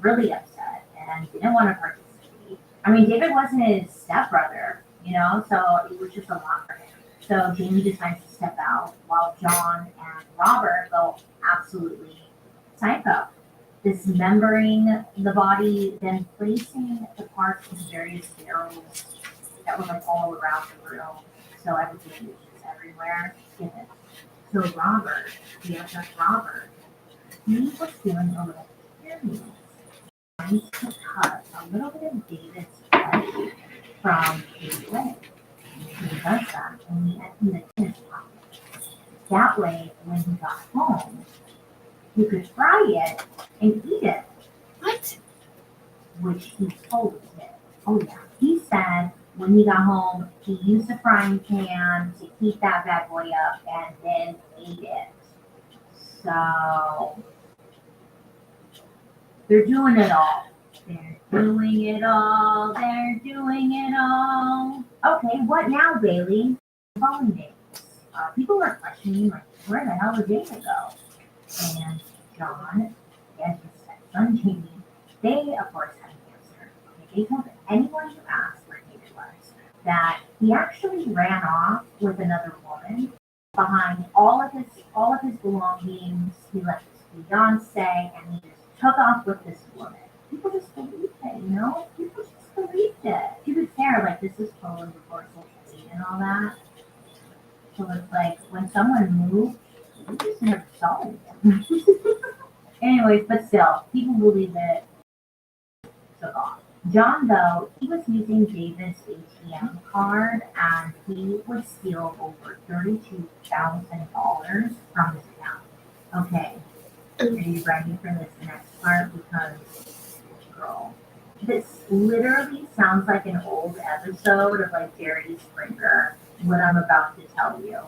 really upset and didn't want to participate. I mean, David wasn't his stepbrother, so it was just a lot for him. So Jamie decides to step out while John and Robert go absolutely psycho. Dismembering the body, then placing the parts in various barrels that were like all around the room. So everything was just everywhere. So Robert, Robert, he was doing a little experience. Trying to cut a little bit of David's flesh from his leg. He does that in his pocket. That way, when he got home, he could fry it and eat it. What? Which he totally did. Oh yeah. He said when he got home, he used the frying pan to heat that bad boy up and then ate it. So they're doing it all. They're doing it all. They're doing it all. Okay, what now, Bailey? Following days. People were questioning, like, where the hell did David go? And John and his stepson, Jamie, they, of course, had an answer. They told anyone who asked where David was that he actually ran off with another woman behind all of his belongings. He left his fiancé, and he just took off with this woman. People just believed it, People just believed it. To be fair, like, this is totally before social media and all that. So it's like, when someone moved, we just never saw it again. Anyways, but still, people believe it. So off. John, though, he was using David's ATM card, and he would steal over $32,000 from his account. Okay, are you ready for this next part? Because, girl, this literally sounds like an old episode of like Jerry Springer, what I'm about to tell you.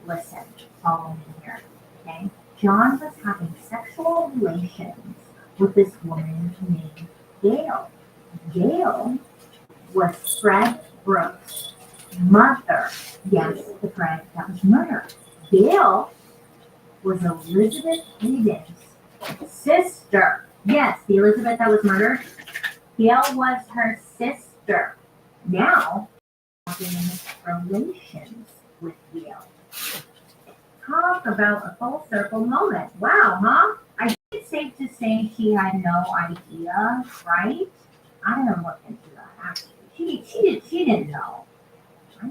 Listen, follow me here, okay? John was having sexual relations with this woman named Gail. Gail was Fred Brooks' mother. Yes, the Fred that was murdered. Gail was Elizabeth Hayden's sister. Yes, the Elizabeth that was murdered. Gail was her sister. Now, in relations with Gail. Talk about a full circle moment. Wow, huh? I think it's safe to say she had no idea, right? I didn't look into that, actually. She didn't know. I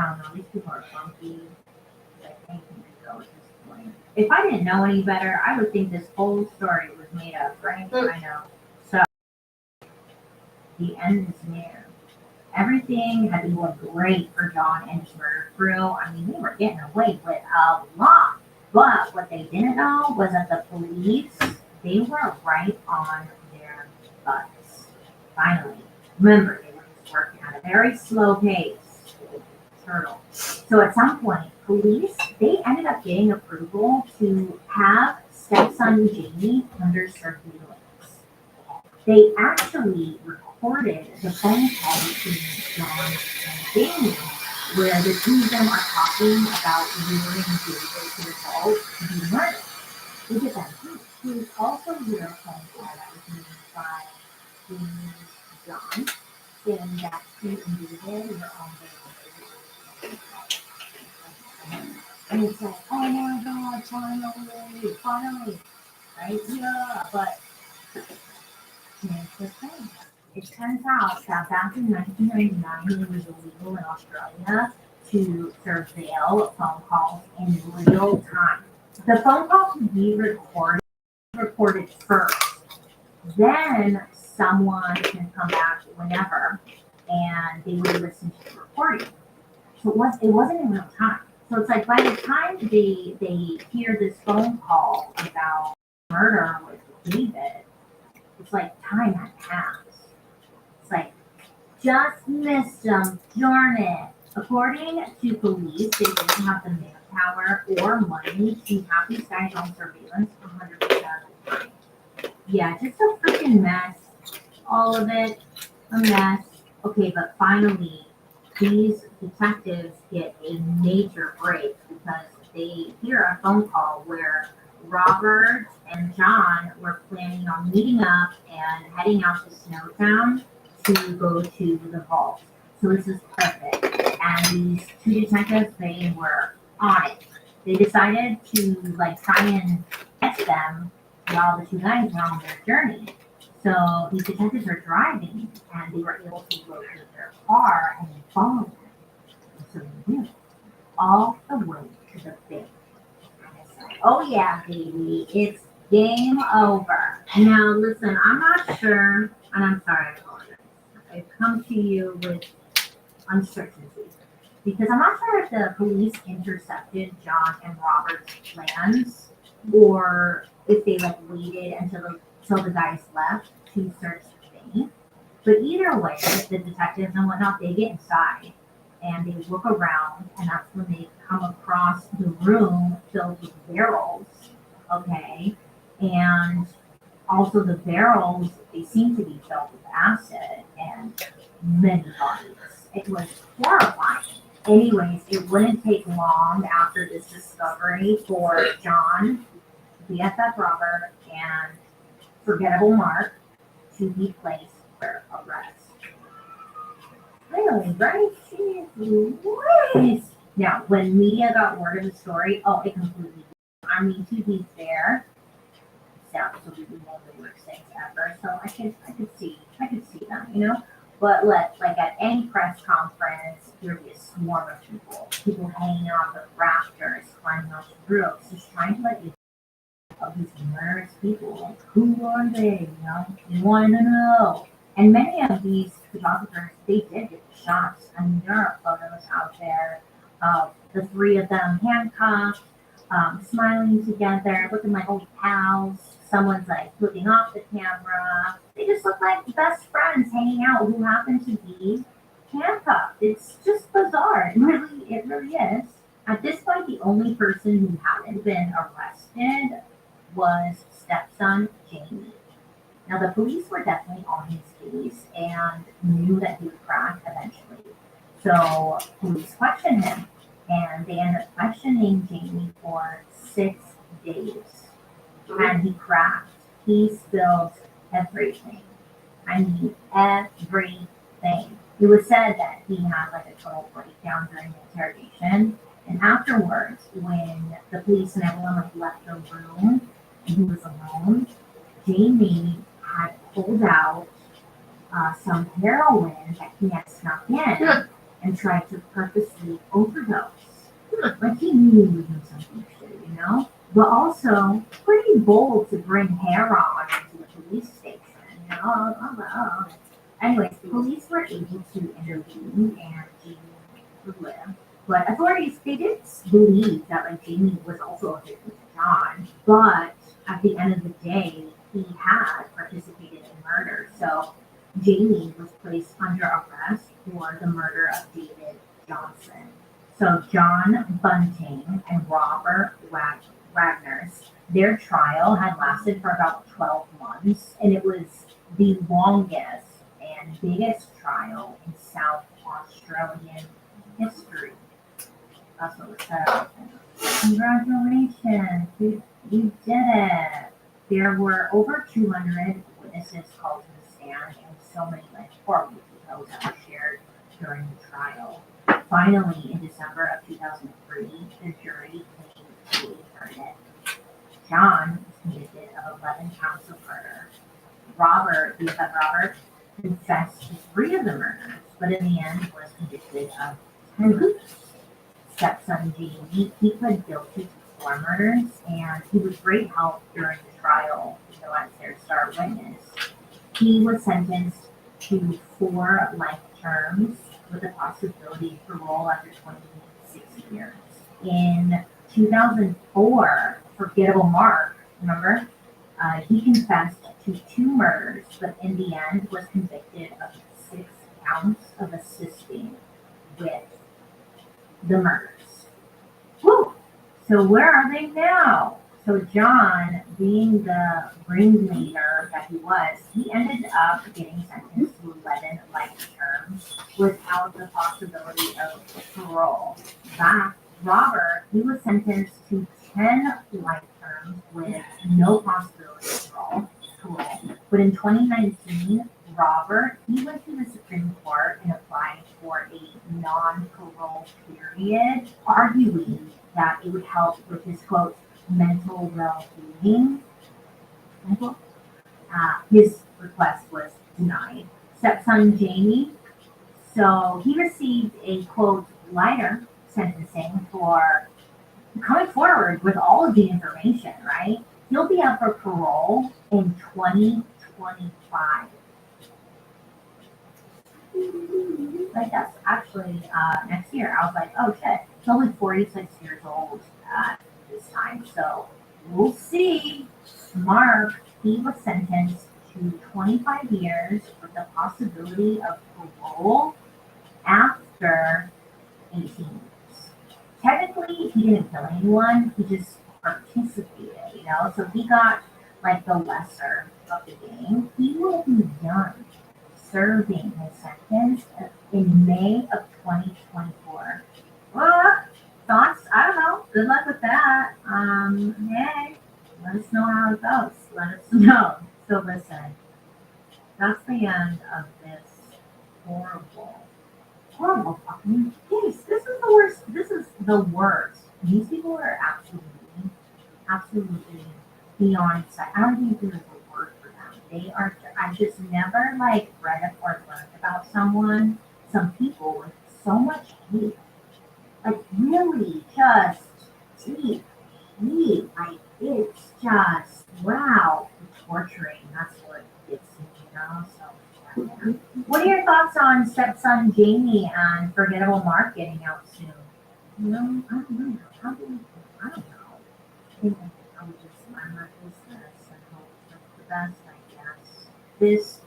don't know. These people are funky. Like, anything could go at this point. If I didn't know any better, I would think this whole story was made up, right? I know. So the end is near. Everything had been going great for John and his murder crew. I mean, they were getting away with a lot. But what they didn't know was that the police, they were right on their butts. Finally, remember, they were just working at a very slow pace. Turtle. So at some point, police, they ended up getting approval to have stepson Jamie under surveillance. They actually recorded the phone call between John and Jamie, where the two of them are talking about luring David to the vault to be murdered. Look at that. He was also hear a phone call that was made by John, saying that he and David were on their way. And it's like, oh my God, finally, right? Yeah, but here's the thing. It turns out that back in 1999, it was illegal in Australia to surveil phone calls in real time. The phone call could be recorded first. Then someone can come back whenever, and they would listen to the recording. So it wasn't in real time. So it's like by the time they hear this phone call about murder with David, it's like time had passed. It's like, just missed them, darn it. According to police, they didn't have the manpower or money to have these guys on surveillance 100% of the time. Yeah, just a freaking mess. All of it, a mess. Okay, but finally, these detectives get a major break because they hear a phone call where Robert and John were planning on meeting up and heading out to Snowtown to go to the vault. So this is perfect. And these two detectives, they were on it. They decided to try and catch them while the two guys were on their journey. So these detectives are driving and they were able to locate their car and follow them. So they did all the way to the bank. And it's like, oh yeah, baby, it's game over. Now listen, I'm not sure, and I'm sorry, I apologize. I've come to you with uncertainty because I'm not sure if the police intercepted John and Robert's plans or if they waited until the guys left to search the bank. But either way, the detectives and whatnot, they get inside and they look around, and that's when they come across the room filled with barrels, okay? And also the barrels, they seem to be filled with acid and many bodies. It was horrifying. Anyways, it wouldn't take long after this discovery for John, BFF Robert, and Forgettable Mark to be placed for arrest. Really, right? Jeez. Now, when media got word of the story, it completely. I mean, to be fair, it's absolutely one of the worst things ever. So I could see them, But at any press conference, there'd be a swarm of people hanging on the rafters, climbing off the roofs, just trying to let you of these murderous people. Who are they? You want to know. And many of these photographers, they did get the shots. I mean, there are photos out there of the three of them handcuffed, smiling together, looking like old pals. Someone's flipping off the camera. They just look like best friends hanging out who happen to be handcuffed. It's just bizarre. It really is. At this point, the only person who hadn't been arrested was stepson Jamie. Now, the police were definitely on his case and knew that he would crack eventually. So police questioned him, and they ended up questioning Jamie for 6 days. And he cracked. He spilled everything. I mean, everything. It was said that he had a total breakdown during the interrogation. And afterwards, when the police and everyone left the room and he was alone, Jamie had pulled out some heroin that he had snuck in and tried to purposely overdose. He knew he was doing something shitty, but also pretty bold to bring heroin into the police station. You know, I'm like, oh. Anyways, police were able to intervene and Jamie would live. But authorities, they did believe that like Jamie was also a victim to John, but at the end of the day, he had participated in murder. So Jamie was placed under arrest for the murder of David Johnson. So John Bunting and Robert Wagner's, their trial had lasted for about 12 months, and it was the longest and biggest trial in South Australian history. That's what it said. Congratulations, you did it. There were over 200 witnesses called to the stand, and so many like horrible details that were shared during the trial. Finally, in December of 2003, the jury came to a verdict. John was convicted of 11 counts of murder. Robert confessed to 3 of the murders, but in the end was convicted of 10. Stepson Jamie, he pled guilty to 4 murders, and he was great help during the trial, as their star witness. He was sentenced to 4 life terms with the possibility of parole after 26 years. In 2004, Forgettable Mark, remember? He confessed to 2 murders, but in the end was convicted of 6 counts of assisting with the murders. Woo! So where are they now? So John, being the ringleader that he was, he ended up getting sentenced to 11 life terms without the possibility of parole. That Robert, he was sentenced to 10 life terms with no possibility of parole. But in 2019, Robert, he went to the Supreme Court and applied for a non-parole period, arguing that it would help with his, quote, mental well-being. His request was denied. Stepson Jamie, so he received a, quote, lighter sentencing for coming forward with all of the information, right? He'll be up for parole in 2025. Like that's actually next year. I was like, oh shit, he's only 46 years old at this time. So we'll see. Mark, he was sentenced to 25 years with the possibility of parole after 18 years. Technically, he didn't kill anyone. He just participated, you know? So he got like the lesser of the game. He will be done serving his sentence in May of 2024. Thoughts? I don't know. Good luck with that. Hey, let us know how it goes. Let us know. So listen, that's the end of this horrible fucking case. This is the worst. This is the worst. These people are absolutely beyond sight. I don't think there's a word for them. They are. I just never like read or learned about some people with so much hate. Like really just deep hate. Like it's just wow. Torturing. That's what it's, you know. So yeah. What are your thoughts on Stepson Jamie and Forgettable Mark getting out soon? You know, I don't know. I don't know. I think I would just mind my business and hope for the best, I guess. This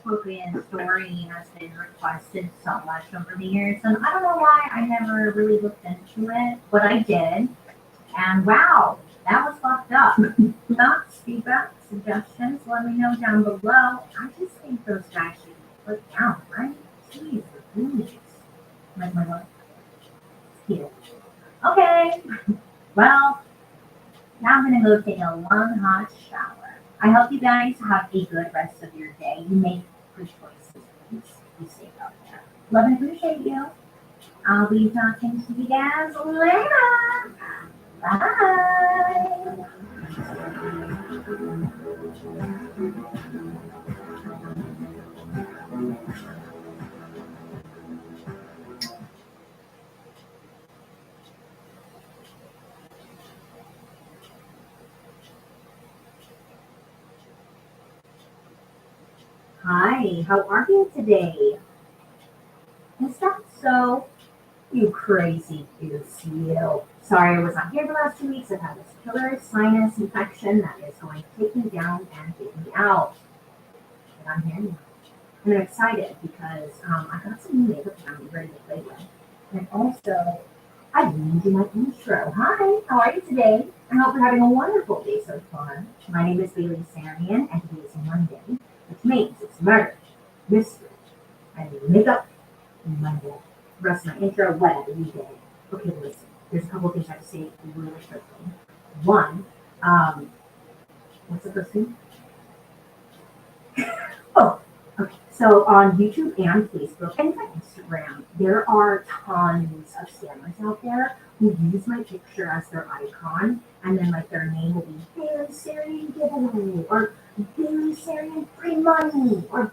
Scorpion story has been requested so much over the years, and I don't know why I never really looked into it, but I did. And wow, that was fucked up. Thoughts, feedback, suggestions, let me know down below. I just think those guys should be put down, right? Jeez, the goonies. Like my life. Okay. Well, now I'm gonna go take a long hot shower. I hope you guys have a good rest of your day. You make good choices. Please be safe out there. Love and appreciate you. I'll be talking to you guys later. Bye. Hi, how are you today? Is that so? You crazy goose, you. Sorry I was not here the last 2 weeks. I've had this killer sinus infection that is going to take me down and take me out. But I'm here now. And I'm excited because I got some new makeup that I'm ready to play with. And also, I didn't do my intro. Hi, how are you today? I hope you're having a wonderful day so far. My name is Bailey Sarian, and today is Monday, which means it's murder, mystery, and makeup Monday. The rest of my intro, whatever you did. Okay, listen, there's a couple of things I have to say really quickly. One, what's the first thing? Oh, okay. So on YouTube and Facebook and my Instagram, there are tons of scammers out there who use my picture as their icon, and then like their name will be Bailey Sarian giveaway, or Bailey Sarian free money, or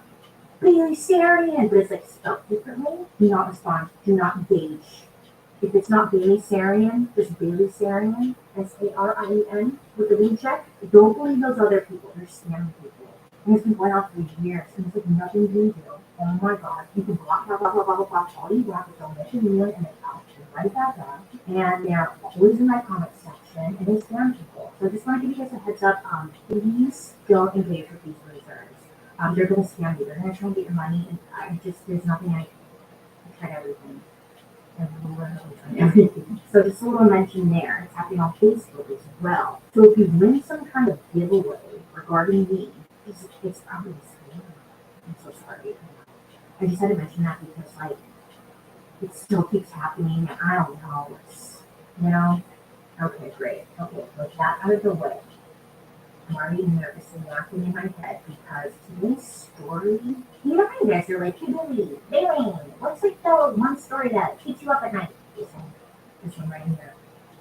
Bailey Sarian, but it's like spelled differently. Do not respond. Do not engage. If it's not Bailey Sarian, just Bailey Sarian, Sarien, with the lead check. Don't believe those other people. They're scamming people. And it's been going on for years, and it's like nothing you can do. Oh my god, you can block, blah, blah, blah, blah, blah, blah, all you want, but don't mention me, and they pop right back up. And they're always in my comment section, and they scam people. So I just want to give you guys a heads up. Please don't engage with these losers. They're going to scam you. They're going to try and get your money, and there's nothing I tried everything. Everything. So just a little mention there. It's happening on Facebook as well. So if you win some kind of giveaway regarding me, it's probably a scam. I'm so sorry. I just had to mention that because like it still keeps happening, and I don't know. Okay, great. Okay, with that out of the way, I'm already nervous and laughing in my head because today's story, you know how you guys are like, hey Bailey, what's like the one story that keeps you up at night? This one right here.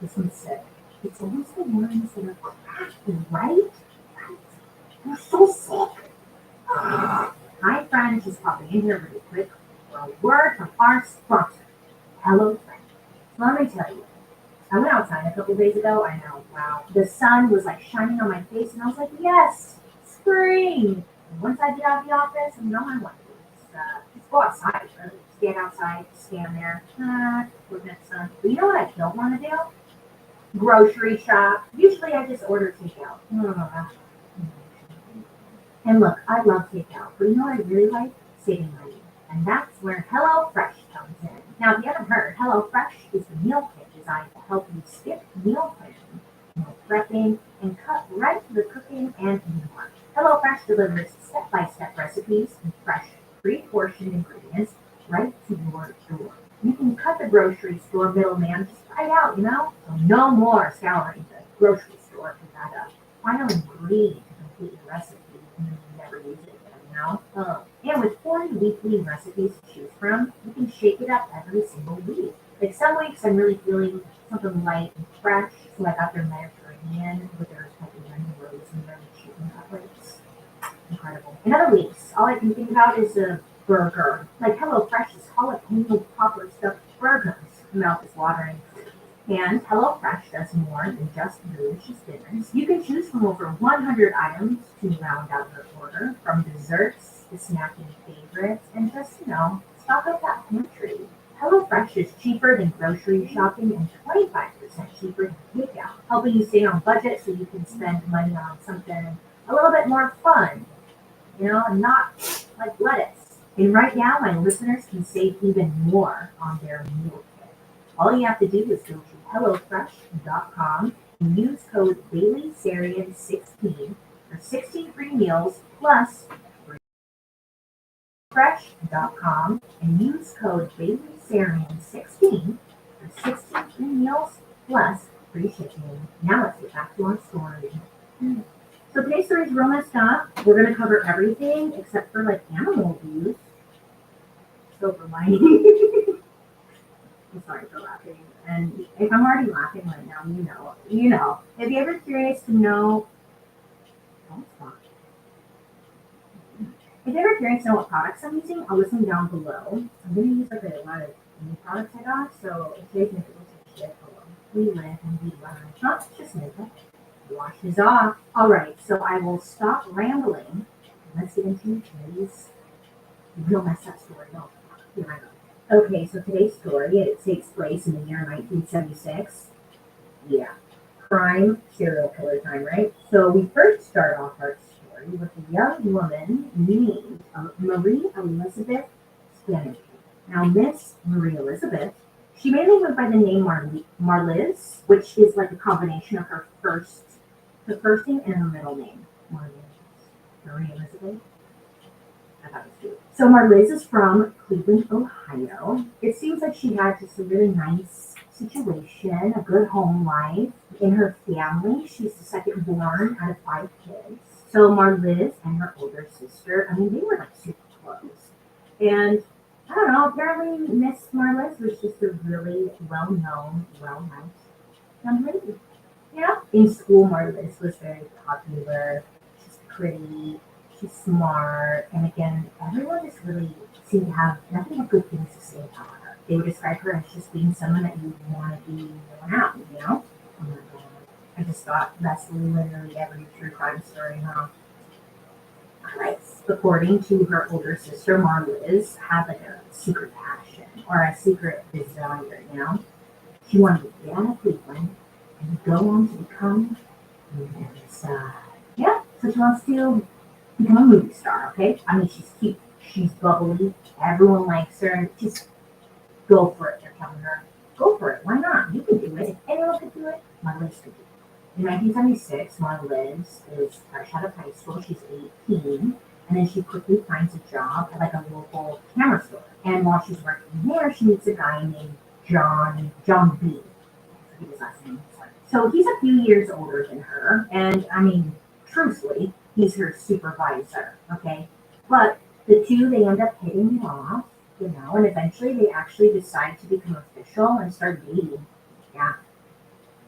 This one's sick. It's always the ones that are cracky, right? They're so sick. My friend just popping in here really quick for a word from our sponsor, HelloFresh. So let me tell you, I went outside a couple days ago. I know, wow. The sun was like shining on my face, and I was like, yes, spring. And once I get out of the office, I'm on my way. Just go outside, really. Stand outside, stand there, looking at the sun. But you know what I don't want to do? Grocery shop. Usually I just order takeout. And look, I love takeout, but you know what I really like? Saving money. And that's where HelloFresh comes in. Now, if you haven't heard, HelloFresh is the meal kit designed to help you skip meal planning, meal prepping, and cut right to the cooking and eating part. HelloFresh delivers step-by-step recipes and fresh, pre-portioned ingredients right to your door. You can cut the grocery store middleman just right out, So no more scouring the grocery store to that up. Final ingredient to complete your recipe. And then you never use it again, And with 40 weekly recipes to choose from, you can shake it up every single week. Like some weeks I'm really feeling something light and fresh, so I got their Mediterranean with their pepperoni rose and red chicken cutlets. Incredible. In other weeks, all I can think about is a burger. Like HelloFresh's jalapeno popper stuffed burgers. My mouth is watering. And HelloFresh does more than just delicious dinners. You can choose from over 100 items to round out your order, from desserts to snacking favorites, and just, stock up that pantry. HelloFresh is cheaper than grocery shopping and 25% cheaper than takeout, helping you stay on budget so you can spend money on something a little bit more fun, and not like lettuce. And right now, my listeners can save even more on their meal kit. All you have to do is go to HelloFresh.com and use code BaileySarian16 for 16 free meals plus Fresh.com and use code BaileySarian16 for 16 free meals plus free shipping. Now let's get back to our story. So today's story is real messed up. We're going to cover everything except for like animal abuse. Silver lining. I'm sorry for laughing. And if I'm already laughing right now, you know. If you're ever curious to know, don't stop. If you're ever curious to know what products I'm using, I'll list them down below. I'm going to use like a lot of new products I got, so in case it looks like shit, we live and we learn. Not just makeup. Wash this off. Alright, so I will stop rambling let's get into today's real messed up story. No, here I go. Okay, so today's story, it takes place in the year 1976. Yeah, crime, serial killer time, right? So we first start off our story with a young woman named Marie Elizabeth Spanish. Now, Miss Marie Elizabeth, she mainly went by the name Marliz, which is like a combination of her first name and her middle name. Marliz. Marie Elizabeth. I thought it was cute. So Marliz is from Cleveland, Ohio. It seems like she had just a really nice situation, a good home life. In her family, she's the second born out of 5 kids. So Marliz and her older sister, I mean, they were like super close. And I don't know, apparently Miss Marliz was just a really well-known, well-liked young lady. Yeah. In school, Marliz was very popular. She's pretty, she's smart, and again, everyone just really seemed to have nothing but good things to say about her. They would describe her as just being someone that you want to be around, you know? Oh my God. I just thought that's literally every true crime story, huh? Right. According to her older sister, Marliz had like a secret passion or a secret desire, you know? She wanted to get out of Cleveland and go on to become yeah, so she wants to become a movie star, okay? I mean, she's cute, she's bubbly, everyone likes her, and just go for it. They're telling her, go for it, why not? You can do it. If anyone could do it, Marliz could do it. In 1976, Marliz is fresh out of high school, she's 18, and then she quickly finds a job at like a local camera store. And while she's working there, she meets a guy named John B. I forget his last name. So he's a few years older than her, and I mean, truthfully, he's her supervisor, okay? But the two, they end up hitting it off, you know, and eventually they actually decide to become official and start dating. Yeah.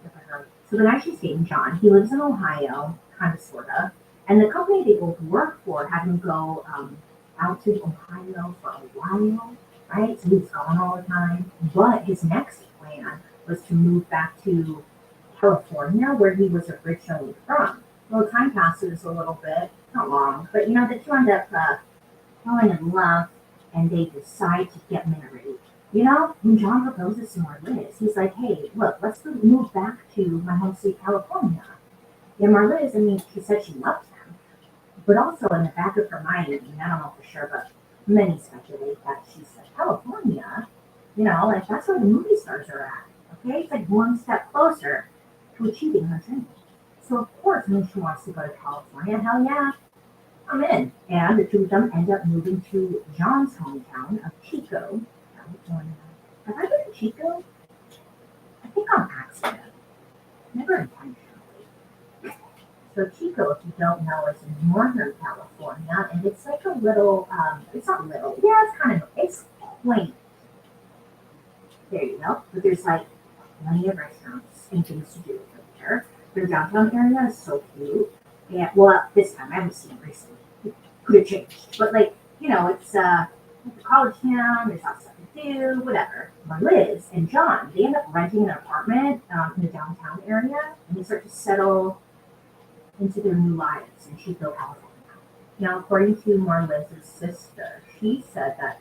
Look at her. So the guy she's dating, John, he lives in Ohio, kind of, sort of, and the company they both work for had him go out to Ohio for a while, right? So he was gone all the time. But his next plan was to move back to California, where he was originally from. Well, time passes a little bit, not long, but you know, the two end up falling in love, and they decide to get married. You know, when John proposes to Marliz, he's like, hey, look, let's move back to my home state, California. And Marliz, I mean, she said she loves him, but also in the back of her mind, I mean, I don't know for sure, but many speculate that she said, California, you know, like that's where the movie stars are at, okay? It's like one step closer to achieving her dream. So of course, when she wants to go to California, hell yeah, I'm in. And the two of them end up moving to John's hometown of Chico, California. Have I been to Chico? I think on accident. Never intentionally. So Chico, if you don't know, is in Northern California, and it's like a little, it's not little, yeah, it's kind of, it's quaint. There you go. But there's like plenty of restaurants and things to do over there. Their downtown area is so cute. Yeah, well, this time I haven't seen it recently. It could have changed, but like, you know, it's a college town. There's lots of stuff to do, whatever. Marliz and John, they end up renting an apartment in the downtown area, and they start to settle into their new lives in Chico, California. Now, according to Marliz's sister, she said that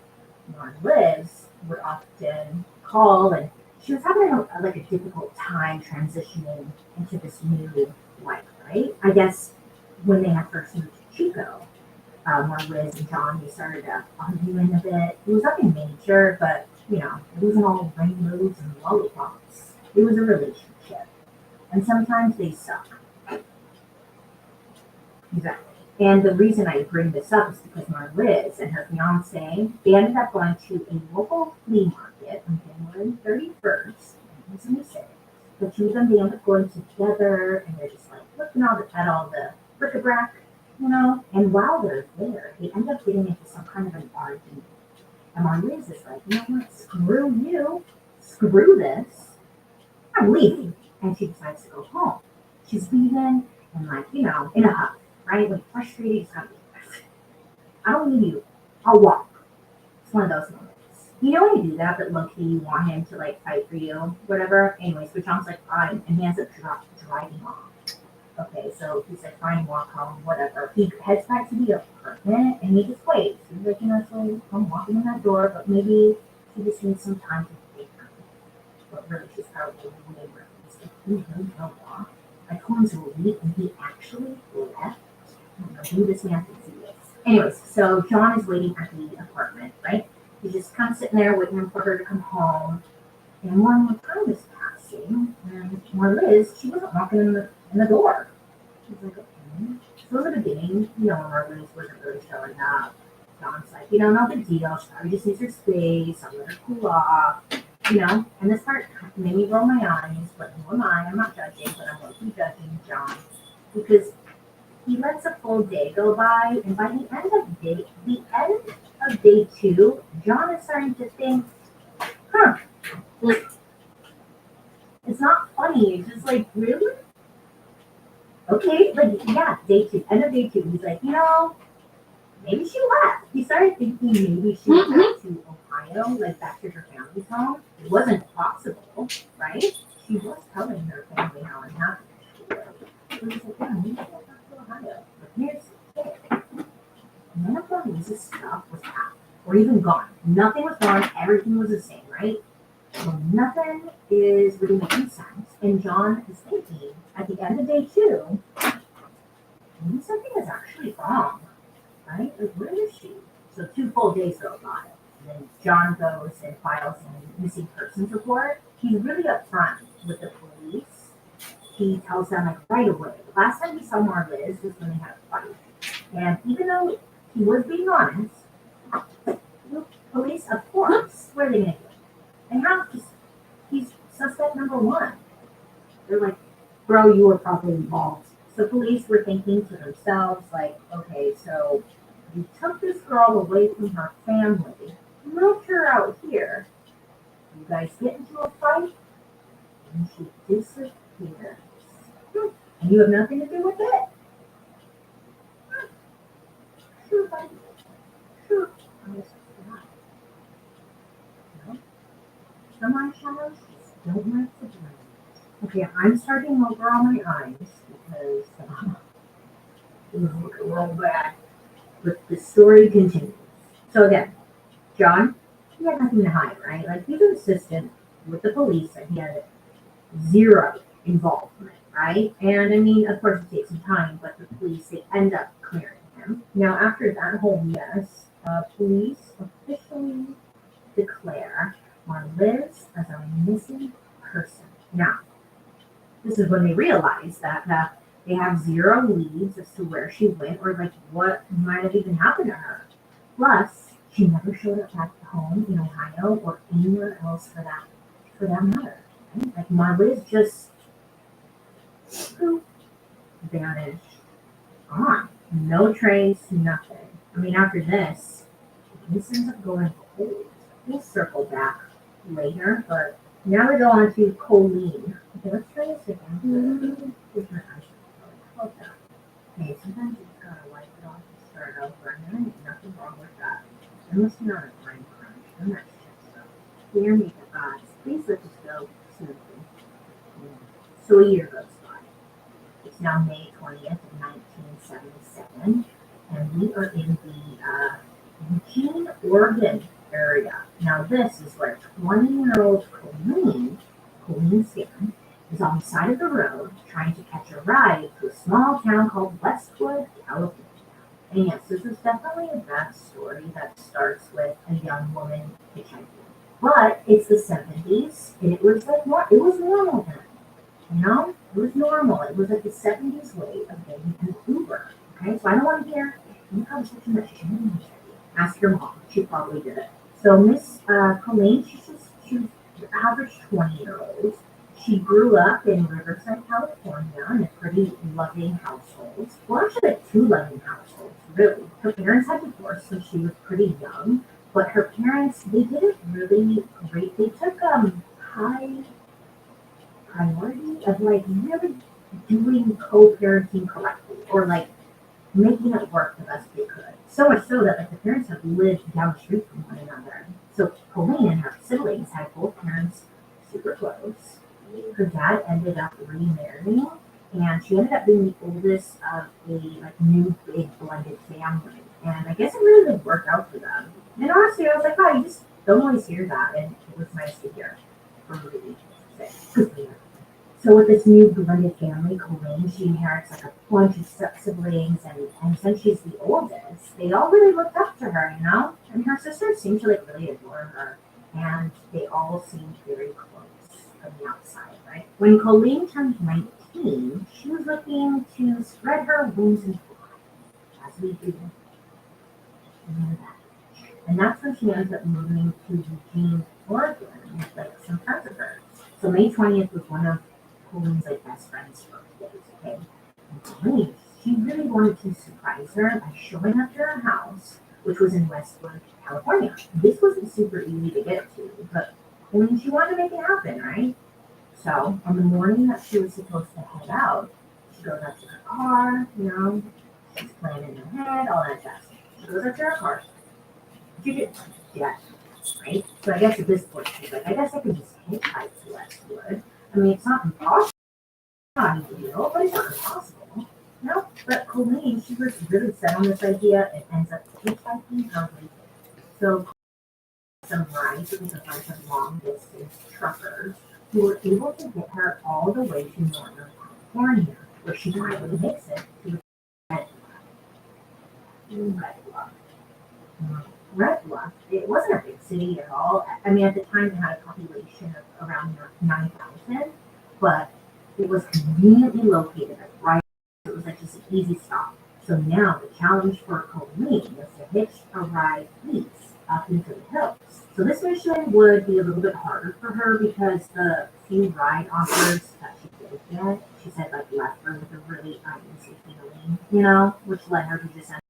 Marliz would often call, and she was having a difficult time transitioning into this new life, right? I guess when they had first moved to Chico, Marliz and John, they started arguing a bit. It was nothing major, but, you know, it wasn't all rainbows and lollipops. It was a relationship. And sometimes they suck. Exactly. And the reason I bring this up is because Marliz and her fiance, they ended up going to a local flea market on January 31st, 1976. The two of them, they end up going together, and they're just like looking at all the bric-a-brac, you know. And while they're there, they end up getting into some kind of an argument. And Marliz is like, you know what, screw you, screw this, I'm leaving. And she decides to go home. She's leaving, and like, you know, in a huff. Right? When frustrated, you just gotta be like, I don't need you. I'll walk. It's one of those moments. You know when you do that, but low-key you want him to like fight for you, whatever. Anyways, but John's like, fine, and he ends up driving off. Okay, so he's like, fine, walk home, whatever. He heads back to the apartment and he just waits. He's like, so I'm walking in that door, but maybe he just needs some time to think. But really, she's probably in the neighborhood. He's like, you really don't walk. I told him to leave and he actually left. I don't know who this man thinks he is. Anyways, so John is waiting at the apartment, right? He's just kind of sitting there waiting for her to come home. And one more time is passing, and Marliz, she wasn't walking in the door. She's like, okay. So in the beginning, Marliz wasn't really showing up. John's like, no big deal. She probably just needs her space. I'll let her cool off. And this part made me roll my eyes, but who am I? I'm not judging, but I'm mostly judging John because he lets a full day go by, and by the end of day 2, John is starting to think, like, it's not funny. It's just like, really? Okay, like, yeah, day 2, end of day 2. He's like, maybe she left. He started thinking maybe she went back to Ohio, like back to her family's home. It wasn't possible, right? She was telling her family how unhappy she was. So he's like, yeah, maybe she went back to Ohio. But here's the thing. None of Marlise's stuff was packed or even gone. Nothing was gone. Everything was the same, right? So nothing is really making sense. And John is thinking, at the end of day 2, maybe something is actually wrong, right? Like, where is she? So 2 full days go by. And then John goes and files a missing persons report. He's really upfront with the police. He tells them, like, right away. Last time he saw Marliz was when they had a fight. And even though he was being honest, the police, of course, what are they going to do? They have to, he's suspect number 1. They're like, bro, you were probably involved. So police were thinking to themselves, like, okay, so you took this girl away from her family, moved her out here, you guys get into a fight, and she disappears. And you have nothing to do with it? Sure, buddy. Sure. Some eyeshadows just don't like to blend. Okay, I'm starting over on my eyes because it was looking real bad. But the story continues. So again, John, he had nothing to hide, right? Like, he's an assistant with the police and he had 0 involvement, right? And I mean, of course, it takes some time, but the police, they end up clearing him. Now, after that whole mess, police officially declare Marliz as a missing person. Now, this is when they realize that they have 0 leads as to where she went or like what might have even happened to her. Plus, she never showed up back home in Ohio or anywhere else for that matter. Right? Like, Marliz just vanished, gone, no trace, nothing. I mean, after this ends up going cold. We'll circle back later, but now we go on to Colleen. Okay, let's try this again. Different eyeshadow. Hold that. Okay, sometimes you just gotta wipe it off and start over, and there ain't nothing wrong with that. Unless you're not a brain crunch, then that's shit stuff. Clear makeup eyes. Please let this go smoothly. So a year goes by. It's now May 20th of 1977, and we are in the Eugene, Oregon area. Now this is where 20-year-old Colleen Skin, is on the side of the road trying to catch a ride to a small town called Westwood, California. And yes, this is definitely a bad story that starts with a young woman hitchhiking. But it's the 70s, and it was like it was normal then. It was normal. It was like the 70s way of getting an Uber. Okay, so I don't want to hear any conversation that she didn't. Ask your mom. She probably did it. So Miss Colleen, she's an average 20-year-old. She grew up in Riverside, California, in a pretty loving household. Well, actually, like 2 loving households, really. Her parents had divorced, so she was pretty young. But her parents, they did it really great. They took high priority of like really doing co-parenting correctly, or like making it work the best they could. So much so that like the parents have lived down the street from one another. So Colleen and her siblings had both parents super close. Her dad ended up remarrying, and she ended up being the oldest of a like new big blended family. And I guess it really did work out for them. And honestly, I was like, oh, you just don't always hear that, and it was nice to hear from Ruby. So with this new blended family, Colleen, she inherits like a bunch of siblings, and since she's the oldest, they all really looked up to her, you know? And her sisters seemed to like really adore her, and they all seemed very close from the outside, right? When Colleen turned 19, she was looking to spread her wings and fly, as we do. And that's when she ends up moving to Eugene, Oregon, with like some friends of hers. So May 20th was one of Colleen's like best friend's birthdays, okay? And Colleen, she really wanted to surprise her by showing up to her house, which was in Westwood, California. This wasn't super easy to get to, but Colleen, she wanted to make it happen, right? So on the morning that she was supposed to head out, she goes up to her car, you know, she's planning in her head, all that jazz. She goes up to her car. She did, yeah, right? So I guess at this point, she's like, I guess I could just hitchhike to Westwood. I mean, it's not impossible, not ideal, but it's not impossible. No, but Colleen, she was really set on this idea and ends up hitchhiking her way. So some rides with a bunch of long distance truckers who were able to get her all the way to Northern California, where she finally makes it to Red Bluff. Red Bluff, it wasn't a big city at all. I mean, at the time, it had a population of around 9,000, but it was conveniently located at right. It was like just an easy stop. So now the challenge for Colleen is to hitch a ride east up into the hills. So this mission would be a little bit harder for her because the few ride offers that she did get, she said like left her with a really uneasy feeling, you know, which led her to just end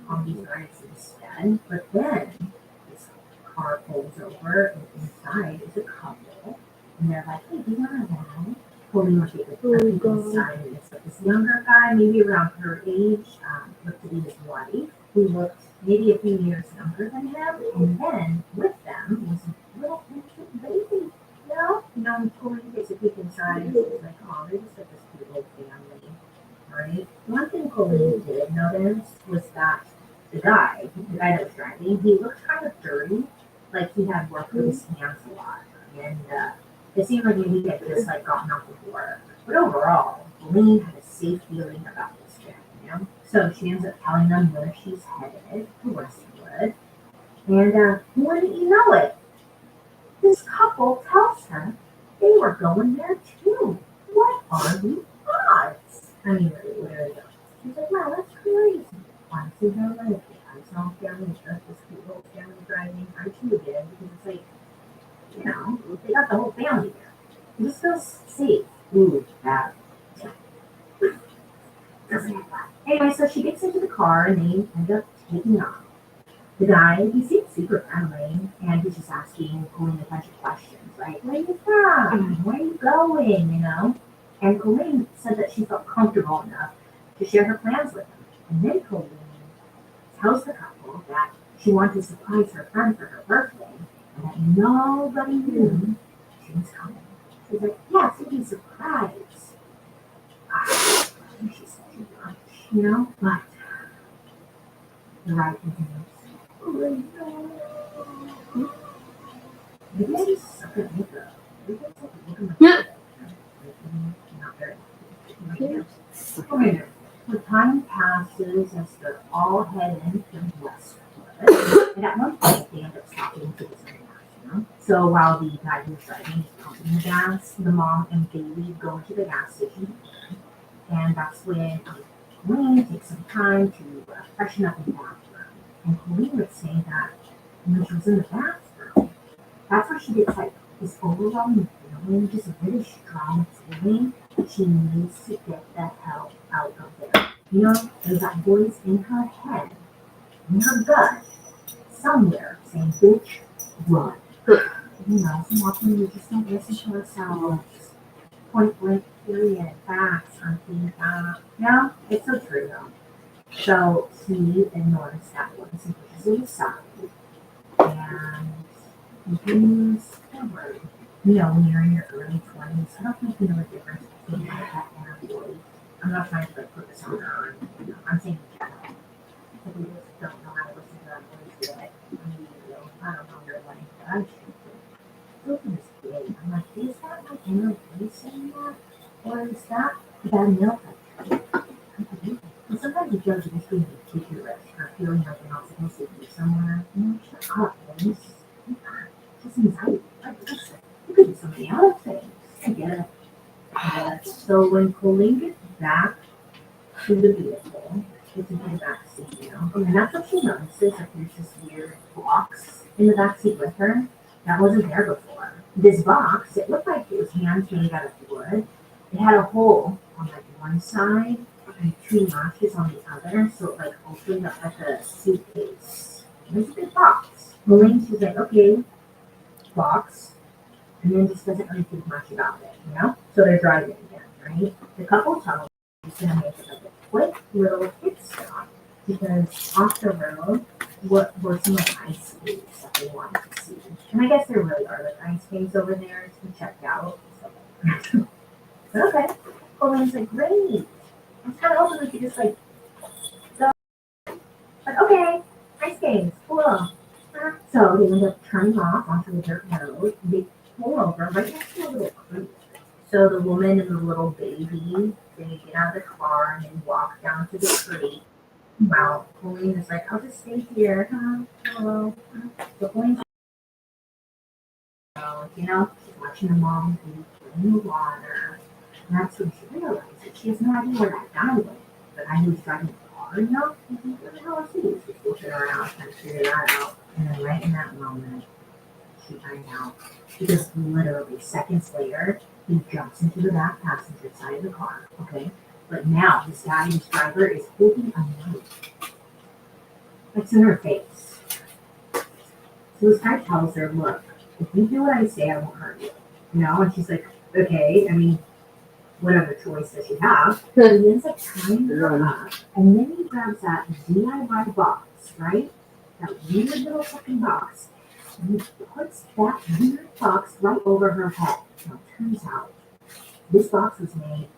on these rides instead. But then this car pulls over and inside is a couple, and they're like, hey, do you want to ride? Colleen was inside, and it's like this younger guy, maybe around her age, looked to be his wife, who looked maybe a few years younger than him, and then with them was a little infant baby. You know, Colleen takes a peek inside, and she's like, oh, they're just like this cute little family, right? One thing Colleen did notice was that the guy that was driving, he looked kind of dirty, like he had worked with his hands a lot, and it seemed like maybe he had just like gotten off of work. But overall, Colleen had a safe feeling about this trip, you know? So she ends up telling them where she's headed, to Westwood. And wouldn't you know it, this couple tells her they were going there too. What are the odds? I mean, really, what are the odds? She's like, wow, that's crazy. I see her life. I saw family, this cute little family driving. I too did, because it's like, you know, they got the whole family there. It just feels safe. Ooh, bad. Anyway, so she gets into the car and they end up taking off. The guy, he seemed super friendly, and he's just asking Colleen a bunch of questions, like, where are you from? Where are you going? You know? And Colleen said that she felt comfortable enough to share her plans with him. And then Colleen tells the couple that she wanted to surprise her friend for her birthday, and that nobody knew she was coming. She's like, yeah, it's a big surprise. She said too much, you know? But the ride continues. Maybe I just suck at makeup. Maybe I suck at makeup. Not very. Okay. The time passes as they're all heading to Westwood. And at one point, they end up stopping to get some gas, you know? So while the guy who's driving is pumping the gas, the mom and baby go to the gas station. And that's when Colleen takes some time to freshen up in the bathroom. And Colleen would say that when she was in the bathroom, that's where she gets like this overwhelming feeling, just a really strong feeling that she needs to get the hell out of there. You know, there's that voice in her head, in her gut, somewhere saying, bitch, run. You know, so often we just don't listen to ourselves. Point blank, period, facts, something, yeah, it's so true though. So he ignores that voice and pushes it aside and continues forward. You know, when you're in your early 20s, I don't think you know the difference between that and opioid. I'm not trying to like put this on her. I'm saying in general. If we just don't know how to listen to that voice yet, I don't know your life, but I should. Look at this kid. I'm like, is that my inner voice saying that? Or is that bad milk? And sometimes you judge this being ridiculous or feeling like you're not supposed to be somewhere. Shut up, man. Just anxiety. Like, listen, you could do so many other things. I get it. So when Colleen gets back to the vehicle, it's in the back seat, you know. And that's what she notices, like there's this weird box in the back seat with her that wasn't there before. This box, it looked like it was hand made out of wood. It had a hole on like one side and 2 notches on the other, so it like opened up like a suitcase. It was a big box. Colleen, she's like, okay, box, and then just doesn't really think much about it, you know? So they're driving again, right? The couple tells he's gonna make it like a quick little pit stop because off the road were some like ice skates that they wanted to see. And I guess there really are like ice skates over there to check out. So. But okay. Colleen's like, great. I was kind of hoping we could just like go. But okay, ice skates, cool. So they end up turning off onto the dirt road. They pull over right next to a little creek. So the woman and the little baby, they get out of the car and they walk down to the creek. Wow, Colleen is like, I'll just stay here. Hello. So Colleen's, you know, she's watching the mom in the water. And that's when she realizes she has no idea where that guy went. But I was driving the car, you know? Where the hell is he? She's looking around trying to figure that out. And then right in that moment, she finds out. Because literally seconds later, he jumps into the back passenger side of the car, okay? But now this guy, this driver, is holding a knife. It's in her face. So this guy tells her, look, if you do what I say, I won't hurt you. You know? And she's like, okay, I mean, what other choice does she have? So he ends up tying her up, and then he grabs that DIY box, right? That weird little fucking box. And he puts that weird box right over her head. Now, it turns out, this box was made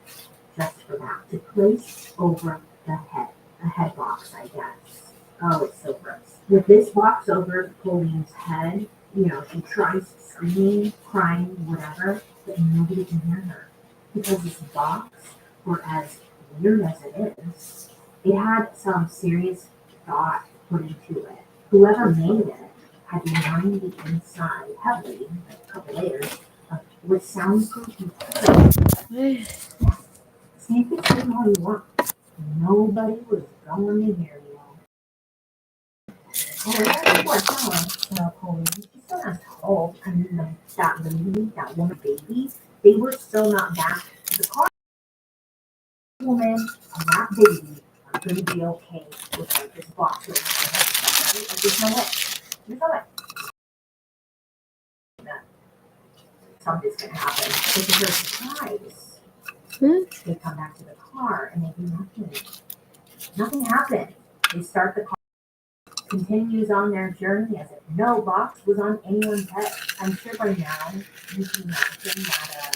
just for that, to place over the head. A head box, I guess. Oh, it's so gross. With this box over Colleen's head, you know, she tries screaming, crying, whatever, but nobody can hear her. Because this box, or as weird as it is, it had some serious thought put into it. Whoever made it had been running the inside heavily, like a couple layers, with soundproof material. Snake could say all you want. Nobody was going to hear you. Oh, that's what I tell Colleen. She's still not told. And then that lady, that woman baby, they were still not back to the car. Woman and that baby are going to be okay with like this box over their head. Right? Like, there's no way. There's no way. Something's going to happen. This is their surprise. They come back to the car and they do nothing. Nothing happened. They start the car, continues on their journey as if no box was on anyone's head. I'm sure by now you can imagine that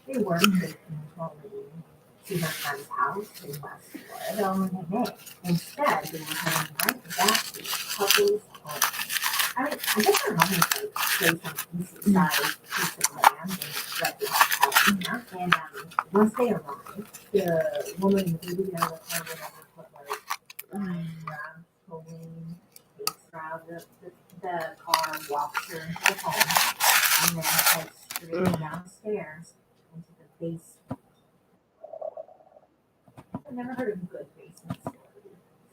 they were taking Colleen to her friend's house in Westwood. Instead, they were heading right back to the couple's home. I mean, I guess her mom was like, play some decent-sized piece of land and let the house. And once they arrived, the woman and the baby there with her whatever put like grabs Colleen, takes her out of the car, walks her into the home, and then heads straight downstairs into the basement. I've never heard of a good basement story.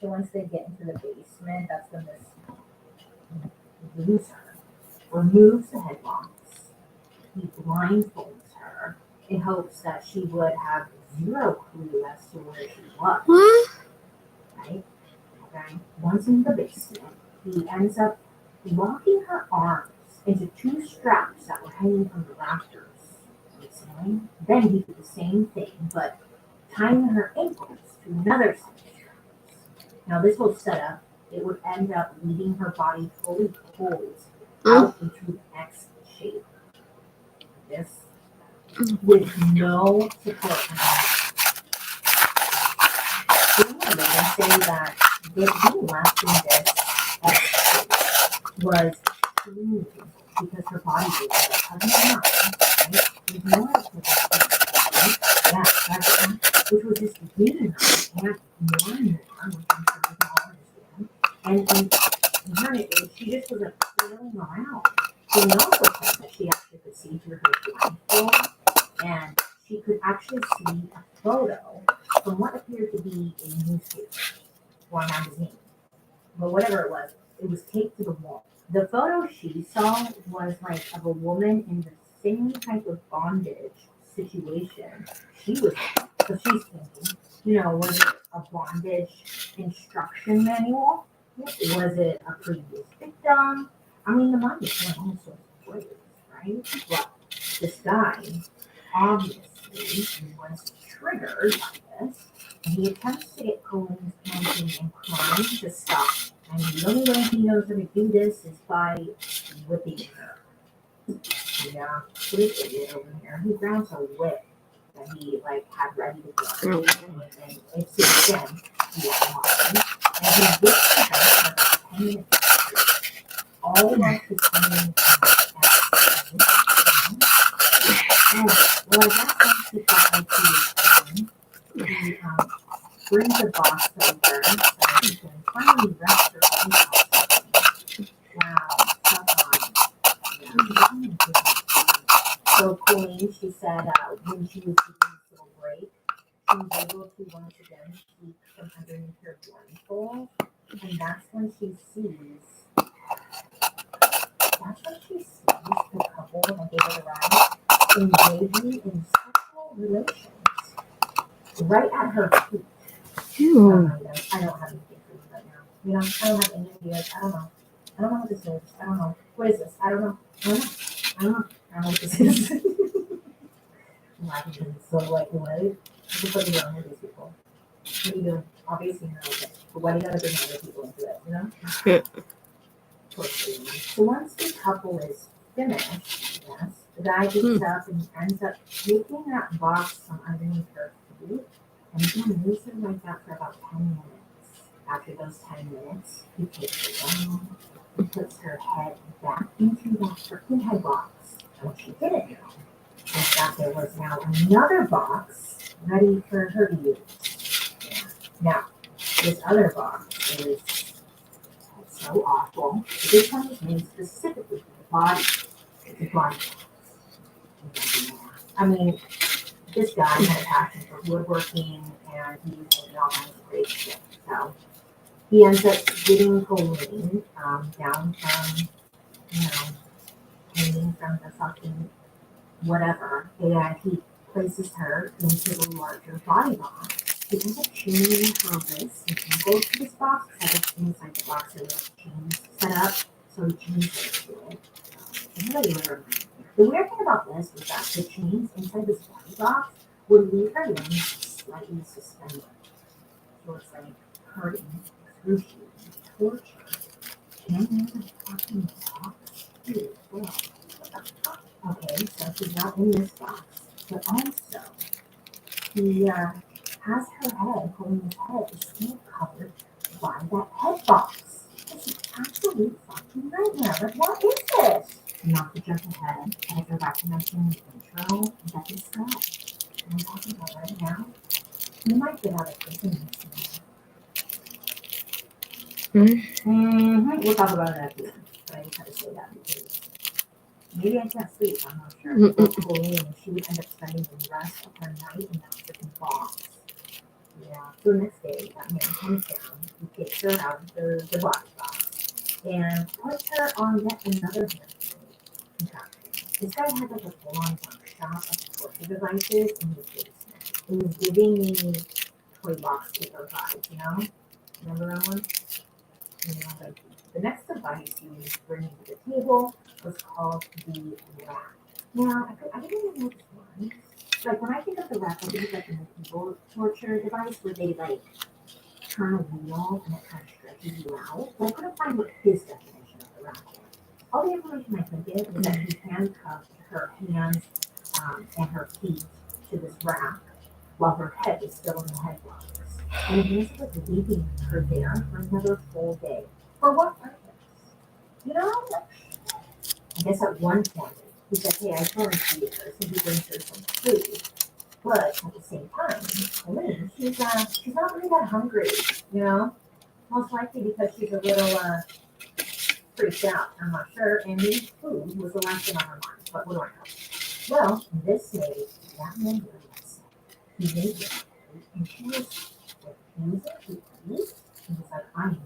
So once they get into the basement, that's when this loser removes the headlocks. He blindfolds her in hopes that she would have zero clue as to where she was. What? Right? Okay. Once in the basement, he ends up locking her arms into 2 straps that were hanging from the rafters. Then he did the same thing, but tying her ankles to another set of straps. Now this whole setup, it would end up leaving her body fully posed out into an X shape. This with no support. they say that being left in this was true because her body was like, right? There's no other right? Yeah, that's which was just beating her and more and more, which I'm sure we can all understand. And her, she just was like flailing around. She also said that she actually could see through her blindfold, and she could actually see a photo from what appeared to be a newspaper or a magazine, but whatever it was taped to the wall. The photo she saw was like of a woman in the same type of bondage situation she was in. So she's thinking, was it a bondage instruction manual? Was it a previous victim? I mean, the money went all sorts of ways, right? Well, this guy obviously was triggered by this, and he attempts to get Colleen's panicking and crying to stop. And the only way he knows how to do this is by whipping her. Yeah, what is it over here? He grabs a whip that he had ready to go. And it's again, he was watching, and he whips her for about 10 minutes. All while she's coming well, I guess once he felt like he was done, he brings a box over so he can finally rest her face. Wow, so Colleen, she said when she was taking this little break, she was able to once again peek from underneath her blindfold, and that's when she sees the couple that gave her the ride engaging in sexual relations right at her feet. I don't have anything for you right now. I don't have any ideas. I don't know what this is. I don't know. What is this? I don't know. I don't know what this is. I'm laughing so what? Just what are you doing with these people? What are you doing? Obviously you're not okay. But why do you gotta bring other people into it, So once the couple is finished, yes, the guy gets up and ends up taking that box from underneath her feet and he leaves her like that for about 10 minutes. After those 10 minutes, he takes her down, he puts her head back into that freaking head box. And what she didn't know was that there was now another box ready for her to use. Yeah. Now, this other box is so awful. This one was made specifically for the body. It's a body box. I mean, this guy had a passion for woodworking and he was doing all kinds of great shit. So he ends up getting Colleen down from, hanging from the fucking whatever, and he places her into the larger body box. He ends up chaining her wrists and ankles to this box, because I guess inside the box there were chains set up, so he chains her to it. Really weird. The weird thing about this was that the chains inside this body box would leave her limbs slightly suspended. So it's like hurting, excruciating, torture. And in the fucking box. Dude, what the fuck? Okay, so she's not in this box, but also he has her head, Colleen's head, is still covered by that head box. This is absolute fucking nightmare. Like, what is this? Not to jump ahead, I forgot to mention in the intro that this guy I'm talking about right now, he might get out of prison this year. We'll talk about it at the end, but I just had to say that because maybe I can't sleep, I'm not sure. But Colleen, she would end up spending the rest of her night in that freaking box. Yeah. So the next day, that man comes down, he takes her out of the body box and puts her on yet another contraption. This guy had like a full-on workshop of torture devices in his basement. He was giving me toy box paper vibes, Remember that one? The next device he was bringing to the table was called the rack. Now, I didn't even know this one. Like, when I think of the rack, I think of like an evil torture device where they turn a wheel and it kind of stretches you out. But I couldn't find what his definition of the rack was. All the information I could get was that he handcuffed her hands and her feet to this rack while her head is still in the head box. And Elizabeth leaving her there for another full day. For what purpose? You know, I guess at one point he said, hey, I told her to her, so he brings her some food. But at the same time, Colleen, she's not really that hungry, you know? Most likely because she's a little freaked out, I'm not sure, and maybe food was the last thing on her mind, but what do I know? Well, this made that man really upset. He made her food, and she was refusing to eat. He was like, I need to.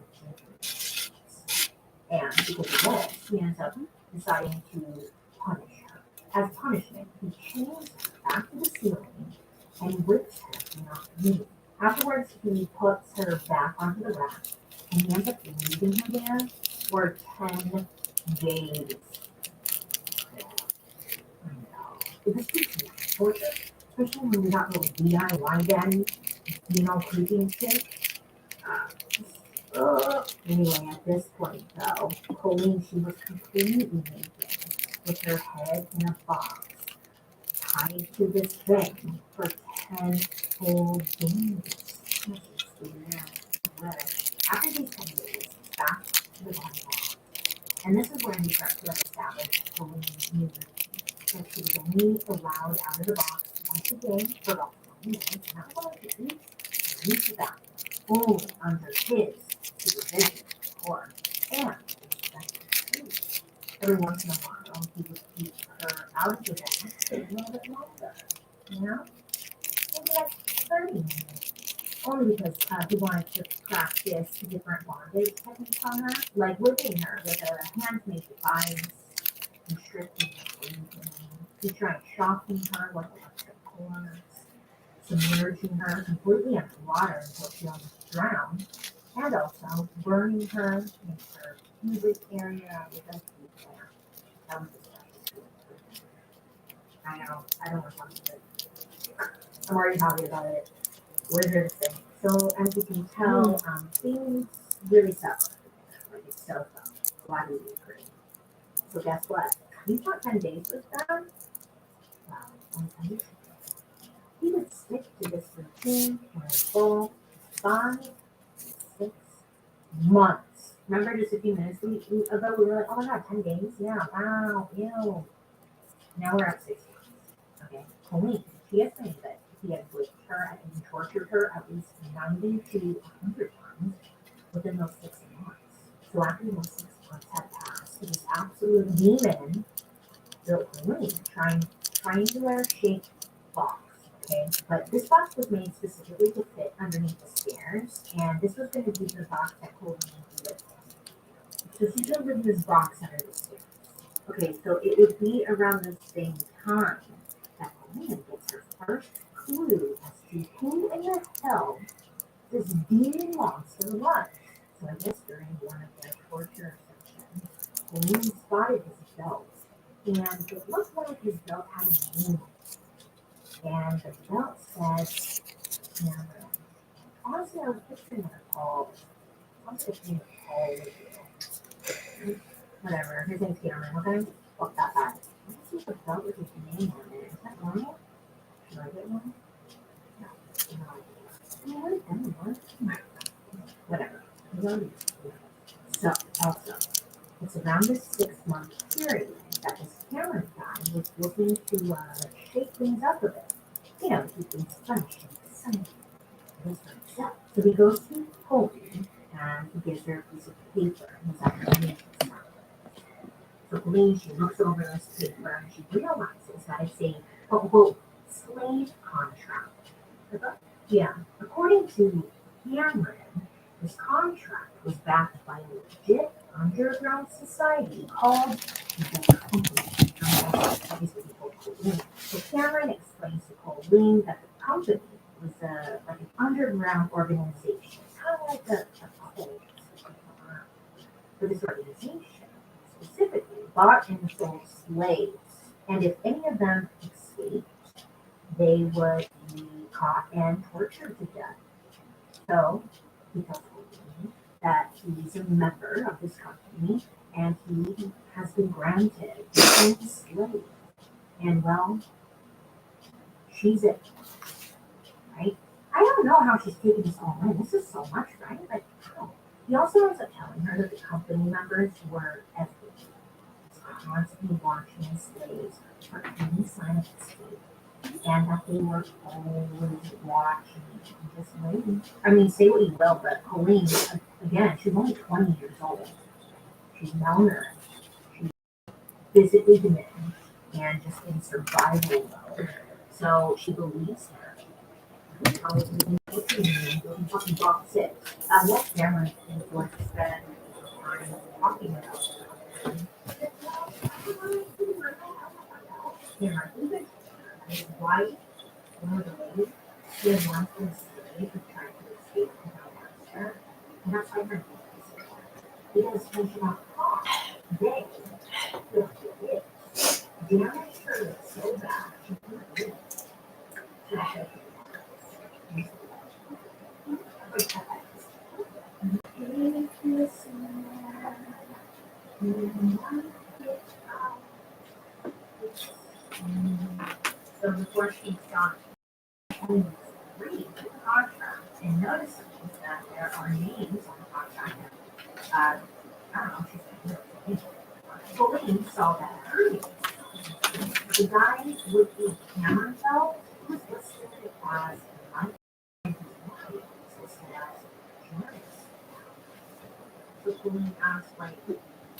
And because of this, he ends up deciding to punish her. As punishment, he chains her back to the ceiling and whips her to not leave. Afterwards, he puts her back onto the rack and he ends up leaving her there for 10 days. It was too torture, especially when we got little DIY daddy, you know, creepy and shit. Anyway, at this point, though, Colleen, she was completely naked with her head in a box tied to this thing for 10 whole days. After these 10 days, back to the body box. And this is where we start to establish Colleen's new routine. That she was only allowed out of the box once a day for about 20 minutes, and not allowed to eat or use the bathroom. Only under his supervision, of course, and every once in a while, he would keep her out of the bed for a little bit longer, you know? Maybe like 30 minutes. Only because he wanted to practice different bondage techniques on her, like whipping her with a hand-made device, constricting her breathing. He tried shocking her with electric cords, submerging her completely underwater until she almost drowned, and also burning her in her pubic area with a heat lamp. That was disgusting. I don't want to talk about it. I'm already talking about it. We're here to stay. So as you can tell, things really suffer. Like it's so fun. Why do we agree? So guess what? You thought 10 days was done? Well, I'm telling you. He would stick to this routine for a full 5 to 6 months. Remember just a few minutes ago, we were like, oh my god, 10 days? Yeah, wow, ew. Now we're at 6 months. Okay, Colleen, she estimated that he had raped her and tortured her at least 90 to 100 times within those 6 months. So after those 6 months had passed, this absolute demon built Colleen, triangular-shaped box. Okay, but this box was made specifically to fit underneath the stairs, and this was going to be the box that Colleen lived in. So she's going to live in this box under the stairs. Okay, so it would be around the same time that Colleen gets her first clue as to who in the hell this demon monster was. So I guess during one of their torture sessions, Colleen spotted his belt, and it looked like his belt had a name. And the belt says Cameron. Honestly, I was picturing a Paul. I was picturing a Paul with you. Whatever, his name's Cameron, okay? Fuck that guy. Let's see if the belt with his name on it. Is that normal? Should I get one? No. Whatever. So, also, it's around this 6-month period that this Cameron guy was looking to shake things up a bit. You know, keep things fresh and exciting. So he goes to Colleen and he gives her a piece of paper and he's like, so Colleen, she looks over this paper and she realizes that it's a quote slave contract. Yeah, according to Cameron, this contract was backed by a legit underground society called the Company. So Cameron explains to Colleen that the company was like an underground organization, kind of like a cult. But this organization specifically bought and sold slaves, and if any of them escaped, they would be caught and tortured to death. So he tells Colleen that he's a member of this company and he has been granted a slave. And well, she's it, right? I don't know how she's taking this all in. This is so much, right? Like, how? He also ends up telling her that the company members were everything. Constantly watching slaves for any sign of escape. And that they were always watching and just waiting. I mean, say what you will, but Colleen, again, she's only 20 years old. She's malnourished. She's physically diminished and just in survival mode. So she believes her. Fucking box 6. Yes, Cameron is going to spend time talking about it. Cameron, his wife, one of the ladies, she had once been slave and tried to escape from her master. And that's why her because when she got caught, they took it. Damaged her lips so bad, she couldn't live. She had so before she stopped, she read the contract and noticed that there are names on the contract. I don't know, she said, Colleen saw that her name. The guy with the camera felt was listed as so Colleen asked, like,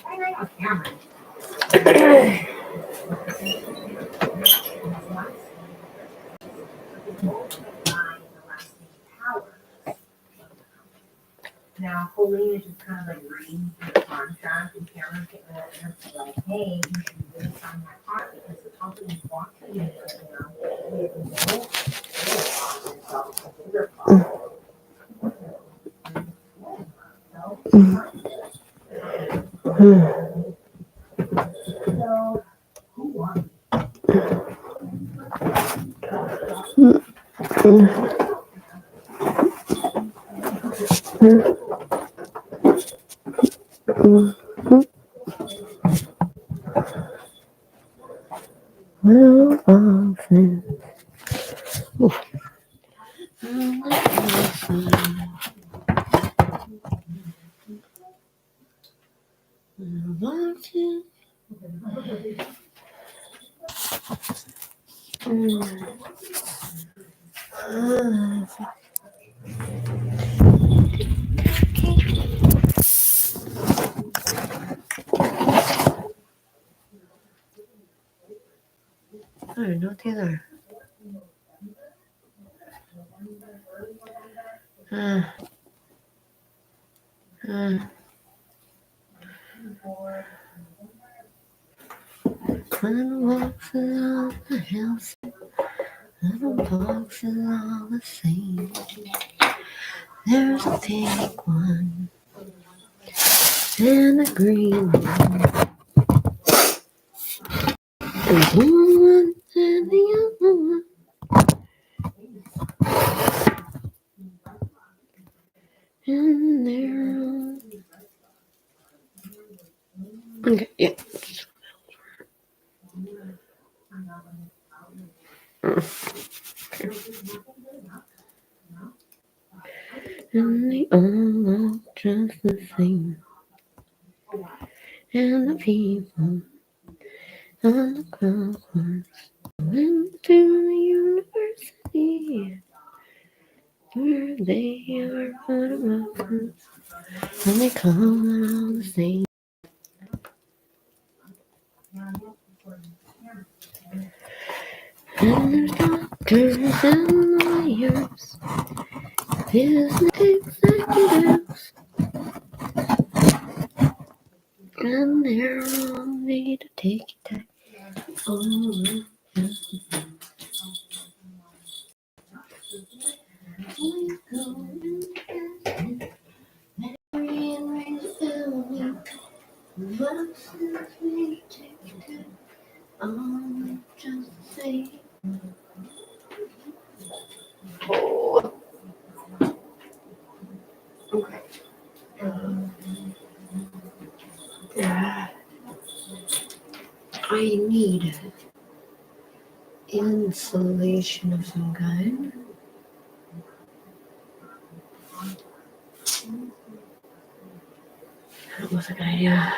I know Cameron. Now, Colleen is just kind of like reading the contract, and Cameron came in and said, like, hey, you should really sign that part because the company's watching it right now. We So, who won? Well, often. I don't know what these are. Little boxes on the house, little boxes all the same. There's a pink one and a green one. There's one and the other one. And they're okay, yeah. And they all look just the same. And the people on the concourse went to the university where they are photographers and they call it all the same. And there's doctors and lawyers, business executives, and they're all made to take it back. Oh, we go and marry and raise a family. But since we take it all just the same. Oh. Okay. I need insulation of some kind. That was a good idea.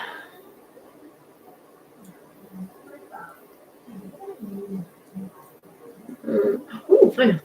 Oh, I know.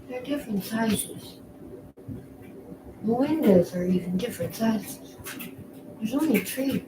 They're different sizes. The windows are even different sizes. There's only 3.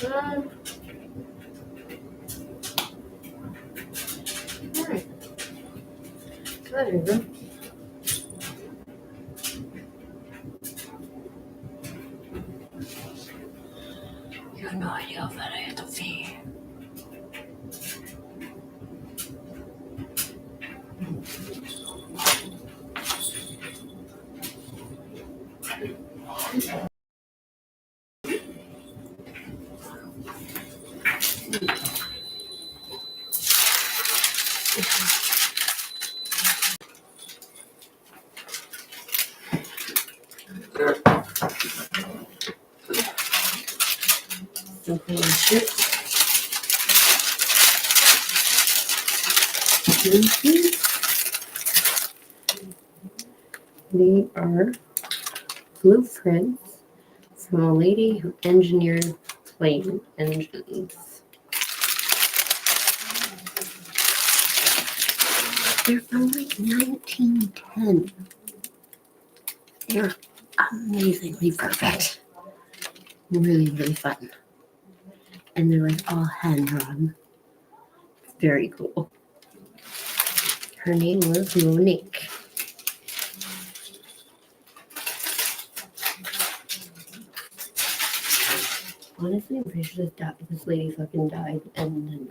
Alright. There you go. You have no idea how bad I had to pee. They are blueprints from a lady who engineered plane engines. They're from like 1910. They're amazingly perfect. Really, really fun. And they're like all hand drawn. Very cool. Her name was Monique. Honestly, I'm pretty sure this lady fucking died and then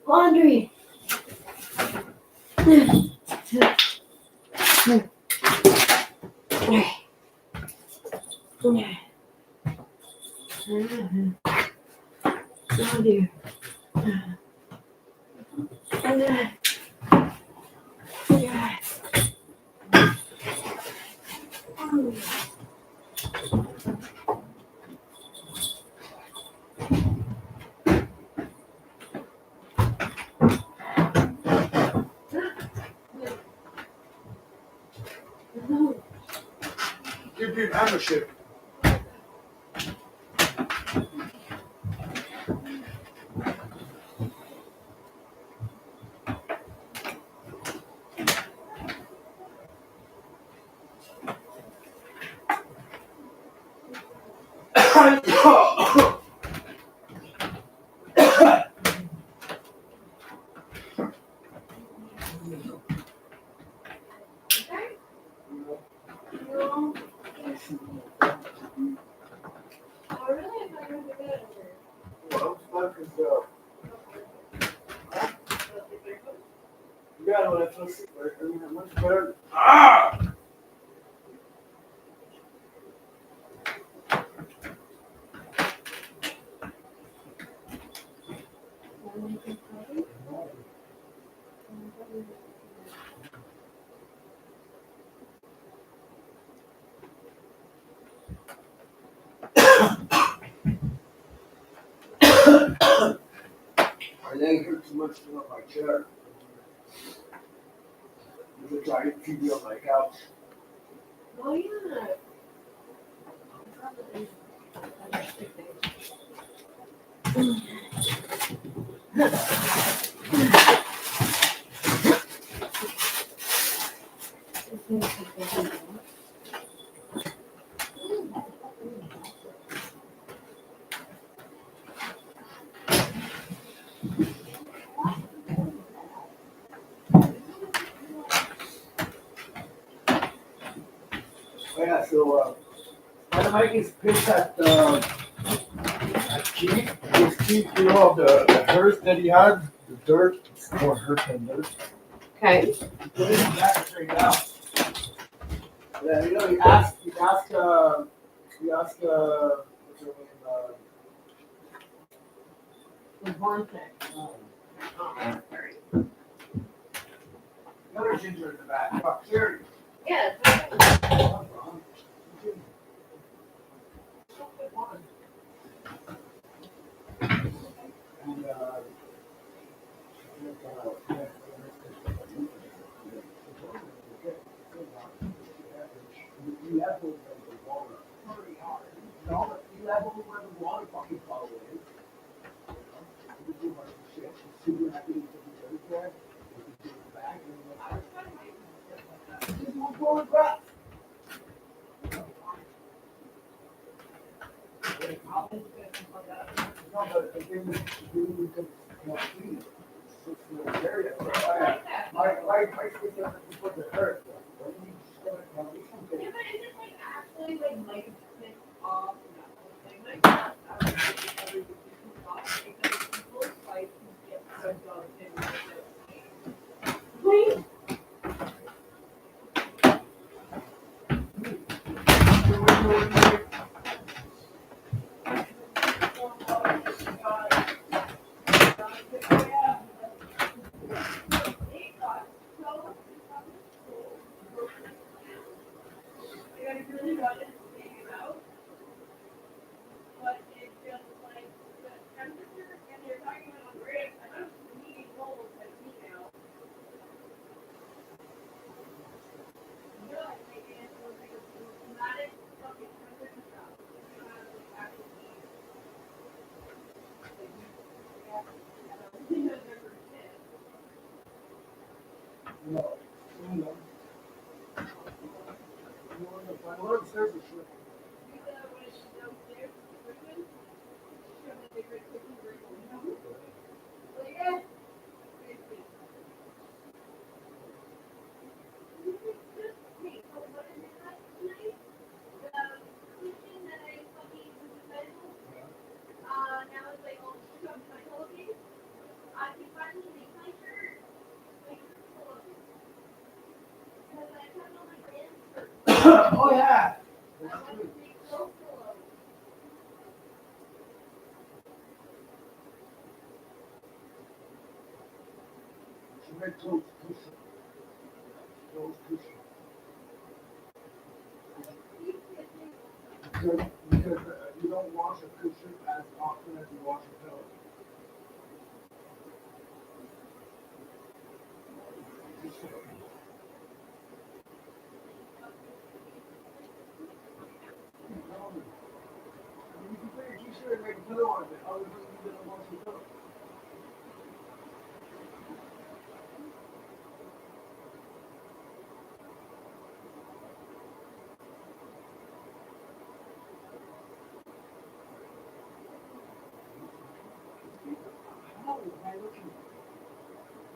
Laundry. Oh dear. Dude, I'm a ship. I think it hurt too much to on my chair. I'm gonna try to TV on my couch. Oh yeah. Oh yeah, so Mike is pissed at Keith. His Keith, you know, of the hearse that he had, the dirt. It's more hurt than dirt. Okay. He put it in the back straight out. Yeah, you know, he asked, what's her name? Another ginger in the back. Fuck, Sherry. Yeah. Oh, yeah. She made clothes cushion. Clothes cushion. Because you don't wash a cushion as often as you wash a pillow. You can put your t-shirt and make a pillow on it. Other than you don't wash your pillow. How is my looking?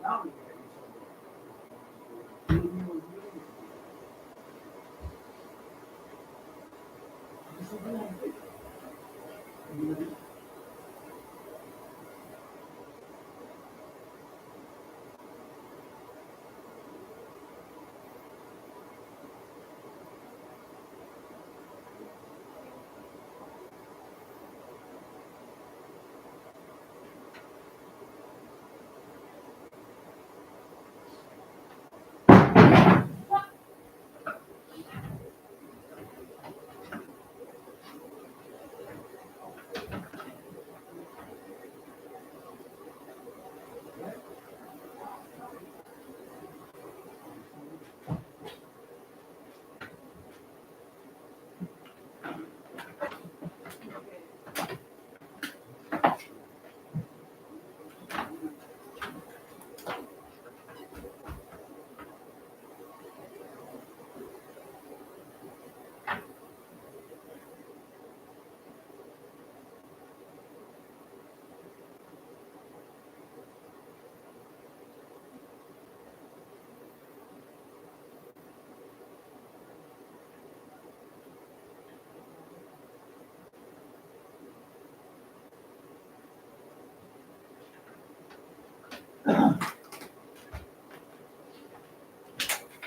Now we get you something.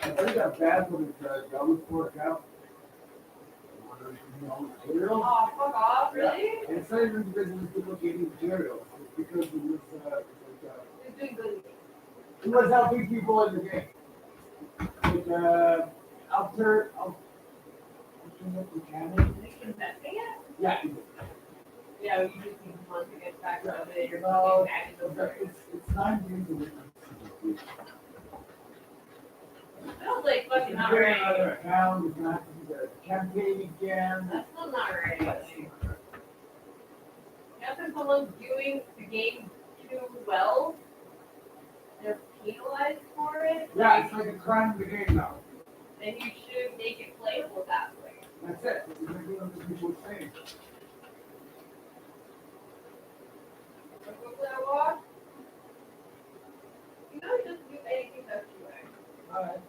I think that bad one is double pork out. Material. Oh, fuck off, really? It's not even because it was good looking material. It's because it was It's doing good. it was helping people in the game. Like I'll turn up the camera. Investing it? Yeah. Yeah, you just need months to get back up it. You're No, fucking back over it. it's 9 days a week. Sounds like fucking not Get right. another account, it's gonna have to be the campaign again. That's still not right. If someone's doing the game too well, they're penalized for it. Yeah, it's like a crime in the game now. Then you should make it playable that way. That's it. That's exactly what the people are saying. Like, what would I watch? You know, he doesn't do anything that's you. Alright.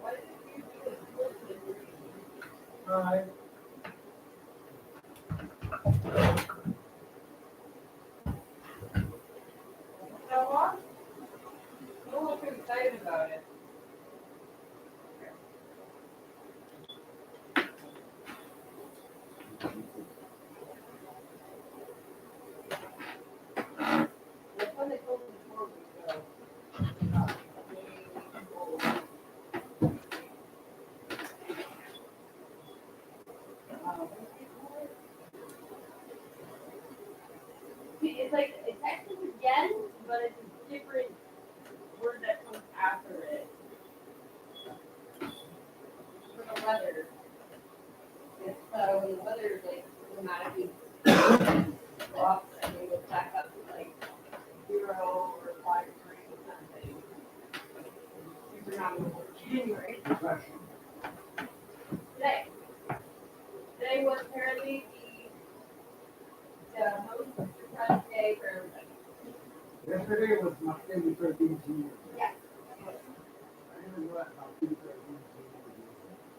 Why did you do this? Alright. Now watch. Don't look too excited about it. That's when they told me before we go. It's like it's actually again, but it's a different word that comes after it. For the weather. It's when the weather like automatically drops and then goes back up to like 0 or 5 degrees or something. Super nominal January. Today. Today was apparently the most depressed day for everybody. Yesterday was my favorite 13 years. Yeah. I didn't know that how 13 years.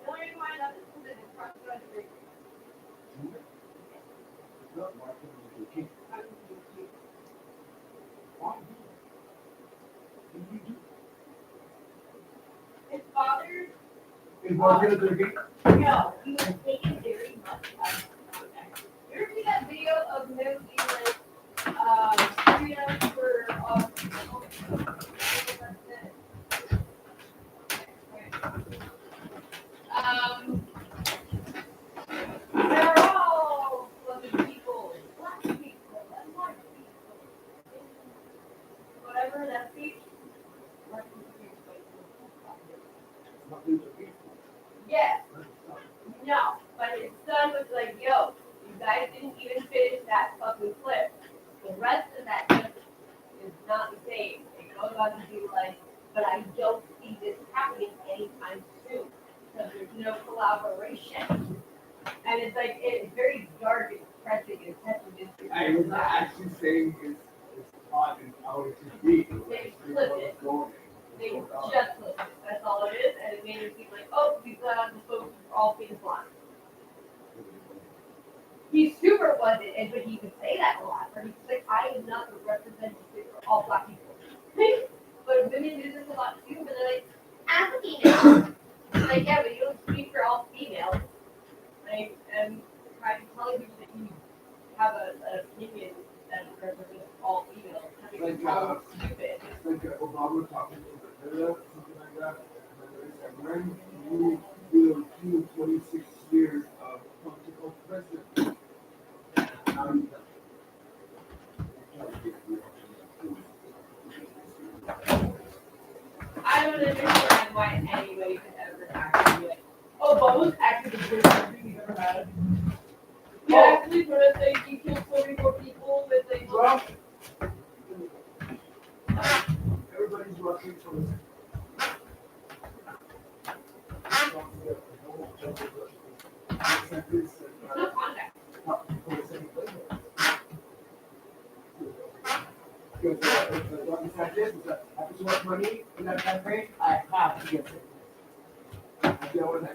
The only reason why I love this is because it's crossed by the bridge. Look, Martin Luther King. His father Is Mark gonna drink it? No, he was taken very much out of context. You ever see that video of him being like, freedom for, they're all other people, black people, and white people. Whatever that speech. Yes. No, but his son was like, yo, you guys didn't even finish that fucking clip. The rest of that clip is not the same. It goes on to be like, but I don't see this happening anytime soon because there's no collaboration. And it's like, it's very dark and depressing and pessimistic. I was not actually saying it's hot and how it should be. They flipped it. They just flipped it. That's all it is. And it made it seem like, oh, these the folks are all being blonde. He super wasn't, and but he could say that a lot. Or he's like, I am not the representative for all black people. But women do this a lot too, but they're like, I'm a female. Like, yeah, but you don't speak for all females. Like, and trying to tell people that you have an opinion that represents all females. I think it's so stupid. Like Obama talking to the something like that. And they said, when you do 26 years of political president, I don't understand why anybody could ever actually be like, Obama's actually the greatest country we've ever had. He actually sort of say he killed 44 people with like, well, everybody's rushing for this. Because if the government said this, is that I have too much money in that campaign, I have to get it.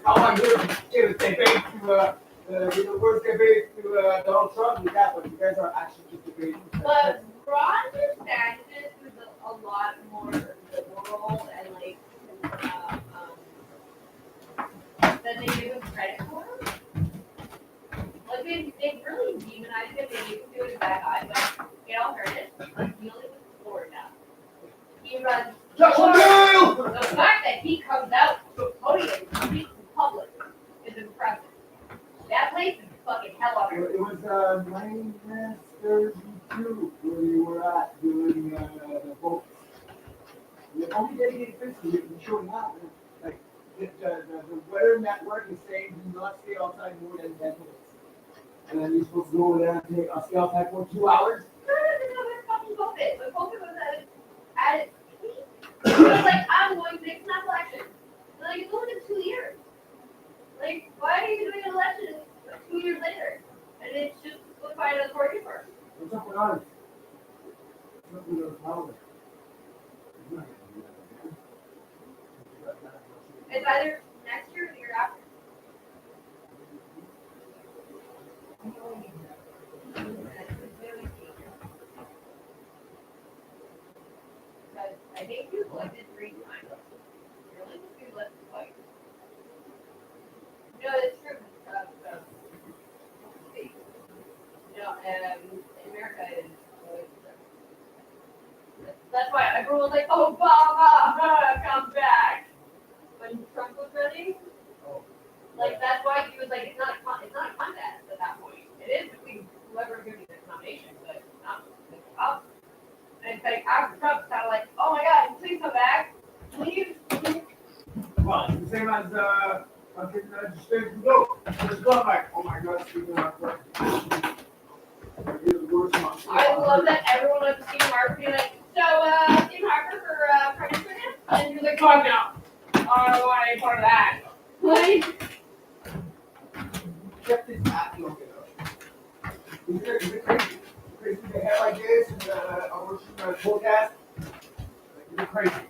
All I'm doing is debate to the worst debate to Donald Trump with that, but you guys are actually just debating. but Ron DeSantis is a lot more liberal and like than they give him credit for. Like they really demonized him. They make him do it a bad guy, but in all fairness, like dealing with Florida, he runs. The fact that he comes out to a podium and speaks in public is impressive. That place is fucking hell on earth. It was 932 where you were at doing the votes. The only dedicated place to you showing up. Like the Weather Network is saying do not stay outside more than 10 minutes. And then you're supposed to go over there and stay outside for 2 hours. No, that's fucking COVID. But COVID was at its peak. It was like, I'm going to make an election. And like, it's only been 2 years. Like, why are you doing an election 2 years later? And it's just solidified as 41st. What's up with ours? What's up with those holidays? It's either next year or the year after. Because I think you elected 3 times. You're only supposed to be elected twice. No, it's true. No, America is. That's why everyone was like, Obama, come back. When Trump was running, like that's why he was like, it's not a contest at that point. It is between whoever gives you the nomination, but not with us. And it's like after Trump, kind of like, oh my God, please come back, please. Well, it's the same as fucking Justin Trudeau. Just go back. Oh my God, Stephen Harper. You're the worst one. I love that everyone went to Stephen Harper being like, so Stephen Harper for president, and you're like, fuck no. I don't want any part of that. Like, Kept his ass long enough. Is it crazy? Crazy to have like this and I'm watching my podcast. Like, is it crazy?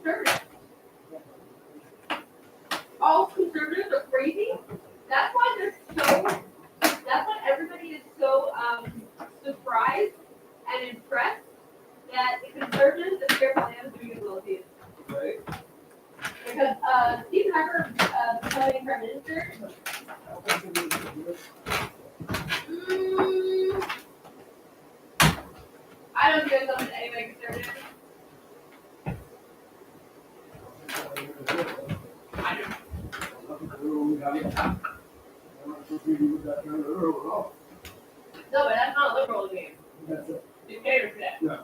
conservative. All conservatives are crazy. That's why that's why everybody is so surprised and impressed that the conservatives and their plans are doing as well as he is. Right? Like because, Stephen Harper, becoming prime minister. I don't think there's anybody conservative. No, but that's not liberal game. Dictator for that. Yeah.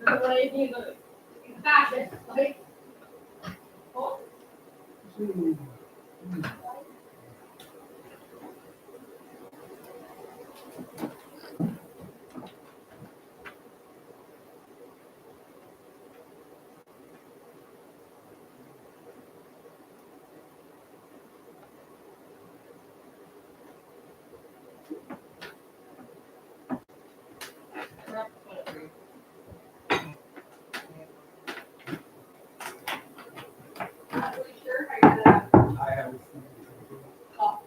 That's what he's a fascist, like. Oh. Not really sure how you're gonna. I have. Oh.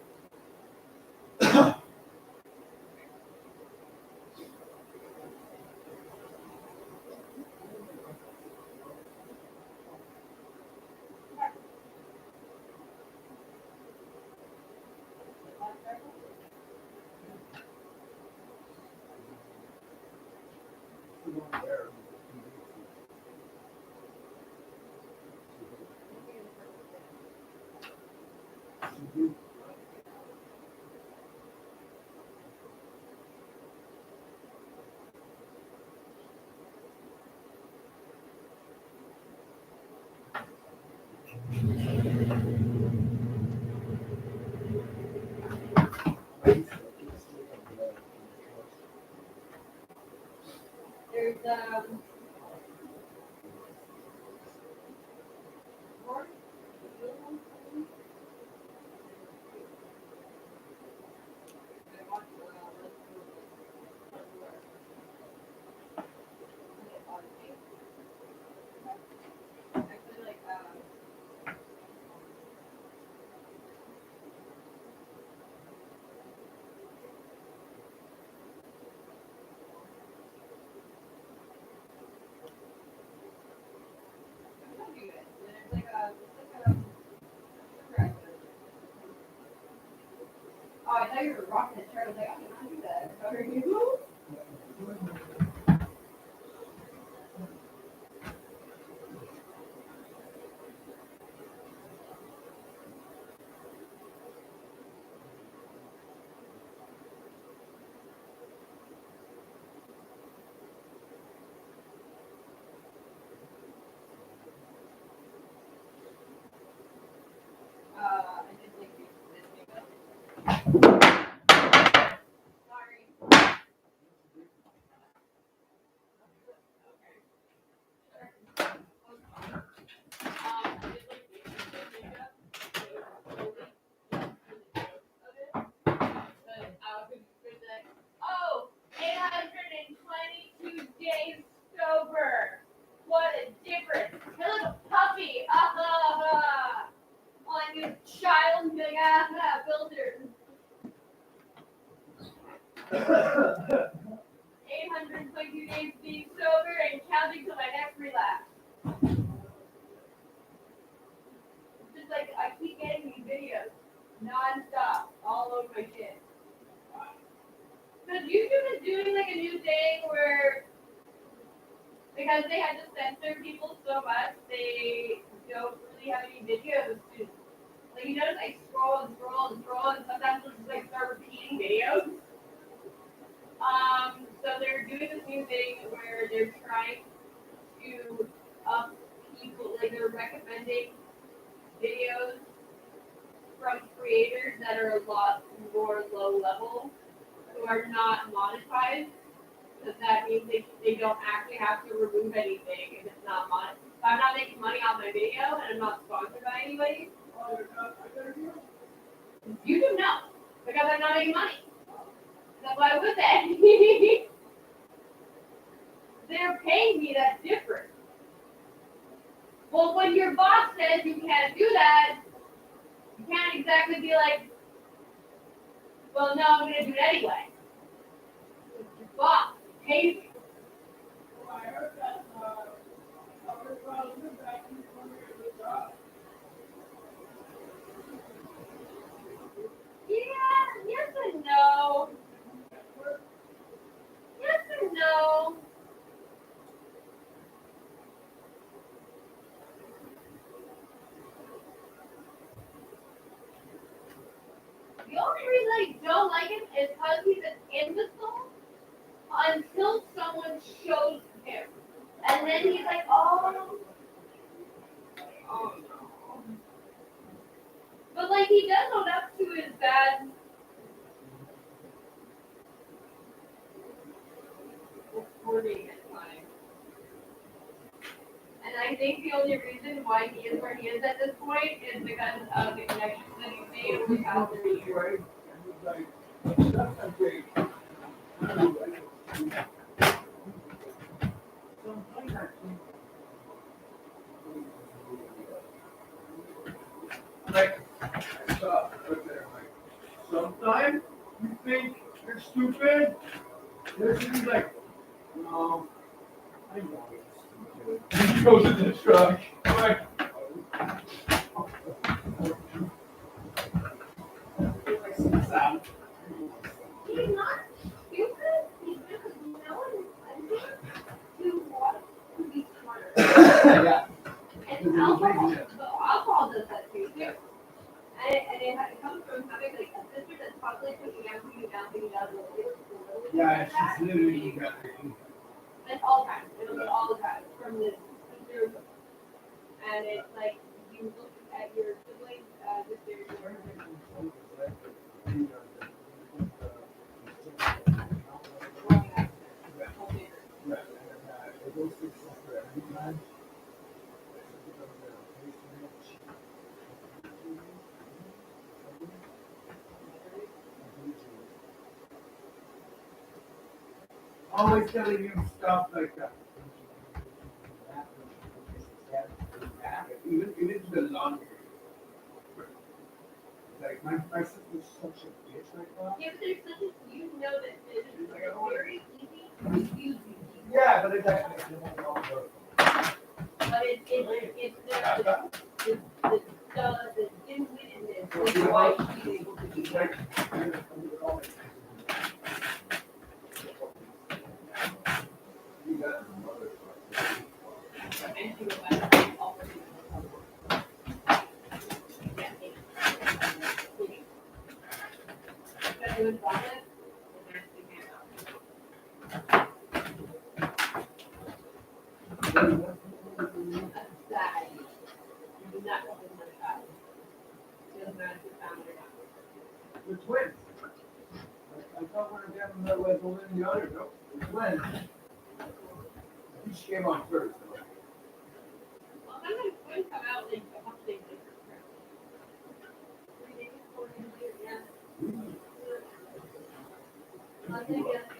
There's oh, I thought you were rocking the chair. I was like, I cannot do that. How are you? I did like this makeup. Sorry. Oh, 822 days sober. What a difference. Hey, look, a puppy. On your child and be like, filter. 822 days being sober and counting to my next relapse. Just like, I keep getting these videos non-stop all over my shit. Because YouTube is doing like a new thing where, because they had to censor people so much, they don't really have any videos to, like, you notice I scroll and scroll and scroll, and sometimes they'll just like start repeating videos. So they're doing this new thing where they're trying to up people, like they're recommending videos from creators that are a lot more low level, who are not monetized, because that means they don't actually have to remove anything if it's not monetized. If I'm not making money off my video and I'm not sponsored by anybody, YouTube no, because I'm not making money. That's why I would say. They're paying me, that's different. Well, when your boss says you can't do that, you can't exactly be like, well, no, I'm going to do it anyway. Your boss pays you. reason I don't like him is because he's an imbecile until someone shows him. And then he's like, oh no. But like he does own up to his bad reporting at times. And I think the only reason why he is where he is at this point is because of the connections that he's made over the past 3 years. Like, stop right there, like, sometimes you think you're stupid. This is like, no, I know you're stupid. He goes in the truck. Like, He's not stupid. He's just no one who wants to be smarter. yeah. And alcohol does that too. And it comes from having like a sister that's constantly pushing you down. Yeah, she's literally got It's all the time. It'll be all the time from the sister. And it's like you look at your siblings as if they're your always telling you stuff like that. Even to the laundry. Like my sister's such a bitch like that. Yeah, but there's such a, you know that it is very easy to confuse you. Yeah, but it's like, But it's the dim-wittedness is why she's able to do that. And she was like, doing vomit, and that's the game out. That's sad. You do not want this much child. It doesn't matter if you're family or not. we're twins. I thought one of them was older than the other, no? We're twins. Each came on first. Well, sometimes twins come out like a couple days later. 3 days, 4 days later, yeah. I think that's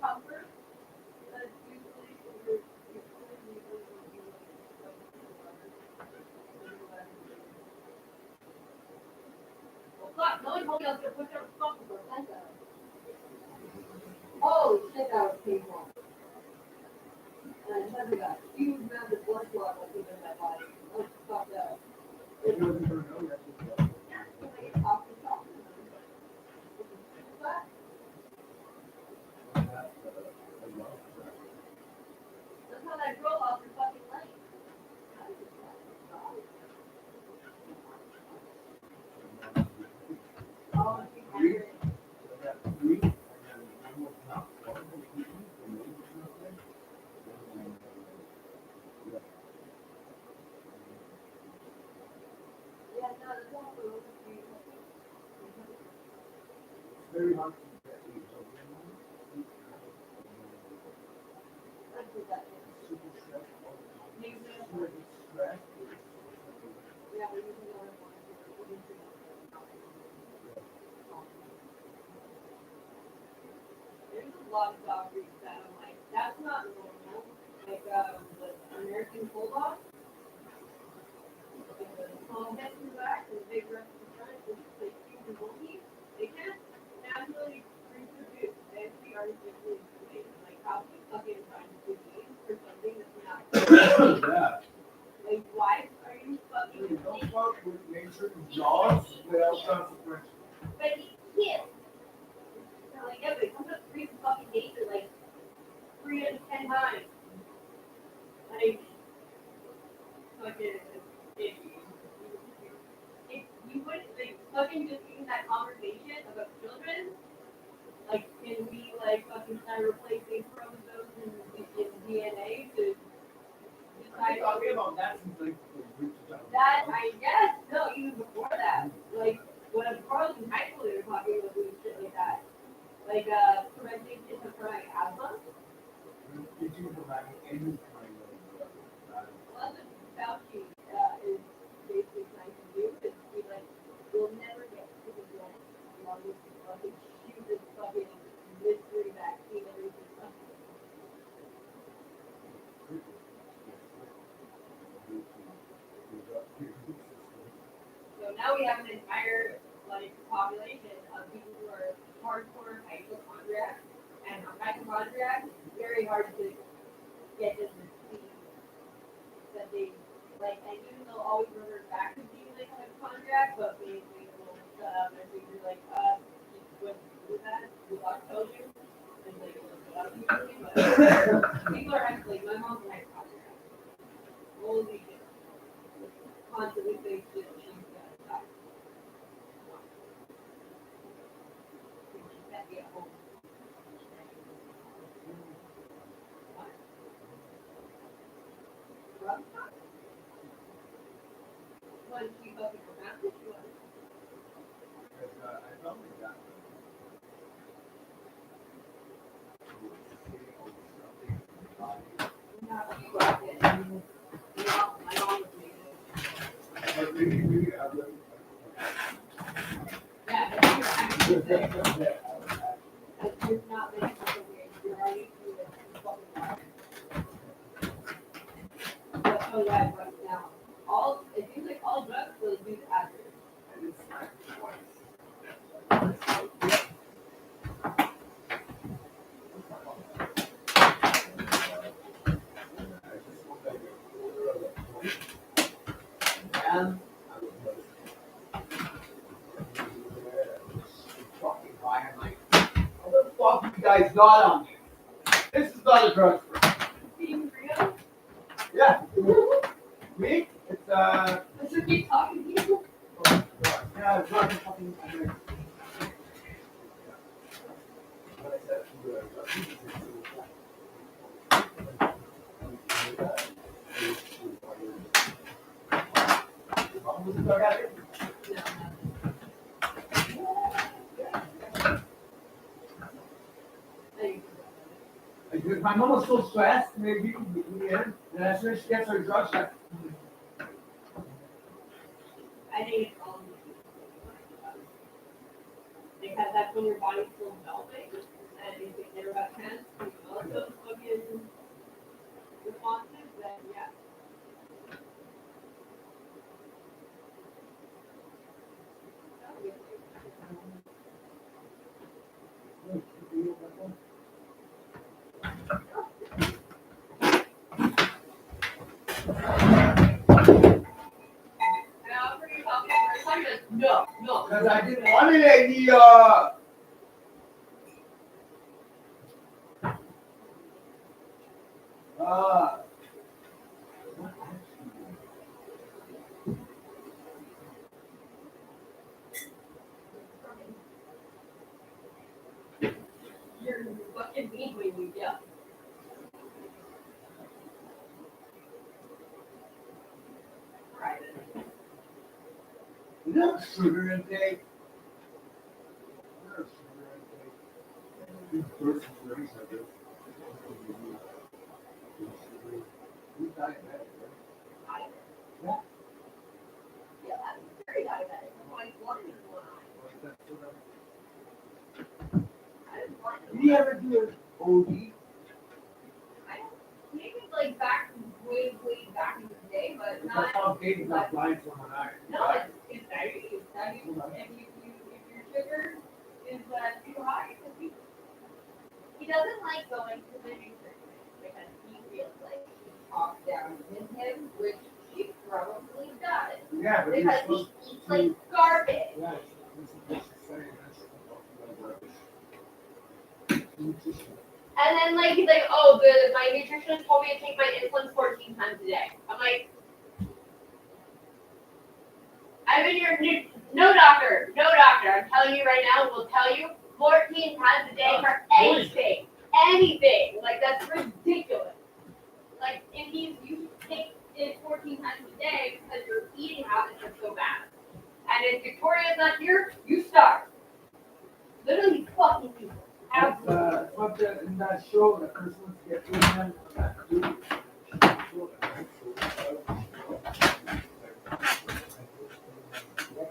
comfort. That's usually your well, fuck, no one told me I was gonna push up a fucking placenta. Holy shit, that was painful. And it has like a huge amount of blood clot like in my body. That was fucked up. Yeah, so like it's off the top. But that's how that girl off her fucking leg. Oh, she had it. Yeah, no, that's also Very hard to get super stressed all the time. Super stressed. yeah, we usually don't want to there's a lot of dog breeds that I'm like, that's not normal. Like the American Bulldog. With the small head in the back and the big rest in the front, which is like huge and bulky. They can't naturally reproduce. They have to be artificially inseminated. Like how we fucking trying to do genes for something that's not. Yeah. Like why are you fucking Don't fuck with nature's laws without consequences. But he can't. They're like, yeah, but it comes up 3 fucking days or like 310 times. Like, fucking, if you fucking just in that conversation about children, like, can we, like, fucking start replacing chromosomes in DNA to I've been talking about that since like that, I guess, no, even before that, like, when I was in high school, they were talking about doing shit like that. Like, preventing kids from growing asthma. Did you provide any kind of Well, that's what Fauci is basically trying to do, is be like, we'll never get to the end. You know, this fucking shoot this fucking mystery vaccine every 6 months. So now we have an entire like population of people who are hardcore hypochondriacs, and hypochondriacs, very hard to get them to see that they like, and even they'll always revert back to being like a hypochondriac, but they will shut up and be like, what was that? The doc told you? And like, shut up usually, but people are actually, my mom's a hypochondriac. Holy shit. Constantly thinks that she's gonna die. She can't be at home. What? Drug talk? What did she fucking around this one? Because I felt like that. No, you got it. My mom was making yeah, but you're actually saying that you're not making it weird. You're already doing it. That's how that runs down. It seems like all drugs will do the average. And fucking guy, I'm like, how the fuck you guys got on me? This is not a drugstore. Being real? Yeah. Me? It's Let's just keep talking to you. yeah, it's not fucking. My mom was so stressed, maybe, and as soon as she gets her drugs, she's like, I think it's all because that's when your body's still developing, and if you never got a chance to develop those fucking responses, then yeah. no, because I didn't want it any, You're fucking mean when you yell. Right. no sugar intake. Yeah, that's very diabetic. My blood is Did you ever do an OD? maybe like back way back in the day, but not. That's how Dave's not blind from an eye. No, it's diabetes. If your sugar is too high, he doesn't like going to the nutritionist because he feels like he talks down in him, which he probably does. Yeah, but because he eats like garbage. Yeah, And then like he's like, oh, my nutritionist told me to take my insulin 14 times a day. I'm like, I've been your No doctor, no doctor. I'm telling you right now, will tell you 14 times a day for anything. Anything. Like, that's ridiculous. Like, if you take it 14 times a day because your eating habits are so bad. And if Victoria's not here, you starve. Literally fucking people. Absolutely. What in that show, the first one to get pregnant, that dude.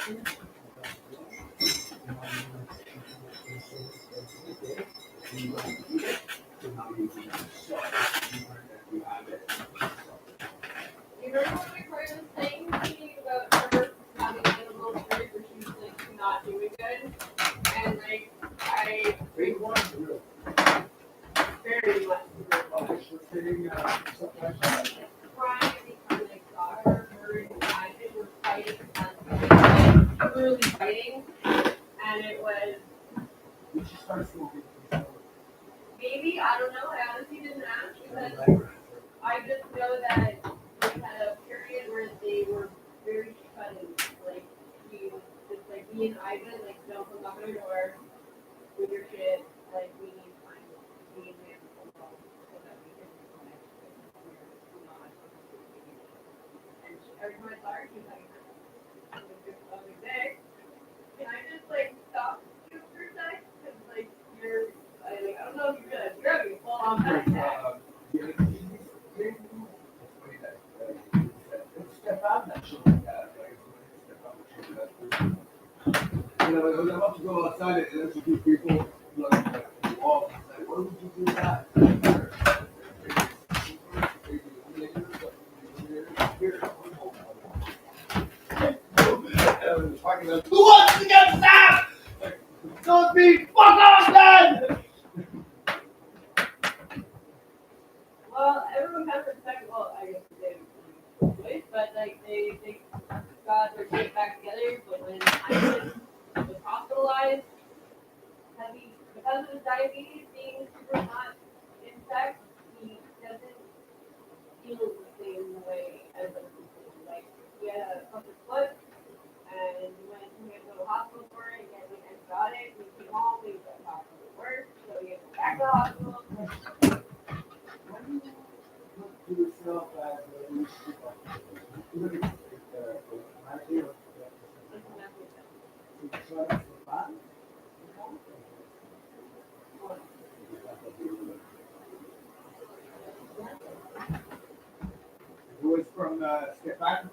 You remember what Victoria was saying to me about her having a little period where she was like not doing good? And like, I very much. Crying because I saw her and Ivan were fighting, literally fighting, and it was maybe, I don't know, I honestly didn't ask because I just know that they had a period where they were very cutting, like he was just like me and Ivan, like don't come knock on our door with your shit, like we need time, we need to have a phone call so that we can reconnect because we're not. And every time I saw her, she was like, I was like, Nick, can I just like stop you for a sec? Because like I don't know if you realize you're having a full on panic attack. You know, when I'm about to go outside and there's a few people like walk, like, why would you do that? Who wants to get stabbed? Don't be fuck off then! Well, everyone has respect. Well, I guess they would, but like they got their shit back together. But when I was hospitalized, because of his diabetes being super hot in sex, he doesn't feel the same way as other people. Like he had a fucking foot, and he had to go to the hospital for it. He had like antibiotics. He came home. He was at the hospital work, so he had to go back to the hospital. To yourself as a look at It was from Stefan.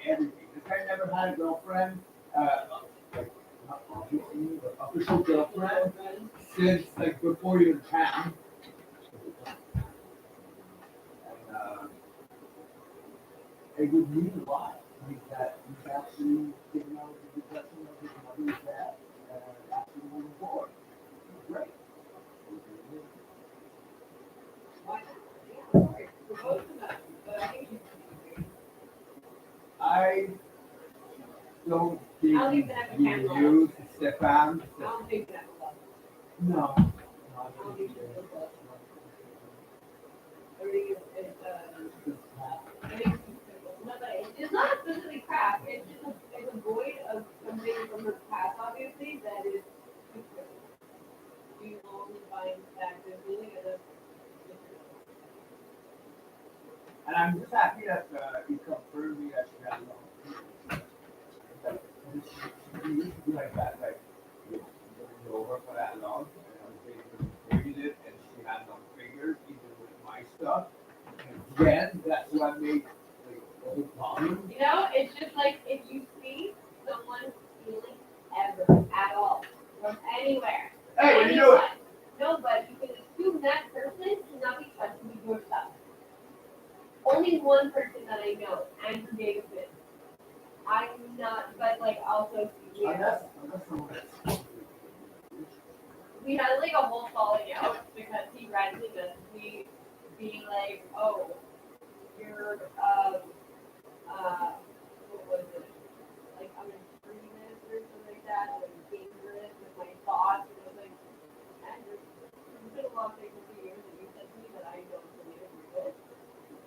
Everything. This guy never had a girlfriend, like not obviously, but official girlfriend since like before you were 10. It would mean a lot. Like that he's actually getting out of the depression of his mother's death and actually moving forward. Great. I don't think you use Stefan. I don't think that was No. everything it's not specifically crap. It's just it's a void of something from her past, obviously, that is you only find that good feeling as a. And I'm just happy that he confirmed me that she had she used to be like that, like you know her for that long, and I was dating it, and she had no fingers, even with my stuff. And then that's what made like the whole problem. You know, it's just like if you see someone feeling ever at all from anywhere. Hey, what are you doing? Nobody, you can assume that person cannot be trusted with your stuff. Only one person that I know, Andrew Davidson. I'm not, but like also Unless we had like a whole falling out because he randomly messaged me being like, oh, you're what was it? Like I'm extremist or something like that, and I'm dangerous with my thoughts, and I was like, Andrew, it's been a long thing for years that you said to me that I don't really agree with.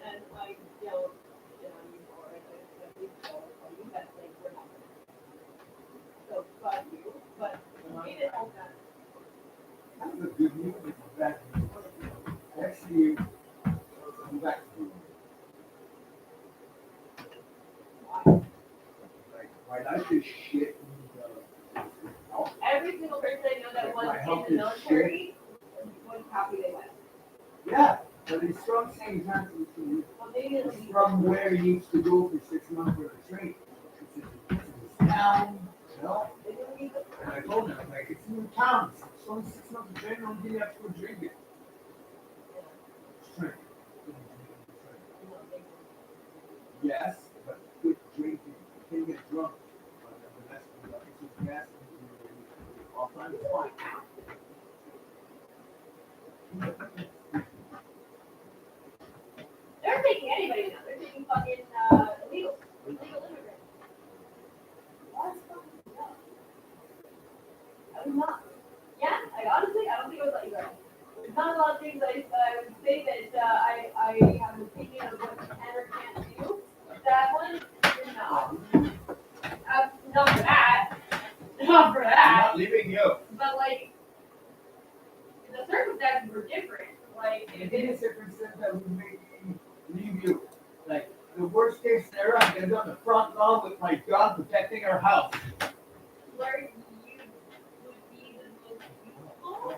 And like, you know, you for it, I think so. You guys like we're not gonna. come back to you. Like, my life is shit. Every single person I know that was My health in the is military was happy they went. Yeah, but it's from St. John's. Well, maybe it'll It's be from where he needs to go for 6 months for a training. It's in town, you know? And I told him, I'm like, it's in town. It's only 6 months of training. I'm gonna have to go drink it. Drink. Yes, but quit drinking. You can't get drunk. But that's it's gas. All time is fine. They're taking anybody now. They're taking fucking illegal immigrants. What's fucking up? I was not. Yeah, honestly, I don't think I would let you go. There's not a lot of things I would say that I have an opinion of what you can or can't do. That one, no. Not for that. Not for that. I'm not leaving you. But like, the circumstances were different. Like, If it is circumstance that would make me leave you, like the worst case scenario, I'm gonna be on the front lawn with my dog protecting our house. where you would be the most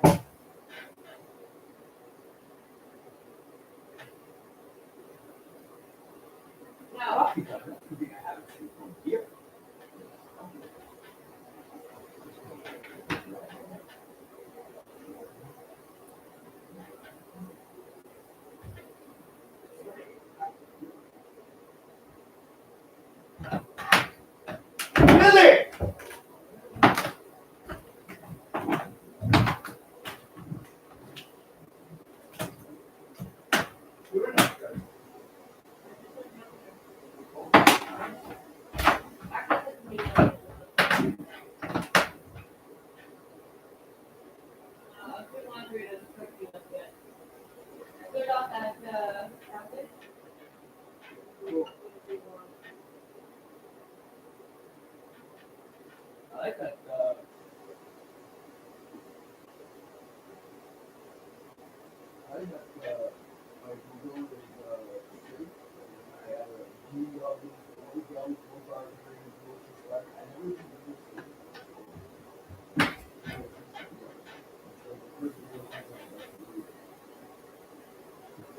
useful. No. Billy! Good off that outfit. I like that. I like that. Like we go with street. I had a new dog, old dog, old dog, I never used to do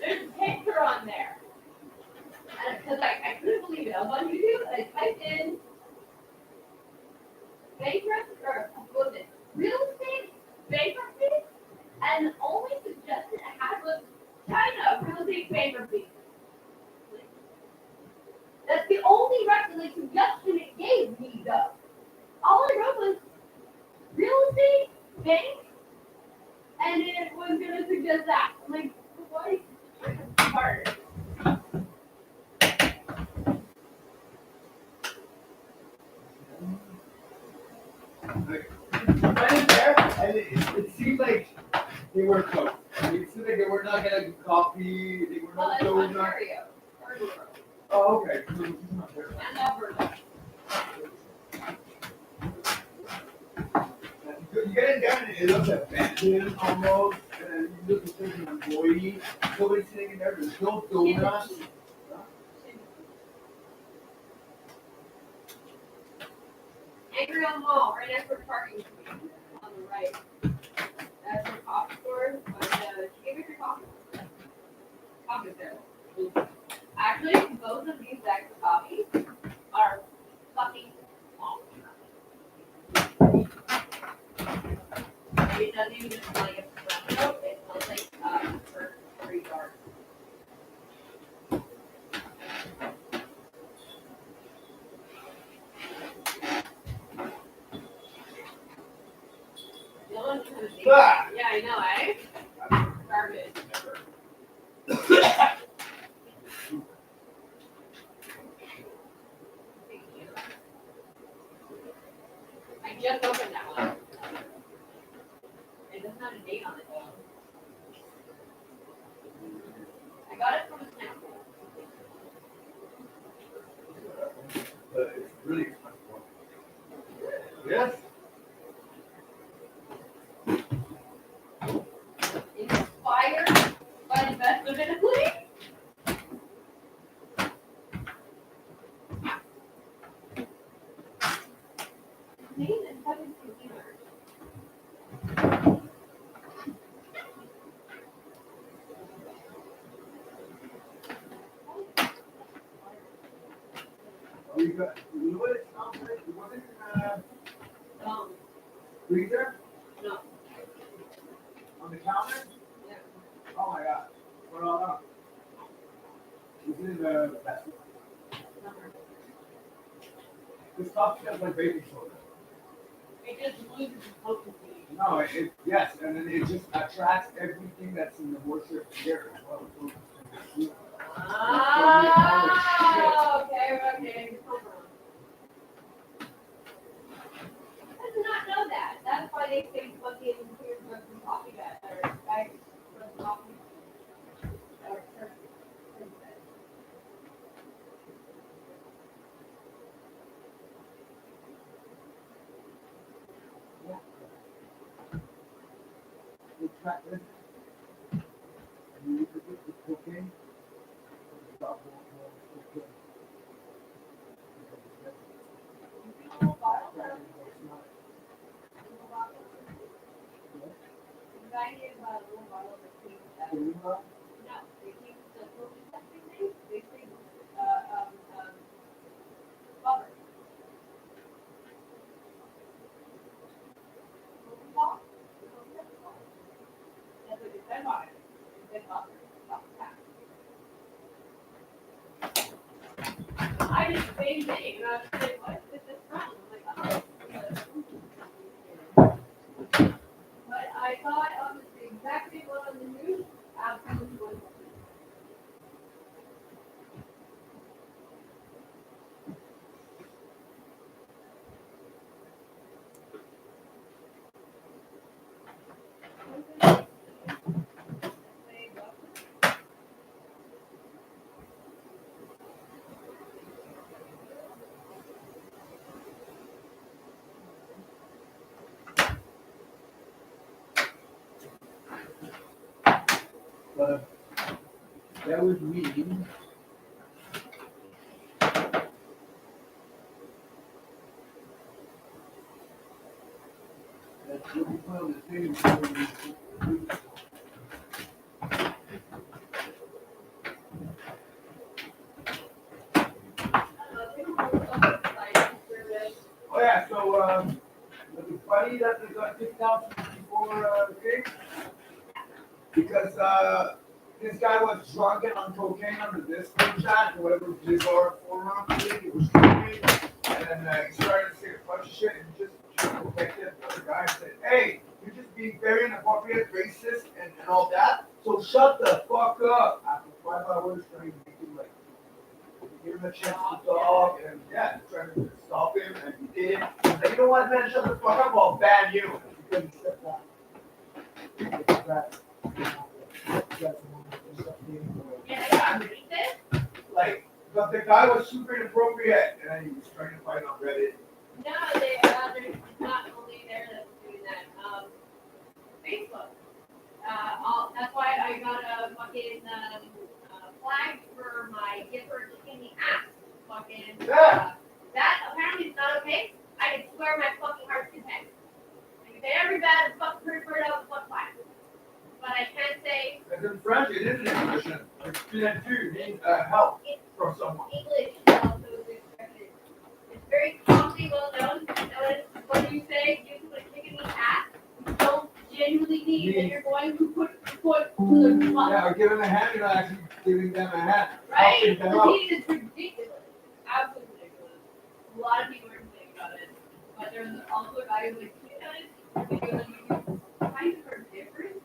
There's a picture on there. Because I couldn't believe it. I was on YouTube and I typed in bankruptcy, or what was it? Real estate bankruptcy, and the only suggestion I had was China real estate bankruptcy. That's the only suggestion it gave me, though. All I wrote was real estate, bank, and it was going to suggest that. I'm like, why? Harder. Right in there, and it seemed like they were close. It seemed like they were not gonna coffee. They were not. Well, Well, it's Ontario. Oh, okay. So it's not there. And Alberta. You get it down, and it looks abandoned almost. And you look at an employee. Nobody's sitting in there. There's no donuts. Angriel Mall, right next to the parking on the right. That's your coffee store, but she gave me your coffee. Coffee there. Actually, both of these bags of coffee are fucking awesome. It doesn't even smell like espresso, it smells like free dark. Ah! Yeah, I know, eh? Garbage. I just opened that one. It doesn't have a date on it though. I got it from a snack. But it's really expensive. Yes. Inspired by the best of Italy. because, you know what it smells like? It wasn't, freezer? No. On the counter? Yeah. Oh my god. What all up? This is the best. This stuff smells like baking soda. It just loses its potency. No, yes, and then it just attracts everything that's in the moisture here as well. Oh, okay. I did not know that. That's why they say fucking here's from coffee better. Right? From coffee. Or They track this. And you need to get the cocaine. Stop cocaine. I did the same thing, and I was like, what is this from? I'm like, oh. But I thought the exact same one on the news, absolutely was. But that would mean that you'll be put on the thing Oh yeah, so was it funny that they got kicked out before the thing? Because this guy was drunk and on cocaine under this shot, whatever bizarre forearm thing, it was drinking, and then he started to say a bunch of shit and just protected the other guy and said, hey, you're just being very inappropriate, racist, and all that, so shut the fuck up. After 5 hours trying to make him like, give him a chance to talk, and yeah, trying to stop him, and he did. He's like, you know what, man, shut the fuck up, I'll ban you. Because he said that. Like, but the guy was super inappropriate, and then he was trying to find on Reddit. No, there's not only there that's doing that. Facebook. That's why I got a fucking flag for my Gipper kicking the ass. Fucking. That apparently is not okay. I can swear my fucking heart's content. I can say every bad fucking word out of fuck flag. But I can't say. As in French, it is an expression. It's means help from someone. English also is expected. It's very commonly well known. Notice what do you say? You put a kick in the ass. You don't genuinely need that you're going to put foot to the butt. Yeah, or giving a hand, you're not actually giving them a hand. Right? Helping them The out. heat is ridiculous. Absolutely ridiculous. A lot of people are complaining about it. But there's also a guy who's like, you notice videos on YouTube kind of are different.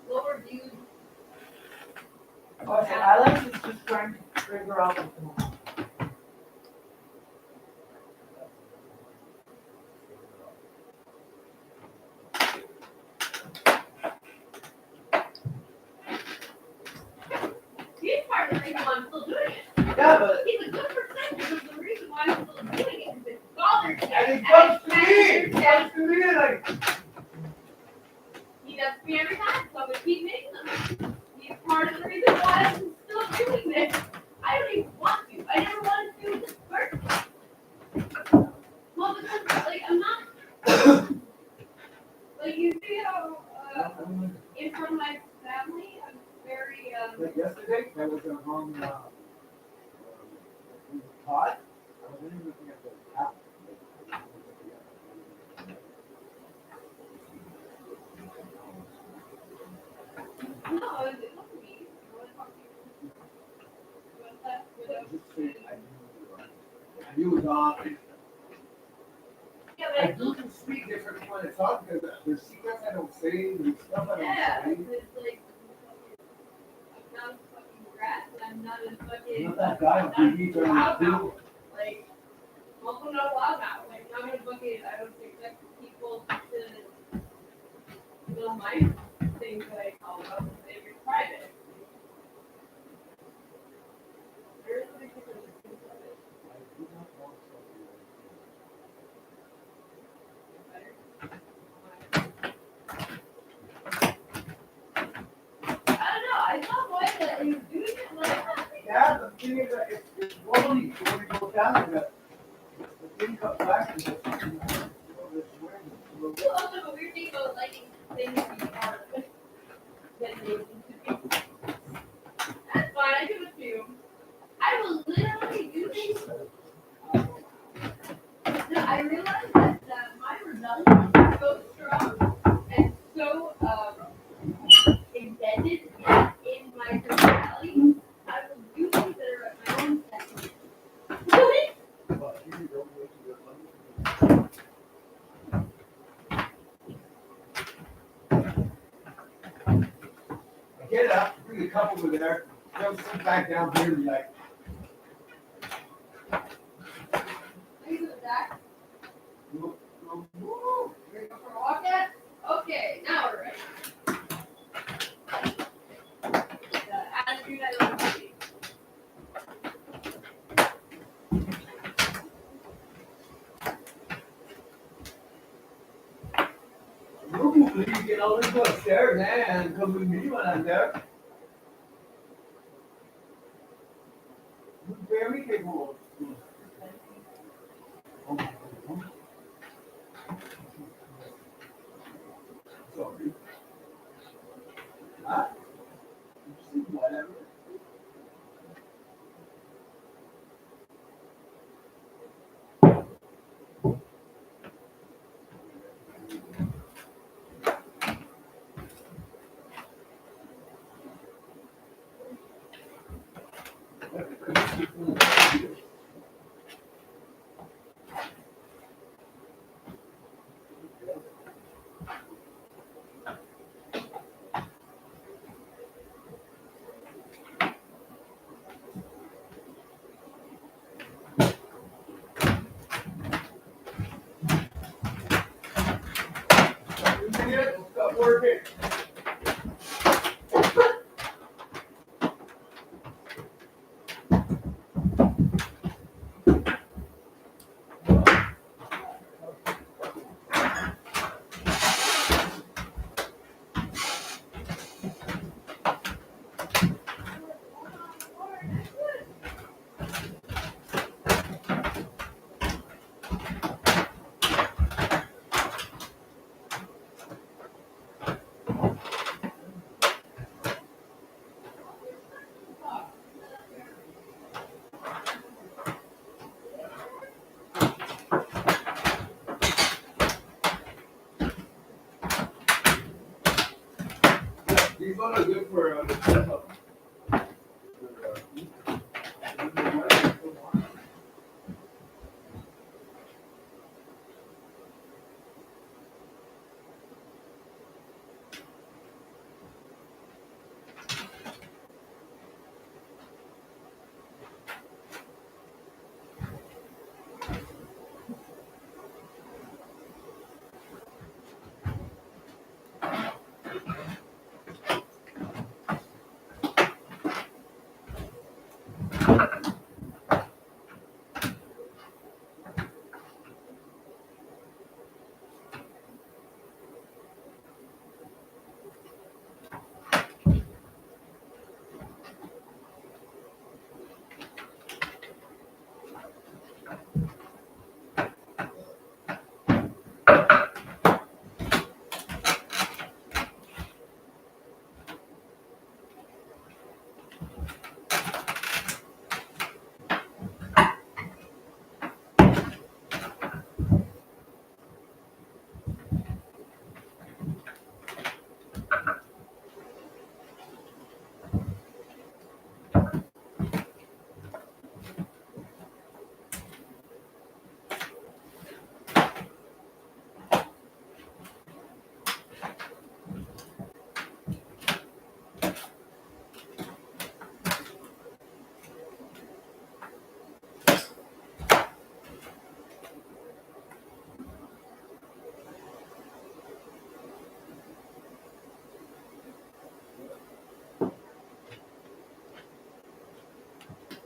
Lower views. Okay, Alex is just trying to figure out what's going on. He's part of the reason why I'm still doing it. Yeah, but He's a good percentage of the reason why I'm still doing it. Because it's bothers him. and it comes to me. It comes to me like He does me every time, so I'm gonna keep making them. He's part of the reason why I'm still doing this. I don't even want to. I never wanted to do this first. Well, because You was on. Yeah, I but do can speak different when it's on because there's secrets I don't say, there's stuff I yeah, don't say. it's like I'm not a fucking rat, and I'm not a fucking. Not that guy on TV trying to loudmouth. Like, I'm also not a loudmouth. Like, I'm not gonna fucking. I don't expect people to know my things that I call them. They're private. There's a big difference between private. I don't know. I saw one that he was doing it like. Yeah, the thing is that it's slowly when it goes down, the thing comes back and just, Well, also, but we're thinking about lighting things to be hard. Than they need to be. That's fine. I do it too. I will literally do things. No, I realized that my rebellion is so strong and so embedded in my personality. I will do things that are at my own second. Really? get up, bring a couple over there, they'll sit back down here and be like, Are you doing that? woo, woo, woo. Ready to go for a walk yet? Okay, now we're ready. The attitude I love to see. Woo, please get over to upstairs and come with me when I'm there. Very capable. Sorry. Huh? Whatever. Stop working. These ones are good for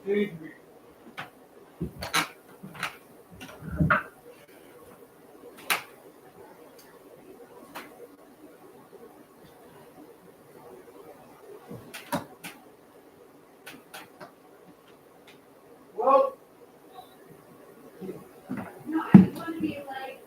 Daydream. Well, No, I just want to be like.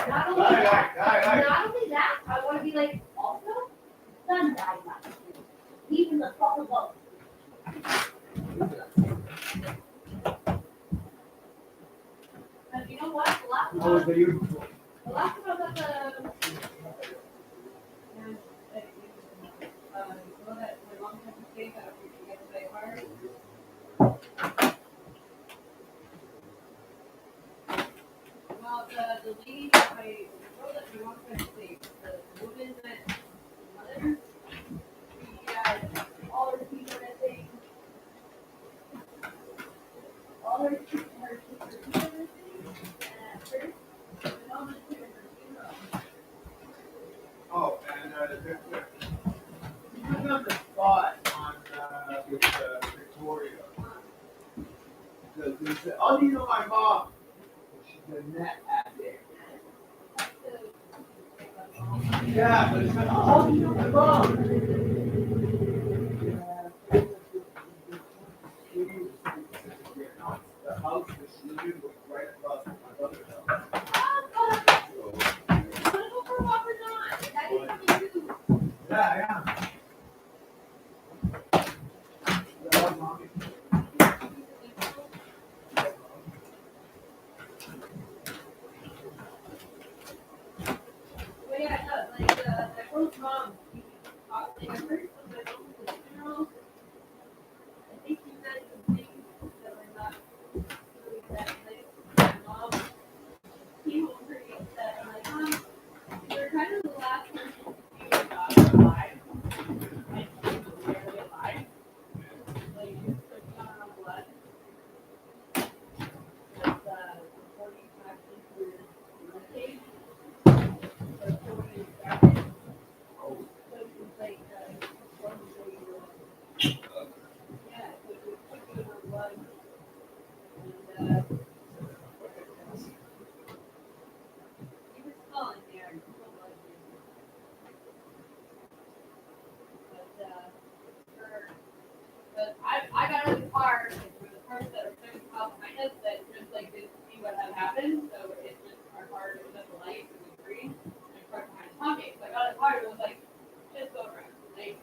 Not only that, I want to be like, also, son died last year. Even the fuck above. But you know what? how was the year before? The last time I was at the. Well, that my mom had to stay that we get the day hard. Well, the lady that my girl that my mom had to stay, the woman that mother, she had all her teeth and everything. All her teeth and everything. And at first, my mom was doing her funeral. Oh, and you on the spot on with Victoria. They said, "Oh, do you know my mom?" She's a net addict. Yeah, but it's like, "Oh, do you know my mom?" The house that she lived in was right across from my brother's house. Yeah, yeah. But yeah, no, like my girl's mom, like I heard from my mom's funeral. I think she said some things that were not really that nice. My mom, he was pretty upset. I'm like, Mom, you're kind of the last person to see your daughter alive. And she was barely alive. Like, you're sucking on her blood. But, before you actually were in the cage, before you started. So it was like, one day you were, yeah, so it was sucking on her blood. And, he was still in there, he still was there. But, I got out of the car, like, with the cars that were coming out behind us that just, like, didn't see what had happened, so it just, our car was at the light, it was green, and the car behind talking, so I got out of the car, and it was like, just go around, like,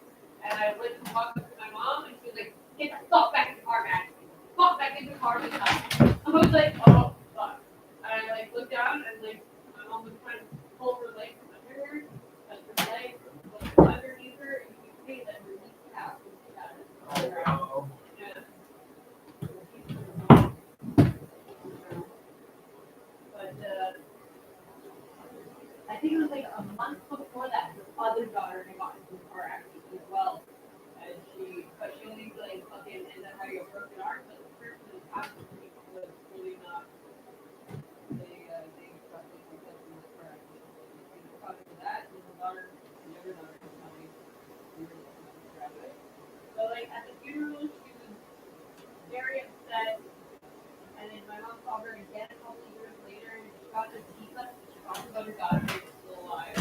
and I went to walk up to my mom, and she was like, get the fuck back in the car, man, fuck back in the car, this time. I was like, oh, fuck, and I, like, looked down, and, like, my mom was trying to pull her leg from under her, and her leg was underneath her, and you could see that her kneecap was out of the ground. Yeah. But I think it was like a month before that, her other daughter had gotten into a car accident as well. And but she only like fucking ended up having a broken arm, but the person who passed away was really not. They fucking because of the car accident. And because of that, the other daughter was coming. So like at the funeral, she was very upset. And then my mom called her again a couple of years later, and she got the teeth up. She talked about her daughter being still alive.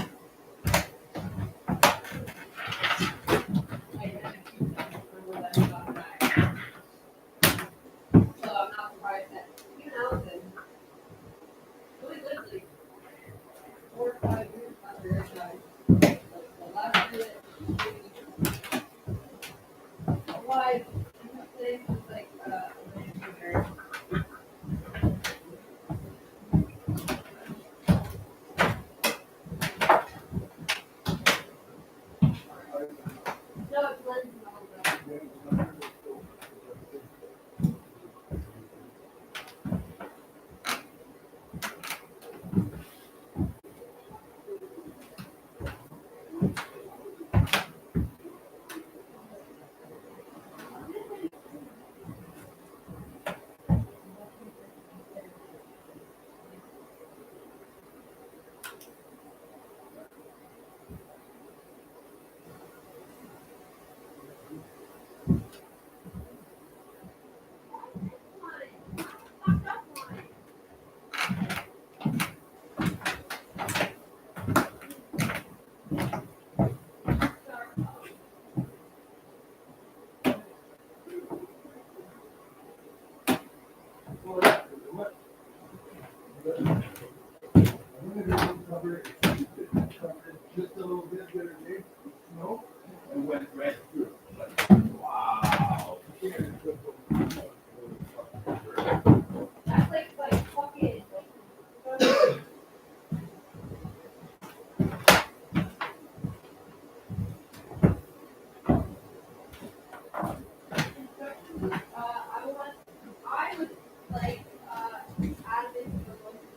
Like, and she was remember that her daughter died. So I'm not surprised that, then really lived like 4 or 5 years after it. the other day, snow, and went right through. Like, wow. That's like fucking. I was like, out of this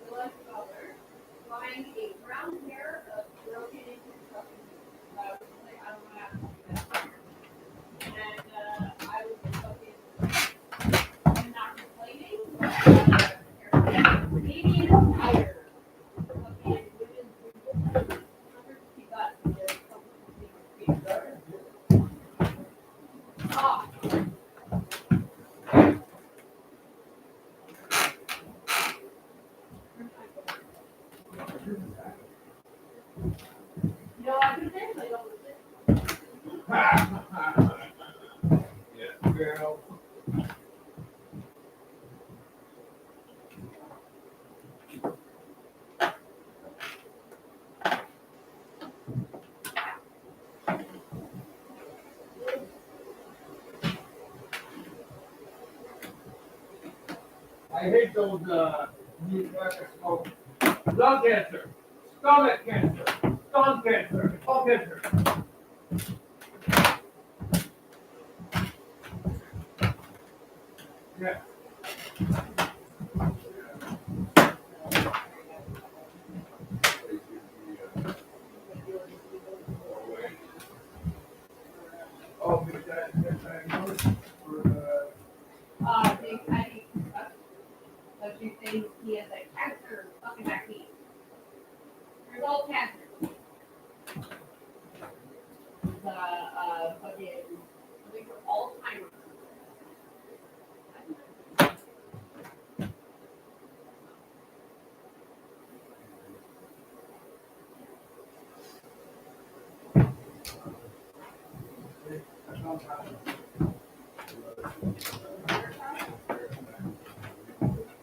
village color, buying a brown pair of broken into fucking, I was like, I don't know how to do that. And, I was fucking, not complaining, maybe an entire fucking women's, 150 bucks, and there's a couple of ah. No, I could definitely go with it. Yeah, girl. I hate those new smoke. Lung cancer, stomach cancer, lung cancer, all cancer. Yeah. Oh, but I think, but you think he has a cancer fucking vaccine. There's all cancer. The, fucking, I think for Alzheimer's.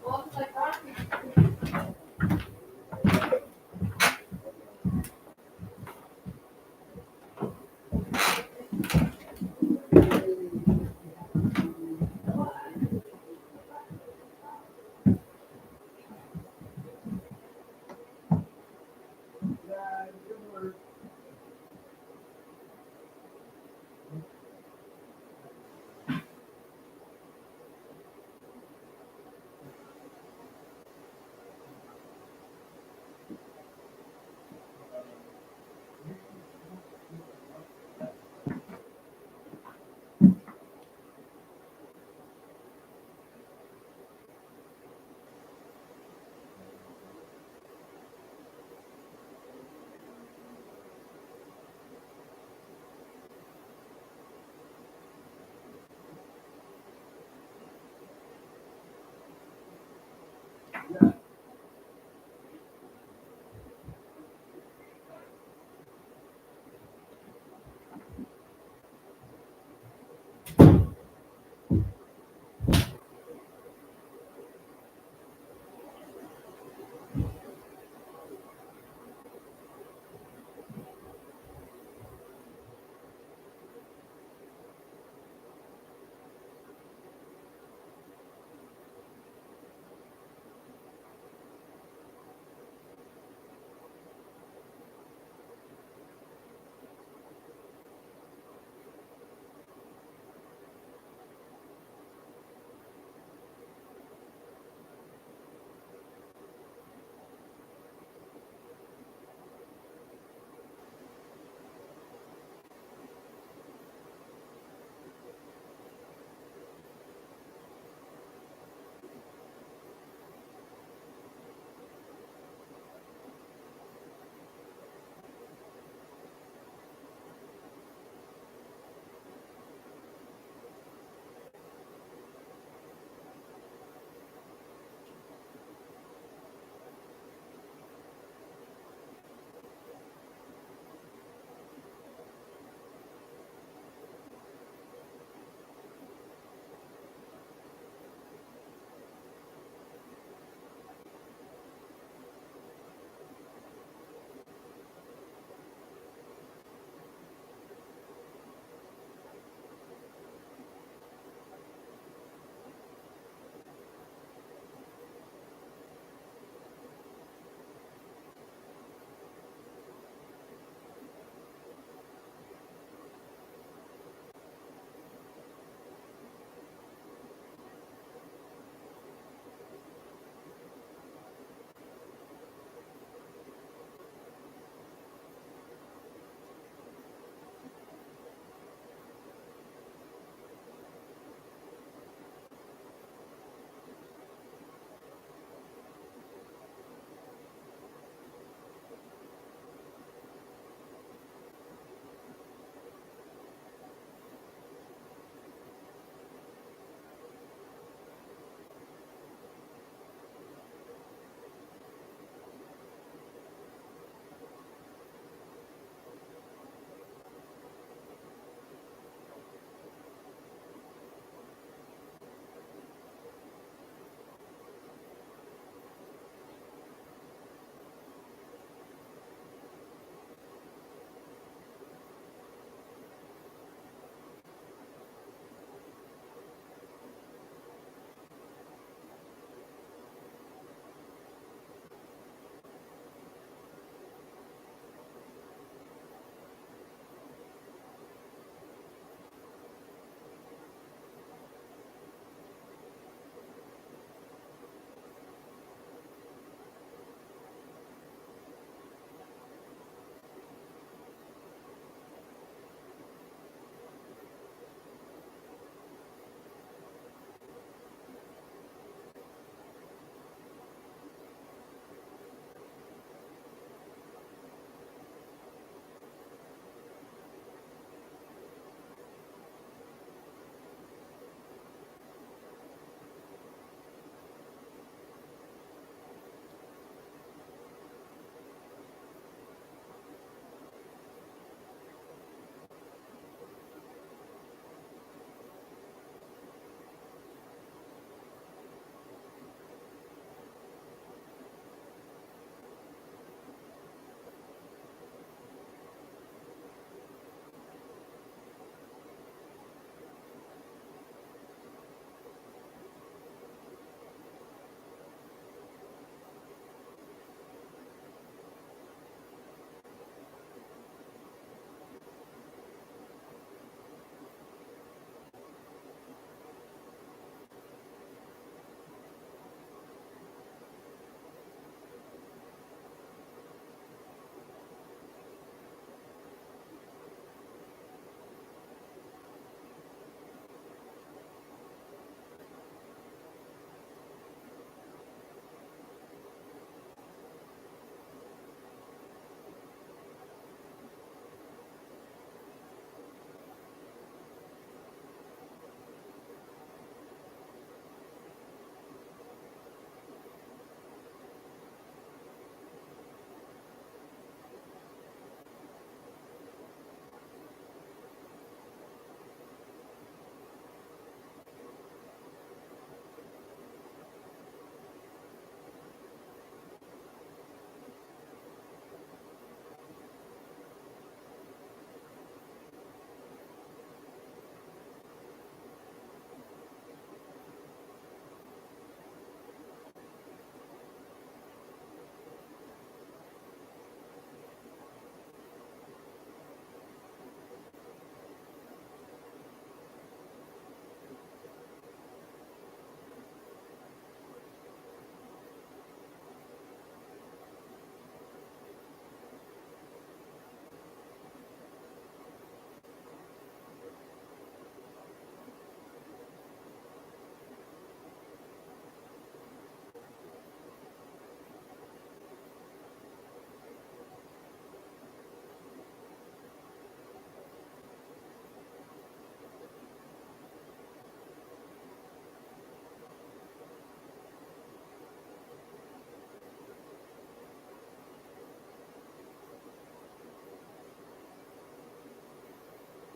Well, it's like Rocky.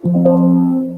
Thank